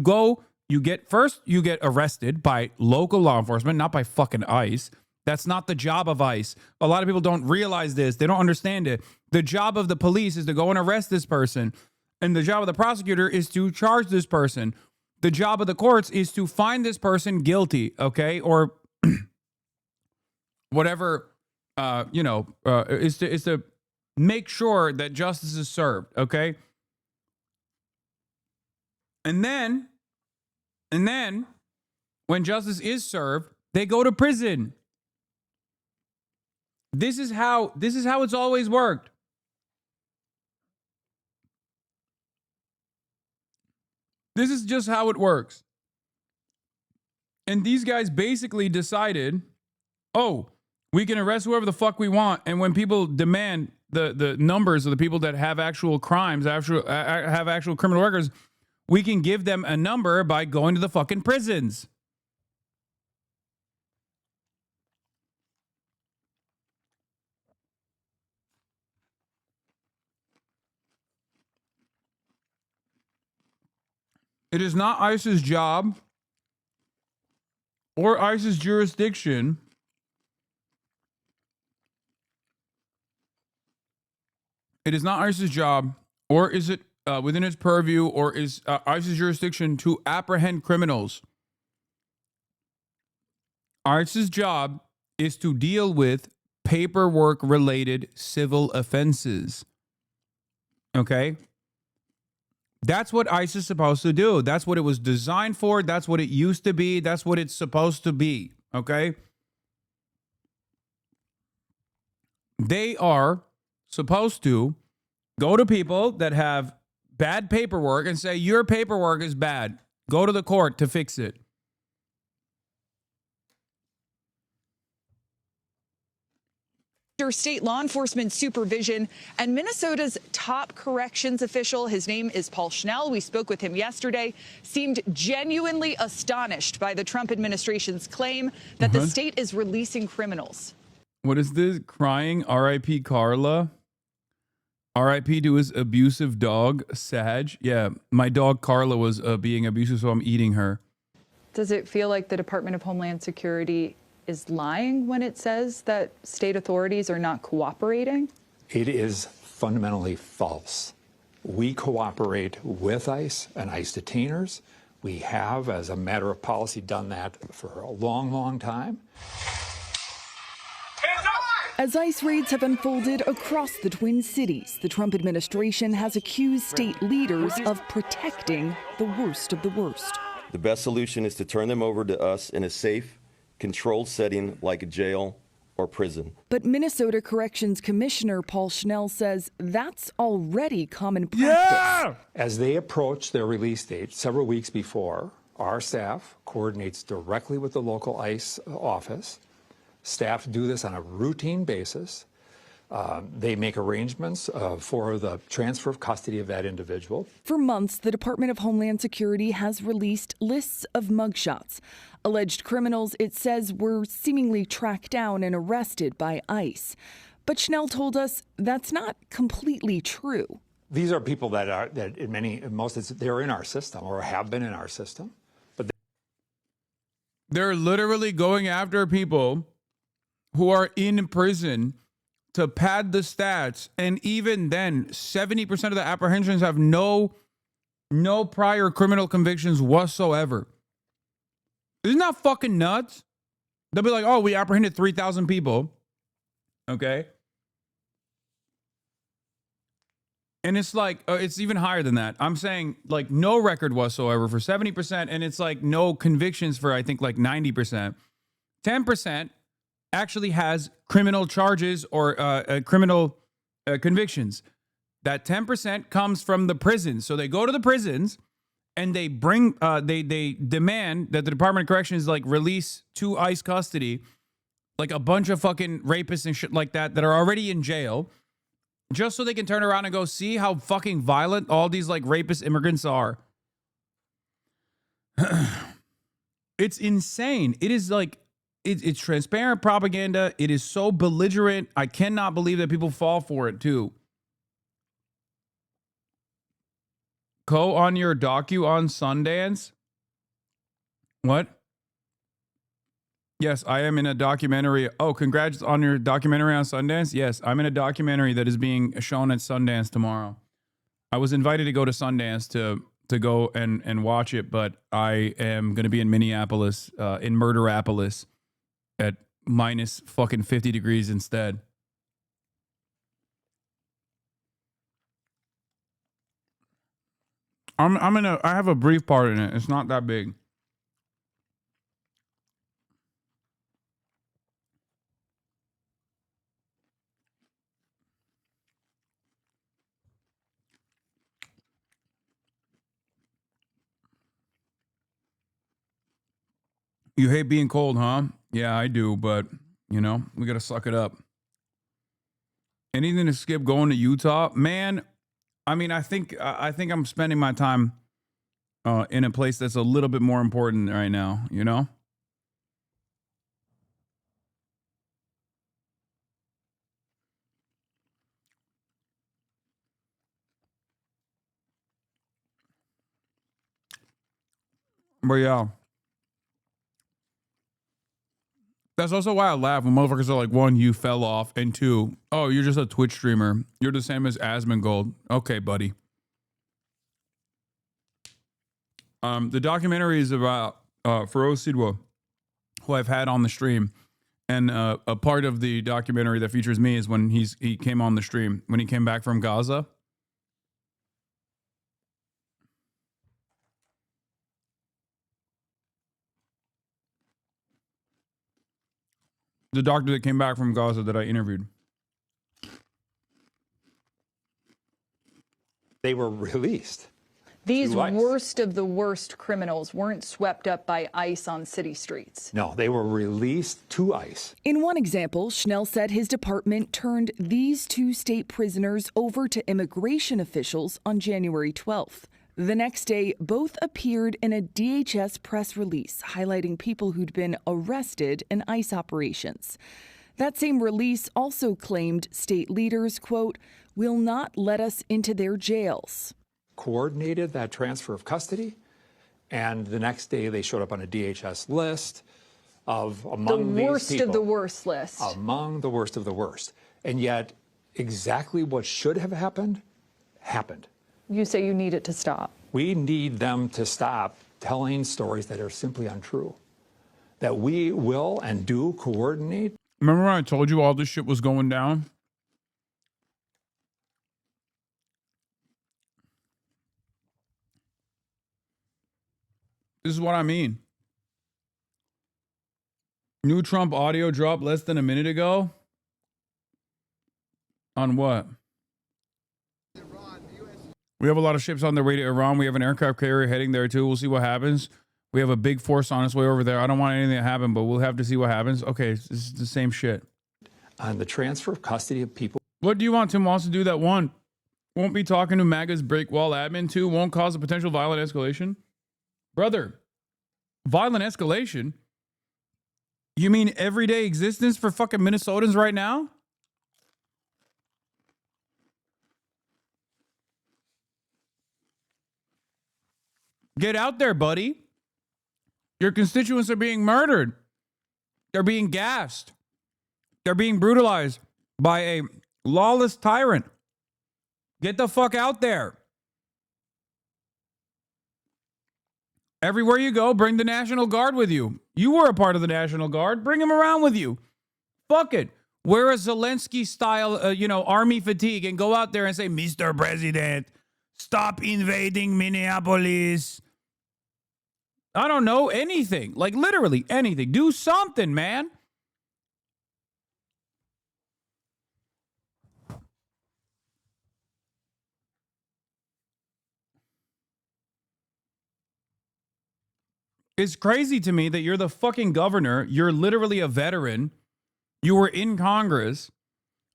get arrested by local law enforcement, not by fucking ICE. That's not the job of ICE. A lot of people don't realize this. They don't understand it. The job of the police is to go and arrest this person. And the job of the prosecutor is to charge this person. The job of the courts is to find this person guilty, okay? Or whatever, is to make sure that justice is served, okay? And then when justice is served, they go to prison. This is how it's always worked. This is just how it works. And these guys basically decided, oh, we can arrest whoever the fuck we want. And when people demand the numbers of the people that have actual crimes, have actual criminal records, we can give them a number by going to the fucking prisons. It is not ICE's job or ICE's jurisdiction it is not ICE's job, or is it within its purview, or is ICE's jurisdiction to apprehend criminals. ICE's job is to deal with paperwork-related civil offenses. Okay? That's what ICE is supposed to do. That's what it was designed for. That's what it used to be. That's what it's supposed to be. Okay? They are supposed to go to people that have bad paperwork and say, your paperwork is bad. Go to the court to fix it. State law enforcement supervision, and Minnesota's top corrections official, his name is Paul Schnell, we spoke with him yesterday, seemed genuinely astonished by the Trump administration's claim that the state is releasing criminals. What is this? Crying R.I.P. Carla? R.I.P. to his abusive dog, Sag. Yeah, my dog Carla was being abusive, so I'm eating her. Does it feel like the Department of Homeland Security is lying when it says that state authorities are not cooperating? It is fundamentally false. We cooperate with ICE and ICE detainers. We have, as a matter of policy, done that for a long, long time. As ICE raids have unfolded across the Twin Cities, the Trump administration has accused state leaders of protecting the worst of the worst. The best solution is to turn them over to us in a safe, controlled setting like a jail or prison. But Minnesota Corrections Commissioner Paul Schnell says that's already common practice. Yeah! As they approach their release date several weeks before, our staff coordinates directly with the local ICE office. Staff do this on a routine basis. They make arrangements for the transfer of custody of that individual. For months, the Department of Homeland Security has released lists of mugshots. Alleged criminals, it says, were seemingly tracked down and arrested by ICE. But Schnell told us that's not completely true. These are people that they're in our system or have been in our system. But they're literally going after people who are in prison to pad the stats, and even then, 70% of the apprehensions have no prior criminal convictions whatsoever. Isn't that fucking nuts? They'll be like, oh, we apprehended 3,000 people. Okay. And it's like, it's even higher than that. I'm saying like no record whatsoever for 70%, and it's like no convictions for, I think, like 90%. 10% actually has criminal charges or criminal convictions. That 10% comes from the prisons. So they go to the prisons and they bring, they demand that the Department of Corrections like release to ICE custody like a bunch of fucking rapists and shit like that are already in jail, just so they can turn around and go see how fucking violent all these like rapist immigrants are. It's insane. It is like, it's transparent propaganda. It is so belligerent. I cannot believe that people fall for it too. Go on your docu on Sundance. What? Yes, I am in a documentary. Oh, congrats on your documentary on Sundance. Yes, I'm in a documentary that is being shown at Sundance tomorrow. I was invited to go to Sundance to go and watch it, but I am going to be in Minneapolis, in Murderapolis, at minus fucking 50 degrees instead. I have a brief part in it. It's not that big. You hate being cold, huh? Yeah, I do, but you know, we gotta suck it up. Anything to skip going to Utah? Man, I mean, I think I'm spending my time in a place that's a little bit more important right now, you know? But yeah. That's also why I laugh when motherfuckers are like, one, you fell off, and two, oh, you're just a Twitch streamer. You're the same as Asmongold. Okay, buddy. The documentary is about Feroz Sidwa, who I've had on the stream. And a part of the documentary that features me is when he came on the stream, when he came back from Gaza. The doctor that came back from Gaza that I interviewed. They were released. These to ICE. worst of the worst criminals weren't swept up by ICE on city streets. No, they were released to ICE. In one example, Schnell said his department turned these 2 state prisoners over to immigration officials on January 12th. The next day, both appeared in a DHS press release highlighting people who'd been arrested in ICE operations. That same release also claimed state leaders, quote, will not let us into their jails. Coordinated that transfer of custody, and the next day they showed up on a DHS list of among the these worst people, of the worst list. among the worst of the worst. And yet, exactly what should have happened, happened. You say you need it to stop. We need them to stop telling stories that are simply untrue. That we will and do coordinate. Remember when I told you all this shit was going down? This is what I mean. New Trump audio drop less than a minute ago. On what? We have a lot of ships on their way to Iran. We have an aircraft carrier heading there too. We'll see what happens. We have a big force on its way over there. I don't want anything to happen, but we'll have to see what happens. Okay, this is the same shit. On the transfer of custody of people. What do you want Tim Walz to do that one? Won't be talking to MAGA's break wall admin. Two, won't cause a potential violent escalation. Brother, violent escalation? You mean everyday existence for fucking Minnesotans right now? Get out there, buddy. Your constituents are being murdered. They're being gassed. They're being brutalized by a lawless tyrant. Get the fuck out there. Everywhere you go, bring the National Guard with you. You were a part of the National Guard. Bring him around with you. Fuck it. Wear a Zelensky-style, army fatigue and go out there and say, Mr. President, stop invading Minneapolis. I don't know, anything. Like, literally anything. Do something, man. It's crazy to me that you're the fucking governor. You're literally a veteran. You were in Congress.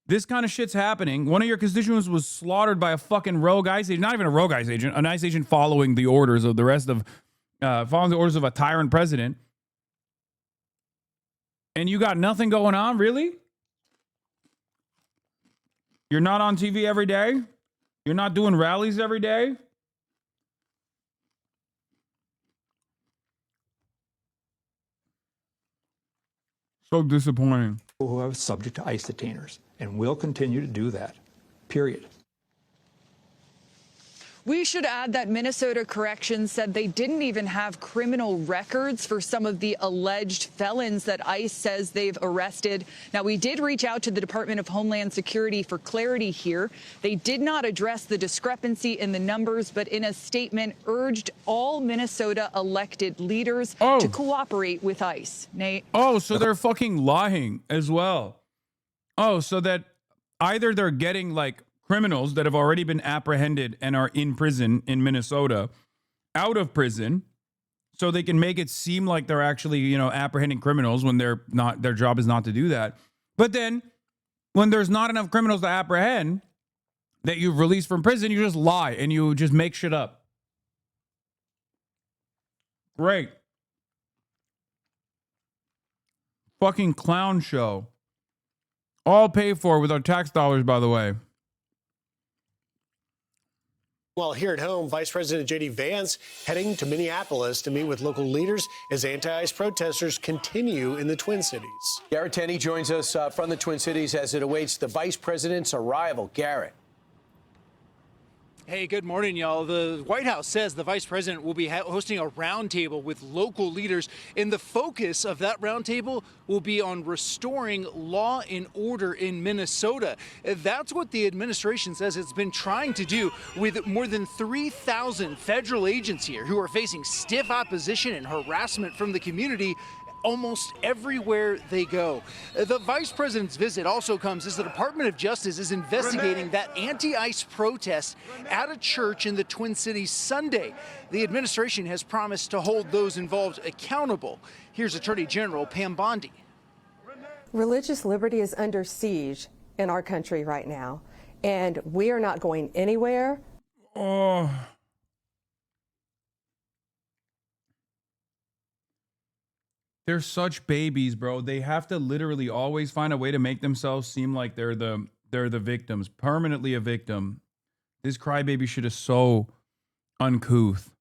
This kind of shit's happening. One of your constituents was slaughtered by a fucking rogue ICE agent. Not even a rogue ICE agent. An ICE agent following the orders of the rest of, following the orders of a tyrant president. And you got nothing going on, really? You're not on TV every day? You're not doing rallies every day? So disappointing. Who are subject to ICE detainers, and will continue to do that, period. We should add that Minnesota Corrections said they didn't even have criminal records for some of the alleged felons that ICE says they've arrested. Now, we did reach out to the Department of Homeland Security for clarity here. They did not address the discrepancy in the numbers, but in a statement urged all Minnesota elected leaders to cooperate with ICE. Nate? Oh, so they're fucking lying as well. Oh, so that either they're getting like criminals that have already been apprehended and are in prison in Minnesota out of prison so they can make it seem like they're actually, you know, apprehending criminals when they're not, their job is not to do that. But then when there's not enough criminals to apprehend that you've released from prison, you just lie and you just make shit up. Great. Fucking clown show. All paid for with our tax dollars, by the way. Well, here at home, Vice President J.D. Vance heading to Minneapolis to meet with local leaders as anti-ICE protesters continue in the Twin Cities. Garrett Tenney joins us from the Twin Cities as it awaits the Vice President's arrival. Garrett. Hey, good morning, y'all. The White House says the vice president will be hosting a roundtable with local leaders, and the focus of that roundtable will be on restoring law and order in Minnesota. That's what the administration says it's been trying to do with more than 3,000 federal agents here who are facing stiff opposition and harassment from the community almost everywhere they go. The vice president's visit also comes as the Department of Justice is investigating that anti-ICE protest at a church in the Twin Cities Sunday. The administration has promised to hold those involved accountable. Here's Attorney General Pam Bondi. Religious liberty is under siege in our country right now, and we are not going anywhere. Oh. They're such babies, bro. They have to literally always find a way to make themselves seem like they're the victims, permanently a victim. This crybaby shit is so uncouth.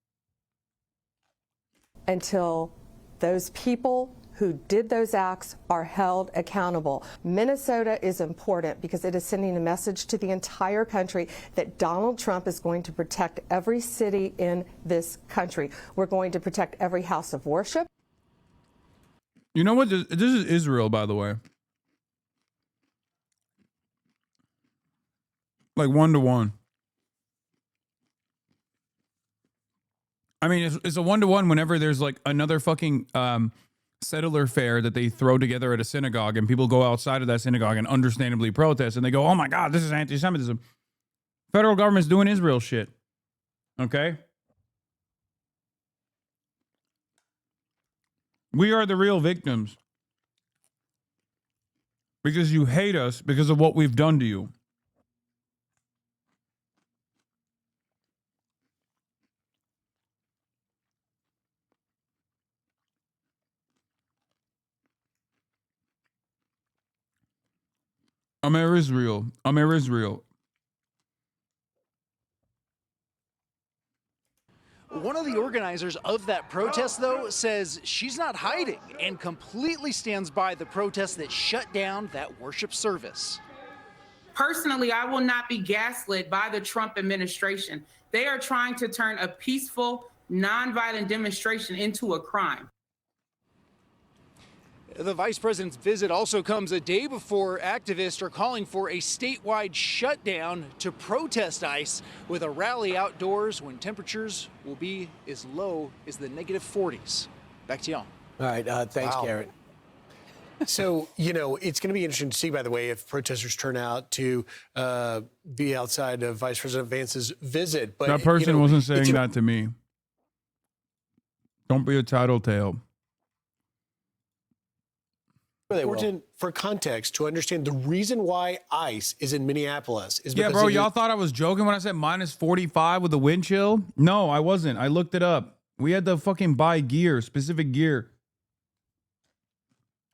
Until those people who did those acts are held accountable. Minnesota is important because it is sending a message to the entire country that Donald Trump is going to protect every city in this country. We're going to protect every house of worship. You know what? This is Israel, by the way. Like 1-to-1. I mean, it's a 1-to-1 whenever there's like another fucking settler fair that they throw together at a synagogue and people go outside of that synagogue and understandably protest and they go, oh my God, this is anti-Semitism. Federal government's doing Israel shit. Okay? We are the real victims because you hate us because of what we've done to you. Amer Israel. Amer Israel. One of the organizers of that protest, though, says she's not hiding and completely stands by the protest that shut down that worship service. Personally, I will not be gaslit by the Trump administration. They are trying to turn a peaceful, nonviolent demonstration into a crime. The vice president's visit also comes a day before activists are calling for a statewide shutdown to protest ICE with a rally outdoors when temperatures will be as low as the -40s. Back to y'all. All right. Thanks, Wow. Garrett. So, you know, it's going to be interesting to see, by the way, if protesters turn out to be outside of Vice President Vance's visit. But That person wasn't saying it's that to me. Don't be a tattletale. important for context to understand the reason why ICE is in Minneapolis is Yeah, because bro, y'all thought I was joking when I said -45 with the wind chill? No, I wasn't. I looked it up. We had to fucking buy gear, specific gear.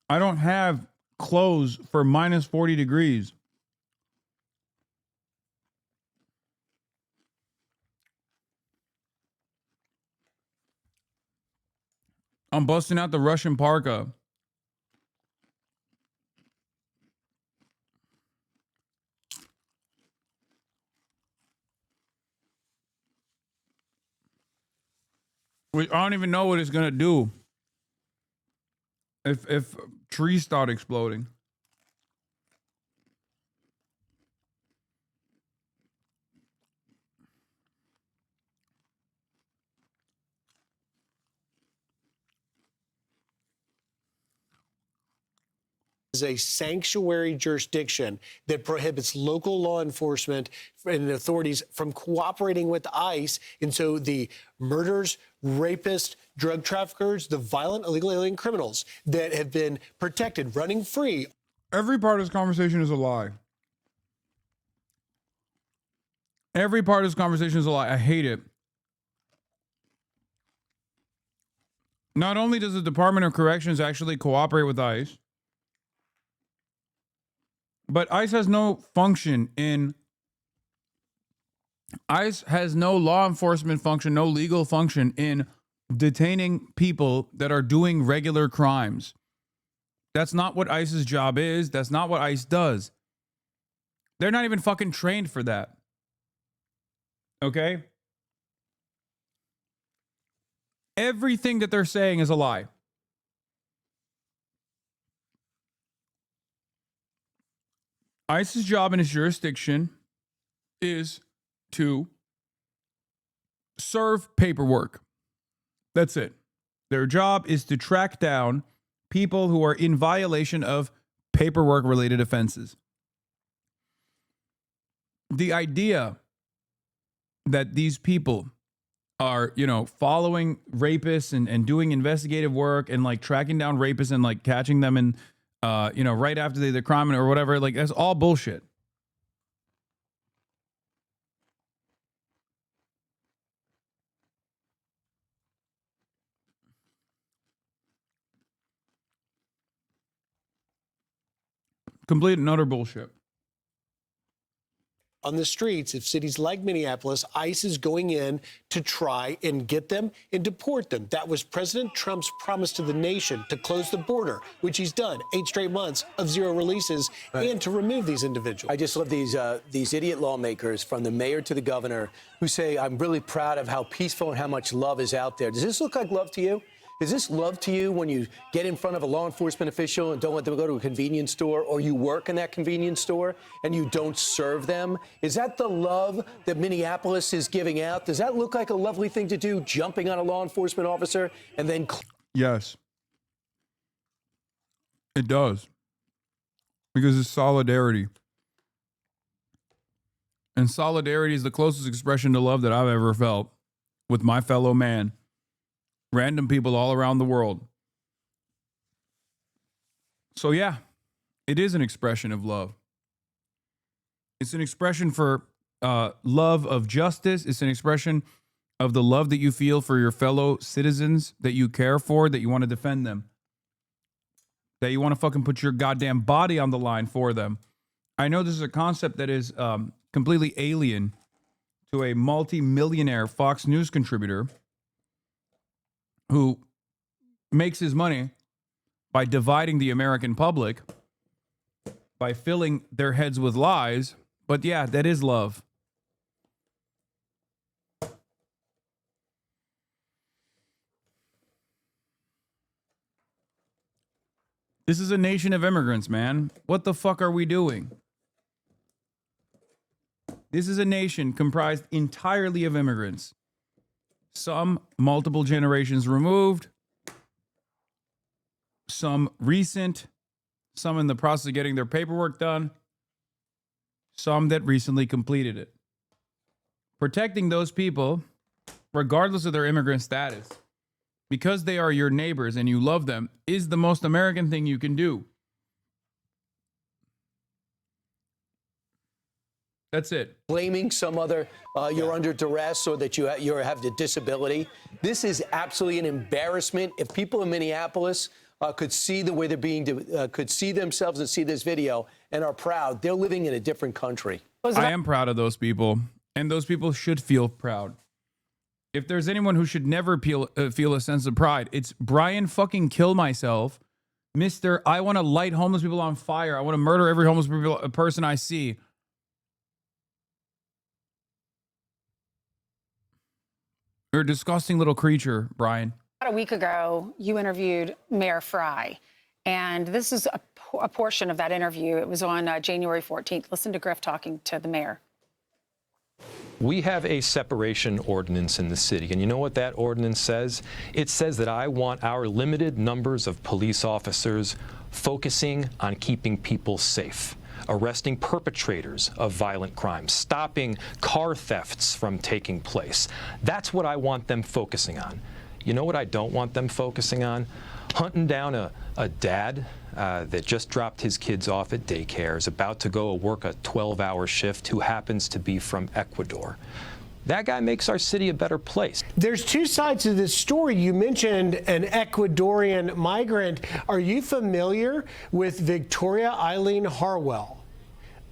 I don't have clothes for -40 degrees. I'm busting out the Russian parka. I don't even know what it's gonna do if trees start exploding. Is a sanctuary jurisdiction that prohibits local law enforcement and authorities from cooperating with ICE. And so the murderers, rapists, drug traffickers, the violent illegal alien criminals that have been protected, running free. Every part of this conversation is a lie. Every part of this conversation is a lie. I hate it. Not only does the Department of Corrections actually cooperate with ICE, but ICE has no function in... ICE has no law enforcement function, no legal function in detaining people that are doing regular crimes. That's not what ICE's job is. That's not what ICE does. They're not even fucking trained for that. Okay? Everything that they're saying is a lie. ICE's job in its jurisdiction is to serve paperwork. That's it. Their job is to track down people who are in violation of paperwork-related offenses. The idea that these people are, following rapists and doing investigative work and like tracking down rapists and like catching them and right after they did the crime or whatever, like that's all bullshit. Complete and utter bullshit. On the streets of cities like Minneapolis, ICE is going in to try and get them and deport them. That was President Trump's promise to the nation to close the border, which he's done. 8 straight months of zero releases, and to remove these individuals. I just love these idiot lawmakers, from the mayor to the governor, who say, I'm really proud of how peaceful and how much love is out there. Does this look like love to you? Is this love to you when you get in front of a law enforcement official and don't let them go to a convenience store, or you work in that convenience store and you don't serve them? Is that the love that Minneapolis is giving out? Does that look like a lovely thing to do, jumping on a law enforcement officer and then... Yes. It does. Because it's solidarity. And solidarity is the closest expression to love that I've ever felt with my fellow man. Random people all around the world. So yeah, it is an expression of love. It's an expression for love of justice. It's an expression of the love that you feel for your fellow citizens, that you care for, that you want to defend them, that you want to fucking put your goddamn body on the line for them. I know this is a concept that is completely alien to a multi-millionaire Fox News contributor who makes his money by dividing the American public, by filling their heads with lies. But yeah, that is love. This is a nation of immigrants, man. What the fuck are we doing? This is a nation comprised entirely of immigrants. Some multiple generations removed, some recent, some in the process of getting their paperwork done, some that recently completed it. Protecting those people, regardless of their immigrant status, because they are your neighbors and you love them, is the most American thing you can do. That's it. Blaming some other, you're under duress, or that you have the disability. This is absolutely an embarrassment. If people in Minneapolis could see the way they're being, could see themselves and see this video and are proud, they're living in a different country. I am proud of those people, and those people should feel proud. If there's anyone who should never feel a sense of pride, it's Brian fucking Kill Myself, Mr. I want to light homeless people on fire. I want to murder every homeless person I see. You're a disgusting little creature, Brian. About a week ago, you interviewed Mayor Fry, and this is a portion of that interview. It was on January 14th. Listen to Griff talking to the mayor. We have a separation ordinance in the city, and you know what that ordinance says? It says that I want our limited numbers of police officers focusing on keeping people safe, arresting perpetrators of violent crimes, stopping car thefts from taking place. That's what I want them focusing on. You know what I don't want them focusing on? Hunting down a dad that just dropped his kids off at daycare, is about to go work a 12-hour shift, who happens to be from Ecuador. That guy makes our city a better place. There's two sides to this story. You mentioned an Ecuadorian migrant. Are you familiar with Victoria Eileen Harwell?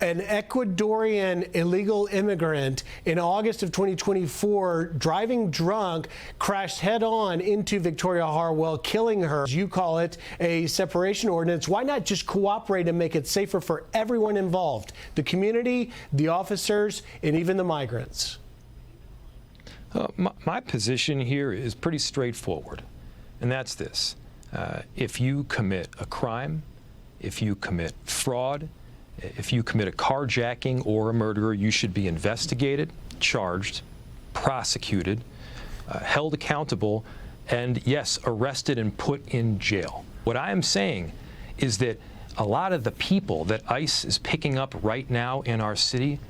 An Ecuadorian illegal immigrant in August of 2024, driving drunk, crashed head-on into Victoria Harwell, killing her. You call it a separation ordinance. Why not just cooperate and make it safer for everyone involved? The community, the officers, and even the migrants. My position here is pretty straightforward, and that's this. If you commit a crime, if you commit fraud, if you commit a carjacking or a murder, you should be investigated, charged, prosecuted, held accountable, and yes, arrested and put in jail. What I am saying is that a lot of the people that ICE is picking up right now in our city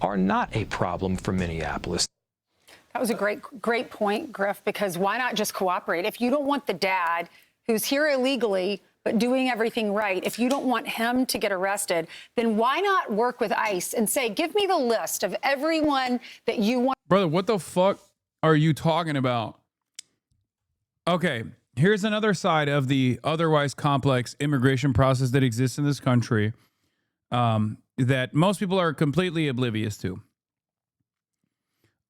are not a problem for Minneapolis. That was a great point, Griff, because why not just cooperate? If you don't want the dad who's here illegally but doing everything right, if you don't want him to get arrested, then why not work with ICE and say, give me the list of everyone that you want? Brother, what the fuck are you talking about? Okay, here's another side of the otherwise complex immigration process that exists in this country that most people are completely oblivious to.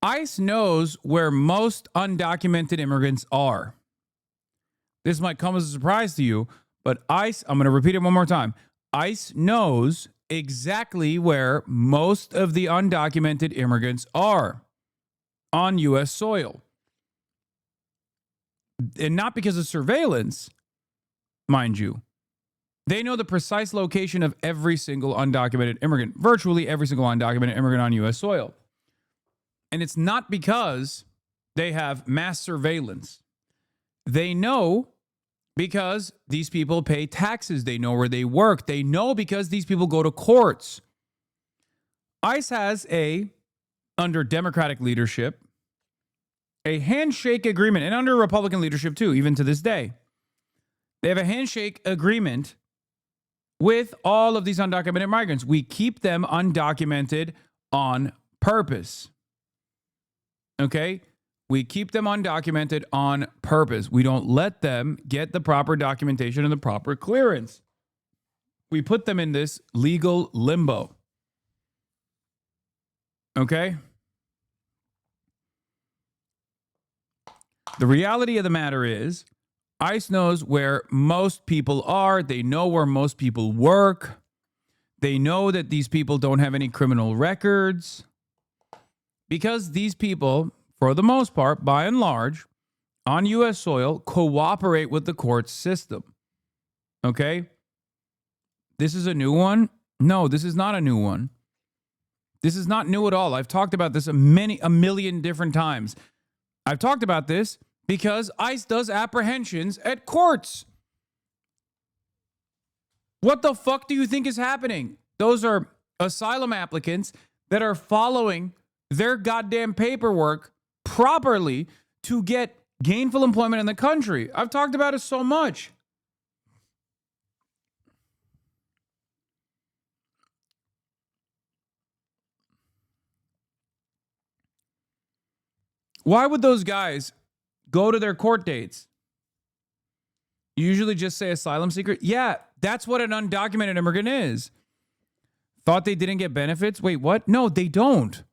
ICE knows where most undocumented immigrants are. This might come as a surprise to you, but ICE, I'm going to repeat it one more time. ICE knows exactly where most of the undocumented immigrants are on U.S. soil. And not because of surveillance, mind you. They know the precise location of every single undocumented immigrant, virtually every single undocumented immigrant on U.S. soil. And it's not because they have mass surveillance. They know because these people pay taxes. They know where they work. They know because these people go to courts. ICE has under Democratic leadership, a handshake agreement, and under Republican leadership too, even to this day. They have a handshake agreement with all of these undocumented migrants. We keep them undocumented on purpose. Okay? We keep them undocumented on purpose. We don't let them get the proper documentation and the proper clearance. We put them in this legal limbo. Okay? The reality of the matter is, ICE knows where most people are. They know where most people work. They know that these people don't have any criminal records. Because these people, for the most part, by and large, on U.S. soil, cooperate with the court system. Okay? This is a new one? No, this is not a new one. This is not new at all. I've talked about this a million different times. I've talked about this because ICE does apprehensions at courts. What the fuck do you think is happening? Those are asylum applicants that are following their goddamn paperwork properly to get gainful employment in the country. I've talked about it so much. Why would those guys go to their court dates? You usually just say asylum seeker. Yeah, that's what an undocumented immigrant is. Thought they didn't get benefits? Wait, what? No, they don't.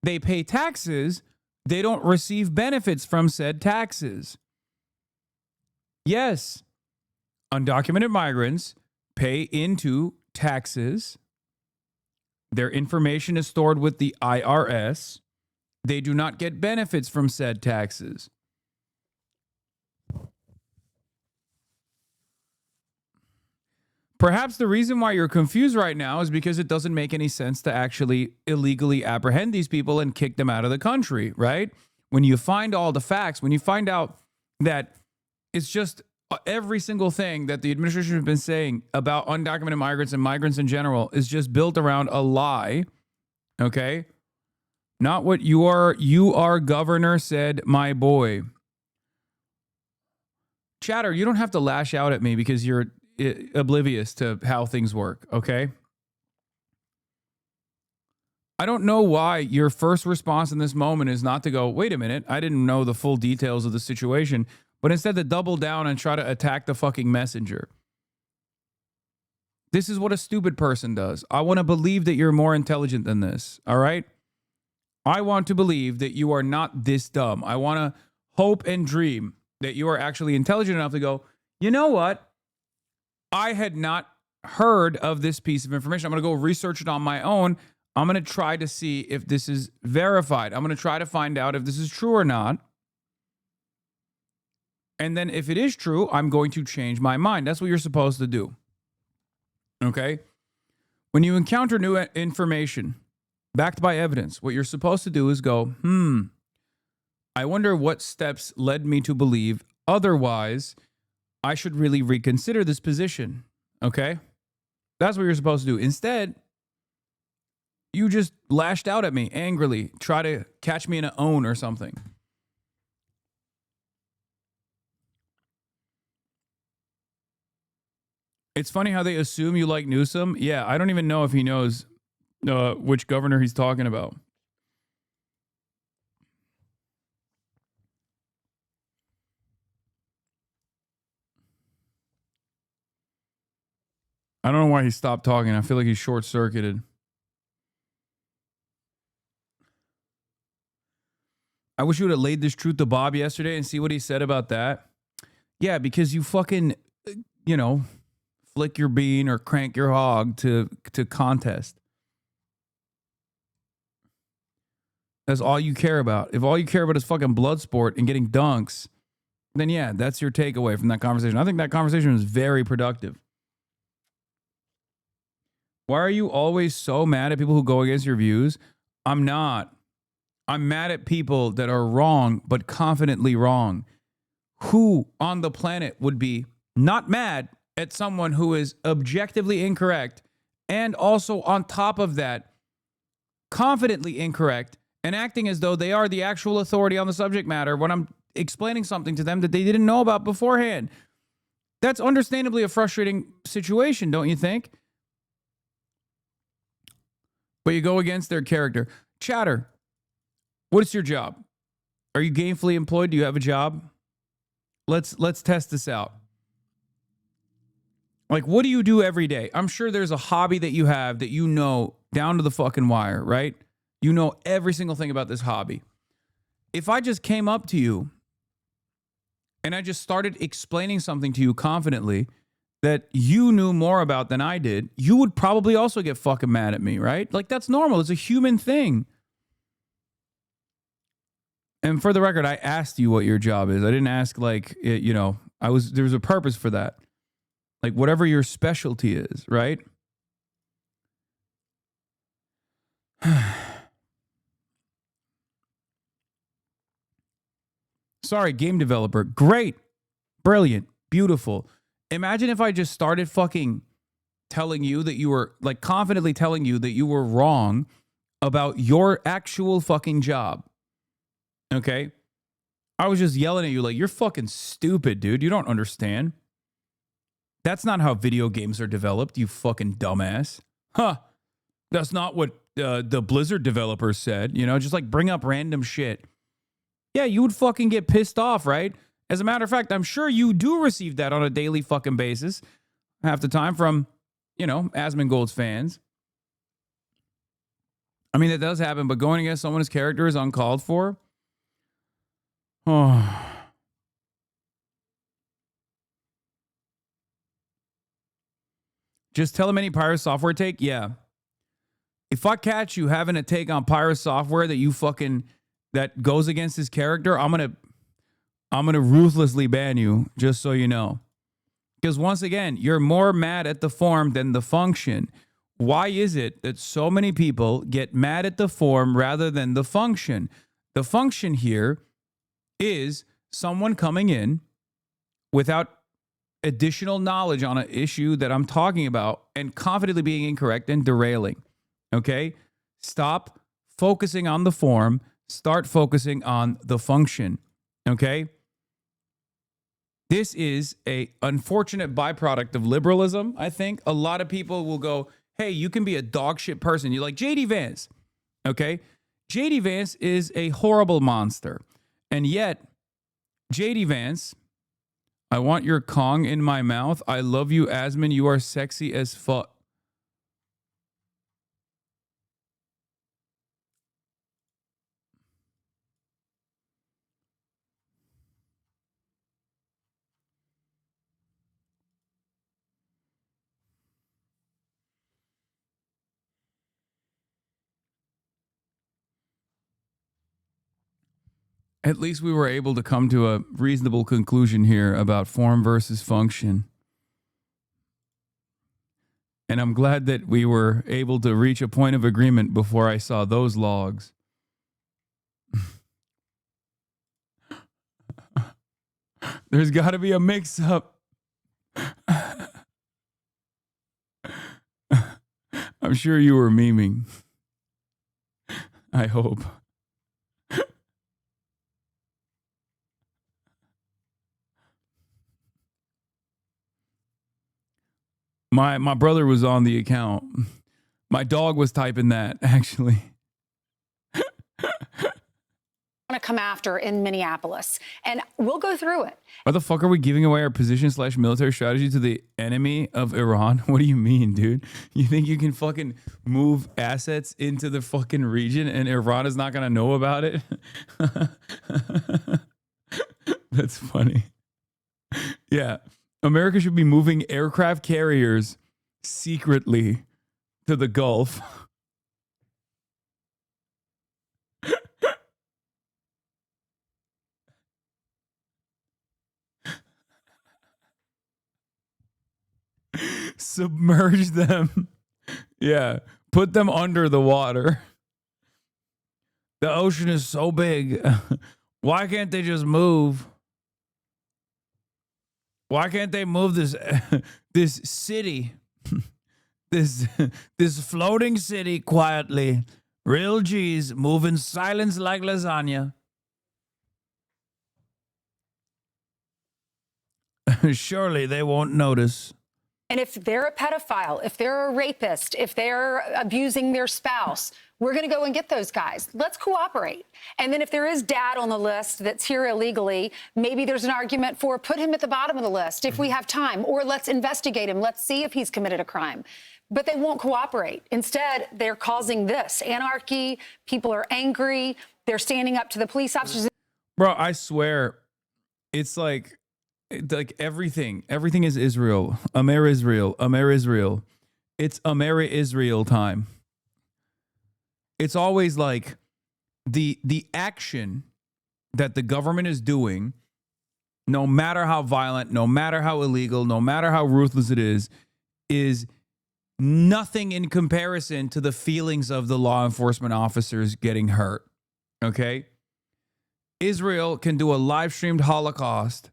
They pay taxes. They don't receive benefits from said taxes. Yes, undocumented migrants pay into taxes. Their information is stored with the IRS. They do not get benefits from said taxes. Perhaps the reason why you're confused right now is because it doesn't make any sense to actually illegally apprehend these people and kick them out of the country, right? When you find all the facts, when you find out that it's just every single thing that the administration has been saying about undocumented migrants and migrants in general is just built around a lie, okay? Not what you are governor said, my boy. Chatter, you don't have to lash out at me because you're oblivious to how things work, okay? I don't know why your first response in this moment is not to go, wait a minute, I didn't know the full details of the situation, but instead to double down and try to attack the fucking messenger. This is what a stupid person does. I want to believe that you're more intelligent than this, all right? I want to believe that you are not this dumb. I want to hope and dream that you are actually intelligent enough to go, you know what? I had not heard of this piece of information. I'm going to go research it on my own. I'm going to try to see if this is verified. I'm going to try to find out if this is true or not. And then if it is true, I'm going to change my mind. That's what you're supposed to do. Okay? When you encounter new information backed by evidence, what you're supposed to do is go, I wonder what steps led me to believe otherwise I should really reconsider this position. Okay? That's what you're supposed to do. Instead, you just lashed out at me angrily, try to catch me in an own or something. It's funny how they assume you like Newsom. Yeah, I don't even know if he knows which governor he's talking about. I don't know why he stopped talking. I feel like he's short-circuited. I wish you would have laid this truth to Bob yesterday and see what he said about that. Yeah, because you fucking, flick your bean or crank your hog to contest. That's all you care about. If all you care about is fucking blood sport and getting dunks, then yeah, that's your takeaway from that conversation. I think that conversation was very productive. Why are you always so mad at people who go against your views? I'm not. I'm mad at people that are wrong, but confidently wrong. Who on the planet would be not mad at someone who is objectively incorrect and also on top of that, confidently incorrect and acting as though they are the actual authority on the subject matter when I'm explaining something to them that they didn't know about beforehand? That's understandably a frustrating situation, don't you think? But you go against their character. Chatter, what is your job? Are you gainfully employed? Do you have a job? Let's test this out. Like, what do you do every day? I'm sure there's a hobby that you have that you know down to the fucking wire, right? You know every single thing about this hobby. If I just came up to you and I just started explaining something to you confidently that you knew more about than I did, you would probably also get fucking mad at me, right? Like, that's normal. It's a human thing. And for the record, I asked you what your job is. I didn't ask like, there was a purpose for that. Like whatever your specialty is, right? Sorry, game developer. Great. Brilliant. Beautiful. Imagine if I just started fucking telling you that you were, like, confidently telling you that you were wrong about your actual fucking job. Okay? I was just yelling at you like, you're fucking stupid, dude. You don't understand. That's not how video games are developed, you fucking dumbass. Huh. That's not what the Blizzard developers said. Just like bring up random shit. Yeah, you would fucking get pissed off, right? As a matter of fact, I'm sure you do receive that on a daily fucking basis. Half the time from, Asmongold's fans. I mean, that does happen, but going against someone's character is uncalled for. Oh. Just tell them any Pyro software take? Yeah. If I catch you having a take on Pyro software that you fucking that goes against his character, I'm gonna ruthlessly ban you, just so you know. Because once again, you're more mad at the form than the function. Why is it that so many people get mad at the form rather than the function? The function here is someone coming in without additional knowledge on an issue that I'm talking about and confidently being incorrect and derailing. Okay? Stop focusing on the form. Start focusing on the function. Okay? This is a unfortunate byproduct of liberalism, I think. A lot of people will go, hey, you can be a dog shit person. You're like J.D. Vance. Okay? J.D. Vance is a horrible monster. And yet, J.D. Vance, I want your Kong in my mouth. I love you, Asman. You are sexy as fuck. At least we were able to come to a reasonable conclusion here about form versus function. And I'm glad that we were able to reach a point of agreement before I saw those logs. There's got to be a mix-up. I'm sure you were memeing. I hope. My brother was on the account. My dog was typing that, actually. Want to come after in Minneapolis, and we'll go through it. Why the fuck are we giving away our position/military strategy to the enemy of Iran? What do you mean, dude? You think you can fucking move assets into the fucking region and Iran is not going to know about it? That's funny. Yeah. America should be moving aircraft carriers secretly to the Gulf. Submerge them. Yeah. Put them under the water. The ocean is so big. Why can't they just move? Why can't they move this this city, this floating city quietly? Real G's move in silence like lasagna. Surely they won't notice. And if they're a pedophile, if they're a rapist, if they're abusing their spouse, we're going to go and get those guys. Let's cooperate. And then if there is dad on the list that's here illegally, maybe there's an argument for put him at the bottom of the list if we have time, or let's investigate him. Let's see if he's committed a crime. But they won't cooperate. Instead, they're causing this anarchy. People are angry. They're standing up to the police officers. Bro, I swear, it's like everything is Israel. Amer Israel. Amer Israel. It's Amer Israel time. It's always like the action that the government is doing, no matter how violent, no matter how illegal, no matter how ruthless it is nothing in comparison to the feelings of the law enforcement officers getting hurt. Okay? Israel can do a live streamed Holocaust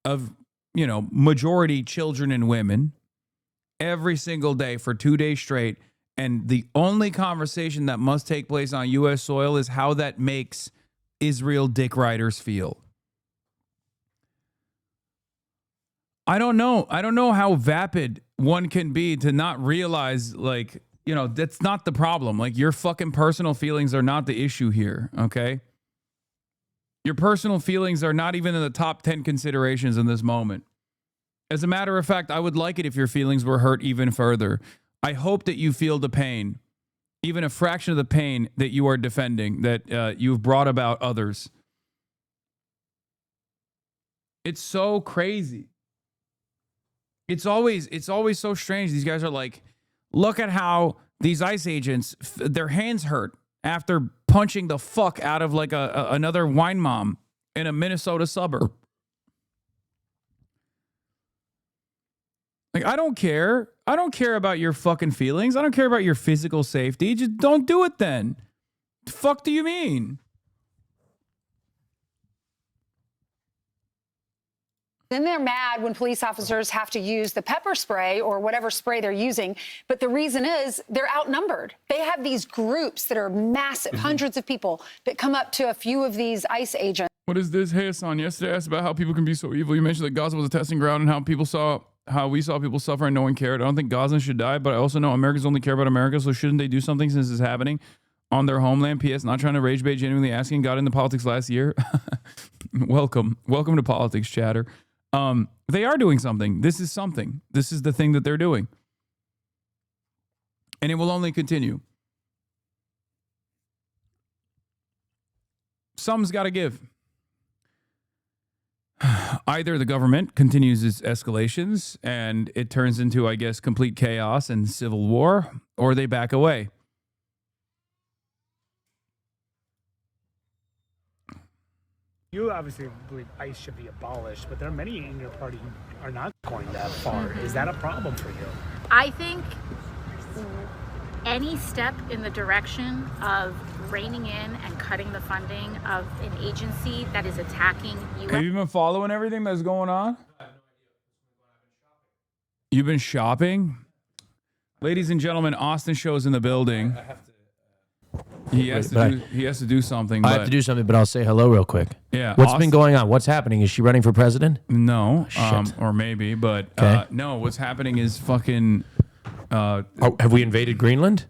of, majority children and women every single day for 2 days straight. And the only conversation that must take place on U.S. soil is how that makes Israel dick riders feel. I don't know. I don't know how vapid one can be to not realize, that's not the problem. Like, your fucking personal feelings are not the issue here, okay? Your personal feelings are not even in the top 10 considerations in this moment. As a matter of fact, I would like it if your feelings were hurt even further. I hope that you feel the pain, even a fraction of the pain that you are defending, that you've brought about others. It's so crazy. It's always so strange. These guys are like, look at how these ICE agents, their hands hurt after punching the fuck out of like another wine mom in a Minnesota suburb. Like, I don't care. I don't care about your fucking feelings. I don't care about your physical safety. Just don't do it then. The fuck do you mean? Then they're mad when police officers have to use the pepper spray or whatever spray they're using. But the reason is they're outnumbered. They have these groups that are massive, hundreds of people that come up to a few of these ICE agents. What is this? Hey, Hasan, yesterday I asked about how people can be so evil. You mentioned that Gaza was a testing ground and how we saw people suffer and no one cared. I don't think Gazans should die, but I also know Americans only care about America, so shouldn't they do something since it's happening on their homeland? P.S. Not trying to rage bait, genuinely asking. Got into politics last year. Welcome to politics, chatter. They are doing something. This is something. This is the thing that they're doing. And it will only continue. Some's got to give. Either the government continues its escalations and it turns into, I guess, complete chaos and civil war, or they back away. You obviously believe ICE should be abolished, but there are many in your party who are not going that far. Is that a problem for you? I think any step in the direction of reining in and cutting the funding of an agency that is attacking U.S. Have you been following everything that's going on? You've been shopping? Ladies and gentlemen, Austin Show's in the building. I have to. He has to do something. I have to do something, but I'll say hello real quick. Yeah. What's been going on? What's happening? Is she running for president? No. Shit. Or maybe, but no. What's happening is fucking. Have we invaded Greenland?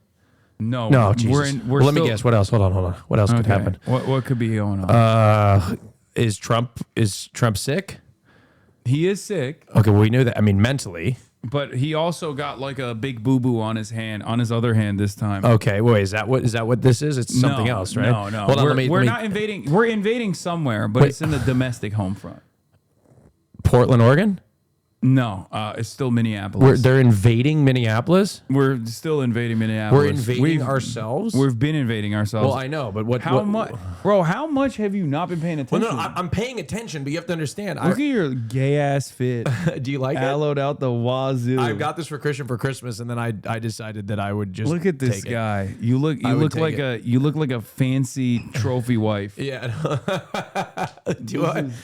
No. No, Jesus. We're let me guess. What else? Hold on. What else could happen? What could be going on? Is Trump sick? He is sick. Okay, well, we knew that. I mean, mentally. But he also got like a big boo-boo on his hand, on his other hand this time. Okay, wait, is that what this is? It's something else, right? No. Hold on, we're not invading. We're invading somewhere, but it's in the domestic home front. Portland, Oregon? No, it's still Minneapolis. They're invading Minneapolis? We're still invading Minneapolis. We're invading ourselves? We've been invading ourselves. Well, I know, but how much? Bro, how much have you not been paying attention? Well, no, I'm paying attention, but you have to understand. Look at your gay-ass fit. Do you like Allowed out the wazoo. I got this for Christian for Christmas, and then I decided that I would just look at this take guy. It. You look like a fancy trophy wife. Yeah.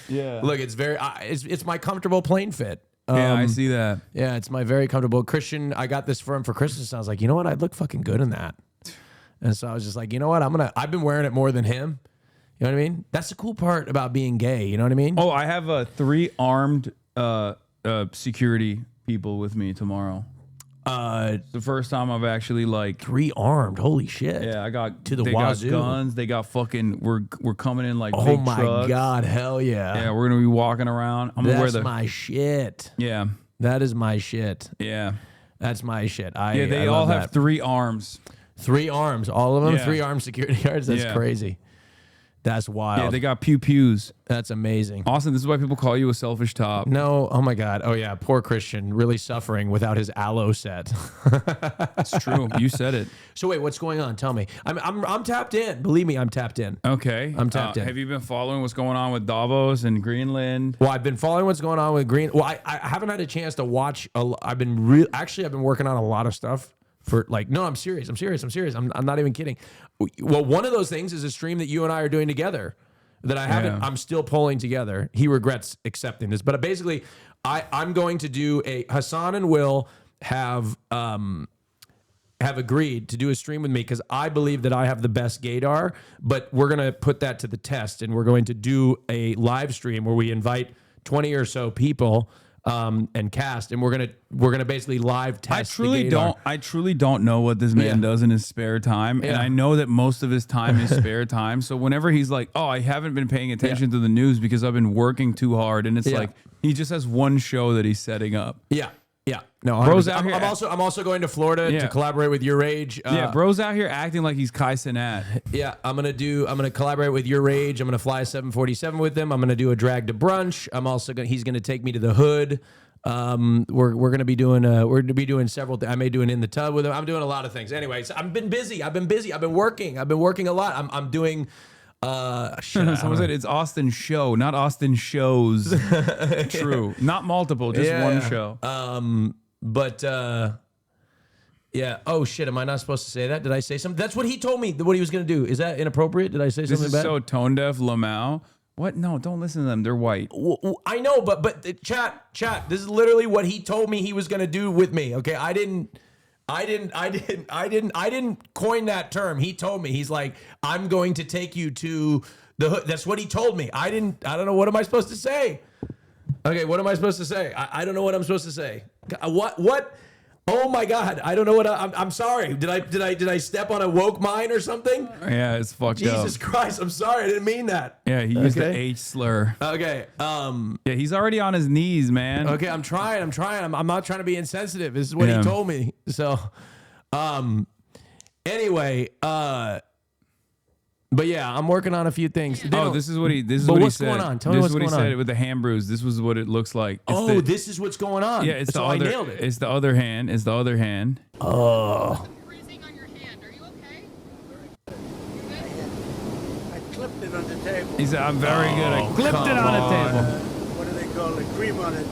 Yeah. Look, it's very it's my comfortable plane fit. Yeah, I see that. Yeah, it's my very comfortable Christian. I got this for him for Christmas. And I was like, you know what? I'd look fucking good in that. And so I was just like, you know what? I've been wearing it more than him. You know what I mean? That's the cool part about being gay. You know what I mean? Oh, I have 3 armed security people with me tomorrow. It's the first time I've actually 3 armed. Holy shit! Yeah, I got to the they wazoo. Got guns. They got fucking. We're coming in like oh big my trucks. God! Hell yeah! Yeah, we're gonna be walking around. I'm gonna wear That's my shit. Yeah, that is my shit. Yeah, that's my shit. They all have 3 arms. 3 arms, all of them. Yeah. 3 armed security guards. That's crazy. That's wild. Yeah, they got pews. That's amazing. Austin, this is why people call you a selfish top. No, oh my God. Oh yeah, poor Christian, really suffering without his aloe set. It's true. You said it. So wait, what's going on? Tell me. I'm tapped in. Believe me, I'm tapped in. Okay. I'm tapped in. Have you been following what's going on with Davos and Greenland? Well, I've been following what's going on with Greenland. Well, I haven't had a chance to watch. I've been working on a lot of stuff. No, I'm serious. I'm not even kidding. Well, one of those things is a stream that you and I are doing together that I haven't. Yeah. I'm still pulling together. He regrets accepting this, but basically, I'm going to do Hasan and Will have agreed to do a stream with me because I believe that I have the best gaydar. But we're gonna put that to the test, and we're going to do a live stream where we invite 20 or so people. And cast, and we're gonna basically live test. I truly don't know what this man does in his spare time, and I know that most of his time is spare time. So whenever he's like, "Oh, I haven't been paying attention to the news because I've been working too hard," and it's like he just has one show that he's setting up. Yeah. No, bro's out here. I'm also going to Florida to collaborate with Your Age. Bro's out here acting like he's Kai Cenat. Yeah, I'm gonna collaborate with Your Age. I'm gonna fly a 747 with him. I'm gonna do a drag to brunch. He's gonna take me to the hood. We're going to be doing several. I may do an in the tub with him. I'm doing a lot of things. Anyways, I've been busy. I've been working a lot. I'm doing. Someone said it's Austin show, not Austin shows. True, not multiple, just one show. Yeah. Oh shit! Am I not supposed to say that? Did I say something? That's what he told me. What he was going to do. Is that inappropriate? Did I say something bad? This is so tone deaf, Lamau. What? No, don't listen to them. They're white. I know, but chat. This is literally what he told me he was going to do with me. Okay, I didn't coin that term. He told me. He's like, I'm going to take you to the hood. That's what he told me. I don't know. What am I supposed to say? Okay, what am I supposed to say? I don't know what I'm supposed to say. What? Oh my God! I don't know what I'm sorry. Did I step on a woke mine or something? Yeah, it's fucked up. Jesus Christ! I'm sorry. I didn't mean that. Yeah, he used the H slur. Okay. Yeah, he's already on his knees, man. Okay, I'm trying. I'm not trying to be insensitive. This is what he told me. So, anyway, but yeah, I'm working on a few things. This is what he said. What's going on? Tell me what's going on. This is what he said with the hand bruise. This was what it looks like. This is what's going on. Yeah, it's so I nailed it. It's the other hand. It's the other hand. Oh. I clipped it on the table. He said, I'm very good. I clipped it on the table. What do they call it? Cream on it.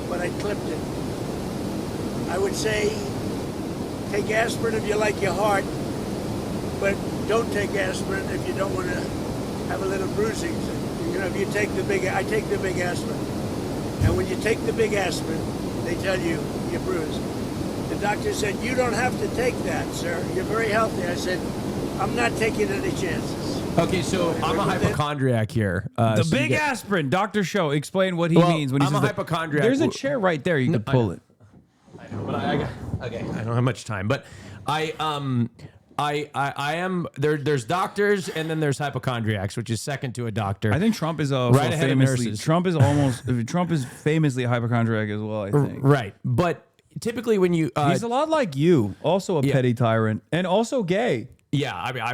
But I clipped it. I would say take aspirin if you like your heart, but don't take aspirin if you don't want to have a little bruising. You know, if you take I take the big aspirin. And when you take the big aspirin, they tell you you're bruised. The doctor said, you don't have to take that, sir. You're very healthy. I said, I'm not taking any chances. Okay, so I'm a hypochondriac here. The big aspirin. Dr. Show, explain what he means when he says I'm a hypochondriac. There's a chair right there. You could pull it. I know, but I don't have much time. But I am there. There's doctors, and then there's hypochondriacs, which is second to a doctor. I think Trump is right ahead of nurses. Trump is famously a hypochondriac as well, I think. Right, but typically when you he's a lot like you, also a petty tyrant, and also gay. Yeah, I mean, I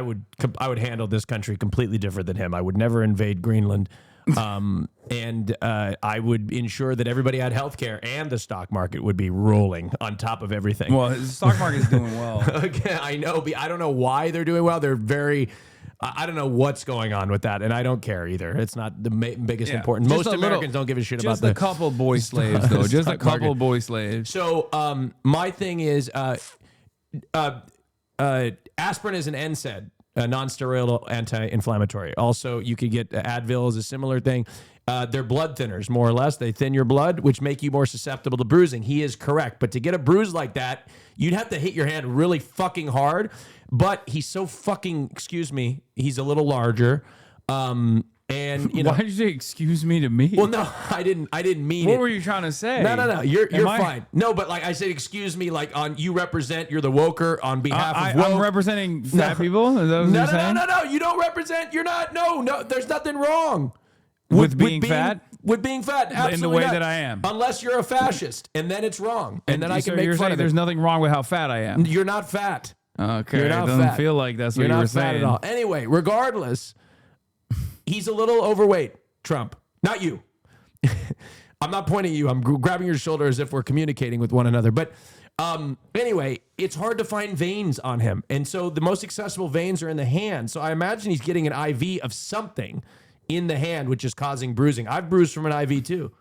would handle this country completely different than him. I would never invade Greenland. And I would ensure that everybody had health care and the stock market would be rolling on top of everything. Well, the stock market is doing well. Okay, I know. I don't know why they're doing well. They're very... I don't know what's going on with that, and I don't care either. It's not the biggest important. Most Americans don't give a shit about Just a couple boy slaves, though. Just a couple boy slaves. So my thing is aspirin is an NSAID. A non-steroidal anti-inflammatory. Also, you could get Advil is a similar thing. They're blood thinners, more or less. They thin your blood, which make you more susceptible to bruising. He is correct. But to get a bruise like that, you'd have to hit your hand really fucking hard. But he's so fucking, excuse me, he's a little larger. And you know, why did you say "excuse me" to me? Well, no, I didn't mean it. What were you trying to say? No. You're fine. No, but like I said, excuse me. Like you represent. You're the woker on behalf of woke. I'm representing fat people. Is that what you're saying? No. You don't represent. You're not. No. There's nothing wrong with being fat. With being fat, absolutely in the way not. that I am. Unless you're a fascist, and then it's wrong, and then I can make fun of it. There's nothing wrong with how fat I am. You're not fat. Okay, you're it not doesn't fat. feel like that's what you're you were not fat saying at all. Anyway, regardless, he's a little overweight. Trump, not you. I'm not pointing at you. I'm grabbing your shoulder as if we're communicating with one another. But anyway, it's hard to find veins on him. And so the most accessible veins are in the hand. So I imagine he's getting an IV of something in the hand, which is causing bruising. I've bruised from an IV too.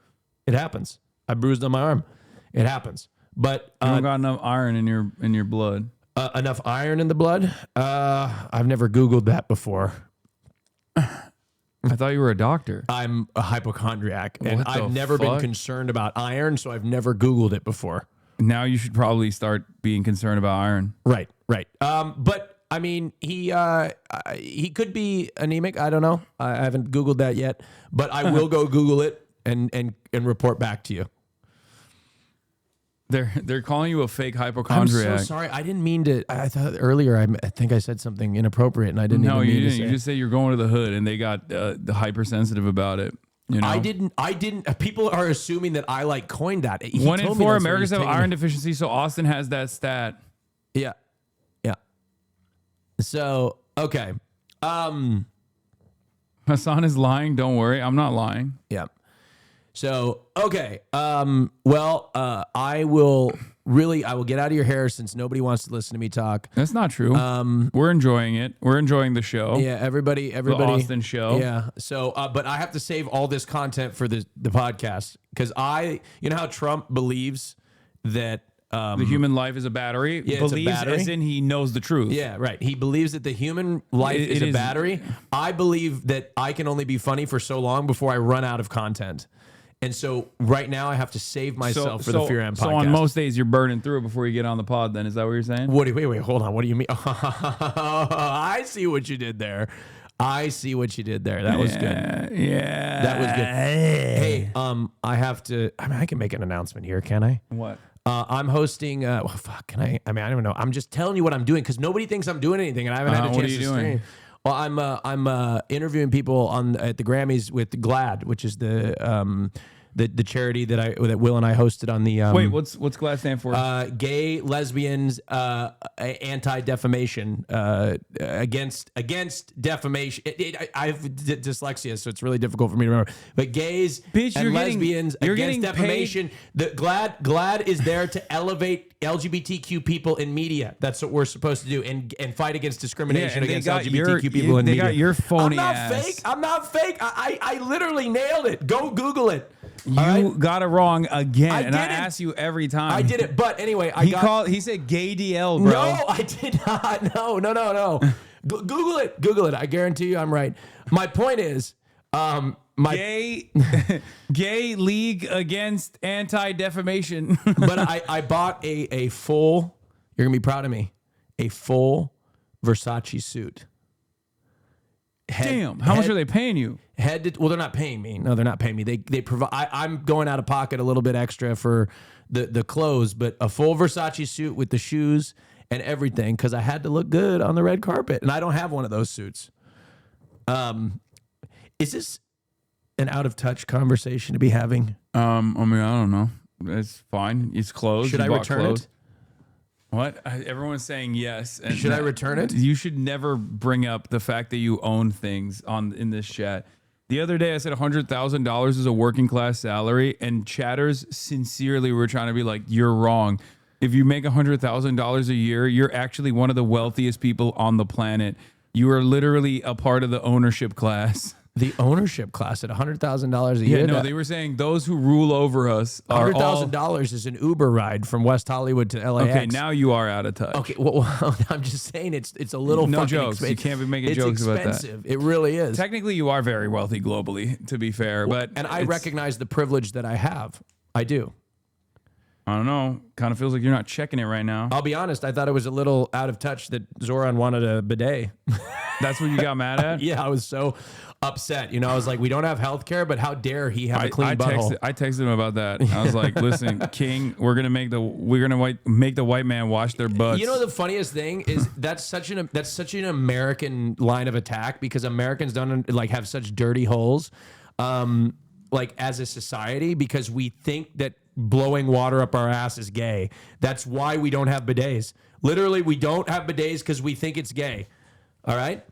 It happens. I bruised on my arm. It happens. But you don't got enough iron in your blood. Enough iron in the blood? I've never Googled that before. I thought you were a doctor. I'm a hypochondriac, and I've never been concerned about iron, so I've never Googled it before. Now you should probably start being concerned about iron. Right. But I mean, he could be anemic. I don't know. I haven't Googled that yet, but I will go Google it and report back to you. They're calling you a fake hypochondriac. I'm so sorry. I didn't mean to. I thought earlier I think I said something inappropriate, and I didn't. No, even you mean didn't. To say. You just say you're going to the hood, and they got the hypersensitive about it. You know? I didn't. People are assuming that I coined that. 1 in 4 Americans have iron deficiency, so Austin has that stat. Yeah. So okay. Hasan is lying. Don't worry, I'm not lying. Yeah. So, okay. I will get out of your hair since nobody wants to listen to me talk. That's not true. We're enjoying it. We're enjoying the show. Yeah, everybody. The Austin show. Yeah. So, but I have to save all this content for the podcast because you know how Trump believes that the human life is a battery. Yeah, it's a believes battery. as in he knows the truth. Yeah, right. He believes that the human life is a battery. I believe that I can only be funny for so long before I run out of content. And so right now I have to save myself for the Fear and podcast. So on most days you're burning through it before you get on the pod. Then is that what you're saying? Wait, hold on. What do you mean? I see what you did there. That was good. Yeah, that was good. Hey, I can make an announcement here, can I? What? I'm hosting. Can I? I don't know. I'm just telling you what I'm doing because nobody thinks I'm doing anything, and I haven't had a chance what are you to doing? stream. Well, I'm interviewing people at the Grammys with GLAAD, which is the charity that Will and I hosted on the. Wait, what's GLAAD stand for? Gay, lesbians, anti-defamation, against defamation. I have dyslexia, so it's really difficult for me to remember. But gays and lesbians against defamation. The GLAAD is there to elevate LGBTQ people in media. That's what we're supposed to do, and fight against discrimination against LGBTQ people in media. They got your phony I'm not fake. I literally nailed it. Go Google it. You got it wrong again, I and I ask you every time. I did it, but anyway, he said gay DL, bro. No, I did not. No. Google it. I guarantee you, I'm right. My point is, gay league against anti-defamation. But I bought a full. You're gonna be proud of me. A full Versace suit. Damn, how much are they paying you? Well, they're not paying me. No, they're not paying me. They provide. I'm going out of pocket a little bit extra for the clothes, but a full Versace suit with the shoes and everything because I had to look good on the red carpet, and I don't have one of those suits. Is this an out of touch conversation to be having? I don't know. It's fine. It's closed. Should I return it? What? Everyone's saying yes. And should I return it? You should never bring up the fact that you own things in this chat. The other day I said $100,000 is a working class salary, and chatters sincerely were trying to be like, you're wrong. If you make $100,000 a year, you're actually one of the wealthiest people on the planet. You are literally a part of the ownership class. The ownership class at $100,000 a year? Yeah, no, they were saying those who rule over us are $100,000 is an Uber ride from West Hollywood to LAX. Okay, now you are out of touch. Okay, well I'm just saying it's a little no fucking jokes. You can't be making jokes about that. It's expensive. It really is. Technically, you are very wealthy globally, to be fair. And I recognize the privilege that I have. I do. I don't know. Kind of feels like you're not checking it right now. I'll be honest. I thought it was a little out of touch that Zoran wanted a bidet. That's what you got mad at? Yeah, I was so upset. I was like, we don't have health care, but how dare he have a clean butthole? I texted him about that. I was like, listen, King, we're gonna make the white man wash their butts. You know, the funniest thing is that's such an American line of attack because Americans don't have such dirty holes, as a society, because we think that blowing water up our ass is gay. That's why we don't have bidets. Literally, we don't have bidets because we think it's gay. All right?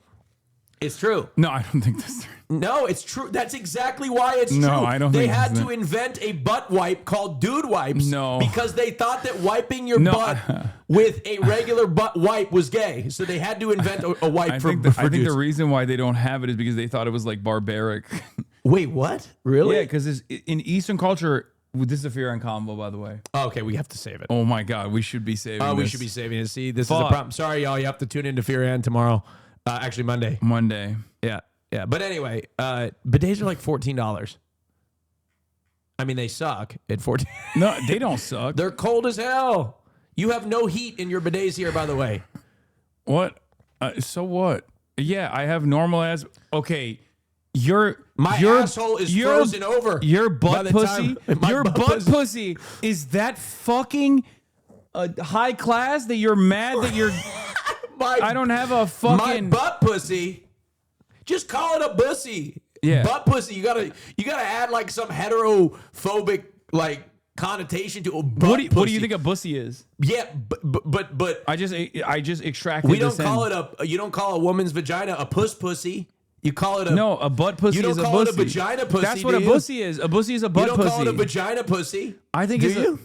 It's true. No, I don't think that's true. No, it's true. That's exactly why it's true. No, I don't think they had to invent a butt wipe called dude wipes. No. Because they thought that wiping your butt with a regular butt wipe was gay. So they had to invent a wipe for dudes. I think the reason why they don't have it is because they thought it was barbaric. Wait, what? Really? Yeah, because in Eastern culture, this is a Fear and Combo, by the way. Oh, okay, we have to save it. Oh my God, we should be saving this. We should be saving it. See, this is a problem. Sorry, y'all. You have to tune into Fear and tomorrow. Actually, Monday. Monday. Yeah. But anyway, bidets are like $14. I mean, they suck at $14. No, they don't suck. They're cold as hell. You have no heat in your bidets here, by the way. What? So what? Yeah, I have normal ass. Okay. My asshole is frozen over. Your butt pussy. Your butt pussy is that fucking high class that you're mad that you're. I don't have a fucking. My butt pussy. Just call it a bussy. Yeah. Butt pussy. You gotta add some heterophobic connotation to a butt pussy. What do you think a bussy is? Yeah, but I just extracted. We don't call it you don't call a woman's vagina a pussy. You call it a butt pussy. You don't is call a it pussy. a vagina pussy. That's what a pussy is. A pussy is a butt pussy. You don't pussy. call it a vagina pussy. I think Do it's you?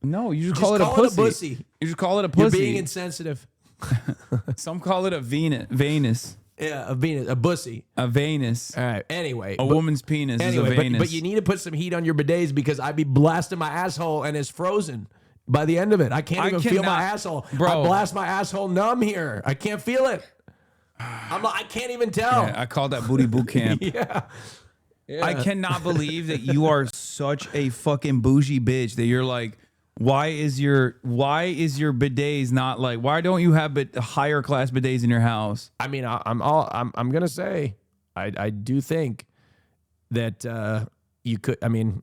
No, you just Just call it a call it a pussy. pussy. You just call it a pussy. You're being insensitive. Some call it a Venus. Yeah, a Venus, a bussy. A Venus. All right. Anyway, a woman's penis is a Venus. But you need to put some heat on your bidets because I'd be blasting my asshole and it's frozen by the end of it. I can't even feel my asshole. Bro. I blast my asshole numb here. I can't feel it. I can't even tell. Yeah, I call that booty boot camp. Yeah. I cannot believe that you are such a fucking bougie bitch that you're like, why is your bidets not like, why don't you have higher class bidets in your house? I mean, I'm gonna say, I do think that you could. I mean,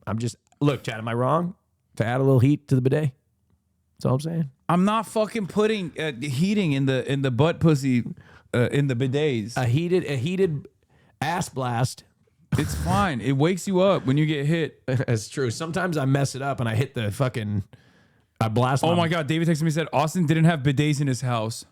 look, Chad. Am I wrong to add a little heat to the bidet? That's all I'm saying. I'm not fucking putting heating in the butt pussy in the bidets. A heated ass blast. It's fine. It wakes you up when you get hit. That's true. Sometimes I mess it up and I hit the fucking. I blast. Oh my God! David texted me and said Austin didn't have bidets in his house.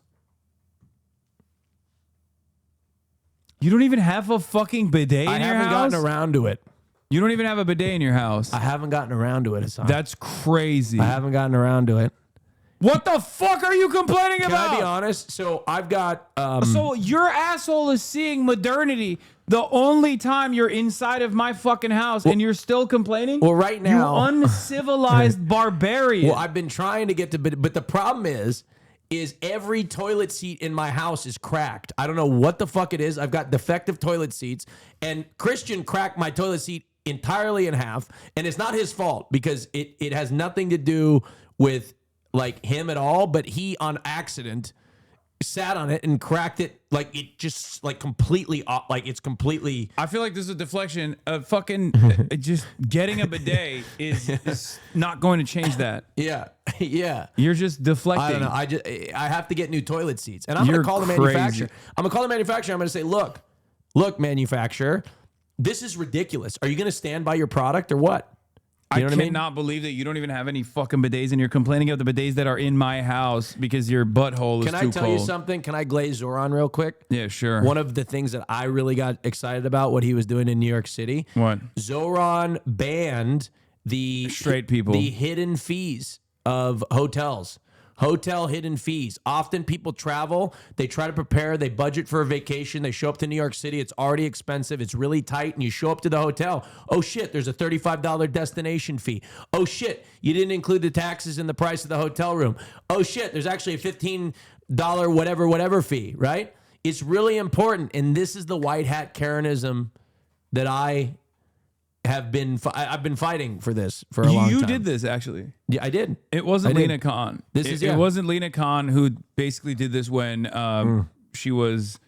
You don't even have a fucking bidet in your house? I haven't gotten around to it. You don't even have a bidet in your house? I haven't gotten around to it, Hasan. That's crazy. I haven't gotten around to it. What the fuck are you complaining about? Can I be honest? So I've got... so your asshole is seeing modernity the only time you're inside of my fucking house and you're still complaining? Well, right now... You uncivilized barbarian. Well, I've been trying to get to... But the problem is every toilet seat in my house is cracked. I don't know what the fuck it is. I've got defective toilet seats. And Christian cracked my toilet seat entirely in half. And it's not his fault because it has nothing to do with... like him at all, but he on accident sat on it and cracked it like it just like completely like it's completely. I feel like this is a deflection. Fucking just getting a bidet is not going to change that. Yeah, yeah. You're just deflecting. I don't know. I have to get new toilet seats, and I'm going to call the manufacturer. I'm going to call the manufacturer. I'm going to say, look, manufacturer, this is ridiculous. Are you going to stand by your product or what? You know what I cannot believe that you don't even have any fucking bidets and you're complaining of the bidets that are in my house because your butthole is too cold. Can I tell you something? Can I glaze Zoran real quick? Yeah, sure. One of the things that I really got excited about what he was doing in New York City. What? Zoran banned the straight people, the hidden fees of hotels. Hotel hidden fees. Often people travel, they try to prepare, they budget for a vacation, they show up to New York City, it's already expensive, it's really tight, and you show up to the hotel. Oh shit, there's a $35 destination fee. Oh shit, you didn't include the taxes in the price of the hotel room. Oh shit, there's actually a $15 whatever fee, right? It's really important, and this is the white hat Karenism that I've been fighting for this for a long time. You did this actually. Yeah, I did. It wasn't Lena Khan. It wasn't Lena Khan who basically did this when she was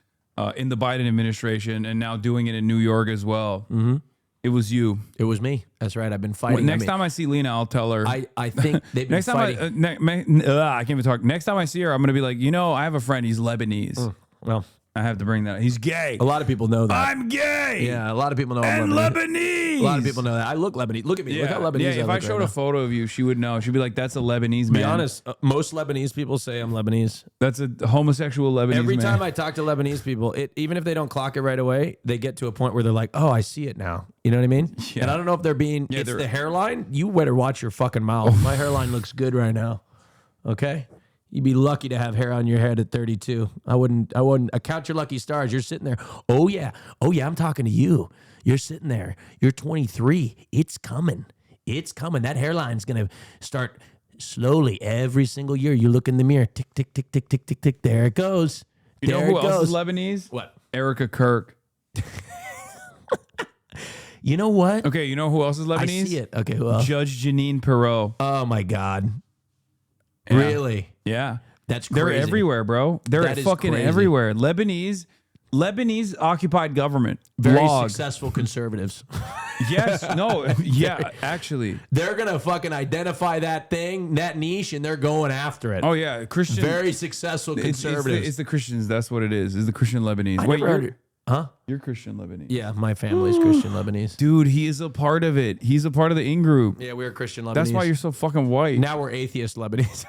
in the Biden administration and now doing it in New York as well. Mm-hmm. It was you. It was me. That's right. I've been fighting. Next time I see Lena, I'll tell her. I think they've been next time fighting. I can't even talk. Next time I see her, I'm going to be like, I have a friend. He's Lebanese. Well, I have to bring that. He's gay. A lot of people know that. I'm gay. Yeah, a lot of people know I'm I'm Lebanese. A lot of people know that. I look Lebanese. Look at me. Look how Lebanese I look. If I showed a photo of you, she would know. She'd be like, that's a Lebanese man. Be honest, most Lebanese people say I'm Lebanese. That's a homosexual Lebanese man. Every time I talk to Lebanese people, even if they don't clock it right away, they get to a point where they're like, oh, I see it now. You know what I mean? Yeah. And I don't know if they're being, it's the hairline. You better watch your fucking mouth. My hairline looks good right now. Okay? You'd be lucky to have hair on your head at 32. I wouldn't count your lucky stars. You're sitting there. Oh yeah, I'm talking to you. You're sitting there. You're 23. It's coming. It's coming. That hairline's gonna start slowly every single year. You look in the mirror. Tick, tick, tick, tick, tick, tick, tick. There it goes. You know who else is Lebanese? What? Erica Kirk. You know what? Okay, you know who else is Lebanese? I see it. Okay, who else? Judge Janine Perot. Oh my God. Yeah. Really? Yeah. That's crazy. They're everywhere, bro. They're fucking everywhere. Lebanese occupied government. Very Blog. successful conservatives. Yes. No. Yeah. Actually, they're gonna fucking identify that thing, that niche, and they're going after it. Oh yeah, Christian. Very successful conservatives. It's the Christians. That's what it is. Is the Christian Lebanese? Wait, you're Christian Lebanese. Yeah, my family's Christian Lebanese. Dude, he is a part of it. He's a part of the in group. Yeah, we're Christian Lebanese. That's why you're so fucking white. Now we're atheist Lebanese.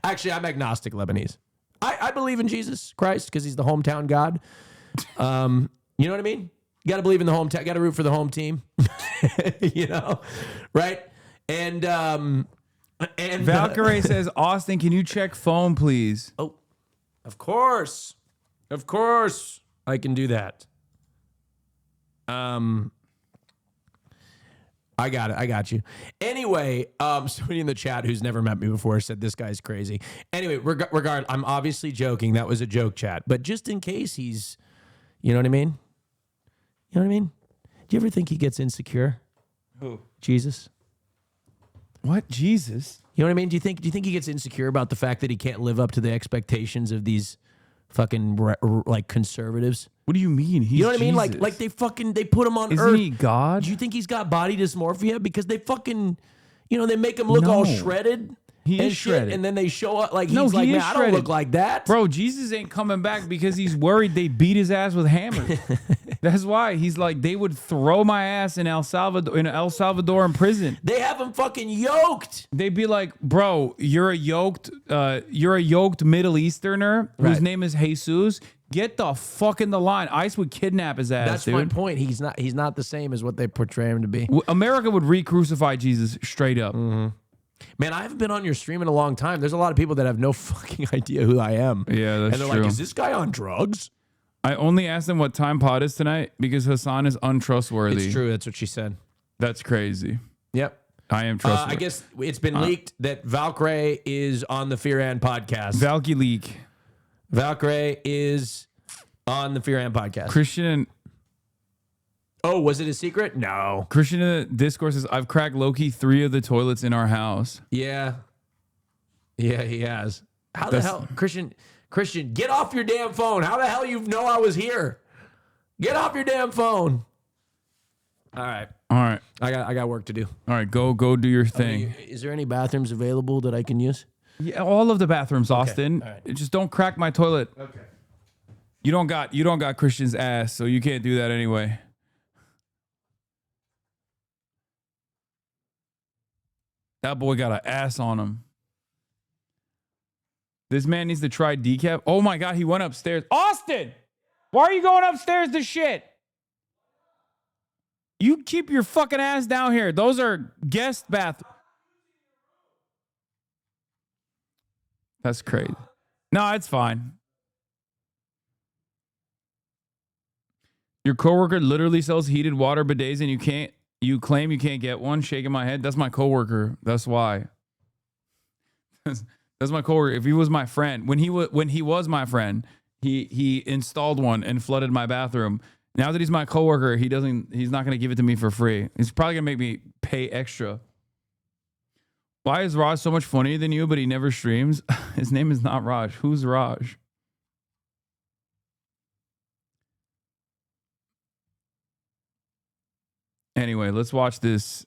Actually, I'm agnostic Lebanese. I believe in Jesus Christ because he's the hometown God. You know what I mean? You got to believe in the home team. Got to root for the home team. You know, right? And Valkyrie says, Austin, can you check phone, please? Oh, of course. Of course. I can do that. I got it. I got you. Anyway, somebody in the chat who's never met me before said this guy's crazy. Anyway, regard, I'm obviously joking. That was a joke, chat. But just in case he's, you know what I mean? You know what I mean? Do you ever think he gets insecure? Who? Jesus. What? Jesus? You know what I mean? Do you think he gets insecure about the fact that he can't live up to the expectations of these fucking like conservatives? What do you mean? He's you know what Jesus. I mean? Like they put him on Isn't earth. he God? Do you think he's got body dysmorphia? Because they fucking, you know, they make him look all shredded. He and is shredded. And then they show up like No, he's like, he man, is I don't shredded. look like that. Bro, Jesus ain't coming back because he's worried they beat his ass with hammers. That's why he's like, they would throw my ass in El Salvador in prison. They have him fucking yoked. They'd be like, bro, you're a yoked Middle Easterner whose name is Jesus. Get the fuck in the line. ICE would kidnap his ass, That's dude. my point. He's not the same as what they portray him to be. America would re-crucify Jesus straight up. Mm-hmm. Man, I haven't been on your stream in a long time. There's a lot of people that have no fucking idea who I am. Yeah, that's and they're true. like, is this guy on drugs? I only asked them what time pod is tonight because Hasan is untrustworthy. It's true. That's what she said. That's crazy. Yep. I am trustworthy. I guess it's been leaked that Valkyrie is on the Fear and podcast. Valky leak. Valkyrie is on the Fear and podcast. Christian. Oh, was it a secret? No. Christian in the Discord says, I've cracked low-key 3 of the toilets in our house. Yeah. Yeah, he has. How the hell? Christian, get off your damn phone. How the hell you know I was here? Get off your damn phone. All right. All right. I got work to do. All right, go do your thing. Is there any bathrooms available that I can use? Yeah, all of the bathrooms, Austin. All right. Just don't crack my toilet. Okay. You don't got Christian's ass, so you can't do that anyway. That boy got an ass on him. This man needs to try decaf. Oh my God, he went upstairs. Austin, why are you going upstairs to shit? You keep your fucking ass down here. Those are guest bathrooms. That's crazy. No, it's fine. Your coworker literally sells heated water bidets and you claim you can't get one? Shaking my head. That's my coworker. That's why. That's my coworker. If he was my friend, when he was my friend, he installed one and flooded my bathroom. Now that he's my coworker, he's not going to give it to me for free. He's probably going to make me pay extra. Why is Raj so much funnier than you, but he never streams? His name is not Raj. Who's Raj? Anyway, let's watch this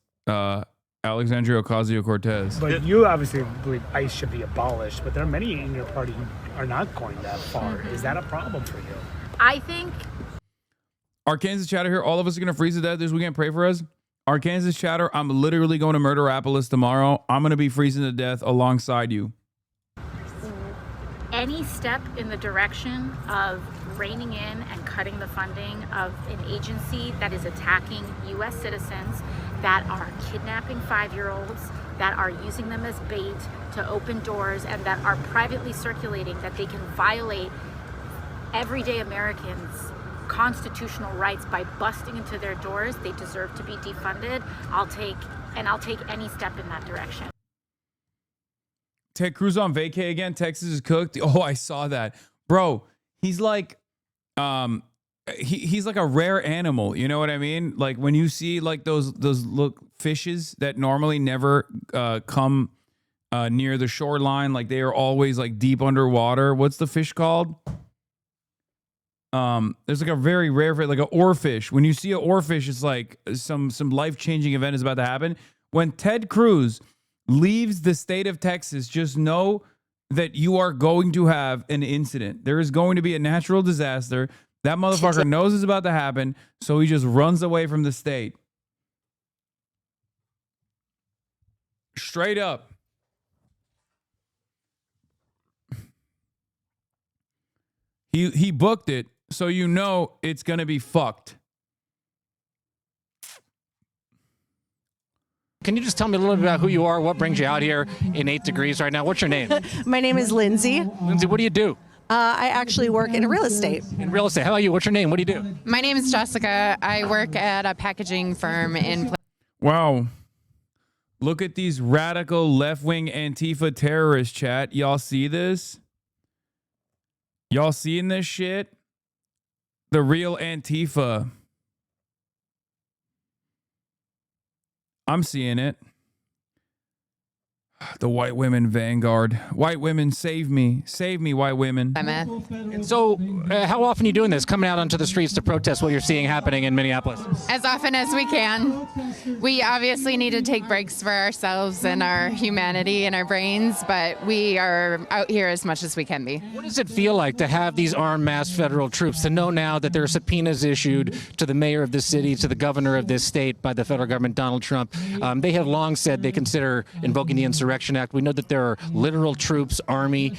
Alexandria Ocasio-Cortez. But you obviously believe ICE should be abolished, but there are many in your party who are not going that far. Is that a problem for you? I think Our Kansas chatter here, all of us are going to freeze to death this weekend. Pray for us. Our Kansas chatter, I'm literally going to Murderapolis tomorrow. I'm going to be freezing to death alongside you. any step in the direction of reining in and cutting the funding of an agency that is attacking U.S. citizens, that are kidnapping 5-year-olds, that are using them as bait to open doors, and that are privately circulating that they can violate everyday Americans' constitutional rights by busting into their doors, they deserve to be defunded. I'll take any step in that direction. Ted Cruz on vacay again. Texas is cooked. Oh, I saw that, bro. He's like, he's like a rare animal. You know what I mean? Like when you see like those fishes that normally never come near the shoreline, like they are always like deep underwater. What's the fish called? There's like a very rare fish, like an oarfish. When you see an oarfish, it's like some life-changing event is about to happen. When Ted Cruz leaves the state of Texas, just know that you are going to have an incident. There is going to be a natural disaster. That motherfucker knows it's about to happen, so he just runs away from the state. Straight up. He booked it. So you know it's going to be fucked. Can you just tell me a little bit about who you are, what brings you out here in 8 degrees right now? What's your name? My name is Lindsay. Lindsay, what do you do? I actually work in real estate. In real estate. How about you? What's your name? What do you do? My name is Jessica. I work at a packaging firm in... Wow. Look at these radical left-wing Antifa terrorists, chat. Y'all see this? Y'all seeing this shit? The real Antifa. I'm seeing it. The white women vanguard. White women, save me. Save me, white women. And so, how often are you doing this? Coming out onto the streets to protest what you're seeing happening in Minneapolis? As often as we can. We obviously need to take breaks for ourselves and our humanity and our brains, but we are out here as much as we can be. What does it feel like to have these armed masked federal troops, to know now that there are subpoenas issued to the mayor of this city, to the governor of this state by the federal government, Donald Trump? They have long said they consider invoking the Insurrection Act. We know that there are literal troops, army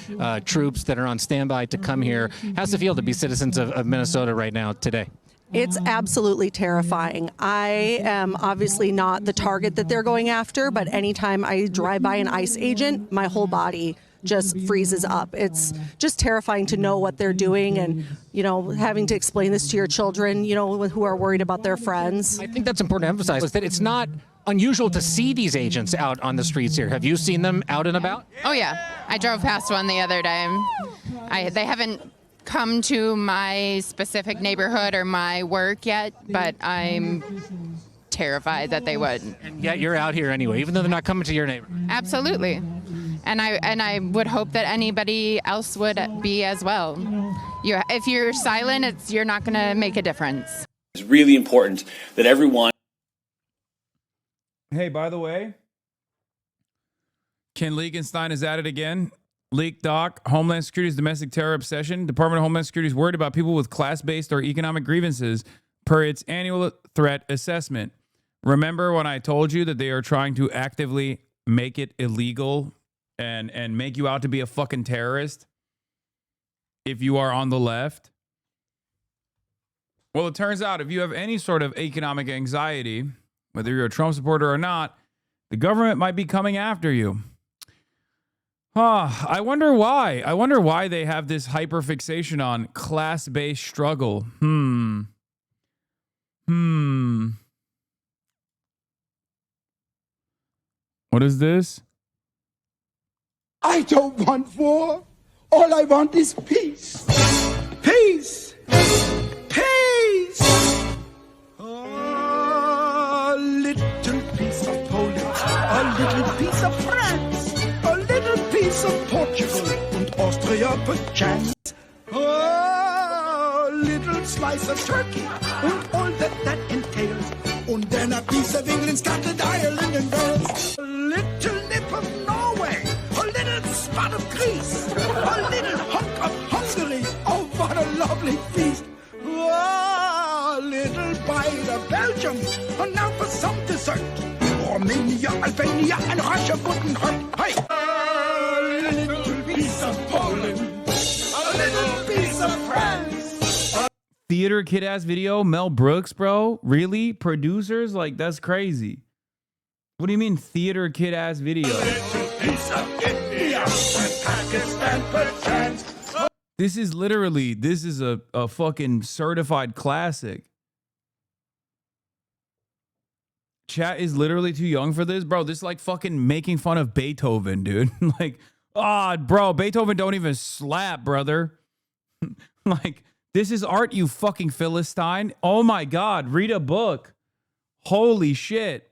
troops that are on standby to come here. How's it feel to be citizens of Minnesota right now, today? It's absolutely terrifying. I am obviously not the target that they're going after, but anytime I drive by an ICE agent, my whole body just freezes up. It's just terrifying to know what they're doing and, you know, having to explain this to your children, you know, who are worried about their friends. I think that's important to emphasize, is that it's not unusual to see these agents out on the streets here. Have you seen them out and about? Oh, yeah. I drove past one the other day. They haven't come to my specific neighborhood or my work yet, but I'm terrified that they would. And yet you're out here anyway, even though they're not coming to your neighborhood. Absolutely. And I would hope that anybody else would be as well. If you're silent, you're not going to make a difference. It's really important that everyone... Hey, by the way, Ken Legenstein is at it again. Leak doc, Homeland Security's domestic terror obsession. Department of Homeland Security is worried about people with class-based or economic grievances per its annual threat assessment. Remember when I told you that they are trying to actively make it illegal and make you out to be a fucking terrorist if you are on the left? Well, it turns out if you have any sort of economic anxiety, whether you're a Trump supporter or not, the government might be coming after you. I wonder why. I wonder why they have this hyperfixation on class-based struggle. What is this? I don't want war. All I want is peace. Peace. Peace. A little piece of Poland, a little piece of France, a little piece of Portugal and Austria perchance. A little slice of Turkey and all that entails. And then a piece of England, Scotland, Ireland and Wales. A little nip of Norway, a little spot of Greece, a little hunk of Hungary. Oh, what a lovely feast. A little bite of Belgium, and now for some dessert. Armenia, Albania, and Russia wouldn't hurt. Hey! A little piece of Poland, a little piece of France. Theater kid ass video, Mel Brooks, bro. Really? Producers? Like, that's crazy. What do you mean theater kid ass video? Piece of India and Pakistan perchance. This is a fucking certified classic. Chat is literally too young for this, bro. This is like fucking making fun of Beethoven, dude. Like, bro, Beethoven don't even slap, brother. Like, this is art, you fucking Philistine. Oh my God, read a book. Holy shit.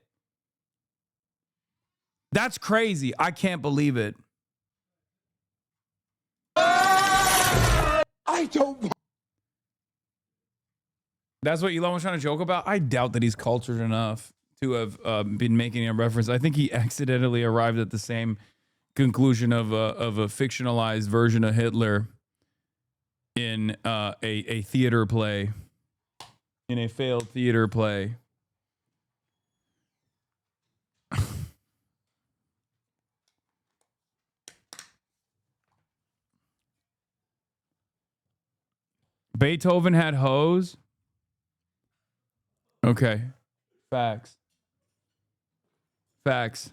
That's crazy. I can't believe it. I don't. That's what Elon was trying to joke about. I doubt that he's cultured enough to have been making a reference. I think he accidentally arrived at the same conclusion of a fictionalized version of Hitler in a theater play, in a failed theater play. Beethoven had hoes. Okay. Facts. Facts.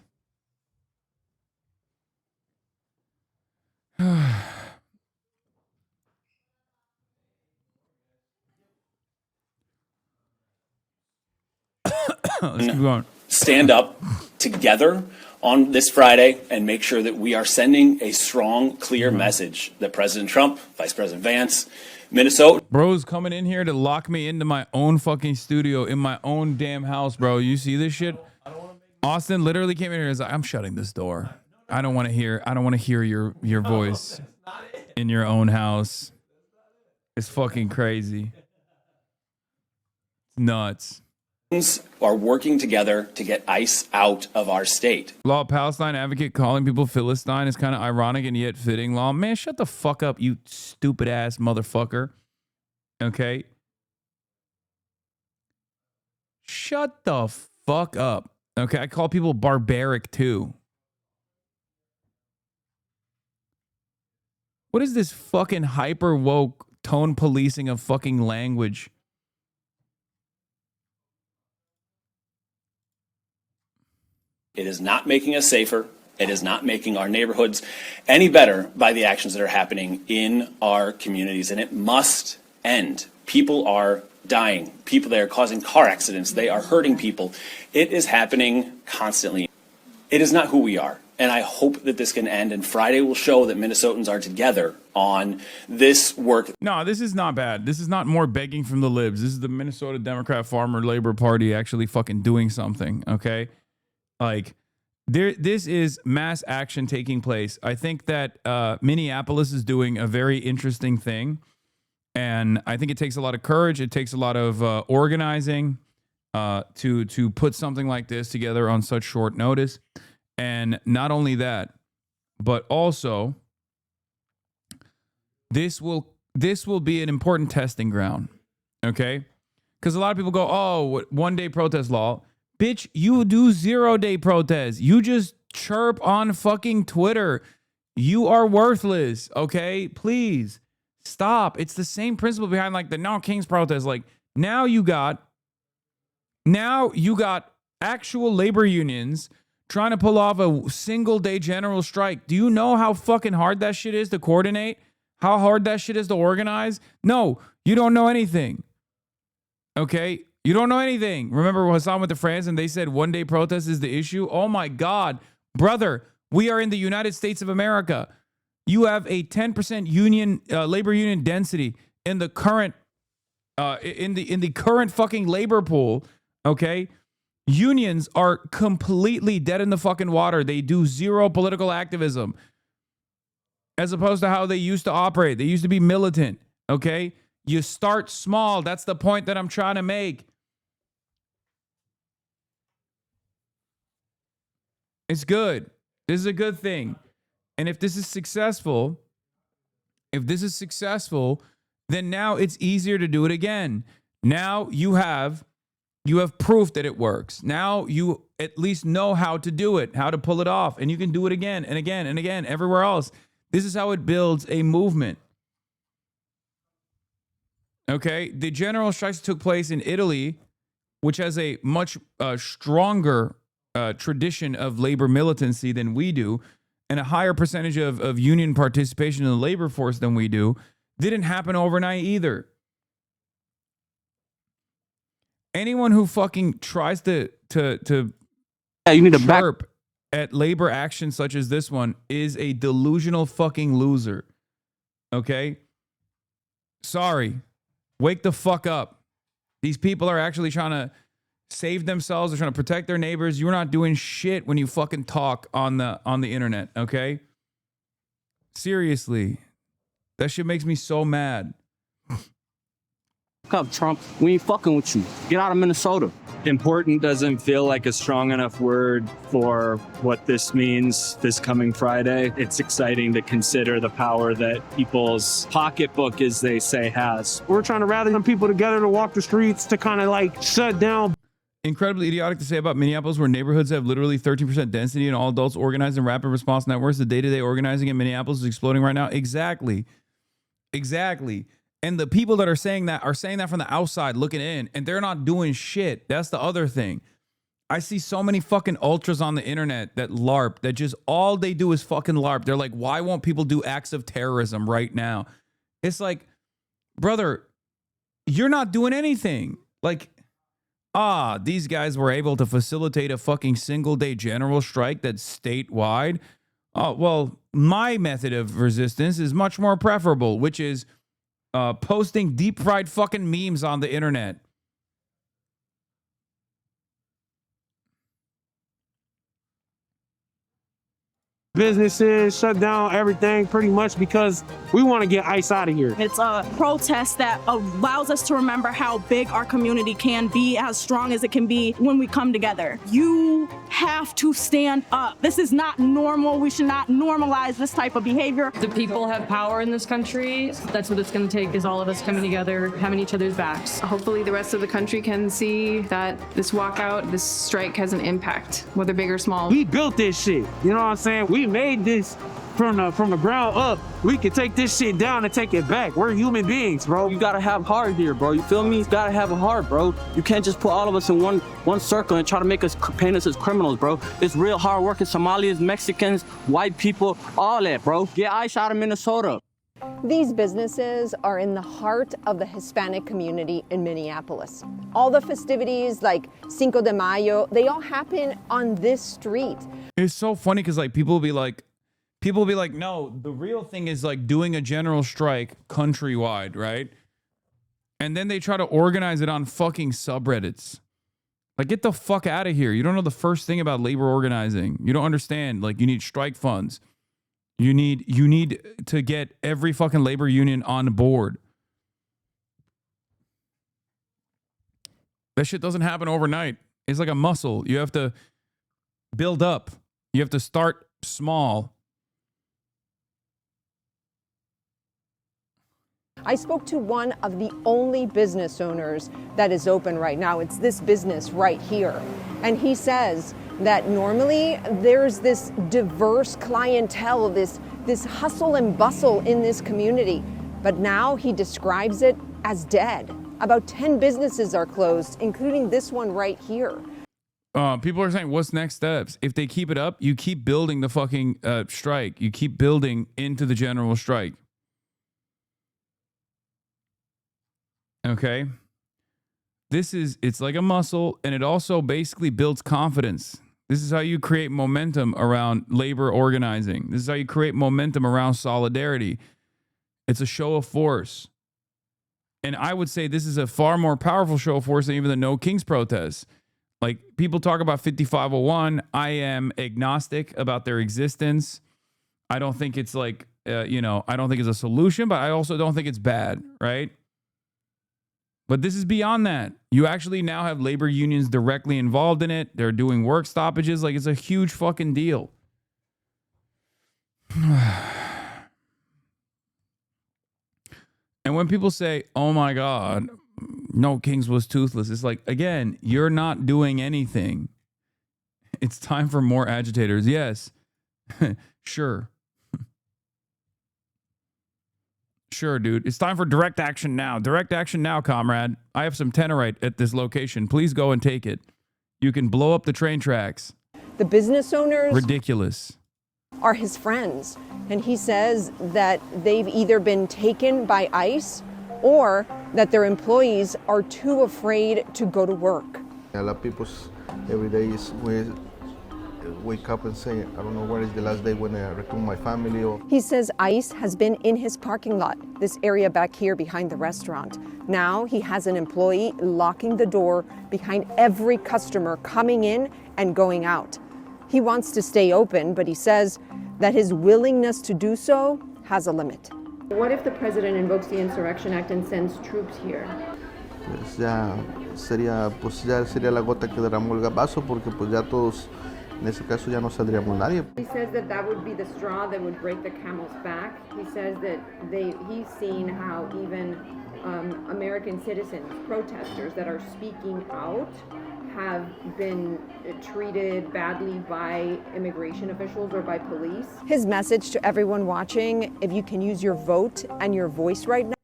Let's keep going. Stand up together on this Friday and make sure that we are sending a strong, clear message that President Trump, Vice President Vance, Minnesota. Bro's coming in here to lock me into my own fucking studio in my own damn house, bro. You see this shit? Austin literally came in here and was like, I'm shutting this door. I don't want to hear your voice in your own house. It's fucking crazy. It's nuts. Are working together to get ICE out of our state. Law Palestine advocate calling people Philistine is kind of ironic and yet fitting. Law, man, shut the fuck up, you stupid ass motherfucker. Okay? Shut the fuck up. Okay, I call people barbaric too. What is this fucking hyper woke tone policing of fucking language? It is not making us safer. It is not making our neighborhoods any better by the actions that are happening in our communities, and it must end. People are dying. People, they are causing car accidents. They are hurting people. It is happening constantly. It is not who we are, and I hope that this can end, and Friday will show that Minnesotans are together on this work. No, this is not bad. This is not more begging from the libs. This is the Minnesota Democrat Farmer Labor Party actually fucking doing something, okay? Like, this is mass action taking place. I think that Minneapolis is doing a very interesting thing. And I think it takes a lot of courage. It takes a lot of organizing to put something like this together on such short notice. And not only that, but also this will be an important testing ground. Okay? Because a lot of people go, oh, 1 day protest law. Bitch, you do 0 day protests. You just chirp on fucking Twitter. You are worthless, okay? Please stop. It's the same principle behind like the No Kings protest. Like now you got actual labor unions trying to pull off a single day general strike. Do you know how fucking hard that shit is to coordinate? How hard that shit is to organize? No, you don't know anything. Okay? You don't know anything. Remember Hasan went to France and they said 1 day protest is the issue? Oh my God. Brother, we are in the United States of America. You have a 10% union labor union density in the current in the current fucking labor pool, okay? Unions are completely dead in the fucking water. They do zero political activism as opposed to how they used to operate. They used to be militant, okay? You start small. That's the point that I'm trying to make. It's good. This is a good thing. And if this is successful, then now it's easier to do it again. Now you have proof that it works. Now you at least know how to do it, how to pull it off, and you can do it again and again and again everywhere else. This is how it builds a movement. Okay, the general strikes took place in Italy, which has a much stronger tradition of labor militancy than we do, and a higher percentage of union participation in the labor force than we do. Didn't happen overnight either. Anyone who fucking tries to you need to chirp at labor action such as this one is a delusional fucking loser. Okay? Sorry. Wake the fuck up. These people are actually trying to save themselves. They're trying to protect their neighbors. You're not doing shit when you fucking talk on the internet, okay? Seriously. That shit makes me so mad. Fuck up, Trump. We ain't fucking with you. Get out of Minnesota. Important doesn't feel like a strong enough word for what this means this coming Friday. It's exciting to consider the power that people's pocketbook, as they say, has. We're trying to rally some people together to walk the streets to kind of like shut down. Incredibly idiotic to say about Minneapolis, where neighborhoods have literally 13% density and all adults organized in rapid response networks. The day-to-day organizing in Minneapolis is exploding right now. Exactly. And the people that are saying that from the outside looking in, and they're not doing shit. That's the other thing. I see so many fucking ultras on the internet that LARP, that just all they do is fucking LARP. They're like, why won't people do acts of terrorism right now? It's like, brother, you're not doing anything. Like, these guys were able to facilitate a fucking single-day general strike that's statewide. Oh, well, my method of resistance is much more preferable, which is posting deep-fried fucking memes on the internet. Businesses shut down everything pretty much because we want to get ICE out of here. It's a protest that allows us to remember how big our community can be, as strong as it can be when we come together. You have to stand up. This is not normal. We should not normalize this type of behavior. The people have power in this country. That's what it's going to take, is all of us coming together, having each other's backs. Hopefully the rest of the country can see that this walkout, this strike has an impact, whether big or small. We built this shit. You know what I'm saying? We made this from the ground up. We can take this shit down and take it back. We're human beings, bro. You gotta have heart here, bro. You feel me? You gotta have a heart, bro. You can't just put all of us in one circle and try to make us paint us as criminals, bro. It's real hard working Somalis, Mexicans, white people, all that, bro. Get ICE out of Minnesota. These businesses are in the heart of the Hispanic community in Minneapolis. All the festivities like Cinco de Mayo, they all happen on this street. It's so funny because like people will be like, no, the real thing is like doing a general strike countrywide, right? And then they try to organize it on fucking subreddits. Like, get the fuck out of here. You don't know the first thing about labor organizing. You don't understand. Like, you need strike funds. You need to get every fucking labor union on board. That shit doesn't happen overnight. It's like a muscle. You have to build up. You have to start small. I spoke to one of the only business owners that is open right now. It's this business right here. And he says that normally there's this diverse clientele, this hustle and bustle in this community. But now he describes it as dead. About 10 businesses are closed, including this one right here. People are saying, what's next steps? If they keep it up, you keep building the fucking strike. You keep building into the general strike. Okay? It's like a muscle, and it also basically builds confidence. This is how you create momentum around labor organizing. This is how you create momentum around solidarity. It's a show of force. And I would say this is a far more powerful show of force than even the No Kings protests. Like, people talk about 5501. I am agnostic about their existence. I don't think it's like, I don't think it's a solution, but I also don't think it's bad, right? But this is beyond that. You actually now have labor unions directly involved in it. They're doing work stoppages. Like, it's a huge fucking deal. And when people say, oh my God, No Kings was toothless, it's like, again, you're not doing anything. It's time for more agitators. Yes. Sure. Sure, dude. It's time for direct action now. Direct action now, comrade. I have some tenorite at this location. Please go and take it. You can blow up the train tracks. The business owners Ridiculous. Are his friends. And he says that they've either been taken by ICE or that their employees are too afraid to go to work. A lot of people every day wake up and say, I don't know where is the last day when I return my family. He says ICE has been in his parking lot, this area back here behind the restaurant. Now he has an employee locking the door behind every customer coming in and going out. He wants to stay open, but he says that his willingness to do so has a limit. What if the president invokes the Insurrection Act and sends troops here? Pues ya sería la gota que derramó el vaso, porque pues ya todos, en ese caso ya no saldríamos nadie. He says that would be the straw that would break the camel's back. He says that he's seen how even American citizens, protesters that are speaking out, have been treated badly by immigration officials or by police. His message to everyone watching, if you can use your vote and your voice right now.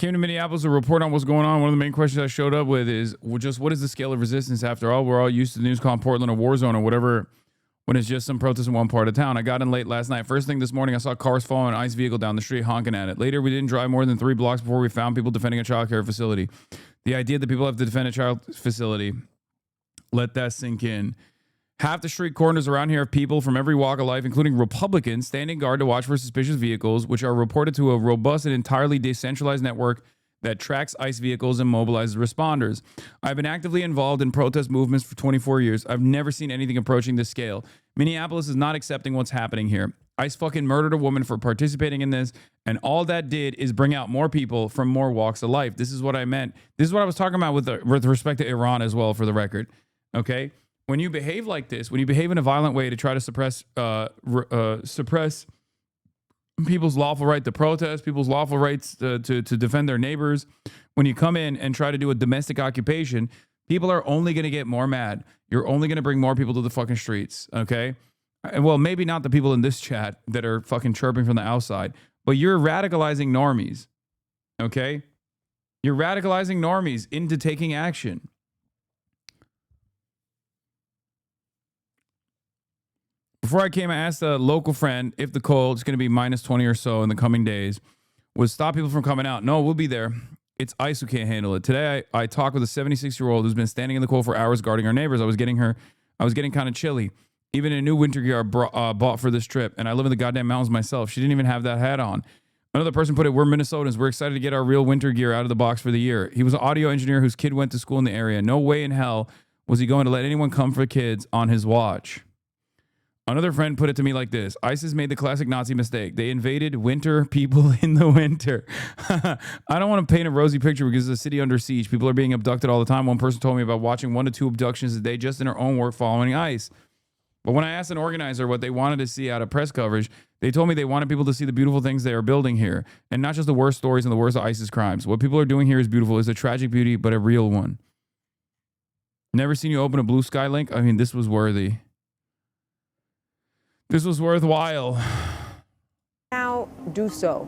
Came to Minneapolis to report on what's going on. One of the main questions I showed up with is just what is the scale of resistance? After all, we're all used to the news calling Portland a war zone or whatever when it's just some protests in one part of town. I got in late last night. First thing this morning, I saw cars following an ICE vehicle down the street honking at it. Later, we didn't drive more than 3 blocks before we found people defending a child care facility. The idea that people have to defend a child facility, let that sink in. Half the street corners around here have people from every walk of life, including Republicans, standing guard to watch for suspicious vehicles, which are reported to a robust and entirely decentralized network that tracks ICE vehicles and mobilizes responders. I've been actively involved in protest movements for 24 years. I've never seen anything approaching this scale. Minneapolis is not accepting what's happening here. ICE fucking murdered a woman for participating in this, and all that did is bring out more people from more walks of life. This is what I meant. This is what I was talking about with respect to Iran as well, for the record. Okay? When you behave like this, when you behave in a violent way to try to suppress people's lawful right to protest, people's lawful rights to defend their neighbors, when you come in and try to do a domestic occupation, people are only going to get more mad. You're only going to bring more people to the fucking streets, okay? Well, maybe not the people in this chat that are fucking chirping from the outside, but you're radicalizing normies, okay? You're radicalizing normies into taking action. Before I came, I asked a local friend if the cold is going to be minus 20 or so in the coming days would stop people from coming out. No, we'll be there. It's ICE who can't handle it. Today, I talked with a 76-year-old who's been standing in the cold for hours guarding our neighbors. I was getting kind of chilly. Even a new winter gear I bought for this trip, and I live in the goddamn mountains myself. She didn't even have that hat on. Another person put it, we're Minnesotans. We're excited to get our real winter gear out of the box for the year. He was an audio engineer whose kid went to school in the area. No way in hell was he going to let anyone come for kids on his watch. Another friend put it to me like this. ISIS made the classic Nazi mistake. They invaded winter people in the winter. I don't want to paint a rosy picture because it's a city under siege. People are being abducted all the time. One person told me about watching 1 to 2 abductions a day just in her own work following ICE. But when I asked an organizer what they wanted to see out of press coverage, they told me they wanted people to see the beautiful things they are building here and not just the worst stories and the worst of ISIS crimes. What people are doing here is beautiful. It's a tragic beauty, but a real one. Never seen you open a Blue Sky link? I mean, this was worthy. This was worthwhile. Now do so,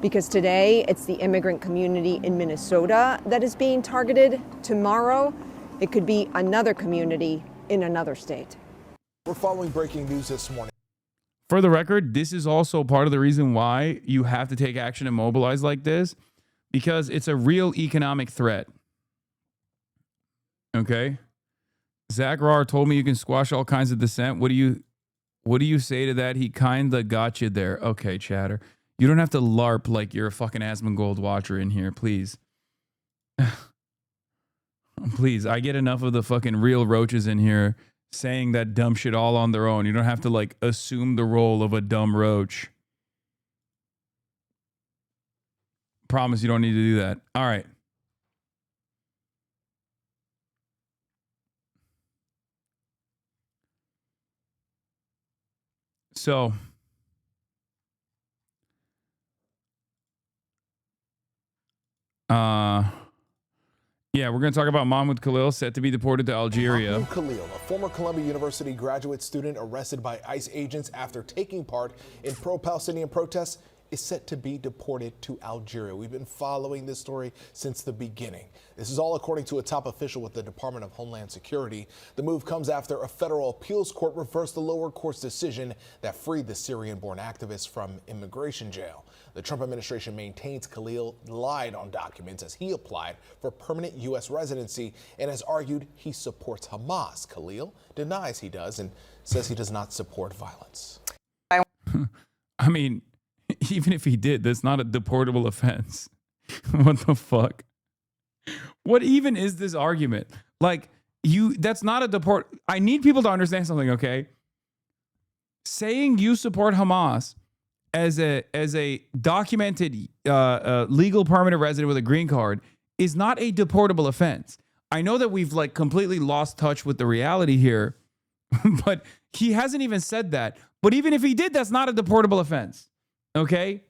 because today it's the immigrant community in Minnesota that is being targeted. Tomorrow, it could be another community in another state. We're following breaking news this morning. For the record, this is also part of the reason why you have to take action and mobilize like this, because it's a real economic threat. Okay? Zach Rahr told me you can squash all kinds of dissent. What do you say to that? He kinda got you there. Okay, chatter. You don't have to LARP like you're a fucking Asmongold watcher in here, please. Please, I get enough of the fucking real roaches in here saying that dumb shit all on their own. You don't have to like assume the role of a dumb roach. Promise you don't need to do that. All right. So, yeah, we're going to talk about Mahmoud Khalil, set to be deported to Algeria. Mahmoud Khalil, a former Columbia University graduate student arrested by ICE agents after taking part in pro-Palestinian protests, is set to be deported to Algeria. We've been following this story since the beginning. This is all according to a top official with the Department of Homeland Security. The move comes after a federal appeals court reversed the lower court's decision that freed the Syrian-born activist from immigration jail. The Trump administration maintains Khalil lied on documents as he applied for permanent U.S. residency and has argued he supports Hamas. Khalil denies he does and says he does not support violence. I mean, even if he did, that's not a deportable offense. What the fuck? What even is this argument? Like, that's not a deport. I need people to understand something, okay? Saying you support Hamas as a documented legal permanent resident with a green card is not a deportable offense. I know that we've like completely lost touch with the reality here, but he hasn't even said that. But even if he did, that's not a deportable offense. Okay?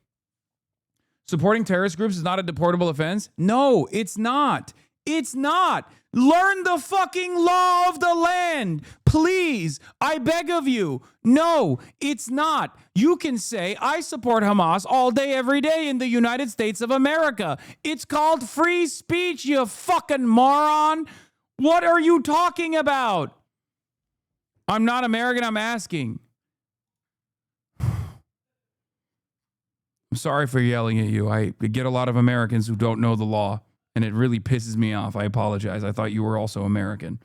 Supporting terrorist groups is not a deportable offense? No, it's not. It's not. Learn the fucking law of the land. Please, I beg of you. No, it's not. You can say, I support Hamas all day, every day in the United States of America. It's called free speech, you fucking moron. What are you talking about? I'm not American, I'm asking. I'm sorry for yelling at you. I get a lot of Americans who don't know the law, and it really pisses me off. I apologize. I thought you were also American.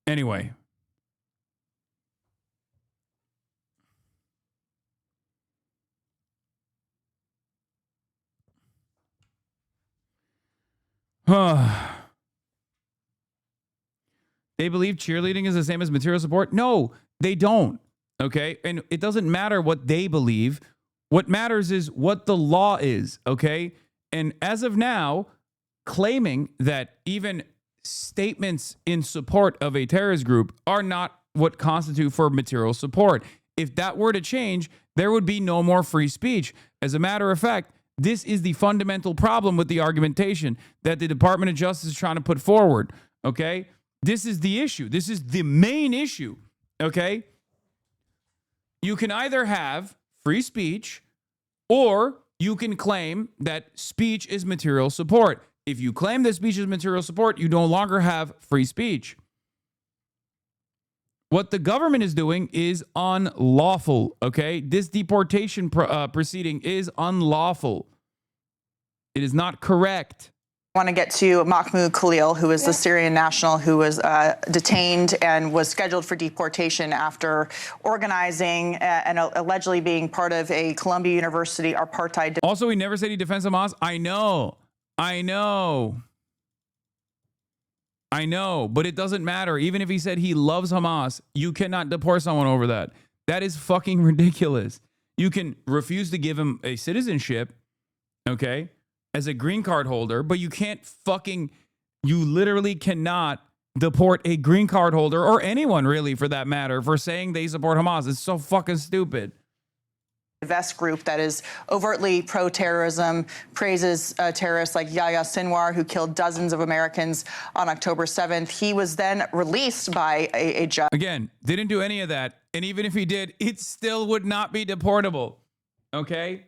Anyway. They believe cheerleading is the same as material support? No, they don't. Okay? And it doesn't matter what they believe. What matters is what the law is. Okay? And as of now, claiming that even statements in support of a terrorist group are not what constitute for material support. If that were to change, there would be no more free speech. As a matter of fact, this is the fundamental problem with the argumentation that the Department of Justice is trying to put forward. Okay? This is the issue. This is the main issue. Okay? You can either have free speech or you can claim that speech is material support. If you claim that speech is material support, you no longer have free speech. What the government is doing is unlawful, okay? This deportation proceeding is unlawful. It is not correct. I want to get to Mahmoud Khalil, who is the Syrian national who was detained and was scheduled for deportation after organizing and allegedly being part of a Columbia University apartheid. Also, he never said he defends Hamas. I know, but it doesn't matter. Even if he said he loves Hamas, you cannot deport someone over that. That is fucking ridiculous. You can refuse to give him a citizenship, okay, as a green card holder, but you can't you literally cannot deport a green card holder or anyone really for that matter for saying they support Hamas. It's so fucking stupid. Vest group that is overtly pro-terrorism, praises terrorists like Yahya Sinwar, who killed dozens of Americans on October 7th. He was then released by a judge. Again, didn't do any of that. And even if he did, it still would not be deportable. Okay?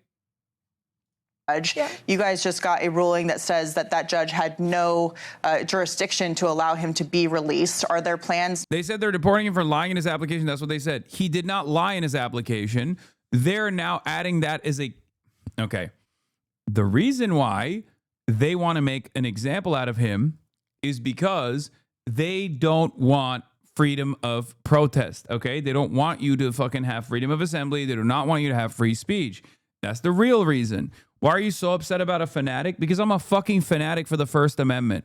You guys just got a ruling that says that judge had no jurisdiction to allow him to be released. Are there plans? They said they're deporting him for lying in his application. That's what they said. He did not lie in his application. They're now adding that as okay. The reason why they want to make an example out of him is because they don't want freedom of protest, okay? They don't want you to fucking have freedom of assembly. They do not want you to have free speech. That's the real reason. Why are you so upset about a fanatic? Because I'm a fucking fanatic for the First Amendment,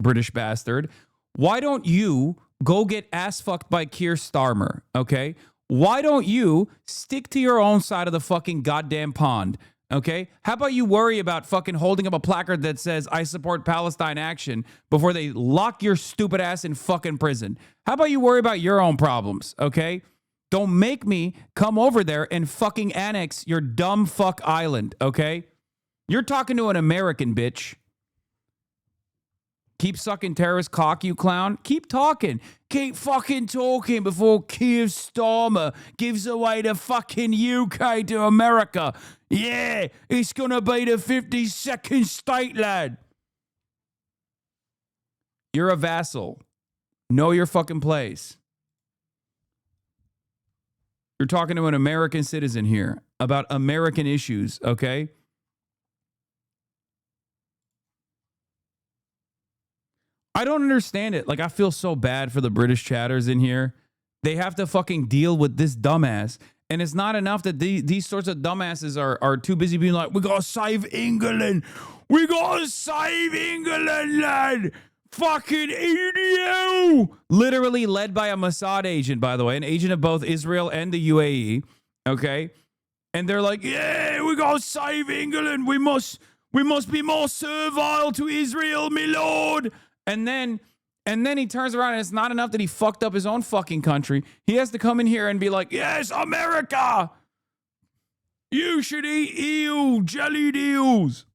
British bastard. Why don't you go get ass fucked by Keir Starmer, okay? Why don't you stick to your own side of the fucking goddamn pond, okay? How about you worry about fucking holding up a placard that says, I support Palestine action before they lock your stupid ass in fucking prison? How about you worry about your own problems, okay? Don't make me come over there and fucking annex your dumb fuck island, okay? You're talking to an American, bitch. Keep sucking terrorist cock, you clown. Keep talking. Keep fucking talking before Keir Starmer gives away the fucking UK to America. Yeah, it's gonna be the 52nd state, lad. You're a vassal. Know your fucking place. You're talking to an American citizen here about American issues, okay? I don't understand it. Like, I feel so bad for the British chatters in here. They have to fucking deal with this dumbass. And it's not enough that these sorts of dumbasses are too busy being like, we gotta save England. We gotta save England, lad. Fucking idiot. Literally led by a Mossad agent, by the way, an agent of both Israel and the UAE. Okay? And they're like, yeah, we gotta save England. We must be more servile to Israel, my lord. And then And then he turns around and it's not enough that he fucked up his own fucking country. He has to come in here and be like, yes, America, you should eat eel, jellied eels.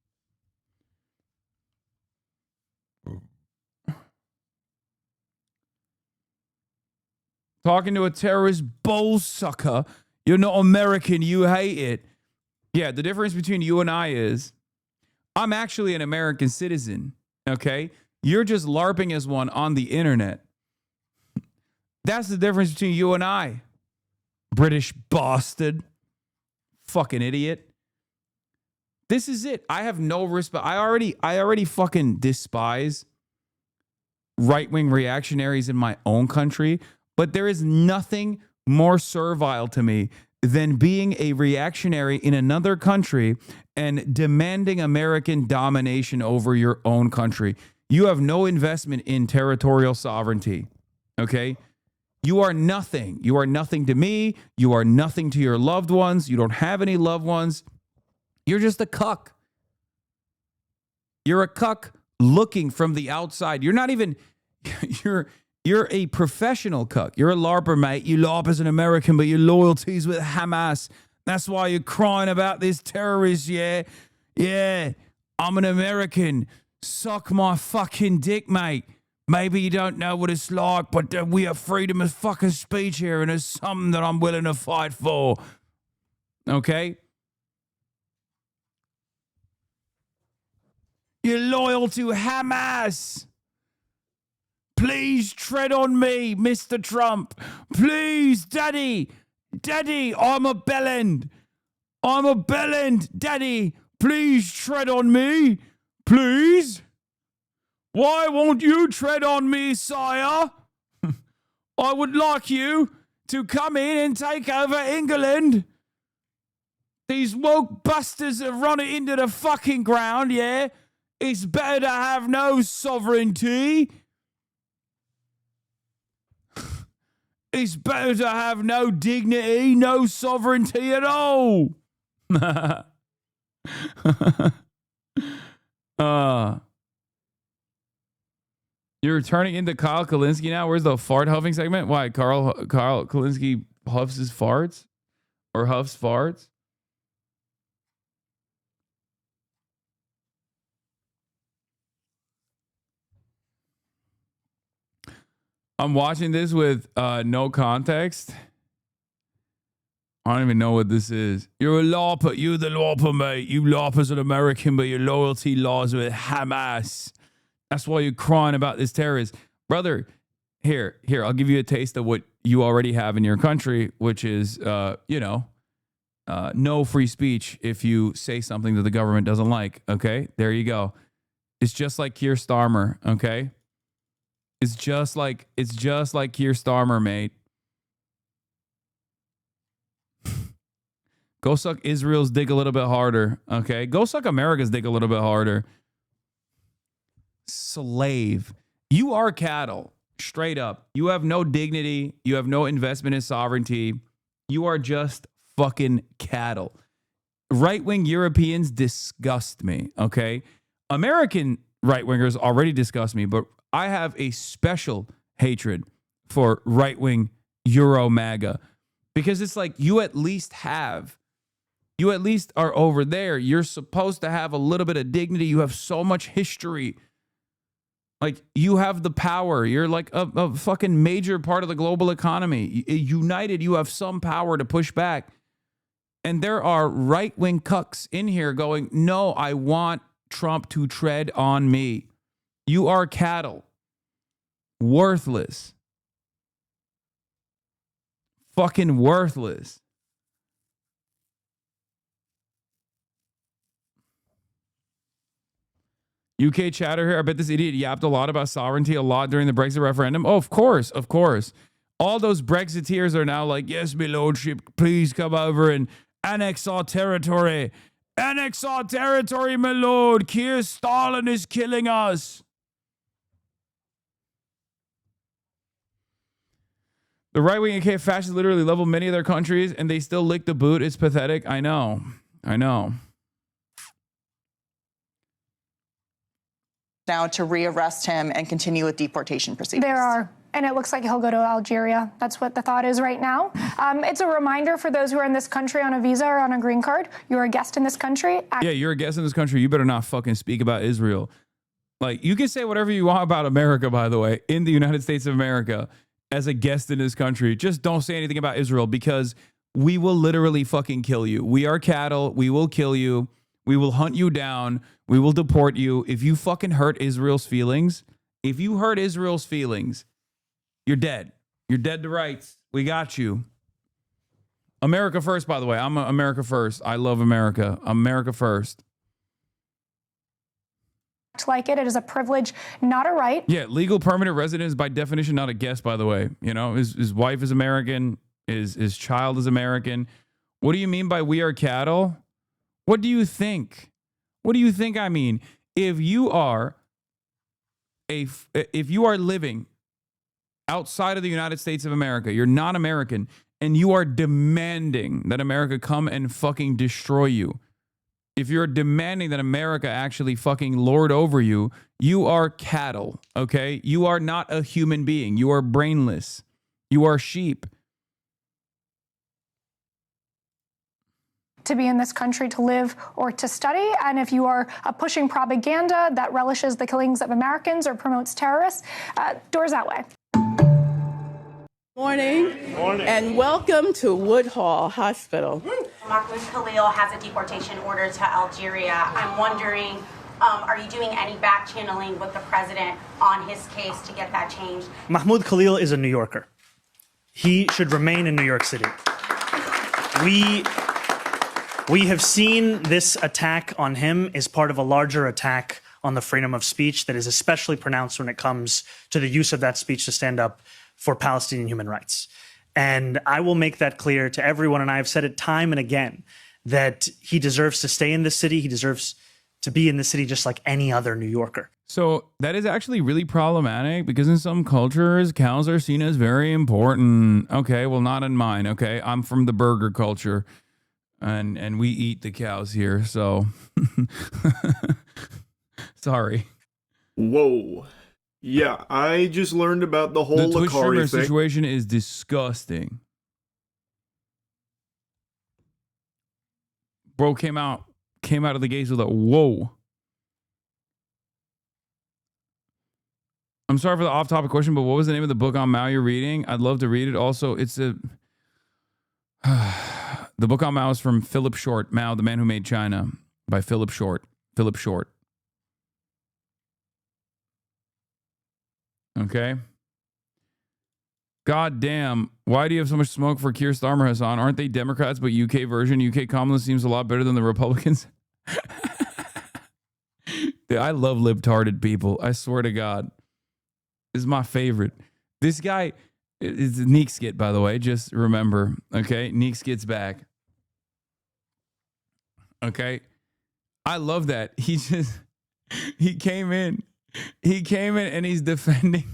Talking to a terrorist bull sucker. You're not American. You hate it. Yeah, the difference between you and I is I'm actually an American citizen, okay? You're just LARPing as one on the internet. That's the difference between you and I. British bastard. Fucking idiot. This is it. I have no respect. I already fucking despise right-wing reactionaries in my own country, but there is nothing more servile to me than being a reactionary in another country and demanding American domination over your own country. You have no investment in territorial sovereignty, okay? You are nothing. You are nothing to me. You are nothing to your loved ones. You don't have any loved ones. You're just a cuck. You're a cuck looking from the outside. You're not even, you're a professional cuck. You're a LARPer, mate. You LARP as an American, but your loyalty's with Hamas. That's why you're crying about this terrorist, yeah? Yeah, I'm an American. Suck my fucking dick, mate. Maybe you don't know what it's like, but we have freedom of fucking speech here, and it's something that I'm willing to fight for. Okay? You're loyal to Hamas. Please tread on me, Mr. Trump. Please, Daddy. Daddy, I'm a bellend. I'm a bellend. Daddy, please tread on me. Please. Why won't you tread on me, sire? I would like you to come in and take over England. These woke bastards have run it into the fucking ground, yeah? It's better to have no sovereignty. It's better to have no dignity, no sovereignty at all. You're turning into Kyle Kalinske now? Where's the fart huffing segment? Why? Kyle Kalinske huffs his farts? Or huffs farts? I'm watching this with no context. I don't even know what this is. You're a LARPer. You're the LARPer, mate. You LARP as an American, but your loyalty lies with Hamas. That's why you're crying about this terrorist. Brother, here, I'll give you a taste of what you already have in your country, which is, no free speech if you say something that the government doesn't like, okay? There you go. It's just like Keir Starmer, okay? It's just like Keir Starmer, mate. Go suck Israel's dick a little bit harder, okay? Go suck America's dick a little bit harder. Slave. You are cattle, straight up. You have no dignity. You have no investment in sovereignty. You are just fucking cattle. Right-wing Europeans disgust me, okay? American right-wingers already disgust me, but I have a special hatred for right-wing Euro MAGA because it's like you at least are over there. You're supposed to have a little bit of dignity. You have so much history. Like, you have the power. You're like a fucking major part of the global economy. United, you have some power to push back. And there are right-wing cucks in here going, no, I want Trump to tread on me. You are cattle. Worthless. Fucking worthless. UK chatter here. I bet this idiot yapped a lot about sovereignty a lot during the Brexit referendum. Oh, of course. All those Brexiteers are now like, yes, my lordship, please come over and annex our territory. Annex our territory, my lord. Keir Stalin is killing us. The right-wing UK fascists literally level many of their countries and they still lick the boot. It's pathetic. I know. now to rearrest him and continue with deportation proceedings. There are. And it looks like he'll go to Algeria. That's what the thought is right now. It's a reminder for those who are in this country on a visa or on a green card. You're a guest in this country. Yeah, you're a guest in this country. You better not fucking speak about Israel. Like, you can say whatever you want about America, by the way, in the United States of America as a guest in this country. Just don't say anything about Israel because we will literally fucking kill you. We are cattle. We will kill you. We will hunt you down. We will deport you. If you fucking hurt Israel's feelings, you're dead. You're dead to rights. We got you. America first, by the way. I'm America first. I love America. America first. Like it is a privilege, not a right. Yeah, legal permanent resident is by definition not a guest, by the way. You know, his wife is American. His child is American. What do you mean by we are cattle? What do you think? What do you think I mean? If you are living outside of the United States of America, you're not American, and you are demanding that America come and fucking destroy you. If you're demanding that America actually fucking lord over you, you are cattle, okay? You are not a human being. You are brainless. You are sheep. To be in this country to live or to study. And if you are pushing propaganda that relishes the killings of Americans or promotes terrorists, doors that way. Morning. And welcome to Woodhall Hospital. Mahmoud Khalil has a deportation order to Algeria. I'm wondering, are you doing any back channeling with the president on his case to get that changed? Mahmoud Khalil is a New Yorker. He should remain in New York City. We have seen this attack on him as part of a larger attack on the freedom of speech that is especially pronounced when it comes to the use of that speech to stand up for Palestinian human rights. And I will make that clear to everyone, and I have said it time and again, that he deserves to stay in this city. He deserves to be in the city just like any other New Yorker. So that is actually really problematic because in some cultures, cows are seen as very important. Okay, well, not in mine, okay? I'm from the burger culture, and we eat the cows here, so sorry. Whoa. Yeah, I just learned about the whole The Twitch streamer Lakari thing. situation is disgusting. Bro came out of the gates with a whoa. I'm sorry for the off-topic question, but what was the name of the book on Mao you're reading? I'd love to read it. Also, it's the book on Mao is from Philip Short, Mao, the Man Who Made China, by Philip Short. Philip Short. Okay. God damn. Why do you have so much smoke for Keir Starmer, Hasan? Aren't they Democrats, but UK version? UK communist seems a lot better than the Republicans. Dude, I love libtarded people. I swear to God. This is my favorite. This guy is Neek Skit, by the way. Just remember. Okay. Neek Skit's back. Okay. I love that. He came in and he's defending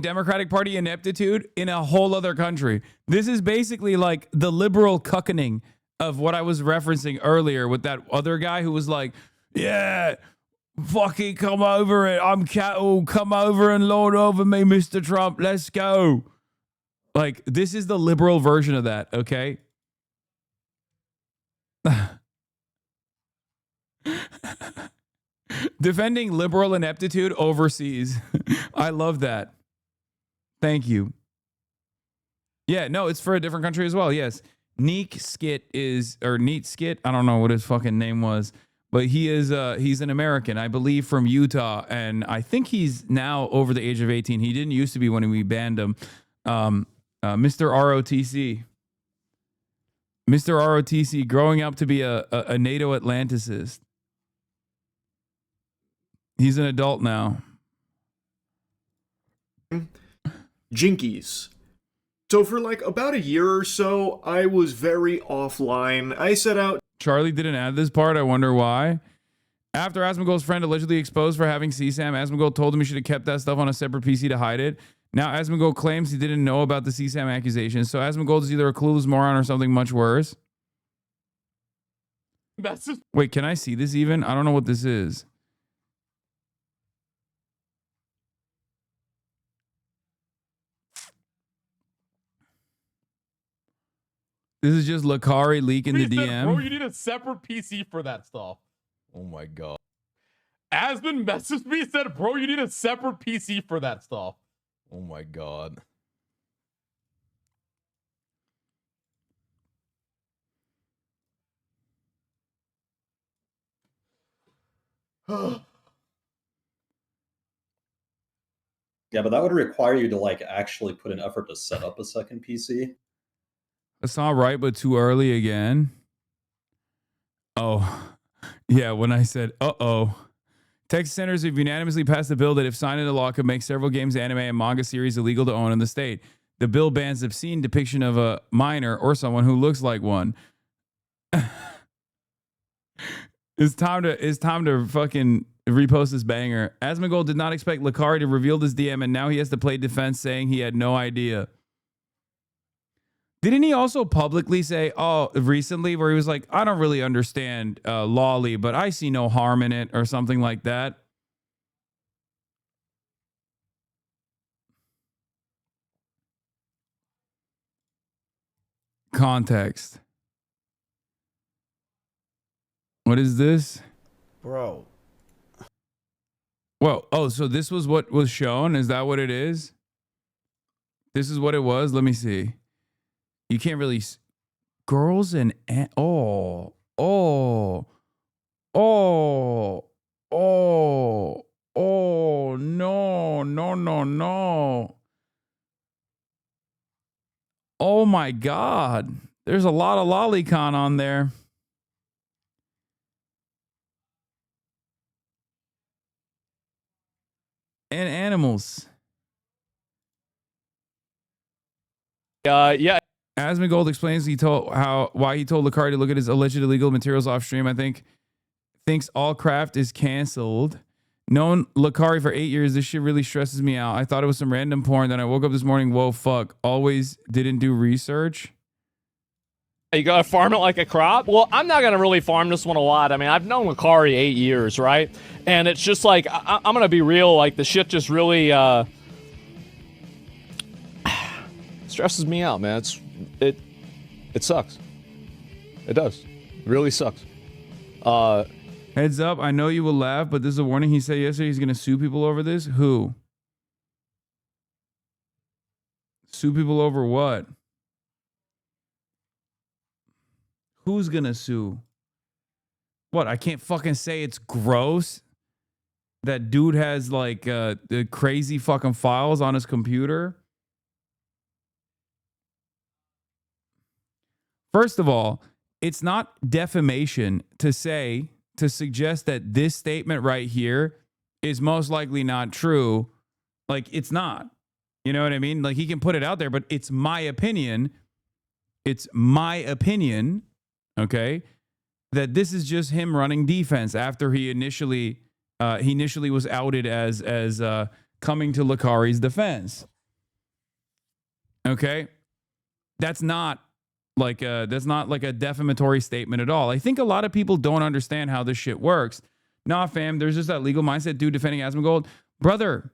Democratic Party ineptitude in a whole other country. This is basically like the liberal cuckening of what I was referencing earlier with that other guy who was like, yeah, fucking come over it. I'm cattle. Come over and lord over me, Mr. Trump. Let's go. Like, this is the liberal version of that, okay? Defending liberal ineptitude overseas. I love that. Thank you. Yeah, no, it's for a different country as well. Yes. Neek Skit Neat Skit. I don't know what his fucking name was, but he's an American, I believe, from Utah. And I think he's now over the age of 18. He didn't used to be when we banned him. Mr. ROTC. Mr. ROTC growing up to be a NATO Atlanticist. He's an adult now. Jinkies. So for like about a year or so, I was very offline. I set out. Charlie didn't add this part. I wonder why. After Asmongold's friend allegedly exposed for having CSAM, Asmongold told him he should have kept that stuff on a separate PC to hide it. Now Asmongold claims he didn't know about the CSAM accusations. So Asmongold is either a clueless moron or something much worse. Wait, can I see this even? I don't know what this is. This is just Lakari leaking the He said, DM. bro, you need a separate PC for that stuff. Oh my god. Asmund messaged me, said, bro, you need a separate PC for that stuff. Oh my god. Yeah, but that would require you to like actually put an effort to set up a second PC. That's not right, but too early again. Oh, yeah. When I said, Texas senators have unanimously passed a bill that, if signed into law, could make several games, anime, and manga series illegal to own in the state. The bill bans obscene depiction of a minor or someone who looks like one. It's time to fucking repost this banger. Asmongold did not expect Lakari to reveal this DM, and now he has to play defense, saying he had no idea. Didn't he also publicly say, recently, where he was like, I don't really understand Lawley, but I see no harm in it, or something like that? Context. What is this? Bro. Well, so this was what was shown? Is that what it is? This is what it was? Let me see. You can't really... Girls and... no. Oh my God. There's a lot of lolicon on there. And animals. Yeah. Asmongold explains why he told Lakari to look at his alleged illegal materials off stream. Thinks all craft is canceled. Known Lakari for 8 years. This shit really stresses me out. I thought it was some random porn. Then I woke up this morning. Whoa, fuck. Always didn't do research. You gotta farm it like a crop? Well, I'm not gonna really farm this one a lot. I mean, I've known Lakari 8 years, right? And it's just like, I'm gonna be real, like the shit just really stresses me out, man. It sucks. It does. It really sucks. Heads up, I know you will laugh, but this is a warning. He said yesterday he's gonna sue people over this. Who? Sue people over what? Who's gonna sue? What? I can't fucking say it's gross. That dude has like the crazy fucking files on his computer. First of all, it's not defamation to suggest that this statement right here is most likely not true. Like, it's not. You know what I mean? Like, he can put it out there, but it's my opinion. It's my opinion. Okay, that this is just him running defense after he initially was outed as coming to Lakari's defense. Okay, that's not like a defamatory statement at all. I think a lot of people don't understand how this shit works. Nah, fam, there's just that legal mindset dude defending Asmongold. Brother.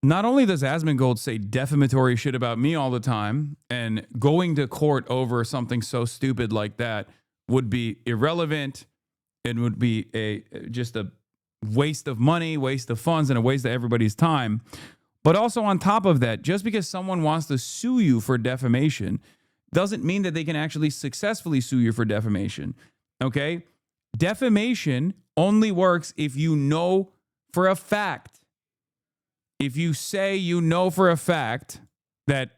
Not only does Asmongold say defamatory shit about me all the time, and going to court over something so stupid like that would be irrelevant. It would be just a waste of money, waste of funds, and a waste of everybody's time. But also on top of that, just because someone wants to sue you for defamation doesn't mean that they can actually successfully sue you for defamation. Okay? Defamation only works if you know for a fact. If you say you know for a fact that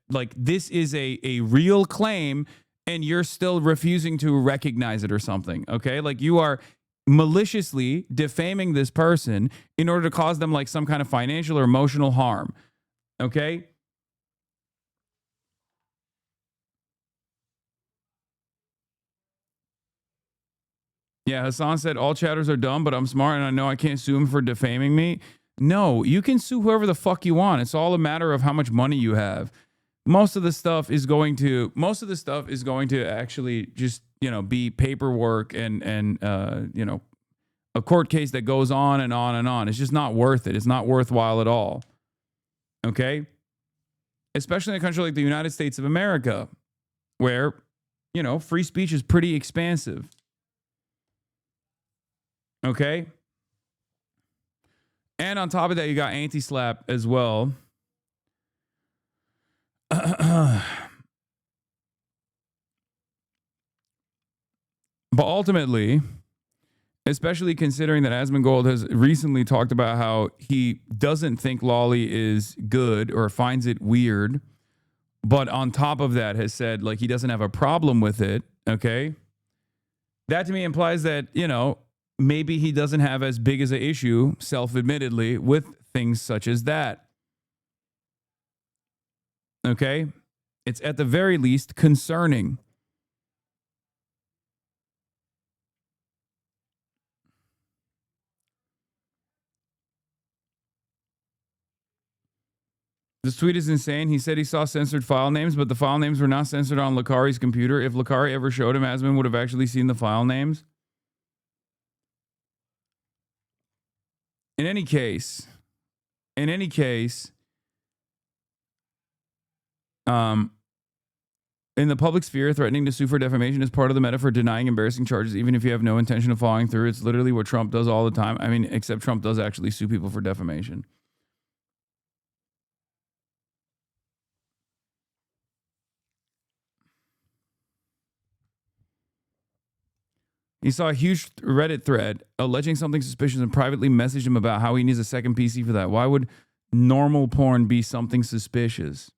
like this is a real claim and you're still refusing to recognize it or something, okay? Like you are maliciously defaming this person in order to cause them like some kind of financial or emotional harm, okay? Yeah, Hasan said all chatters are dumb, but I'm smart and I know I can't sue him for defaming me. No, you can sue whoever the fuck you want. It's all a matter of how much money you have. Most of the stuff is going to actually just, be paperwork and a court case that goes on and on and on. It's just not worth it. It's not worthwhile at all. Okay? especially in a country like the United States of America, where, you know, free speech is pretty expansive. Okay? And on top of that, you got anti-slap as well. But ultimately, especially considering that Asmongold has recently talked about how he doesn't think Lolly is good or finds it weird, but on top of that has said, like, he doesn't have a problem with it, okay? That to me implies that, you know, maybe he doesn't have as big as an issue, self-admittedly, with things such as that. Okay? It's at the very least concerning. This tweet is insane. He said he saw censored file names, but the file names were not censored on Lakari's computer. If Lakari ever showed him, Asman would have actually seen the file names. In any case, in the public sphere, threatening to sue for defamation is part of the meta for denying embarrassing charges, even if you have no intention of following through. It's literally what Trump does all the time. I mean, except Trump does actually sue people for defamation. He saw a huge Reddit thread alleging something suspicious and privately messaged him about how he needs a second PC for that. Why would normal porn be something suspicious?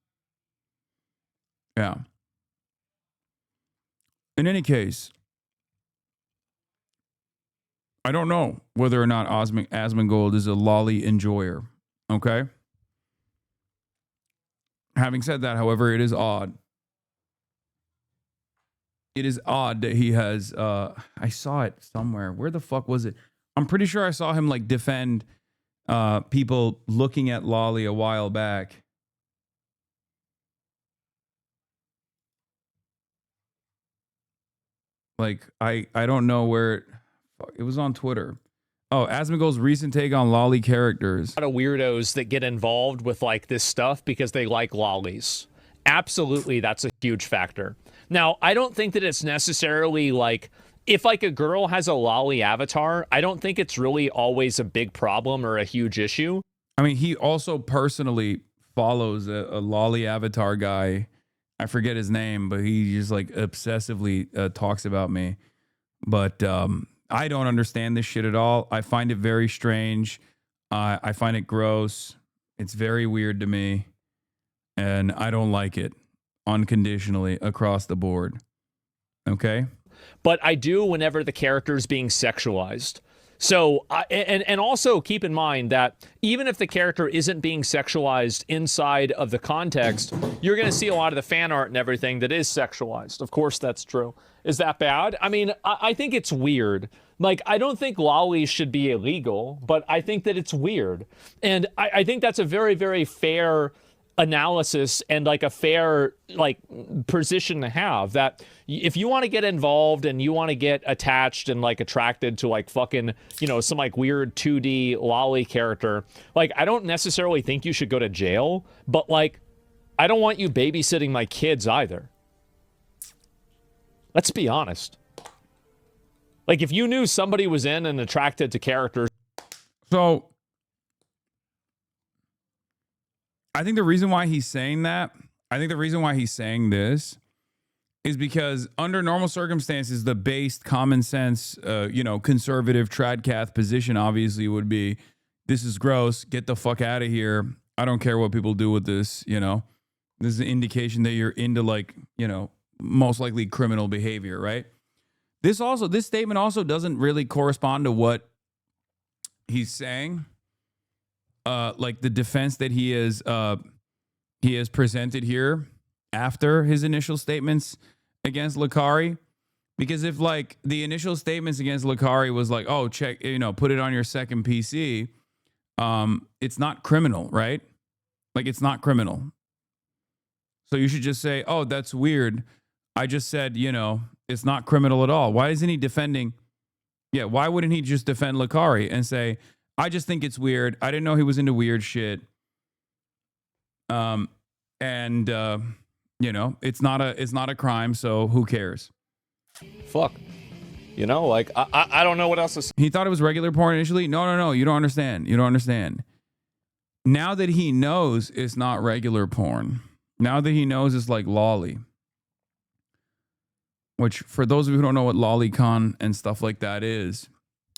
Yeah. In any case, I don't know whether or not Asmongold is a lolly enjoyer. Okay? Having said that, however, it is odd. It is odd that he has, I saw it somewhere. Where the fuck was it? I'm pretty sure I saw him like defend people looking at Lolly a while back. Like, I don't know where it was on Twitter. Oh, Asmongold's recent take on lolly characters. A lot of weirdos that get involved with like this stuff because they like lollies. Absolutely, that's a huge factor. Now, I don't think that it's necessarily like, if like a girl has a lolly avatar, I don't think it's really always a big problem or a huge issue. I mean, he also personally follows a lolly avatar guy. I forget his name, but he just like obsessively talks about me. But I don't understand this shit at all. I find it very strange. I find it gross. It's very weird to me. And I don't like it unconditionally across the board. Okay? But I do whenever the character is being sexualized. So, and also keep in mind that even if the character isn't being sexualized inside of the context, you're going to see a lot of the fan art and everything that is sexualized. Of course, that's true. Is that bad? I mean, I think it's weird. Like, I don't think lollies should be illegal, but I think that it's weird. And I think that's a very, very fair analysis and like a fair like position to have, that if you want to get involved and you want to get attached and like attracted to like fucking, you know, some like weird 2D lolly character, like I don't necessarily think you should go to jail, but like I don't want you babysitting my kids either. Let's be honest. Like if you knew somebody was in and attracted to characters. So I think the reason why he's saying that, I think the reason why he's saying this is because under normal circumstances, the based common sense, you know, conservative tradcath position obviously would be, this is gross, get the fuck out of here. I don't care what people do with this, you know. This is an indication that you're into like, you know, most likely criminal behavior, right? This statement also doesn't really correspond to what he's saying. Like the defense that he has presented here after his initial statements against Lakari, because if like the initial statements against Lakari was like, oh, check, you know, put it on your second PC, it's not criminal, right? Like it's not criminal. So you should just say, oh, that's weird. I just said, you know, it's not criminal at all. Why isn't he defending? Yeah, why wouldn't he just defend Lakari and say, I just think it's weird. I didn't know he was into weird shit. And you know, it's not a crime, so who cares? Fuck. You know, like I don't know what else to say. He thought it was regular porn initially. No, you don't understand. You don't understand. Now that he knows it's not regular porn, now that he knows it's like lolly, which for those of you who don't know what lolicon and stuff like that is,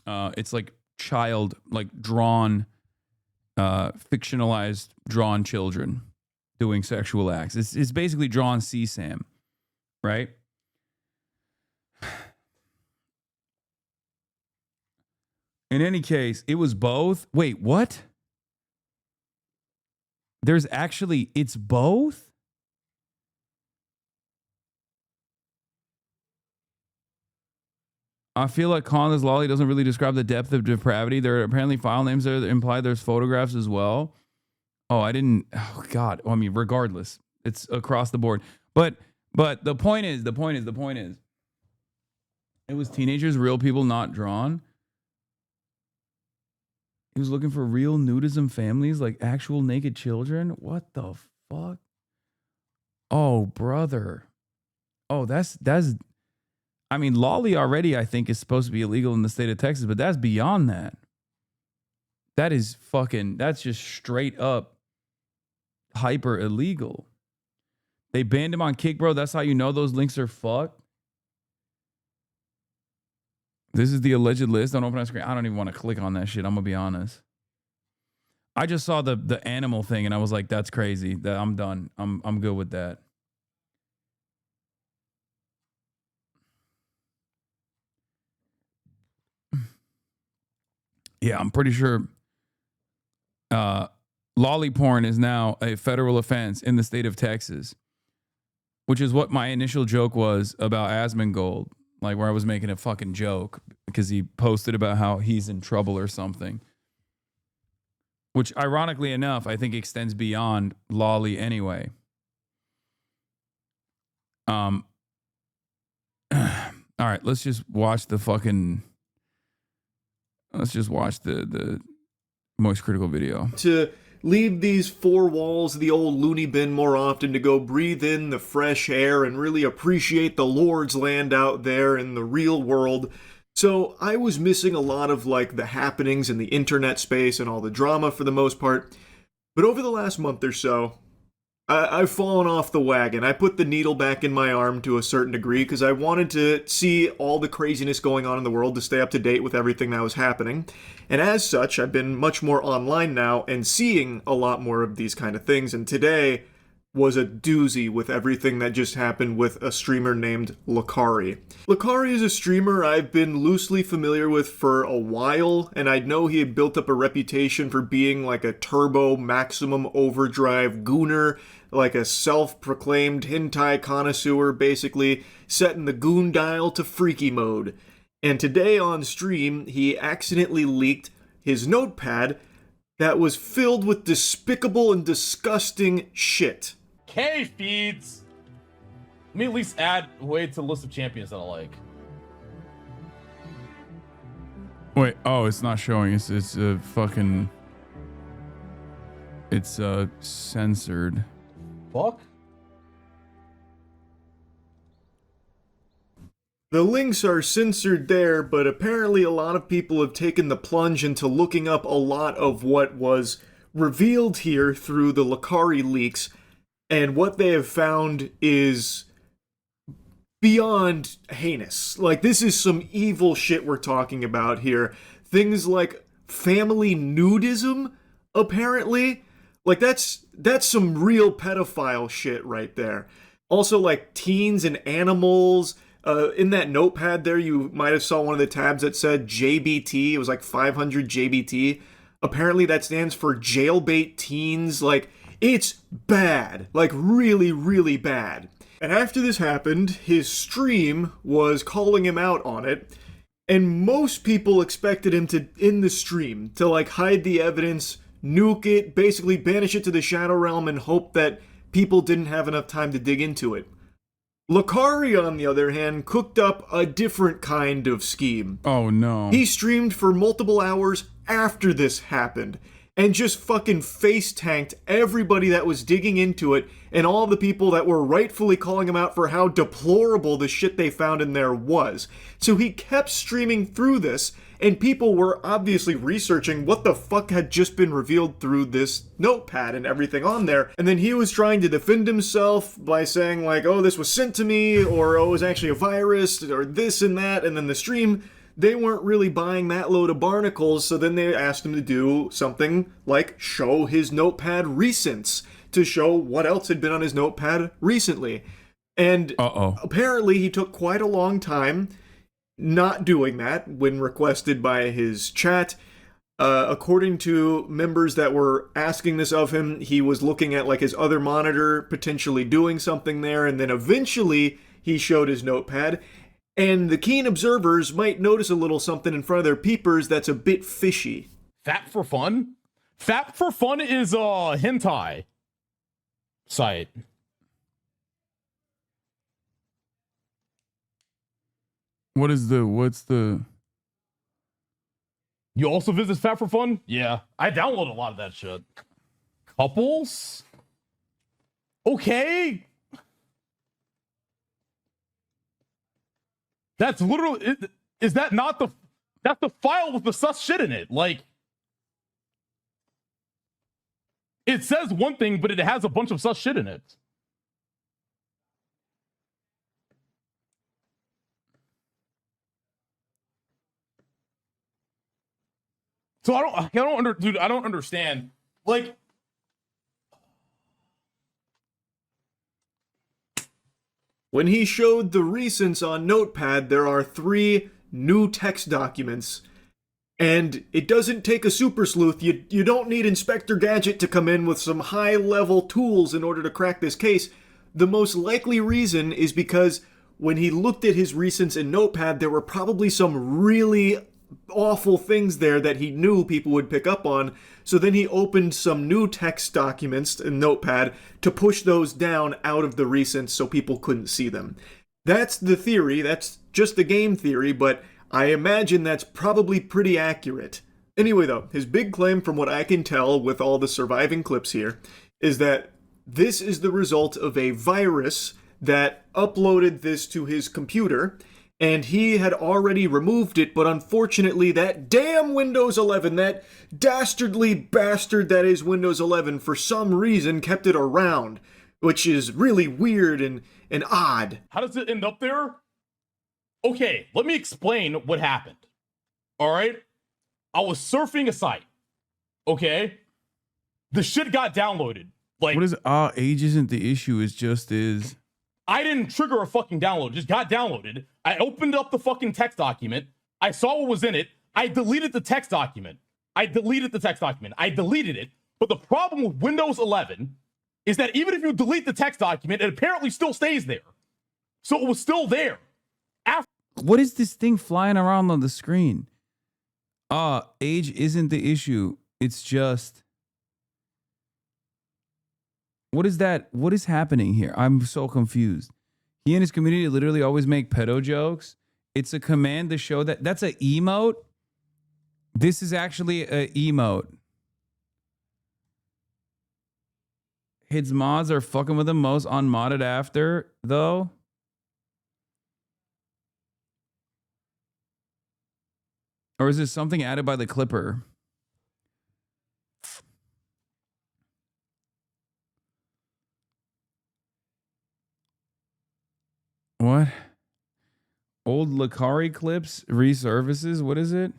it's like child, like drawn, fictionalized drawn children doing sexual acts. It's basically drawn CSAM, right? In any case, it was both. Wait, what? It's both? I feel like calling this lolly doesn't really describe the depth of depravity. There are apparently file names there that imply there's photographs as well. Oh, God. I mean, regardless, it's across the board. But the point is, it was teenagers, real people, not drawn. He was looking for real nudism families, like actual naked children. What the fuck? Oh, brother. Oh, that's. I mean, lolly already, I think, is supposed to be illegal in the state of Texas, but that's beyond that. That's just straight up hyper illegal. They banned him on Kick, bro. That's how you know those links are fucked. This is the alleged list. Don't open that screen. I don't even want to click on that shit. I'm gonna be honest. I just saw the animal thing and I was like, that's crazy. I'm done. I'm good with that. Yeah, I'm pretty sure lolly porn is now a federal offense in the state of Texas, which is what my initial joke was about Asmongold. Like where I was making a fucking joke because he posted about how he's in trouble or something. Which ironically enough, I think extends beyond lolly anyway. All right, let's just watch the Moist Critical video. To leave these four walls of the old loony bin more often, to go breathe in the fresh air and really appreciate the Lord's land out there in the real world. So I was missing a lot of like the happenings in the internet space and all the drama for the most part. But over the last month or so, I've fallen off the wagon. I put the needle back in my arm to a certain degree because I wanted to see all the craziness going on in the world to stay up to date with everything that was happening. And as such, I've been much more online now and seeing a lot more of these kind of things. And today was a doozy with everything that just happened with a streamer named Lakari. Lakari is a streamer I've been loosely familiar with for a while, and I know he had built up a reputation for being like a turbo maximum overdrive gooner, like a self-proclaimed hentai connoisseur, basically setting the goon dial to freaky mode. And today on stream, he accidentally leaked his notepad that was filled with despicable and disgusting shit. K feeds. Let me at least add way to the list of champions that I like. Wait, oh, it's not showing. It's fucking. It's censored. Fuck. The links are censored there, but apparently a lot of people have taken the plunge into looking up a lot of what was revealed here through the Lakari leaks, and what they have found is beyond heinous. Like, this is some evil shit we're talking about here. Things like family nudism, apparently. Like, that's some real pedophile shit right there. Also, like, teens and animals. In that notepad there, you might have saw one of the tabs that said JBT. It was like 500 JBT. Apparently that stands for jailbait teens. Like, it's bad. Like, really, really bad. And after this happened, his stream was calling him out on it. And most people expected him to, in the stream, to like hide the evidence, nuke it, basically banish it to the Shadow Realm and hope that people didn't have enough time to dig into it. Lakari, on the other hand, cooked up a different kind of scheme. Oh no. He streamed for multiple hours after this happened, and just fucking face tanked everybody that was digging into it and all the people that were rightfully calling him out for how deplorable the shit they found in there was. So he kept streaming through this, and people were obviously researching what the fuck had just been revealed through this notepad and everything on there. And then he was trying to defend himself by saying like, oh, this was sent to me, or oh, it was actually a virus, or this and that. And then the stream, they weren't really buying that load of barnacles, so then they asked him to do something like show his notepad recents, to show what else had been on his notepad recently. And apparently he took quite a long time not doing that when requested by his chat. According to members that were asking this of him, he was looking at like his other monitor, potentially doing something there, and then eventually he showed his notepad. And the keen observers might notice a little something in front of their peepers that's a bit fishy. Fap for Fun? Fap for Fun is a hentai site. What's the... You also visit Fap for Fun? Yeah. I download a lot of that shit. Couples? Okay. That's literally... Is that not the... That's the file with the sus shit in it. Like... It says one thing, but it has a bunch of sus shit in it. So I don't understand. Like, when he showed the recents on Notepad, there are 3 new text documents. And it doesn't take a super sleuth. You don't need Inspector Gadget to come in with some high-level tools in order to crack this case. The most likely reason is because when he looked at his recents in Notepad, there were probably some really awful things there that he knew people would pick up on. So then he opened some new text documents in Notepad to push those down out of the recents so people couldn't see them. That's the theory. That's just the game theory, but I imagine that's probably pretty accurate. Anyway though, his big claim from what I can tell with all the surviving clips here is that this is the result of a virus that uploaded this to his computer, and he had already removed it, but unfortunately that damn Windows 11, that dastardly bastard that is Windows 11, for some reason kept it around, which is really weird and odd. how does it end up there? Okay, let me explain what happened. All right? I was surfing a site. Okay? The shit got downloaded. Like, what is age isn't the issue, it's just is... I didn't trigger a fucking download. It just got downloaded. I opened up the fucking text document. I saw what was in it. I deleted the text document. I deleted it. But the problem with Windows 11 is that even if you delete the text document, it apparently still stays there. So it was still there. What is this thing flying around on the screen? Age isn't the issue. It's just... What is that? What is happening here? I'm so confused. He and his community literally always make pedo jokes. It's a command to show that that's an emote. This is actually an emote. His mods are fucking with him most unmodded after, though. Or is this something added by the Clipper? What? Old Lakari clips resurfaces? What is it?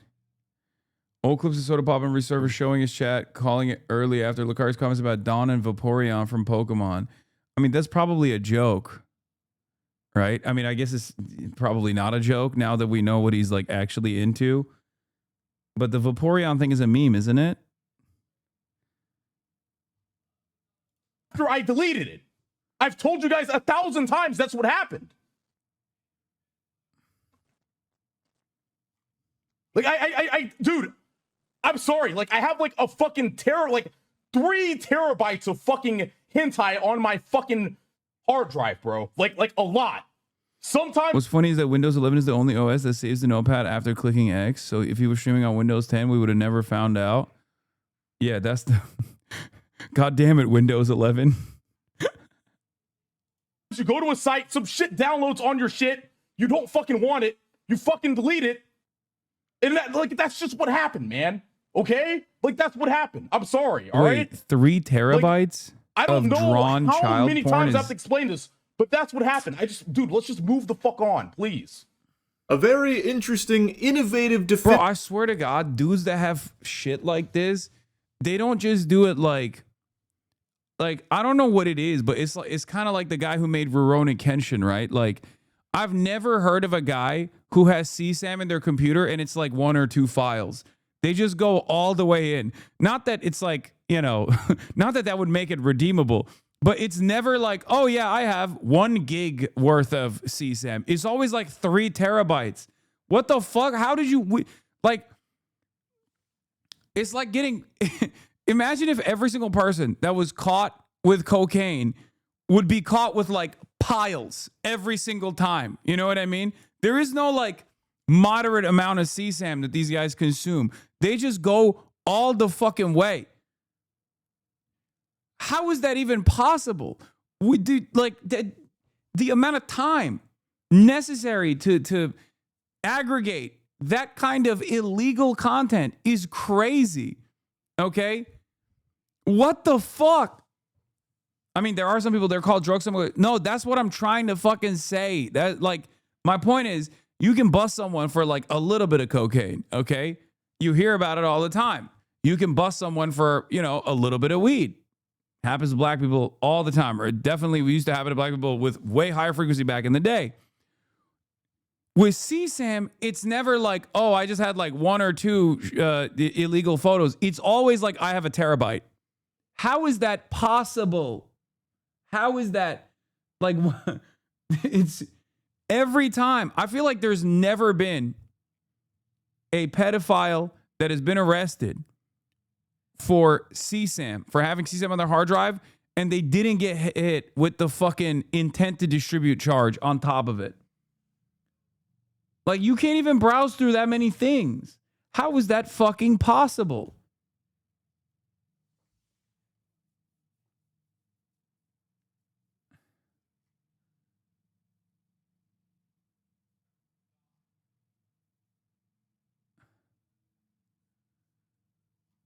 Old clips of Soda Pop and resurface showing his chat, calling it early after Lakari's comments about Dawn and Vaporeon from Pokemon. I mean, that's probably a joke, right? I mean, I guess it's probably not a joke now that we know what he's like actually into. But the Vaporeon thing is a meme, isn't it? After I deleted it. I've told you guys 1,000 times that's what happened. Like, dude, I'm sorry. Like, I have like a fucking 3 terabytes of fucking hentai on my fucking hard drive, bro. Like a lot. Sometimes. What's funny is that Windows 11 is the only OS that saves the notepad after clicking X. So if he was streaming on Windows 10, we would have never found out. Yeah, that's the. God damn it, Windows 11. You go to a site, some shit downloads on your shit. You don't fucking want it. You fucking delete it. And that's just what happened, man. Okay? Like, that's what happened. I'm sorry. All right. 3 terabytes I don't of know drawn how child many porn times I is- have to explain this, but that's what happened. Dude, let's just move the fuck on, please. A very interesting, innovative defense. Bro, I swear to God, dudes that have shit like this, they don't just do it like I don't know what it is, but it's kind of like the guy who made Rurouni Kenshin, right? Like, I've never heard of a guy who has CSAM in their computer and it's like 1 or 2 files. They just go all the way in. Not that it's like, you know, not that would make it redeemable, but it's never like, oh yeah, I have 1 gig worth of CSAM. It's always like 3 terabytes. What the fuck? How did you, like, it's like getting, imagine if every single person that was caught with cocaine would be caught with like piles every single time. You know what I mean? There is no like moderate amount of CSAM that these guys consume. They just go all the fucking way. How is that even possible? We do like the amount of time necessary to aggregate that kind of illegal content is crazy. Okay? What the fuck? I mean, there are some people, they're called drug smugglers. No, that's what I'm trying to fucking say. That, like, my point is, you can bust someone for like a little bit of cocaine, okay? You hear about it all the time. You can bust someone for, you know, a little bit of weed. Happens to black people all the time. Or definitely, we used to have it to black people with way higher frequency back in the day. With CSAM, it's never like, oh, I just had like 1 or 2 illegal photos. It's always like, I have a terabyte. How is that possible? How is that? Like, it's every time. I feel like there's never been a pedophile that has been arrested for CSAM, for having CSAM on their hard drive, and they didn't get hit with the fucking intent to distribute charge on top of it. Like, you can't even browse through that many things. How is that fucking possible?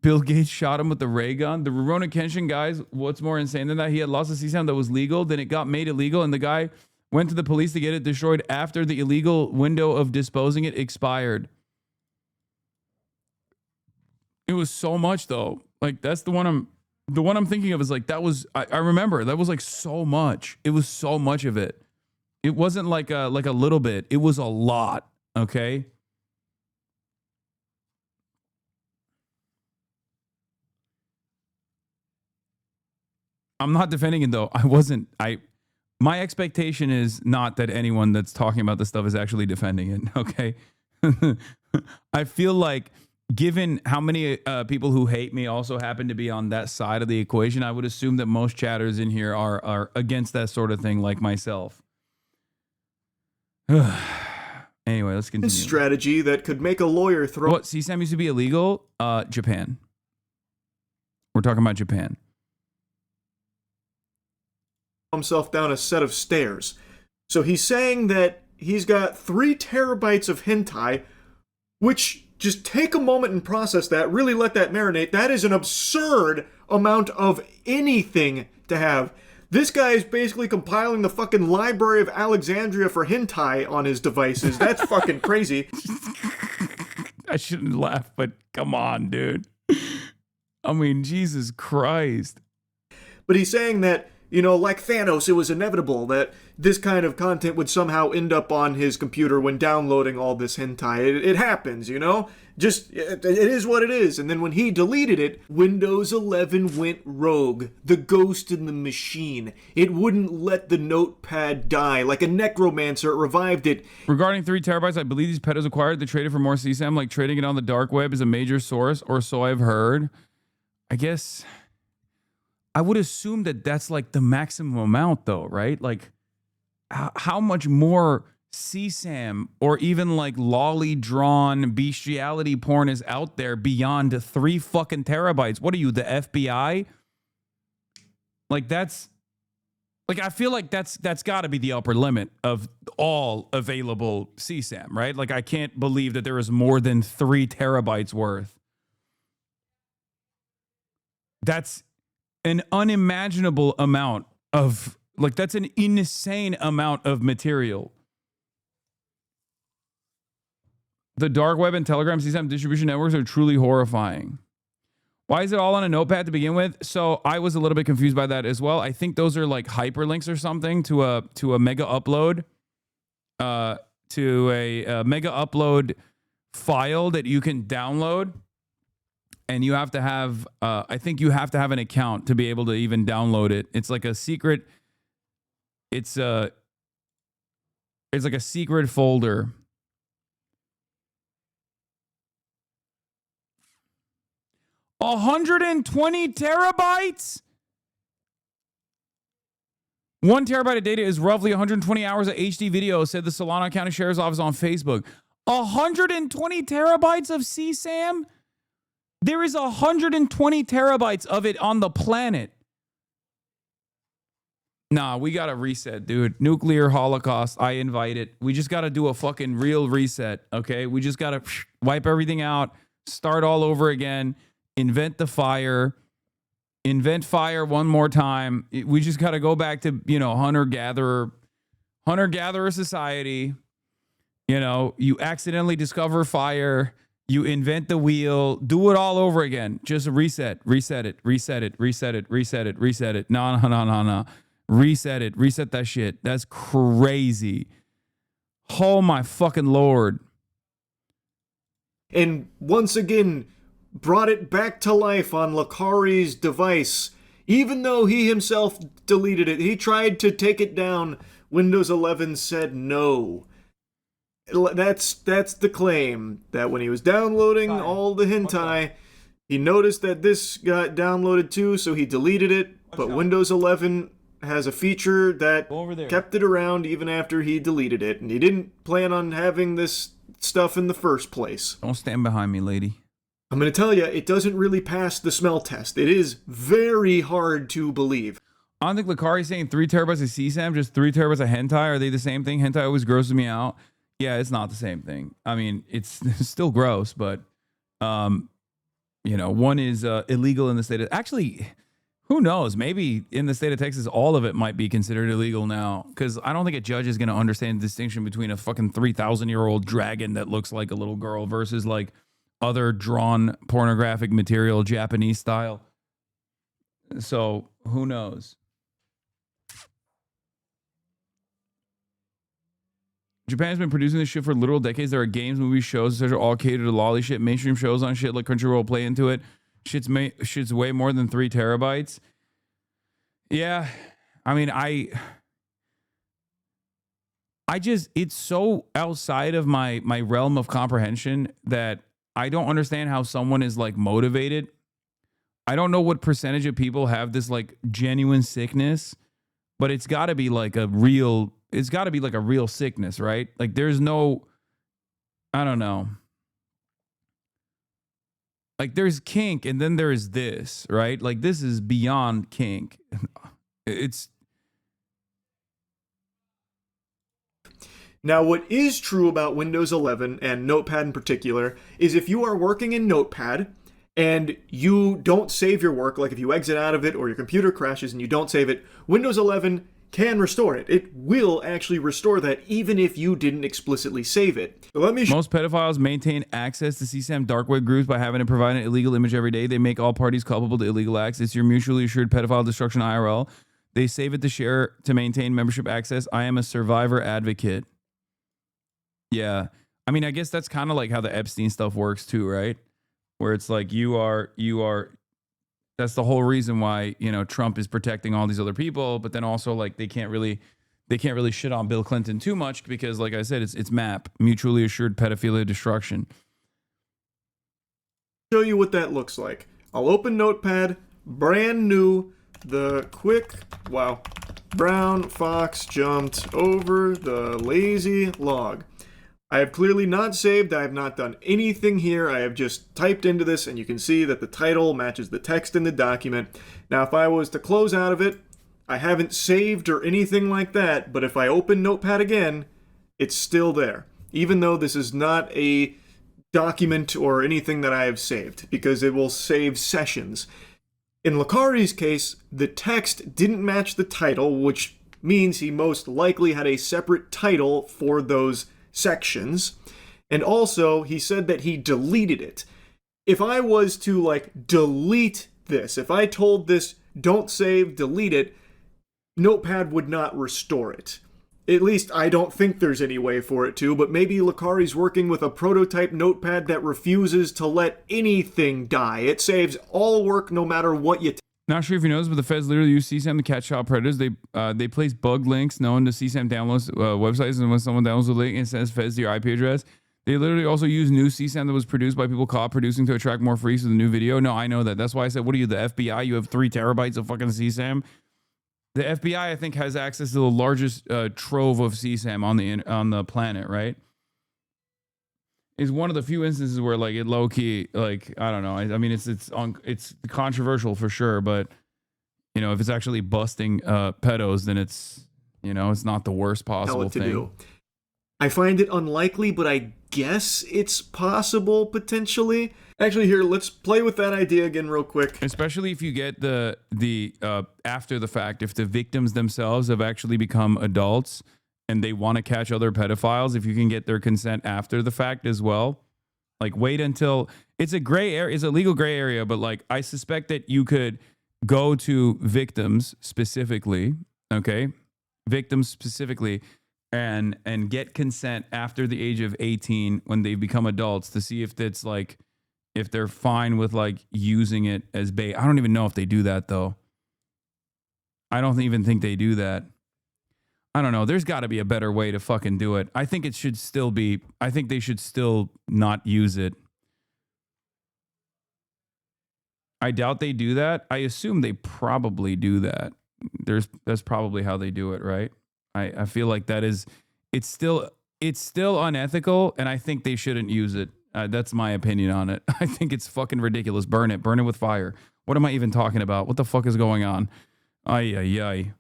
Bill Gates shot him with the ray gun. The Rurouni Kenshin guys, what's more insane than that? He had lost a CSAM that was legal, then it got made illegal, and the guy went to the police to get it destroyed after the illegal window of disposing it expired. It was so much though. Like, that's the one I'm thinking of is like, that was, I remember that was like so much. It was so much of it. It wasn't like a little bit. It was a lot. Okay. I'm not defending it though. My expectation is not that anyone that's talking about this stuff is actually defending it. Okay. I feel like, given how many people who hate me also happen to be on that side of the equation, I would assume that most chatters in here are against that sort of thing, like myself. Anyway, let's continue. Strategy that could make a lawyer throw. What, CSAM used to be illegal? Japan. We're talking about Japan. Himself down a set of stairs. So he's saying that he's got 3 terabytes of hentai, which, just take a moment and process that, really let that marinate. That is an absurd amount of anything to have. This guy is basically compiling the fucking Library of Alexandria for hentai on his devices. That's fucking crazy. I shouldn't laugh, but come on, dude. I mean, Jesus Christ. But he's saying that, you know, like Thanos, it was inevitable that this kind of content would somehow end up on his computer when downloading all this hentai. It happens, you know? Just, it is what it is. And then when he deleted it, Windows 11 went rogue. The ghost in the machine. It wouldn't let the notepad die. Like a necromancer, it revived it. Regarding 3 terabytes, I believe these pedos acquired. They traded for more CSAM, like trading it on the dark web is a major source, or so I've heard. I guess I would assume that that's like the maximum amount though, right? Like, how much more CSAM or even like lolly drawn bestiality porn is out there beyond 3 fucking terabytes. What are you, the FBI? Like that's like, I feel like that's got to be the upper limit of all available CSAM, right? Like I can't believe that there is more than 3 terabytes worth. That's an unimaginable amount of, like, that's an insane amount of material. The dark web and Telegram CSAM distribution networks are truly horrifying. Why is it all on a notepad to begin with? So I was a little bit confused by that as well. I think those are like hyperlinks or something to a mega upload, to a mega upload file that you can download. And you have to have, I think you have to have an account to be able to even download it. It's like a secret. It's like a secret folder. $120 terabytes? 1 terabyte of data is roughly 120 hours of HD video, said the Solana County Sheriff's Office on Facebook. 120 terabytes of CSAM? There is 120 terabytes of it on the planet. Nah, we got to reset, dude. Nuclear holocaust, I invite it. We just got to do a fucking real reset, okay? We just got to wipe everything out, start all over again. Invent the fire, invent fire one more time. We just got to go back to, you know, hunter-gatherer society. You know, you accidentally discover fire, you invent the wheel, do it all over again. Just reset it. Reset it. No. Reset it. Reset that shit. That's crazy. Oh my fucking Lord. And once again, brought it back to life on Lakari's device. Even though he himself deleted it, he tried to take it down. Windows 11 said no. That's the claim, that when he was downloading all the hentai, he noticed that this got downloaded too, so he deleted it. But Windows 11 has a feature that kept it around even after he deleted it, and he didn't plan on having this stuff in the first place. Don't stand behind me, lady. I'm going to tell you, it doesn't really pass the smell test. It is very hard to believe. I don't think Lakari's saying 3 terabytes of CSAM, just 3 terabytes of hentai. Are they the same thing? Hentai always grosses me out. Yeah, it's not the same thing. I mean, it's still gross, but, you know, one is illegal in the state of... Actually, who knows? Maybe in the state of Texas, all of it might be considered illegal now, because I don't think a judge is going to understand the distinction between a fucking 3,000-year-old dragon that looks like a little girl versus, like, other drawn pornographic material, Japanese style. So who knows? Japan's been producing this shit for literal decades. There are games, movies, shows, etc. all catered to lolly shit. Mainstream shows on shit like Crunchyroll play into it. Shit's way more than 3 terabytes. Yeah, I mean, I just, it's so outside of my realm of comprehension that I don't understand how someone is like motivated. I don't know what percentage of people have this like genuine sickness, but it's got to be like a real sickness, right? Like there's no, I don't know. Like there's kink and then there is this, right? Like this is beyond kink. It's... Now, what is true about Windows 11 and Notepad in particular is if you are working in Notepad and you don't save your work, like if you exit out of it or your computer crashes and you don't save it, Windows 11 can restore it. It will actually restore that even if you didn't explicitly save it. So let me Most pedophiles maintain access to CSAM dark web groups by having to provide an illegal image every day. They make all parties culpable to illegal acts. It's your mutually assured pedophile destruction IRL. They save it to share to maintain membership access. I am a survivor advocate. Yeah. I mean, I guess that's kind of like how the Epstein stuff works too, right? Where it's like you are, that's the whole reason why, you know, Trump is protecting all these other people, but then also like they can't really shit on Bill Clinton too much because like I said, it's MAP, mutually assured pedophilia destruction. Show you what that looks like. I'll open Notepad, brand new, the quick, wow. brown fox jumped over the lazy log. I have clearly not saved. I have not done anything here. I have just typed into this, and you can see that the title matches the text in the document. Now, if I was to close out of it, I haven't saved or anything like that, but if I open Notepad again, it's still there, even though this is not a document or anything that I have saved, because it will save sessions. In Lakari's case, the text didn't match the title, which means he most likely had a separate title for those sections. And also, he said that he deleted it. If I was to, delete this, if I told this, don't save, delete it, Notepad would not restore it. At least I don't think there's any way for it to, but maybe Lakari's working with a prototype Notepad that refuses to let anything die. It saves all work no matter what you Not sure if you know this, but the feds literally use CSAM to catch child predators. They place bug links known to CSAM downloads websites, and when someone downloads a link and sends feds to your IP address, they literally also use new CSAM that was produced by people caught producing to attract more freaks with a new video. No, I know that. That's why I said, what are you, the FBI? You have 3 terabytes of fucking CSAM? The FBI, I think, has access to the largest trove of CSAM on the planet, right? Is one of the few instances where it low key, I don't know. I mean, it's controversial for sure, but if it's actually busting pedos, then it's not the worst possible thing. Do. I find it unlikely, but I guess it's possible potentially. Actually, here, let's play with that idea again real quick. Especially if you get the after the fact, if the victims themselves have actually become adults and they want to catch other pedophiles, if you can get their consent after the fact as well. Wait until it's a gray area, it's a legal gray area, but I suspect that you could go to victims specifically, and get consent after the age of 18 when they become adults to see if it's if they're fine with using it as bait. I don't even know if they do that though. I don't even think they do that. I don't know. There's got to be a better way to fucking do it. I think it should still be. I think they should still not use it. I doubt they do that. I assume they probably do that. That's probably how they do it, right? I feel like that is. It's still unethical, and I think they shouldn't use it. That's my opinion on it. I think it's fucking ridiculous. Burn it with fire. What am I even talking about? What the fuck is going on? Ay, ay, ay.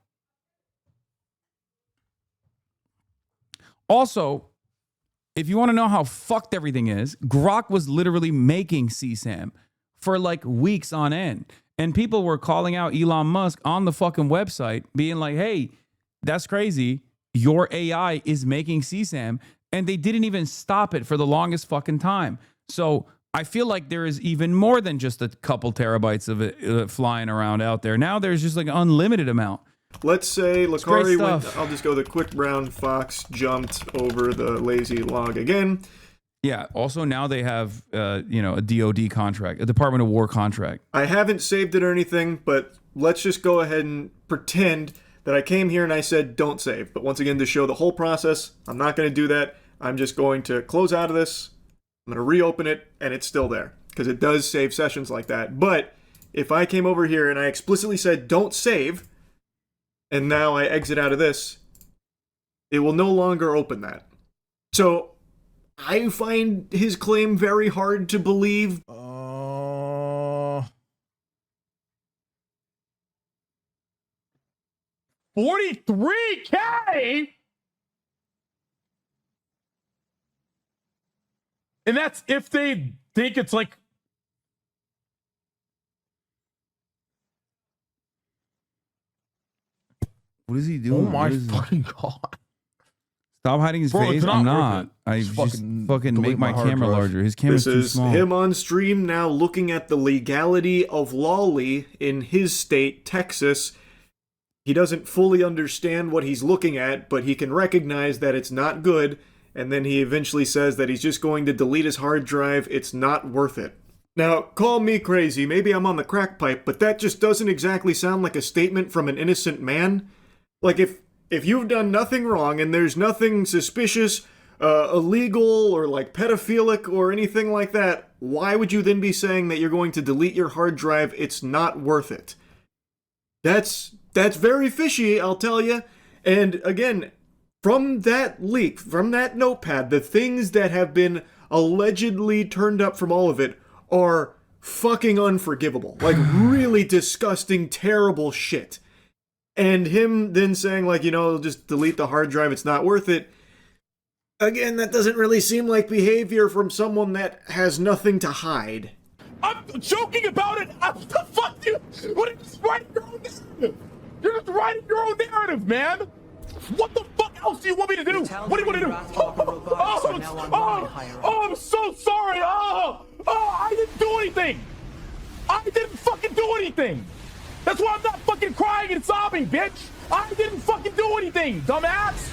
Also, if you want to know how fucked everything is, Grok was literally making CSAM for weeks on end. And people were calling out Elon Musk on the fucking website being like, hey, that's crazy. Your AI is making CSAM. And they didn't even stop it for the longest fucking time. So I feel like there is even more than just a couple terabytes of it flying around out there. Now there's just an unlimited amount. Let's say Lakari went, I'll just go the quick brown fox jumped over the lazy log again. Yeah. Also now they have, a DOD contract, a Department of War contract. I haven't saved it or anything, but let's just go ahead and pretend that I came here and I said, don't save. But once again, to show the whole process, I'm not going to do that. I'm just going to close out of this. I'm going to reopen it, and it's still there because it does save sessions like that. But if I came over here and I explicitly said, don't save, and now I exit out of this, it will no longer open that. So I find his claim very hard to believe. 43K? And that's if they think it's What is he doing? Oh my fucking God. Stop hiding his face. I'm not. I just fucking make my camera larger. His camera's too small. This is him on stream now looking at the legality of lolly in his state, Texas. He doesn't fully understand what he's looking at, but he can recognize that it's not good. And then he eventually says that he's just going to delete his hard drive. It's not worth it. Now, call me crazy. Maybe I'm on the crack pipe, but that just doesn't exactly sound like a statement from an innocent man. If you've done nothing wrong and there's nothing suspicious, illegal, or pedophilic or anything like that, why would you then be saying that you're going to delete your hard drive? It's not worth it. That's That's very fishy, I'll tell you. And again, from that leak, from that notepad, the things that have been allegedly turned up from all of it are fucking unforgivable. Like, really disgusting, terrible shit. And him then saying, like, just delete the hard drive, it's not worth it. Again, that doesn't really seem like behavior from someone that has nothing to hide. I'm joking about it. What the fuck, dude? What are you just writing your own narrative? You're just writing your own narrative, man. What the fuck else do you want me to do? What do you want to do? I'm so sorry. I didn't do anything. I didn't fucking do anything. That's why I'm not fucking crying and sobbing, bitch. I didn't fucking do anything, dumbass.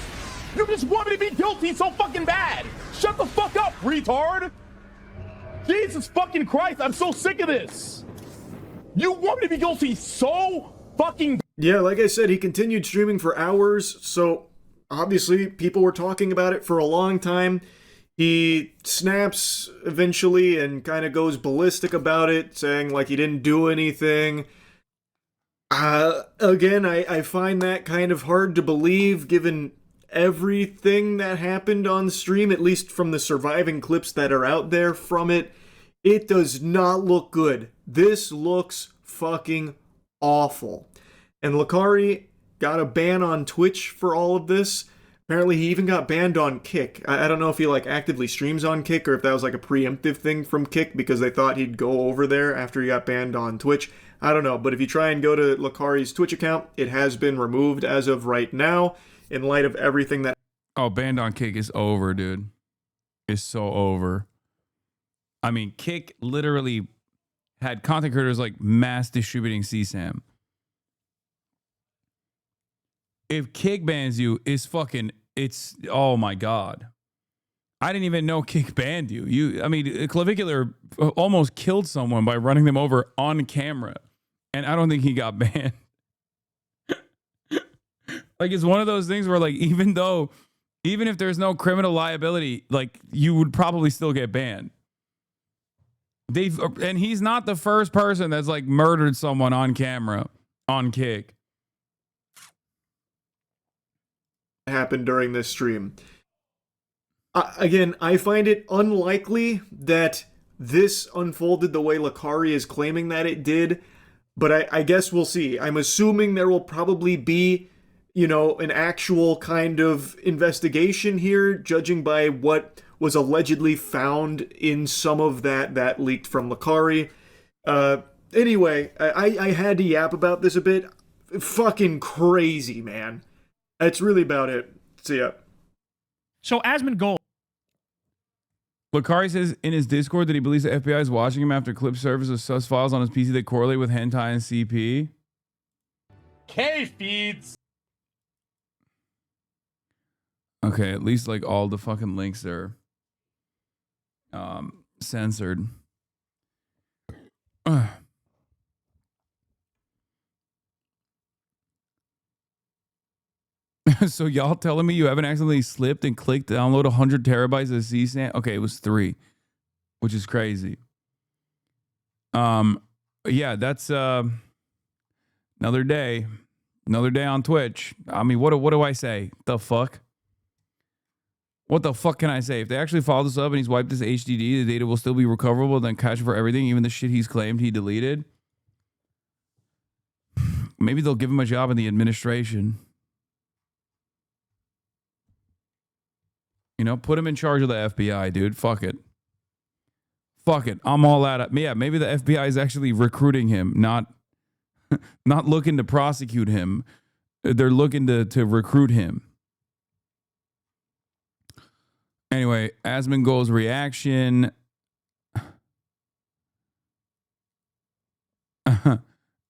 You just want me to be guilty so fucking bad. Shut the fuck up, retard. Jesus fucking Christ, I'm so sick of this. You want me to be guilty so fucking... Yeah, like I said, he continued streaming for hours, so obviously people were talking about it for a long time. He snaps eventually and kind of goes ballistic about it, saying like he didn't do anything. Again, I find that kind of hard to believe given everything that happened on the stream, at least from the surviving clips that are out there from it. It does not look good. This looks fucking awful. And Lakari got a ban on Twitch for all of this. Apparently he even got banned on Kick. I don't know if he like actively streams on Kick or if that was like a preemptive thing from Kick because they thought he'd go over there after he got banned on Twitch. I don't know, but if you try and go to Lakari's Twitch account, it has been removed as of right now in light of everything that... Oh, banned on Kick is over, dude. It's so over. I mean, Kick literally had content creators like mass distributing CSAM. If Kick bans you, oh my God. I didn't even know Kick banned you. I mean, Clavicular almost killed someone by running them over on camera. And I don't think he got banned. Like, it's one of those things where, like, even if there's no criminal liability, like, you would probably still get banned. And he's not the first person that's, like, murdered someone on camera on Kick. Happened during this stream. Again, I find it unlikely that this unfolded the way Lakari is claiming that it did, but I guess we'll see. I'm assuming there will probably be, an actual kind of investigation here, judging by what was allegedly found in some of that leaked from Lakari. Anyway, I had to yap about this a bit. Fucking crazy, man. That's really about it. See ya. So Asmongold. Lakari says in his Discord that he believes the FBI is watching him after clip surface of sus files on his PC that correlate with hentai and CP. K-feeds. Okay, at least like all the fucking links are censored. So y'all telling me you haven't accidentally slipped and clicked download 100 terabytes of CSAM? Okay, it was 3, which is crazy. Yeah, that's another day on Twitch. I mean, what do I say? The fuck? What the fuck can I say? If they actually follow this up and he's wiped his HDD, the data will still be recoverable, then cache for everything, even the shit he's claimed he deleted. Maybe they'll give him a job in the administration. Put him in charge of the FBI, dude. Fuck it. Fuck it. I'm all out of... Yeah, maybe the FBI is actually recruiting him, not looking to prosecute him. They're looking to recruit him. Anyway, Asmongold's reaction.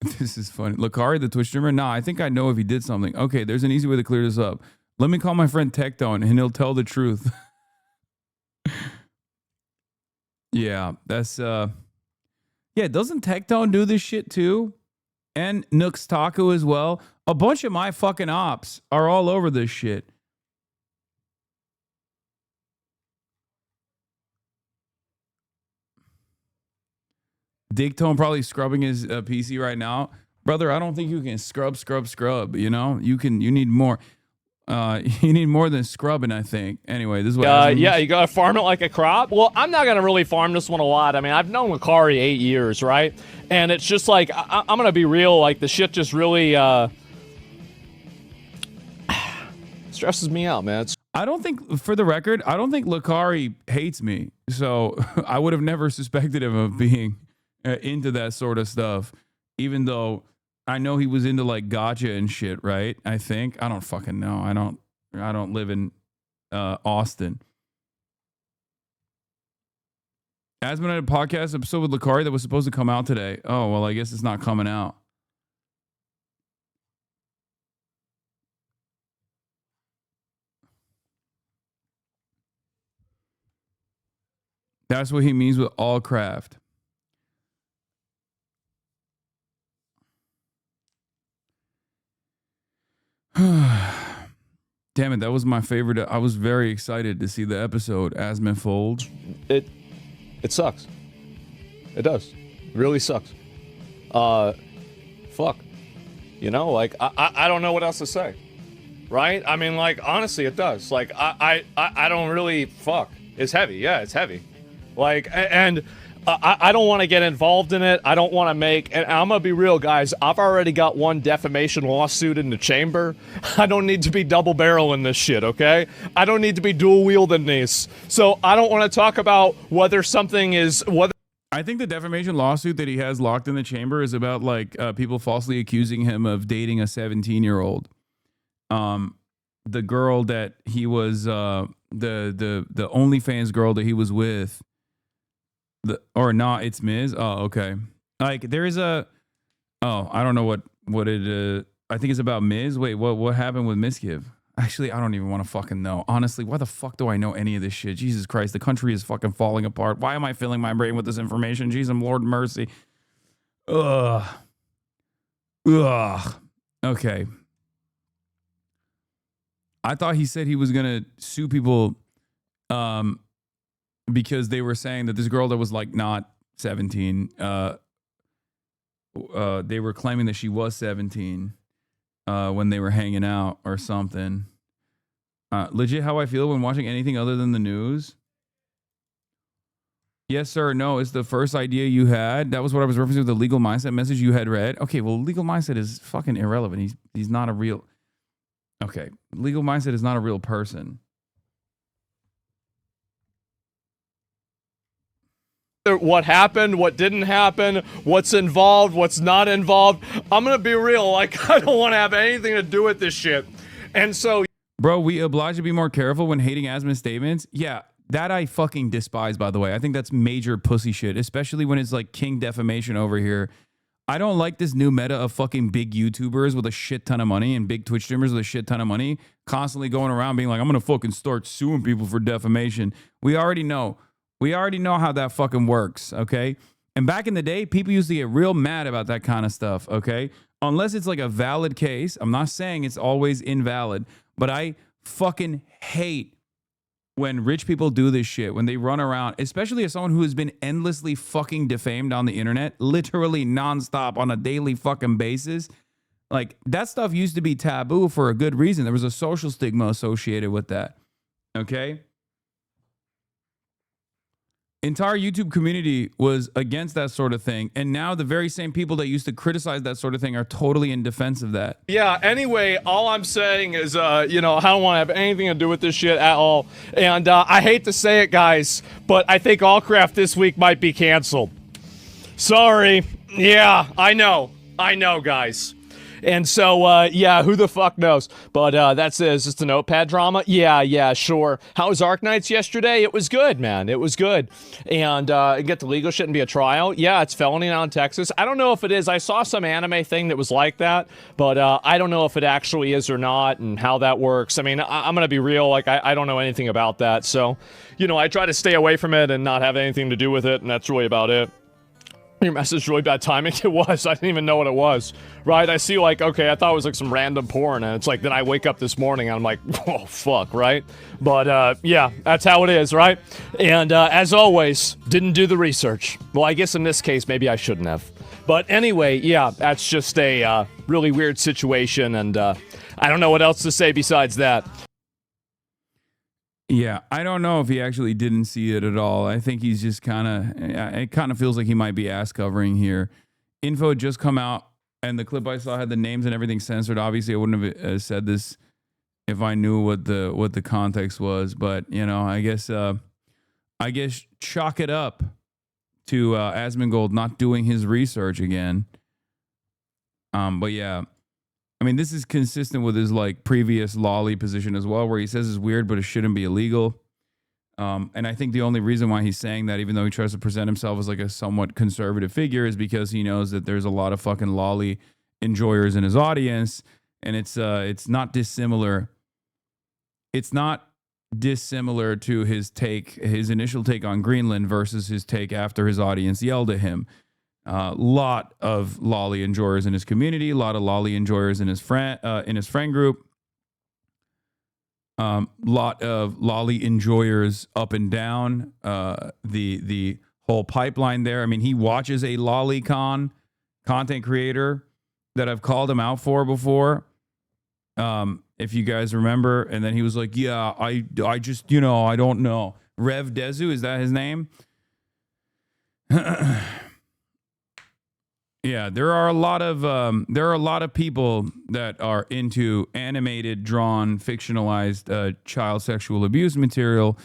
This is funny. Lakari, the Twitch streamer? Nah, I think I know if he did something. Okay, there's an easy way to clear this up. Let me call my friend Tectone and he'll tell the truth. Yeah, that's yeah, doesn't Tectone do this shit too? And Nooks Taku as well. A bunch of my fucking ops are all over this shit. Digtone probably scrubbing his PC right now. Brother, I don't think you can scrub. You know, you need more. You need more than scrubbing, I think. Anyway, this is what. Yeah, you gotta farm it like a crop. Well, I'm not gonna really farm this one a lot. I mean, I've known Lucari 8 years, right? And it's just like I'm gonna be real. Like the shit just really stresses me out, man. I don't think, for the record, I don't think Lucari hates me. So I would have never suspected him of being into that sort of stuff, even though I know he was into like gotcha and shit, right? I think. I don't fucking know. I don't live in Austin. Asman had a podcast episode with Lucari that was supposed to come out today. Oh, well, I guess it's not coming out. That's what he means with all craft. Damn it, that was my favorite. I was very excited to see the episode, Asman Fold. It sucks. It does. It really sucks. Fuck. You know, like, I don't know what else to say. Right? I mean, like, honestly, it does. Like, I don't really, fuck. It's heavy. Yeah, it's heavy. Like, and I don't want to get involved in it. I don't want to make, and I'm going to be real, guys. I've already got one defamation lawsuit in the chamber. I don't need to be double barreling this shit, okay? I don't need to be dual wielding these. So I don't want to talk about whether something is, whether. I think the defamation lawsuit that he has locked in the chamber is about like people falsely accusing him of dating a 17-year-old. The girl that he was, the OnlyFans girl that he was with. Or not, it's Miz. Oh, okay. Like there is I don't know what it. I think it's about Miz. Wait, what happened with Miskiv? Actually, I don't even want to fucking know. Honestly, why the fuck do I know any of this shit? Jesus Christ, the country is fucking falling apart. Why am I filling my brain with this information? Jesus, Lord mercy. Ugh. Okay. I thought he said he was gonna sue people. Because they were saying that this girl that was like not 17, they were claiming that she was 17 when they were hanging out or something. Legit how I feel when watching anything other than the news. Yes, sir. No, it's the first idea you had. That was what I was referencing with the legal mindset message you had read. Okay, well, legal mindset is fucking irrelevant. He's not a real... Okay, legal mindset is not a real person. What happened, what didn't happen, what's involved, what's not involved. I'm gonna be real, like, I don't want to have anything to do with this shit. And so, bro, we obliged to be more careful when hating Asman's statements. Yeah, that I fucking despise, by the way. I think that's major pussy shit, especially when it's like king defamation over here. I don't like this new meta of fucking big YouTubers with a shit ton of money and big Twitch streamers with a shit ton of money constantly going around being like, I'm gonna fucking start suing people for defamation. We already know how that fucking works, okay? And back in the day, people used to get real mad about that kind of stuff, okay? Unless it's like a valid case. I'm not saying it's always invalid, but I fucking hate when rich people do this shit, when they run around, especially as someone who has been endlessly fucking defamed on the internet, literally nonstop on a daily fucking basis. Like, that stuff used to be taboo for a good reason. There was a social stigma associated with that, okay? Entire YouTube community was against that sort of thing. And now the very same people that used to criticize that sort of thing are totally in defense of that. yeah, anyway, all I'm saying is, you know, I don't want to have anything to do with this shit at all. And I hate to say it, guys, but I think Allcraft this week might be canceled. Sorry. Yeah, I know, guys. And so, yeah, who the fuck knows? But that's it. Is this the Notepad drama? Yeah, sure. How was Arc Nights yesterday? It was good, man. It was good. And get the legal shit and be a trial. Yeah, it's felony now in Texas. I don't know if it is. I saw some anime thing that was like that, but I don't know if it actually is or not and how that works. I mean, I'm going to be real. Like, I don't know anything about that. So, you know, I try to stay away from it and not have anything to do with it, and that's really about it. Your message really bad timing. It was. I didn't even know what it was. Right? I see like, okay, I thought it was like some random porn, and it's like, then I wake up this morning and I'm like, oh fuck, right? But yeah, that's how it is, right? And as always, didn't do the research. Well, I guess in this case, maybe I shouldn't have. But anyway, yeah, that's just a really weird situation, and I don't know what else to say besides that. Yeah, I don't know if he actually didn't see it at all. I think he's just it kind of feels like he might be ass covering here. Info had just come out, and the clip I saw had the names and everything censored. Obviously, I wouldn't have said this if I knew what the context was. But you know, I guess chalk it up to Asmongold not doing his research again. But yeah. I mean, this is consistent with his like previous lolly position as well, where he says it's weird, but it shouldn't be illegal. And I think the only reason why he's saying that, even though he tries to present himself as like a somewhat conservative figure, is because he knows that there's a lot of fucking lolly enjoyers in his audience, and it's not dissimilar. It's not dissimilar to his initial take on Greenland versus his take after his audience yelled at him. Lot of lolly enjoyers in his community, a lot of lolly enjoyers in his friend group, lot of lolly enjoyers up and down the whole pipeline there. I mean, he watches a LollyCon content creator that I've called him out for before, if you guys remember, and then he was like, yeah, I just, you know, I don't know. Rev Dezu, is that his name? Yeah, there are a lot of people that are into animated, drawn, fictionalized child sexual abuse material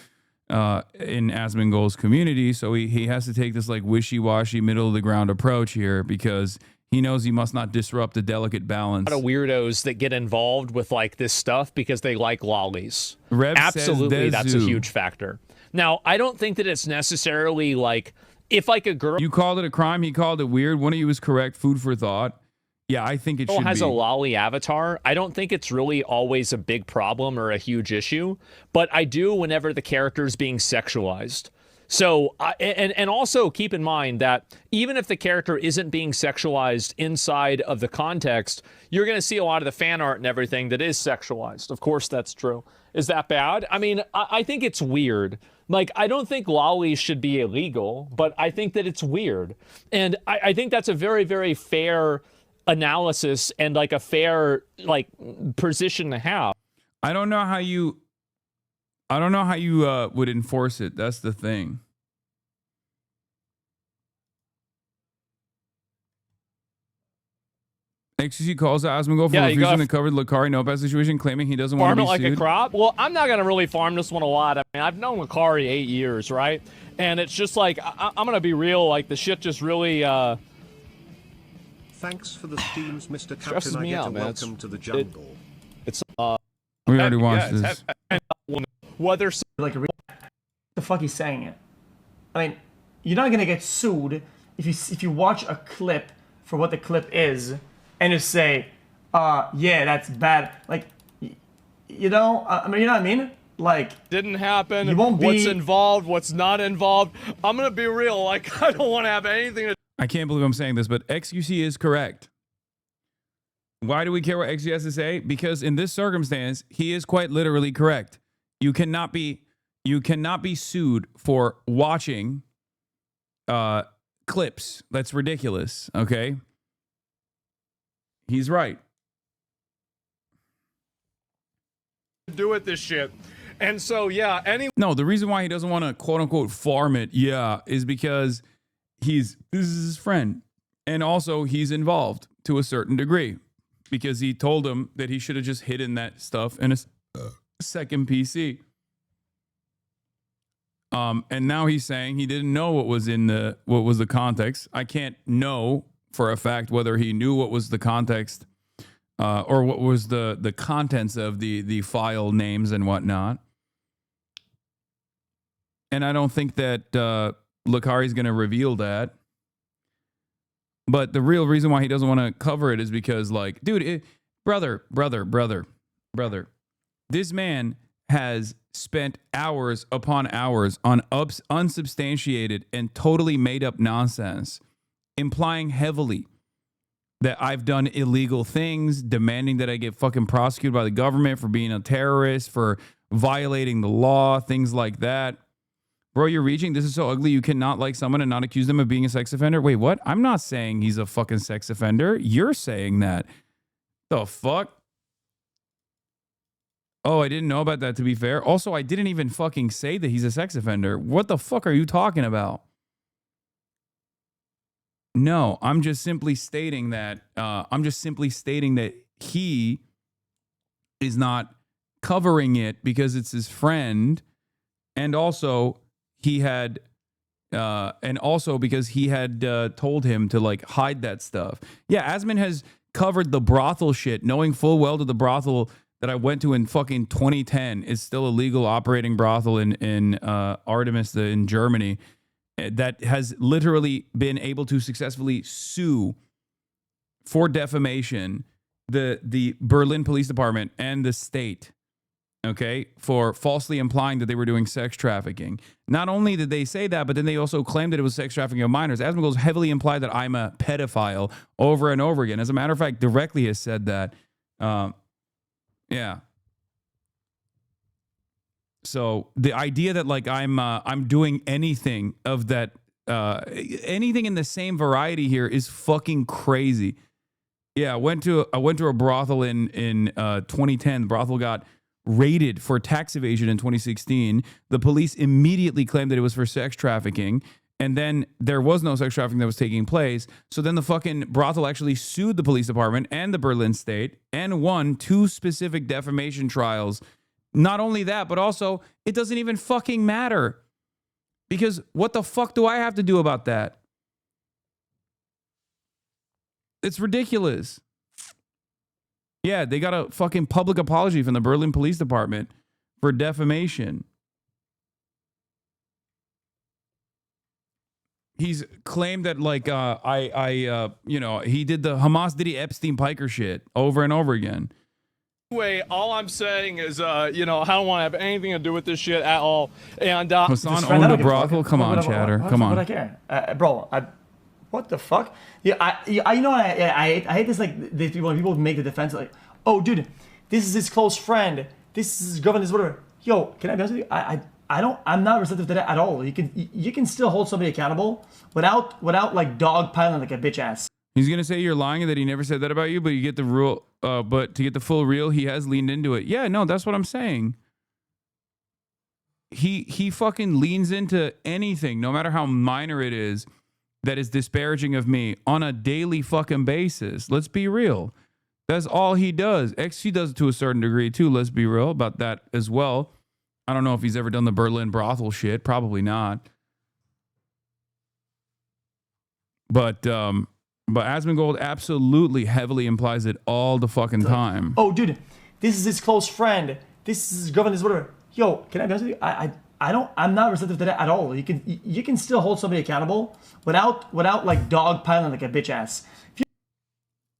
in Asmongold's community. So he has to take this like wishy-washy, middle of the ground approach here because he knows he must not disrupt the delicate balance. A lot of weirdos that get involved with like this stuff because they like lollies. Rev Absolutely, says that's a huge factor. Now, I don't think that it's necessarily like. If like a girl, you called it a crime, he called it weird. One of you was correct. Food for thought. Yeah, I think it should has be. a lolly avatar, I don't think it's really always a big problem or a huge issue, but I do whenever the character is being sexualized. So, and also keep in mind that even if the character isn't being sexualized inside of the context, you're going to see a lot of the fan art and everything that is sexualized. Of course, that's true. Is that bad? I mean, I think it's weird. Like, I don't think lollies should be illegal, but I think that it's weird. And I think that's a very, very fair analysis and like a fair like position to have. I don't know how you would enforce it. That's the thing. XCC calls out Asmongold for refusing the covered Lucari Nopal situation, claiming he doesn't want to be farm it like sued. a crop. Well, I'm not gonna really farm this one a lot. I mean, I've known Lucari 8 years, right? And it's just like I'm gonna be real. Like the shit just really. Thanks for the steams, Mr. Stresses Captain. me I get out, a man. welcome to the jungle. We already watched this. Whether like the fuck he's saying it. I mean, you're not gonna get sued if you watch a clip for what the clip is and just say, yeah, that's bad. Like, you know, I mean, you know what I mean? Like, didn't happen. You won't be. What's involved? What's not involved? I'm gonna be real. Like, I don't want to have anything to. I can't believe I'm saying this, but XQC is correct. Why do we care what XQ has to say? Because in this circumstance, he is quite literally correct. You cannot be sued for watching clips. That's ridiculous. Okay. He's right. Do with this shit. And so, yeah, No, the reason why he doesn't want to quote unquote farm it, is because this is his friend. And also he's involved to a certain degree because he told him that he should have just hidden that stuff in a second PC. And now he's saying he didn't know what was the context. I can't know for a fact whether he knew what was the context or what was the contents of the file names and whatnot. And I don't think that Lucari's going to reveal that. But the real reason why he doesn't want to cover it is because, like, dude, brother, this man has spent hours upon hours on unsubstantiated and totally made up nonsense implying heavily that I've done illegal things, demanding that I get fucking prosecuted by the government for being a terrorist, for violating the law, things like that. Bro, you're reaching. This is so ugly. You cannot like someone and not accuse them of being a sex offender. Wait, what? I'm not saying he's a fucking sex offender. You're saying that. The fuck? Oh, I didn't know about that, to be fair. Also, I didn't even fucking say that he's a sex offender. What the fuck are you talking about? No, I'm just simply stating that he is not covering it because it's his friend, and also he had because he had told him to like hide that stuff. Yeah, Asman has covered the brothel shit, knowing full well that the brothel that I went to in fucking 2010 is still a legal operating brothel in Artemis in Germany that has literally been able to successfully sue for defamation the Berlin Police Department and the state, okay, for falsely implying that they were doing sex trafficking. Not only did they say that, but then they also claimed that it was sex trafficking of minors. Asmongold heavily implied that I'm a pedophile over and over again. As a matter of fact, directly has said that. Yeah. So the idea that like I'm doing anything of that, anything in the same variety here is fucking crazy. Yeah, I went to a brothel in 2010. The brothel got raided for tax evasion in 2016. The police immediately claimed that it was for sex trafficking, and then there was no sex trafficking that was taking place. So then the fucking brothel actually sued the police department and the Berlin state and won 2 specific defamation trials. Not only that, but also it doesn't even fucking matter, because what the fuck do I have to do about that? It's ridiculous. Yeah, they got a fucking public apology from the Berlin Police Department for defamation. He's claimed that like he did the Hamas Diddy Epstein Piker shit over and over again. Anyway, all I'm saying is, I don't want to have anything to do with this shit at all. And Hasan owned a brothel. Come on, chatter. Come on. But I care, bro. What the fuck? Yeah, I hate this, like, these people, when people make the defense like, oh, dude, this is his close friend. This is his government, whatever. Yo, can I be honest with you? I'm not receptive to that at all. You can still hold somebody accountable without like dogpiling like a bitch ass. He's gonna say you're lying and that he never said that about you, but you get the rule. But to get the full reel, he has leaned into it. Yeah, no, that's what I'm saying. He fucking leans into anything, no matter how minor it is, that is disparaging of me on a daily fucking basis. Let's be real. That's all he does. XC does it to a certain degree too. Let's be real about that as well. I don't know if he's ever done the Berlin brothel shit. Probably not. But Asmongold absolutely heavily implies it all the fucking time. Oh, dude, this is his close friend. This is his government, whatever. Yo, can I be honest with you? I'm not receptive to that at all. You can still hold somebody accountable without like dogpiling like a bitch ass.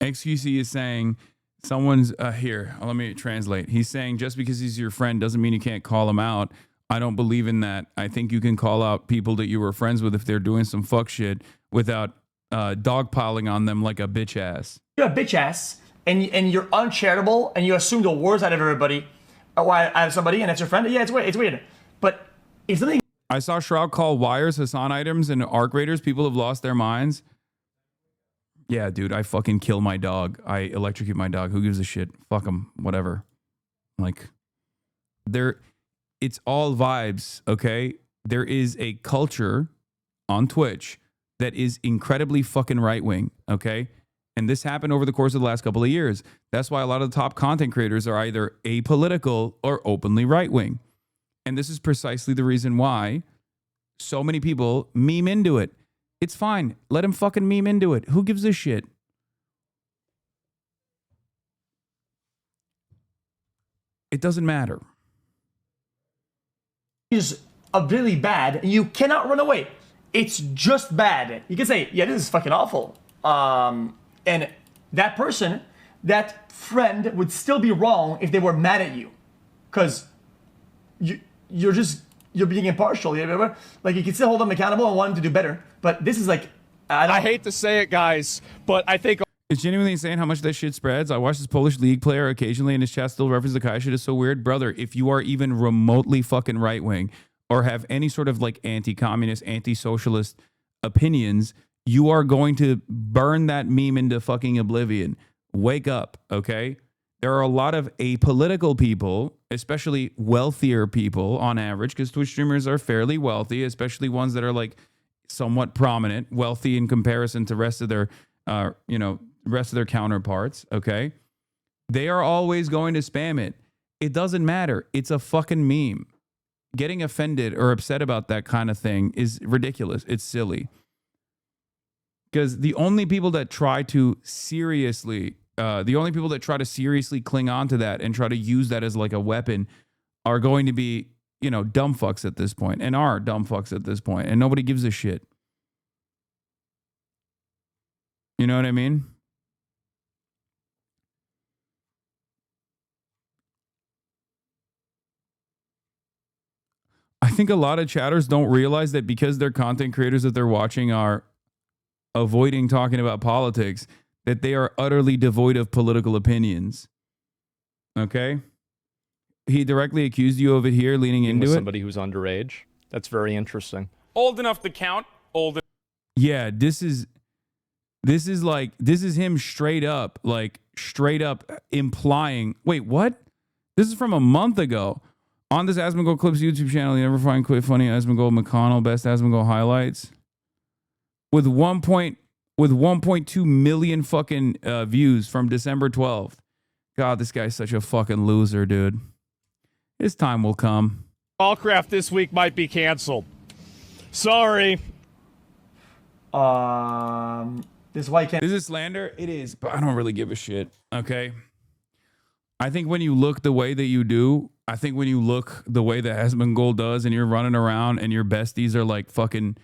XQC is saying someone's here. Let me translate. He's saying just because he's your friend doesn't mean you can't call him out. I don't believe in that. I think you can call out people that you were friends with if they're doing some fuck shit without dogpiling on them like a bitch ass. You're a bitch ass, and you're uncharitable, and you assume the worst out of everybody, out of somebody, and that's your friend. Yeah, it's weird. It's weird. But if something, I saw Shroud call wires Hasan items and arc raiders. People have lost their minds. Yeah, dude, I fucking kill my dog. I electrocute my dog. Who gives a shit? Fuck them. Whatever. Like, it's all vibes, okay? There is a culture on Twitch that is incredibly fucking right-wing, okay? And this happened over the course of the last couple of years. That's why a lot of the top content creators are either apolitical or openly right-wing. And this is precisely the reason why so many people meme into it. It's fine. Let him fucking meme into it. Who gives a shit? It doesn't matter. is really bad, and you cannot run away. It's just bad. You can say, yeah, this is fucking awful. And that person, that friend would still be wrong if they were mad at you. Because you're being impartial. Like, you can still hold them accountable and want them to do better. But this is like I hate to say it, guys, but I think it's genuinely insane how much that shit spreads. I watch this Polish league player occasionally, and his chat still references the Kai shit is so weird. Brother, if you are even remotely fucking right wing or have any sort of like anti-communist, anti-socialist opinions, you are going to burn that meme into fucking oblivion. Wake up, okay? There are a lot of apolitical people, especially wealthier people on average, because Twitch streamers are fairly wealthy, especially ones that are like somewhat prominent, wealthy in comparison to rest of their, rest of their counterparts. Okay, they are always going to spam it. It doesn't matter. It's a fucking meme. Getting offended or upset about that kind of thing is ridiculous. It's silly. Because the only people that try to seriously cling on to that and try to use that as like a weapon are going to be, dumb fucks at this point, and are dumb fucks at this point, and nobody gives a shit. You know what I mean? I think a lot of chatters don't realize that because their content creators that they're watching are avoiding talking about politics, that they are utterly devoid of political opinions. Okay? He directly accused you of it here, leaning into it. Somebody who's underage. That's very interesting. Old enough to count. Yeah, this is him straight up implying. Wait, what? This is from a month ago. On this Asmongold Clips YouTube channel, you never find quite funny Asmongold McConnell best Asmongold highlights with 1.2 million fucking views from December 12th. God, this guy's such a fucking loser, dude. His time will come. Allcraft this week might be canceled. Sorry. This white can. Is it slander? It is, but I don't really give a shit. Okay. I think when you look the way that you do, I think when you look the way that Asmongold does, and you're running around and your besties are like fucking,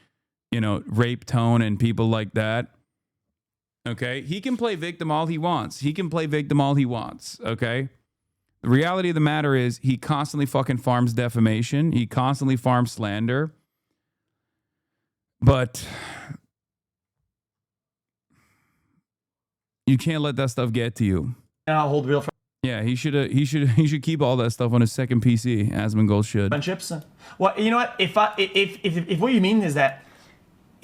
Rape Tone and people like that. Okay. He can play victim all he wants. Okay. The reality of the matter is he constantly fucking farms defamation. He constantly farms slander. But you can't let that stuff get to you. And I'll hold real Yeah, he should keep all that stuff on his second PC. Asmongold should. friendships. Well, you know what? If what you mean is that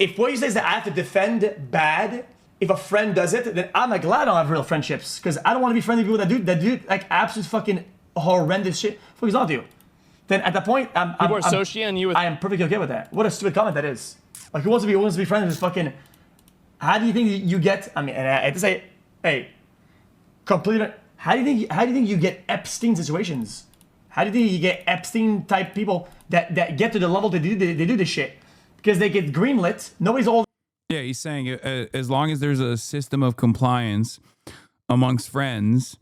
if what you say is that I have to defend bad, if a friend does it, then I'm like glad I don't have real friendships because I don't want to be friendly with people that do like absolute fucking horrendous shit. For example, then at that point, People are associating you with. I am perfectly okay with that. What a stupid comment that is. Like who wants to be friends with fucking? How do you think you get? I mean, and I have to say, hey, completely. How do you think you get Epstein situations? How do you think you get Epstein type people that get to the level they do this shit? Because they get greenlit. Nobody's all. Yeah, he's saying as long as there's a system of compliance amongst friends,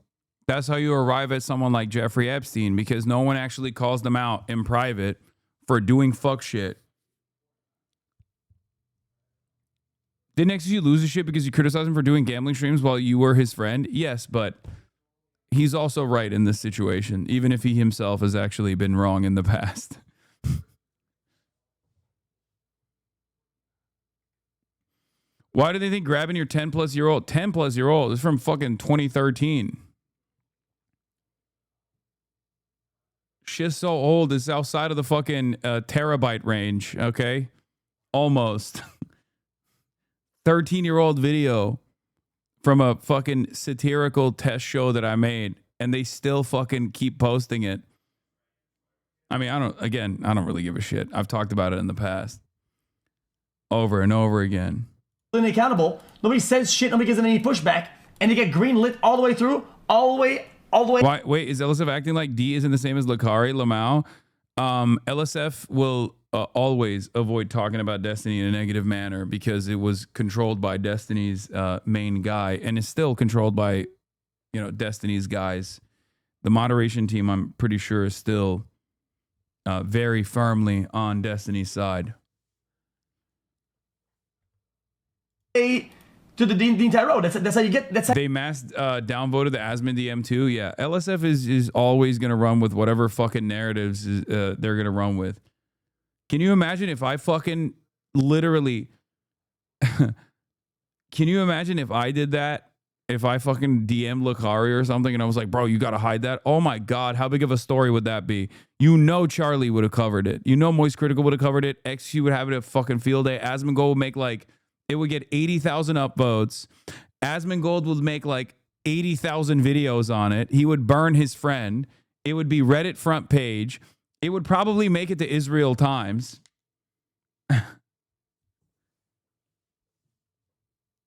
that's how you arrive at someone like Jeffrey Epstein, because no one actually calls them out in private for doing fuck shit. Did Nexus lose his shit because you criticized him for doing gambling streams while you were his friend? Yes, but he's also right in this situation, even if he himself has actually been wrong in the past. Why do they think grabbing your 10 plus year old is from fucking 2013? Shit's so old, it's outside of the fucking terabyte range, okay? Almost. 13-year-old video from a fucking satirical test show that I made, and they still fucking keep posting it. I mean, I don't really give a shit. I've talked about it in the past. Over and over again. Accountable. Nobody says shit. Nobody gives them any pushback, and they get greenlit all the way through, all the way. Why, wait, is LSF acting like D isn't the same as Lakari Lamau? LSF will always avoid talking about Destiny in a negative manner because it was controlled by Destiny's main guy, and is still controlled by, Destiny's guys. The moderation team, I'm pretty sure, is still very firmly on Destiny's side. To the entire road. That's how you get. That's how they mass downvoted the Asmon DM2. Yeah, LSF is always gonna run with whatever fucking narratives they're gonna run with. Can you imagine if I fucking literally Can you imagine if I did that? If I fucking DM'd Lakari or something and I was like, bro, you got to hide that. Oh my God. How big of a story would that be? You know, Charlie would have covered it. You know, Moist Critical would have covered it. XQ would have it at fucking field day. Asmongold would make like, it would get 80,000 upvotes. Asmongold would make like 80,000 videos on it. He would burn his friend. It would be Reddit front page. It would probably make it to Israel Times.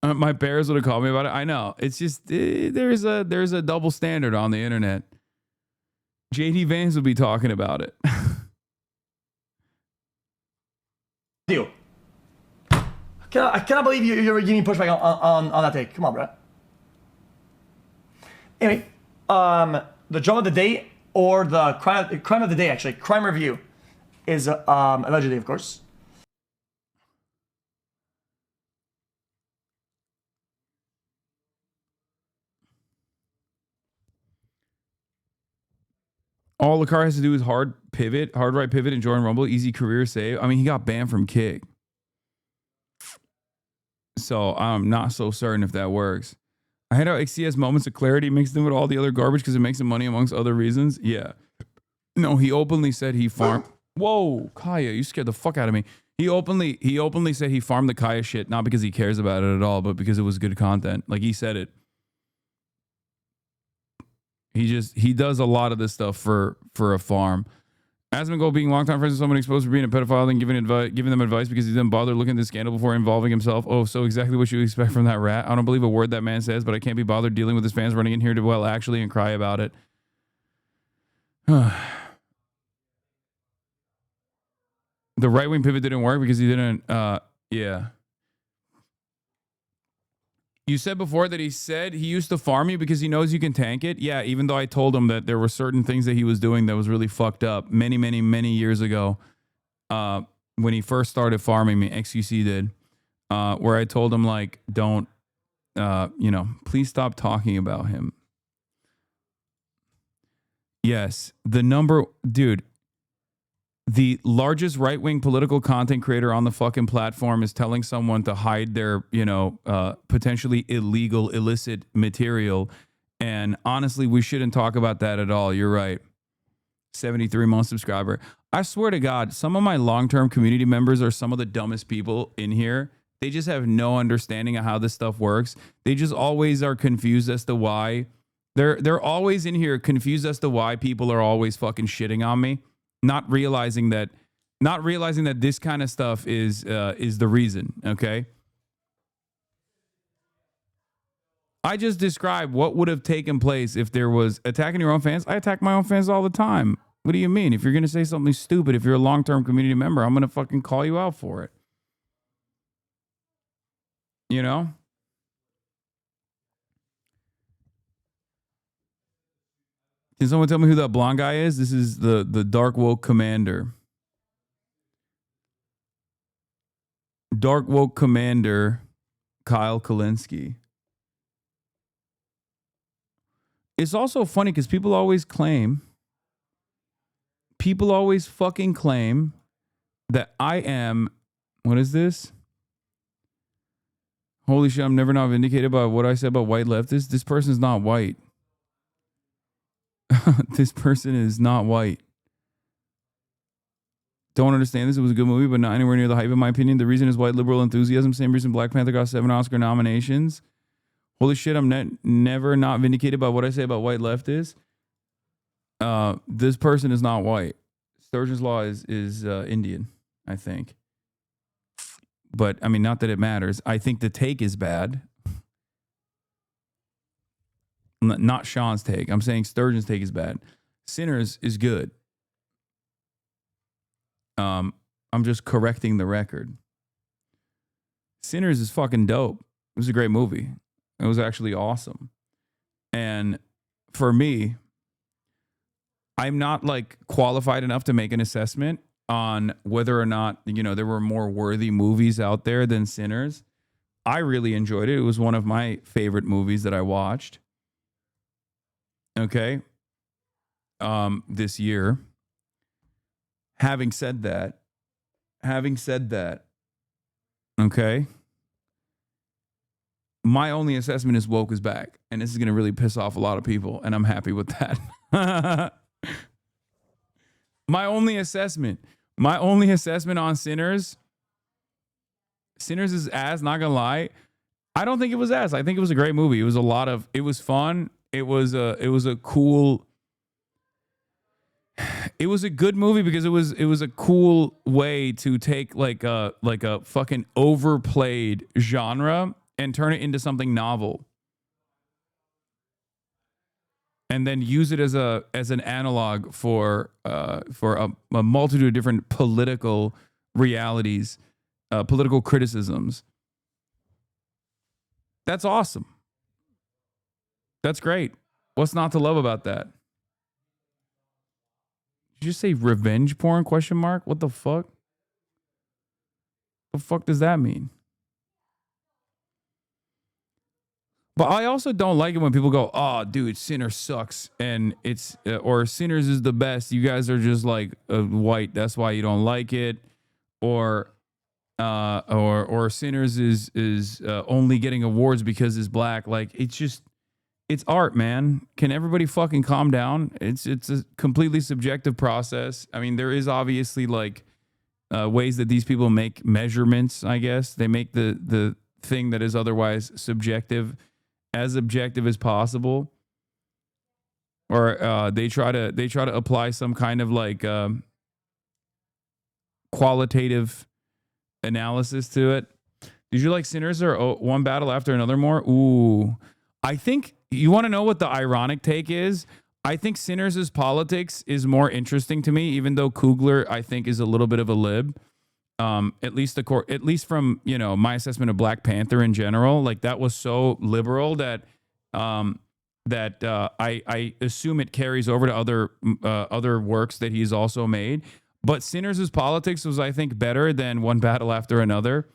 My parents would have called me about it. I know. It's just there's a double standard on the internet. JD Vance would be talking about it. Deal. I cannot believe you're giving pushback on that take. Come on, bro. Anyway, the drama of the day or the crime of the day, actually, crime review is allegedly, of course. All Lakar has to do is hard right pivot, and join Rumble. Easy career save. I mean, he got banned from Kick. So I'm not so certain if that works. I had how XC has moments of clarity mixed in with all the other garbage because it makes him money amongst other reasons. Yeah. No, he openly said he farmed. Whoa, Kaya, you scared the fuck out of me. He openly said he farmed the Kaya shit, not because he cares about it at all, but because it was good content. Like he said it. He does a lot of this stuff for a farm. Asmongold being longtime friends with someone exposed for being a pedophile and giving them advice because he didn't bother looking at the scandal before involving himself. Oh, so exactly what you expect from that rat. I don't believe a word that man says, but I can't be bothered dealing with his fans running in here to actually and cry about it. The right-wing pivot didn't work because he didn't, yeah. You said before that he said he used to farm you because he knows you can tank it. Yeah, even though I told him that there were certain things that he was doing that was really fucked up many, many, many years ago when he first started farming me, XQC did, where I told him, like, don't, please stop talking about him. Yes, dude, the largest right-wing political content creator on the fucking platform is telling someone to hide their, potentially illegal, illicit material. And honestly, we shouldn't talk about that at all. You're right. 73-month subscriber. I swear to God, some of my long-term community members are some of the dumbest people in here. They just have no understanding of how this stuff works. They just always are confused as to why. They're always in here confused as to why people are always fucking shitting on me. Not realizing that this kind of stuff is the reason, okay? I just described what would have taken place if there was attacking your own fans. I attack my own fans all the time. What do you mean? If you're going to say something stupid, if you're a long-term community member, I'm going to fucking call you out for it. You know? Can someone tell me who that blonde guy is? This is the Dark Woke Commander. Dark Woke Commander Kyle Kalinske. It's also funny because people always fucking claim that I am, what is this? Holy shit, I'm never not vindicated by what I said about white leftists. This person's not white. This person is not white. Don't understand this. It was a good movie, but not anywhere near the hype, in my opinion. The reason is white liberal enthusiasm. Same reason Black Panther got 7 Oscar nominations. Holy shit, I'm never not vindicated by what I say about white leftists. This person is not white. Sturgeon's Law is Indian, I think. But, I mean, not that it matters. I think the take is bad. Not Sean's take. I'm saying Sturgeon's take is bad. Sinners is good. I'm just correcting the record. Sinners is fucking dope. It was a great movie. It was actually awesome. And for me, I'm not like qualified enough to make an assessment on whether or not, there were more worthy movies out there than Sinners. I really enjoyed it. It was one of my favorite movies that I watched. Okay. This year. Having said that, okay. my only assessment is woke is back, and this is gonna really piss off a lot of people, and I'm happy with that. My only assessment on Sinners is ass, not gonna lie. I don't think it was ass. I think it was a great movie. It was it was fun. It was a cool, it was a good movie because it was a cool way to take like a fucking overplayed genre and turn it into something novel. And then use it as an analog for a multitude of different political realities, political criticisms. That's awesome. That's great. What's not to love about that? Did you say revenge porn? ? What the fuck? The fuck does that mean? But I also don't like it when people go, "Oh, dude, Sinner sucks," and it's or Sinners is the best. You guys are just like white. That's why you don't like it, or Sinners is only getting awards because it's black. Like it's art, man. Can everybody fucking calm down? It's a completely subjective process. I mean, there is obviously like ways that these people make measurements. I guess they make the thing that is otherwise subjective as objective as possible, or they try to apply some kind of like qualitative analysis to it. Did you like Sinners or One Battle After Another more? Ooh, I think you want to know what the ironic take is. I think Sinners' politics is more interesting to me, even though Coogler I think is a little bit of a lib. At least from my assessment of Black Panther in general, like that was so liberal that I assume it carries over to other works that he's also made. But Sinners' politics was, I think, better than One Battle After Another.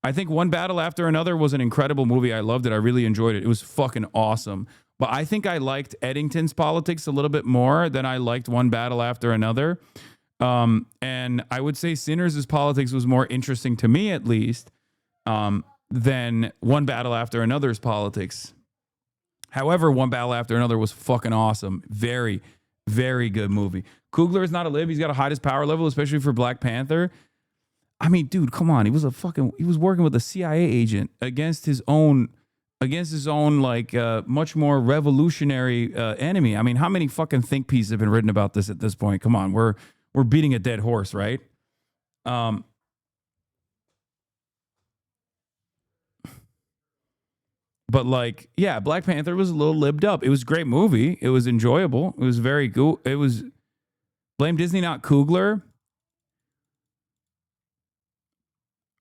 I think One Battle After Another was an incredible movie. I loved it. I really enjoyed it. It was fucking awesome. But I think I liked Eddington's politics a little bit more than I liked One Battle After Another. And I would say Sinners' politics was more interesting to me, at least, than One Battle After Another's politics. However, One Battle After Another was fucking awesome. Very, very good movie. Coogler is not a lib. He's got to hide his power level, especially for Black Panther. I mean, dude, come on. He was working with a CIA agent against his own like much more revolutionary enemy. I mean, how many fucking think pieces have been written about this at this point? Come on, we're beating a dead horse, right? But like, yeah, Black Panther was a little libbed up. It was a great movie. It was enjoyable. It was very good. It was blame Disney, not Coogler.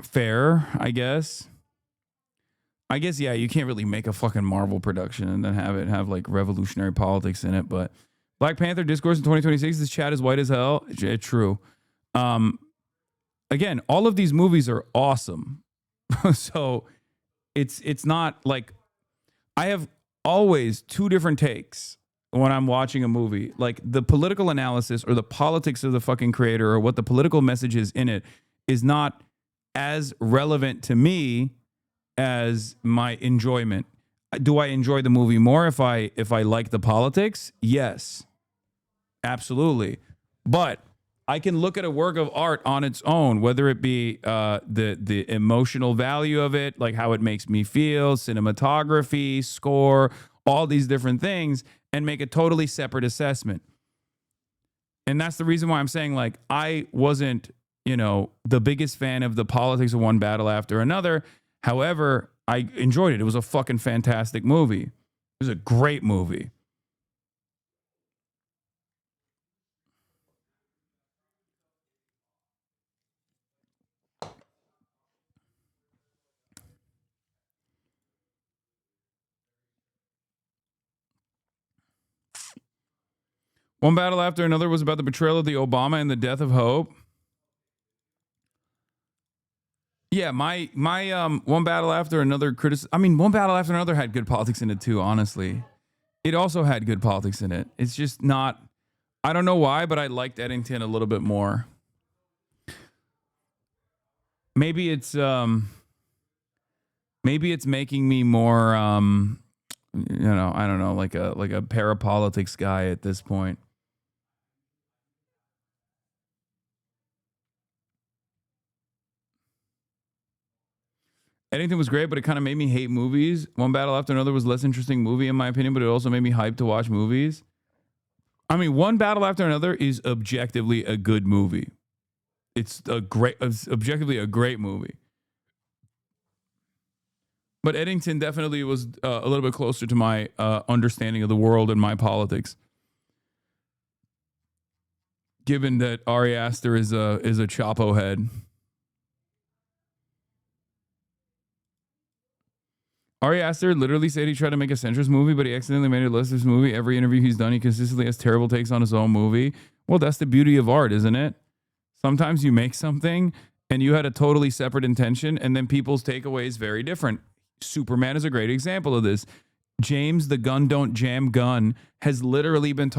Fair, I guess. Yeah, you can't really make a fucking Marvel production and then have like revolutionary politics in it. But Black Panther discourse in 2026, this chat is white as hell. True. Again, all of these movies are awesome. So it's not like I have always two different takes when I'm watching a movie. Like the political analysis or the politics of the fucking creator or what the political message is in it is not as relevant to me as my enjoyment. Do I enjoy the movie more if I like the politics? Yes, absolutely. But I can look at a work of art on its own, whether it be the emotional value of it, like how it makes me feel, cinematography, score, all these different things, and make a totally separate assessment. And that's the reason why I'm saying, like, I wasn't, the biggest fan of the politics of One Battle After Another. However, I enjoyed it. It was a fucking fantastic movie. It was a great movie. One Battle After Another was about the betrayal of the Obama and the death of hope. Yeah, my One Battle After Another One Battle After Another had good politics in it too, honestly. It also had good politics in it. It's just not, I don't know why, but I liked Eddington a little bit more. Maybe it's maybe it's making me more, you know, I don't know, like a parapolitics guy at this point. Eddington was great, but it kind of made me hate movies. One Battle After Another was a less interesting movie in my opinion, but it also made me hyped to watch movies. I mean, One Battle After Another is objectively a good movie. It's objectively a great movie. But Eddington definitely was a little bit closer to my understanding of the world and my politics. Given that Ari Aster is a Chapo head. Ari Aster literally said he tried to make a centrist movie, but he accidentally made a leftist movie. Every interview he's done, he consistently has terrible takes on his own movie. Well, that's the beauty of art, isn't it? Sometimes you make something and you had a totally separate intention, and then people's takeaway is very different. Superman is a great example of this. James, the gun don't jam gun, has literally been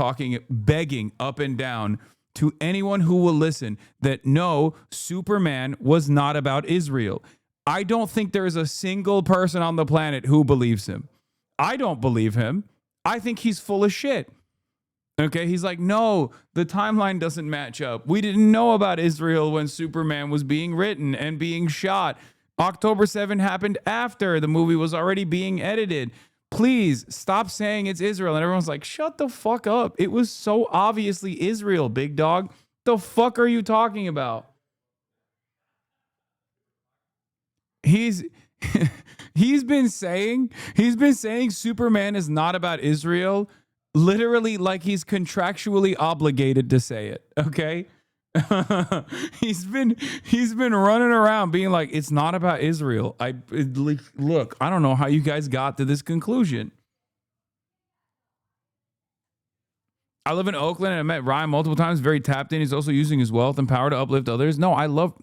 begging up and down to anyone who will listen that no, Superman was not about Israel. I don't think there is a single person on the planet who believes him. I don't believe him. I think he's full of shit. Okay, he's like, no, the timeline doesn't match up. We didn't know about Israel when Superman was being written and being shot. October 7 happened after the movie was already being edited. Please stop saying it's Israel. And everyone's like, shut the fuck up. It was so obviously Israel, big dog. The fuck are you talking about? He's been saying Superman is not about Israel, literally like he's contractually obligated to say it. Okay, he's been running around being like it's not about Israel. Look, I don't know how you guys got to this conclusion. I live in Oakland and I met Ryan multiple times. Very tapped in. He's also using his wealth and power to uplift others. No, I love